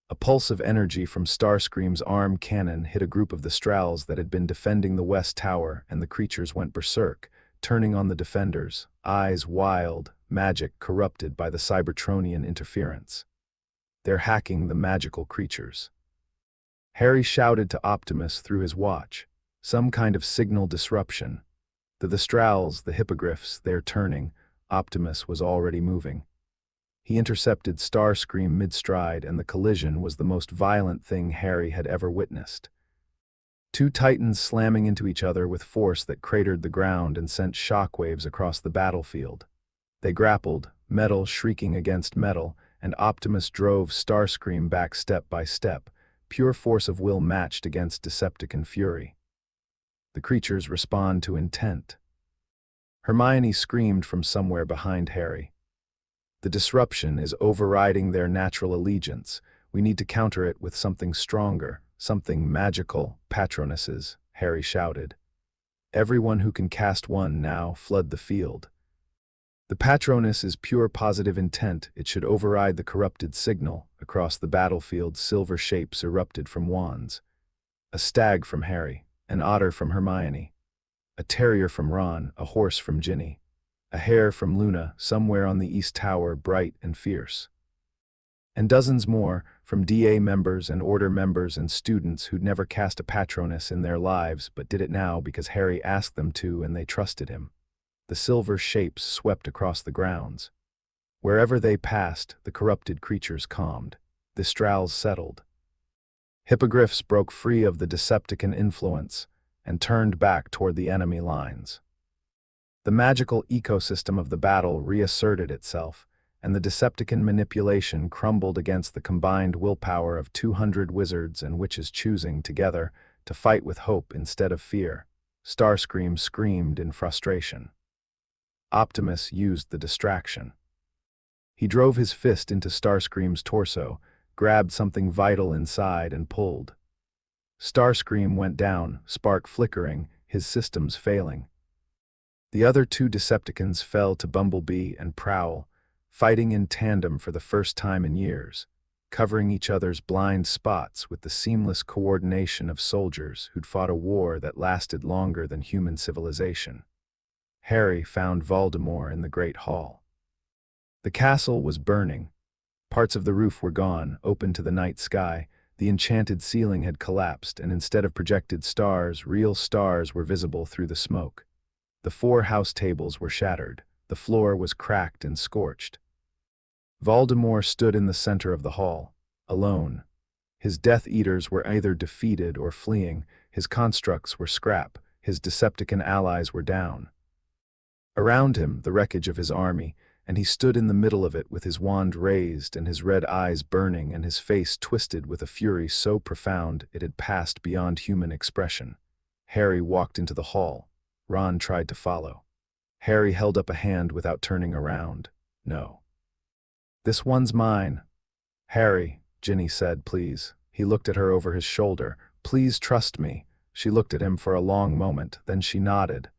A pulse of energy from Starscream's arm cannon hit a group of the Strals that had been defending the West Tower, and the creatures went berserk, turning on the defenders, eyes wild, magic corrupted by the Cybertronian interference. They're hacking the magical creatures. Harry shouted to Optimus through his watch. Some kind of signal disruption. The Strals, the Hippogriffs, they're turning. Optimus was already moving. He intercepted Starscream mid-stride, and the collision was the most violent thing Harry had ever witnessed. 2 titans slamming into each other with force that cratered the ground and sent shockwaves across the battlefield. They grappled, metal shrieking against metal, and Optimus drove Starscream back step by step, pure force of will matched against Decepticon fury. The creatures respond to intent. Hermione screamed from somewhere behind Harry. The disruption is overriding their natural allegiance. We need to counter it with something stronger, something magical. Patronesses, Harry shouted. Everyone who can cast one now, flood the field. The Patronus is pure positive intent. It should override the corrupted signal. Across the battlefield, silver shapes erupted from wands. A stag from Harry, an otter from Hermione, a terrier from Ron, a horse from Ginny, a hare from Luna, somewhere on the East Tower, bright and fierce. And dozens more, from DA members and Order members and students who'd never cast a Patronus in their lives, but did it now because Harry asked them to and they trusted him. The silver shapes swept across the grounds. Wherever they passed, the corrupted creatures calmed. The Strals settled. Hippogriffs broke free of the Decepticon influence and turned back toward the enemy lines. The magical ecosystem of the battle reasserted itself, and the Decepticon manipulation crumbled against the combined willpower of 200 wizards and witches choosing together to fight with hope instead of fear. Starscream screamed in frustration. Optimus used the distraction. He drove his fist into Starscream's torso, grabbed something vital inside and pulled. Starscream went down, spark flickering, his systems failing. The other two Decepticons fell to Bumblebee and Prowl, fighting in tandem for the first time in years, covering each other's blind spots with the seamless coordination of soldiers who'd fought a war that lasted longer than human civilization. Harry found Voldemort in the Great Hall. The castle was burning. Parts of the roof were gone, open to the night sky. The enchanted ceiling had collapsed, and instead of projected stars, real stars were visible through the smoke. The 4 house tables were shattered. The floor was cracked and scorched. Voldemort stood in the center of the hall, alone. His Death Eaters were either defeated or fleeing, his constructs were scrap, his Decepticon allies were down. Around him, the wreckage of his army, and he stood in the middle of it with his wand raised and his red eyes burning and his face twisted with a fury so profound it had passed beyond human expression. Harry walked into the hall. Ron tried to follow. Harry held up a hand without turning around. No. This one's mine. Harry, Ginny said, please. He looked at her over his shoulder. Please trust me. She looked at him for a long moment, then she nodded.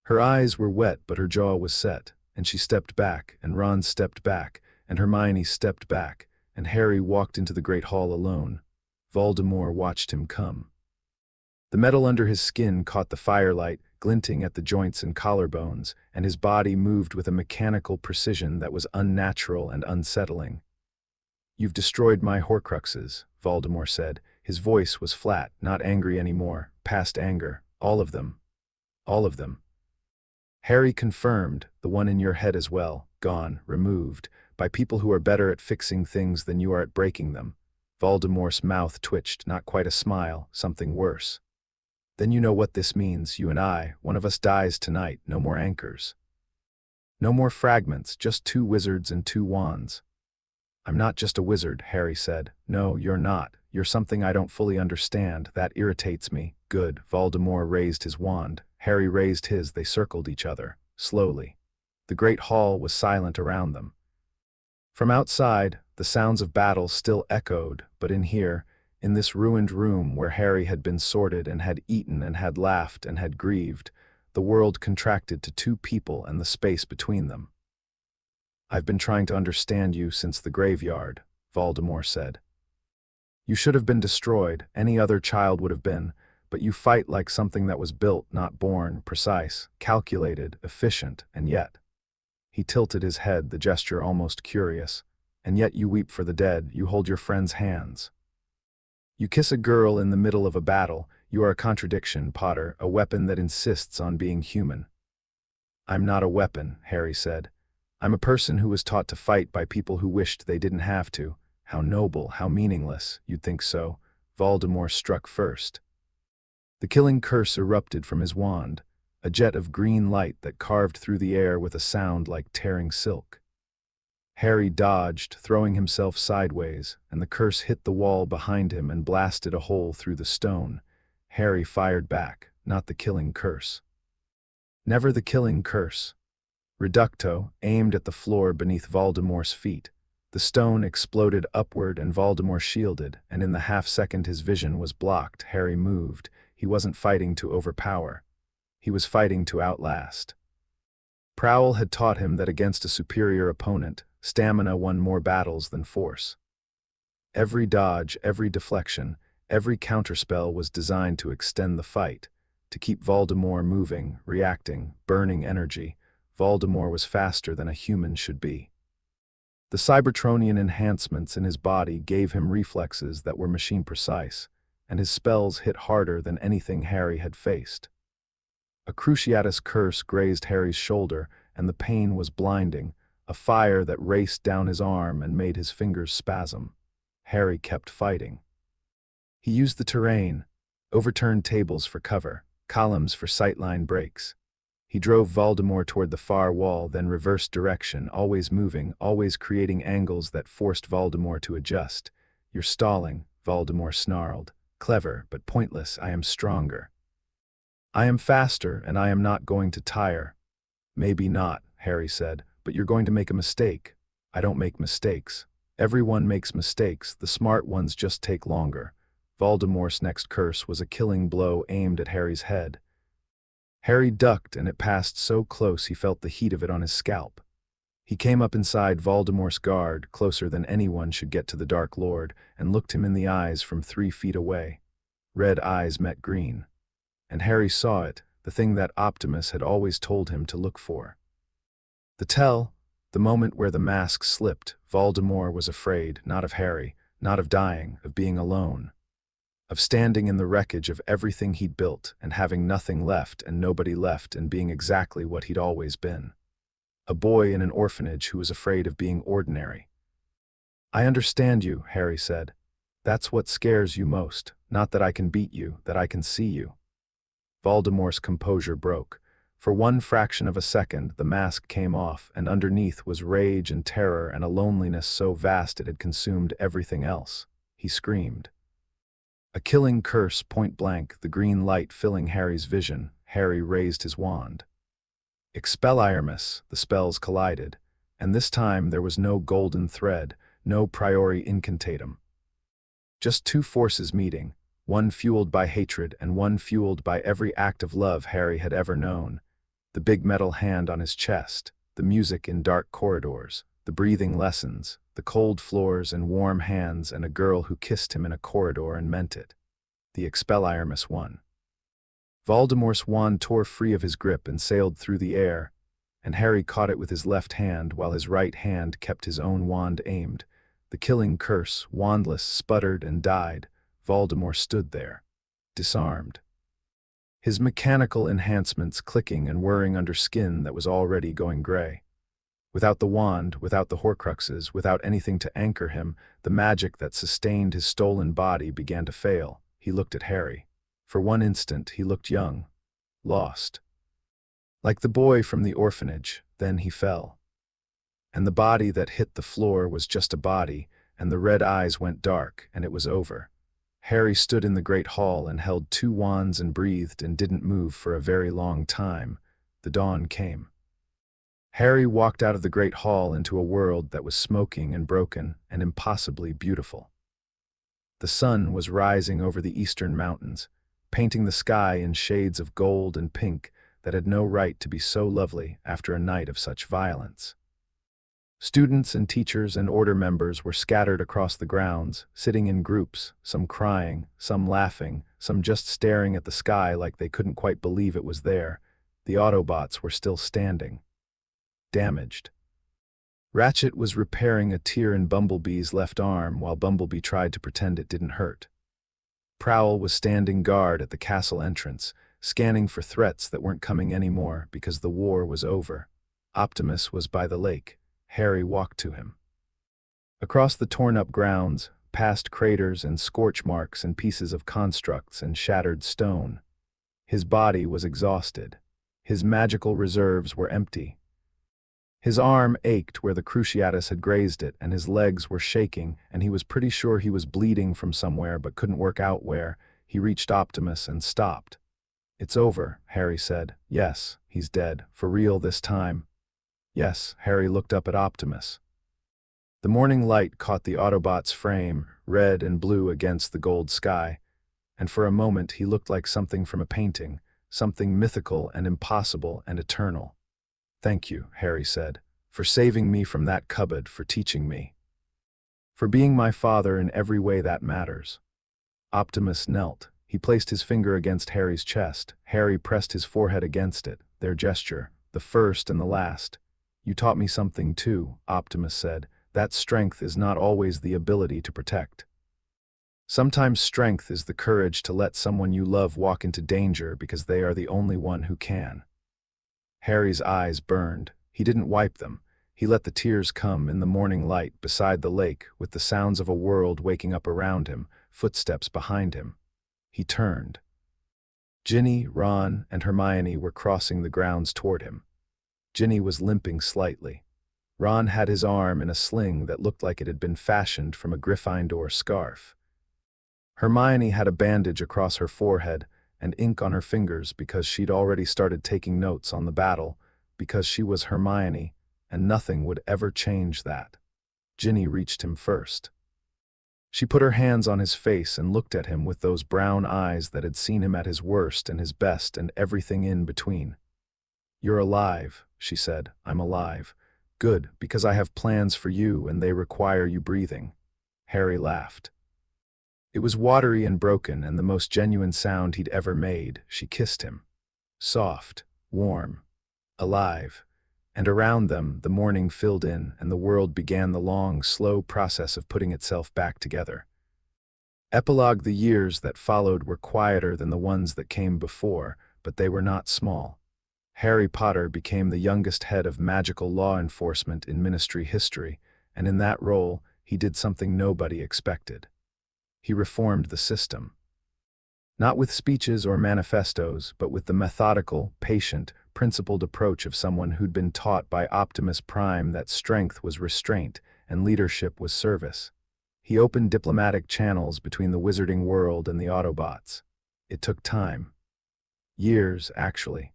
Her eyes were wet, but her jaw was set, and she stepped back, and Ron stepped back, and Hermione stepped back, and Harry walked into the great hall alone. Voldemort watched him come. The metal under his skin caught the firelight, glinting at the joints and collarbones, and his body moved with a mechanical precision that was unnatural and unsettling. You've destroyed my Horcruxes, Voldemort said. His voice was flat, not angry anymore, past anger. All of them. All of them. Harry confirmed, the one in your head as well, gone, removed, by people who are better at fixing things than you are at breaking them. Voldemort's mouth twitched, not quite a smile, something worse. Then you know what this means, you and I. One of us dies tonight, no more anchors. No more fragments, just 2 wizards and 2 wands. I'm not just a wizard, Harry said. No, you're not. You're something I don't fully understand. That irritates me. Good. Voldemort raised his wand. Harry raised his. They circled each other, slowly. The great hall was silent around them. From outside, the sounds of battle still echoed, but in here, in this ruined room where Harry had been sorted and had eaten and had laughed and had grieved, the world contracted to 2 people and the space between them. I've been trying to understand you since the graveyard, Voldemort said. You should have been destroyed, any other child would have been, but you fight like something that was built, not born, precise, calculated, efficient, and yet. He tilted his head, the gesture almost curious. And yet you weep for the dead, you hold your friend's hands. You kiss a girl in the middle of a battle. You are a contradiction, Potter, a weapon that insists on being human. I'm not a weapon, Harry said. I'm a person who was taught to fight by people who wished they didn't have to. How noble, how meaningless, you'd think so. Voldemort struck first. The killing curse erupted from his wand, a jet of green light that carved through the air with a sound like tearing silk. Harry dodged, throwing himself sideways, and the curse hit the wall behind him and blasted a hole through the stone. Harry fired back, not the killing curse. Never the killing curse. Reducto aimed at the floor beneath Voldemort's feet. The stone exploded upward and Voldemort shielded, and in the half-second his vision was blocked. Harry moved. He wasn't fighting to overpower. He was fighting to outlast. Prowl had taught him that against a superior opponent, stamina won more battles than force. Every dodge, every deflection, every counterspell was designed to extend the fight, to keep Voldemort moving, reacting, burning energy. Voldemort was faster than a human should be. The Cybertronian enhancements in his body gave him reflexes that were machine-precise, and his spells hit harder than anything Harry had faced. A Cruciatus curse grazed Harry's shoulder, and the pain was blinding, a fire that raced down his arm and made his fingers spasm. Harry kept fighting. He used the terrain, overturned tables for cover, columns for sightline breaks. He drove Voldemort toward the far wall, then reversed direction, always moving, always creating angles that forced Voldemort to adjust. You're stalling, Voldemort snarled. Clever, but pointless. I am stronger. I am faster, and I am not going to tire. Maybe not, Harry said, but you're going to make a mistake. I don't make mistakes. Everyone makes mistakes. The smart ones just take longer. Voldemort's next curse was a killing blow aimed at Harry's head. Harry ducked, and it passed so close he felt the heat of it on his scalp. He came up inside Voldemort's guard, closer than anyone should get to the Dark Lord, and looked him in the eyes from 3 feet away. Red eyes met green. And Harry saw it, the thing that Optimus had always told him to look for. The moment where the mask slipped, Voldemort was afraid, not of Harry, not of dying, of being alone. Of standing in the wreckage of everything he'd built, and having nothing left and nobody left, and being exactly what he'd always been. A boy in an orphanage who was afraid of being ordinary. "I understand you," Harry said. "That's what scares you most, not that I can beat you, that I can see you." Voldemort's composure broke. For one fraction of a second, the mask came off, and underneath was rage and terror and a loneliness so vast it had consumed everything else. He screamed. A killing curse, point blank, the green light filling Harry's vision. Harry raised his wand. Expelliarmus, the spells collided, and this time there was no golden thread, no priori incantatum. Just two forces meeting, one fueled by hatred and one fueled by every act of love Harry had ever known. The big metal hand on his chest, the music in dark corridors, the breathing lessons, the cold floors and warm hands, and a girl who kissed him in a corridor and meant it. The Expelliarmus won. Voldemort's wand tore free of his grip and sailed through the air, and Harry caught it with his left hand while his right hand kept his own wand aimed. The killing curse, wandless, sputtered and died. Voldemort stood there, disarmed. His mechanical enhancements clicking and whirring under skin that was already going gray. Without the wand, without the Horcruxes, without anything to anchor him, the magic that sustained his stolen body began to fail. He looked at Harry. For one instant, he looked young, lost. Like the boy from the orphanage, then he fell. And the body that hit the floor was just a body, and the red eyes went dark, and it was over. Harry stood in the great hall and held 2 wands and breathed and didn't move for a very long time. The dawn came. Harry walked out of the great hall into a world that was smoking and broken and impossibly beautiful. The sun was rising over the eastern mountains, painting the sky in shades of gold and pink that had no right to be so lovely after a night of such violence. Students and teachers and order members were scattered across the grounds, sitting in groups, some crying, some laughing, some just staring at the sky like they couldn't quite believe it was there. The Autobots were still standing. Damaged. Ratchet was repairing a tear in Bumblebee's left arm while Bumblebee tried to pretend it didn't hurt. Prowl was standing guard at the castle entrance, scanning for threats that weren't coming anymore because the war was over. Optimus was by the lake. Harry walked to him. Across the torn-up grounds, past craters and scorch marks and pieces of constructs and shattered stone. His body was exhausted. His magical reserves were empty. His arm ached where the Cruciatus had grazed it, and his legs were shaking, and he was pretty sure he was bleeding from somewhere but couldn't work out where. He reached Optimus and stopped. "It's over," Harry said. "Yes, he's dead. For real this time." "Yes," Harry looked up at Optimus. The morning light caught the Autobot's frame, red and blue against the gold sky, and for a moment he looked like something from a painting, something mythical and impossible and eternal. "Thank you," Harry said, "for saving me from that cupboard, for teaching me. For being my father in every way that matters." Optimus knelt. He placed his finger against Harry's chest. Harry pressed his forehead against it, their gesture, the first and the last. "You taught me something too," Optimus said. "That strength is not always the ability to protect. Sometimes strength is the courage to let someone you love walk into danger because they are the only one who can." Harry's eyes burned. He didn't wipe them. He let the tears come in the morning light beside the lake with the sounds of a world waking up around him, footsteps behind him. He turned. Ginny, Ron, and Hermione were crossing the grounds toward him. Ginny was limping slightly. Ron had his arm in a sling that looked like it had been fashioned from a Gryffindor scarf. Hermione had a bandage across her forehead and ink on her fingers because she'd already started taking notes on the battle, because she was Hermione, and nothing would ever change that. Ginny reached him first. She put her hands on his face and looked at him with those brown eyes that had seen him at his worst and his best and everything in between. "You're alive," she said. "I'm alive. Good, because I have plans for you and they require you breathing." Harry laughed. It was watery and broken and the most genuine sound he'd ever made. She kissed him. Soft, warm, alive. And around them, the morning filled in and the world began the long, slow process of putting itself back together. Epilogue: the years that followed were quieter than the ones that came before, but they were not small. Harry Potter became the youngest head of magical law enforcement in Ministry history, and in that role, he did something nobody expected. He reformed the system. Not with speeches or manifestos, but with the methodical, patient, principled approach of someone who'd been taught by Optimus Prime that strength was restraint and leadership was service. He opened diplomatic channels between the wizarding world and the Autobots. It took time. Years, actually.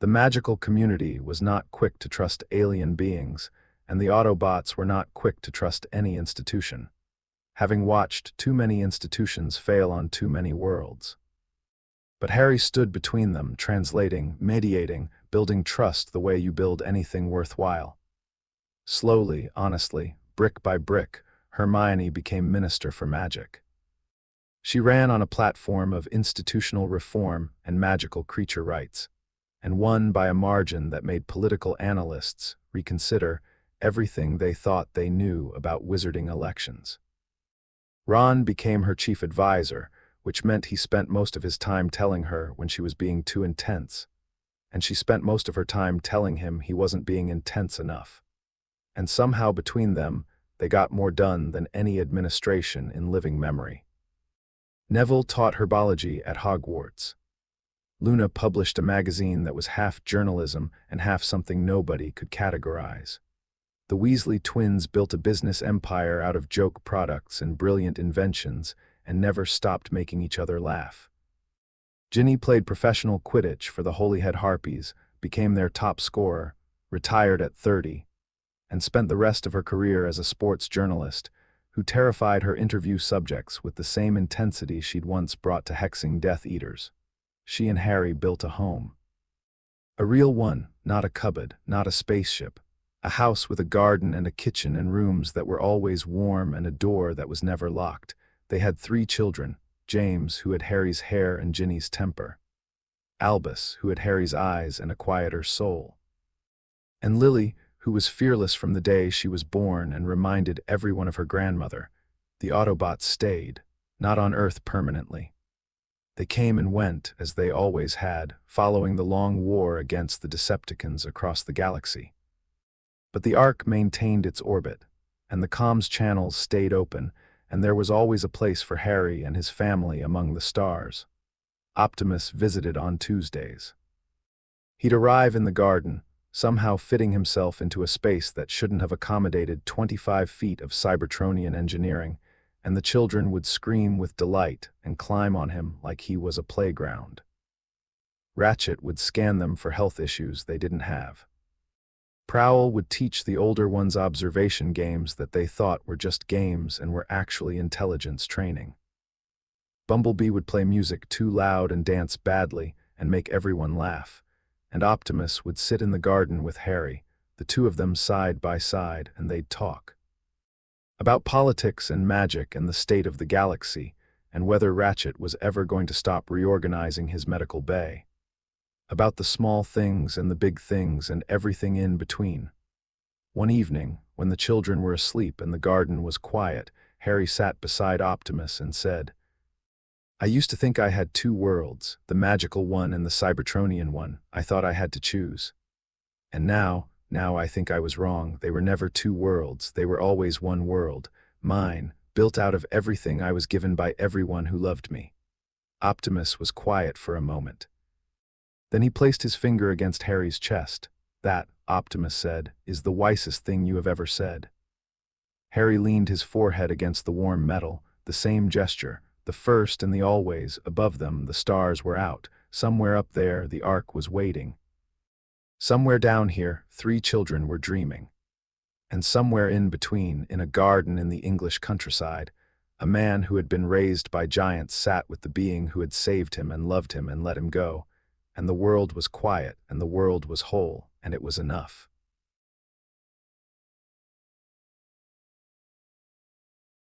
The magical community was not quick to trust alien beings, and the Autobots were not quick to trust any institution, having watched too many institutions fail on too many worlds. But Harry stood between them, translating, mediating, building trust the way you build anything worthwhile. Slowly, honestly, brick by brick, Hermione became Minister for Magic. She ran on a platform of institutional reform and magical creature rights, and won by a margin that made political analysts reconsider everything they thought they knew about wizarding elections. Ron became her chief advisor, which meant he spent most of his time telling her when she was being too intense, and she spent most of her time telling him he wasn't being intense enough. And somehow between them, they got more done than any administration in living memory. Neville taught herbology at Hogwarts. Luna published a magazine that was half journalism and half something nobody could categorize. The Weasley twins built a business empire out of joke products and brilliant inventions and never stopped making each other laugh. Ginny played professional Quidditch for the Holyhead Harpies, became their top scorer, retired at 30, and spent the rest of her career as a sports journalist who terrified her interview subjects with the same intensity she'd once brought to hexing Death Eaters. She and Harry built a home. A real one, not a cupboard, not a spaceship. A house with a garden and a kitchen and rooms that were always warm and a door that was never locked. They had 3 children, James, who had Harry's hair and Ginny's temper, Albus, who had Harry's eyes and a quieter soul, and Lily, who was fearless from the day she was born and reminded everyone of her grandmother. The Autobots stayed, not on Earth permanently. They came and went, as they always had, following the long war against the Decepticons across the galaxy. But the Ark maintained its orbit, and the comms channels stayed open, and there was always a place for Harry and his family among the stars. Optimus visited on Tuesdays. He'd arrive in the garden, somehow fitting himself into a space that shouldn't have accommodated 25 feet of Cybertronian engineering, and the children would scream with delight and climb on him like he was a playground. Ratchet would scan them for health issues they didn't have. Prowl would teach the older ones observation games that they thought were just games and were actually intelligence training. Bumblebee would play music too loud and dance badly and make everyone laugh, and Optimus would sit in the garden with Harry, the two of them side by side, and they'd talk. About politics and magic and the state of the galaxy, and whether Ratchet was ever going to stop reorganizing his medical bay. About the small things and the big things and everything in between. One evening, when the children were asleep and the garden was quiet, Harry sat beside Optimus and said, "I used to think I had 2 worlds, the magical one and the Cybertronian one. I thought I had to choose. And now I think I was wrong. They were never 2 worlds, they were always one world, mine, built out of everything I was given by everyone who loved me." Optimus was quiet for a moment. Then he placed his finger against Harry's chest. "That," Optimus said, "is the wisest thing you have ever said." Harry leaned his forehead against the warm metal, the same gesture, the first and the always. Above them, the stars were out. Somewhere up there, the Ark was waiting. Somewhere down here, 3 children were dreaming. And somewhere in between, in a garden in the English countryside, A man who had been raised by giants sat with the being who had saved him and loved him and let him go, and the world was quiet and the world was whole, and it was enough.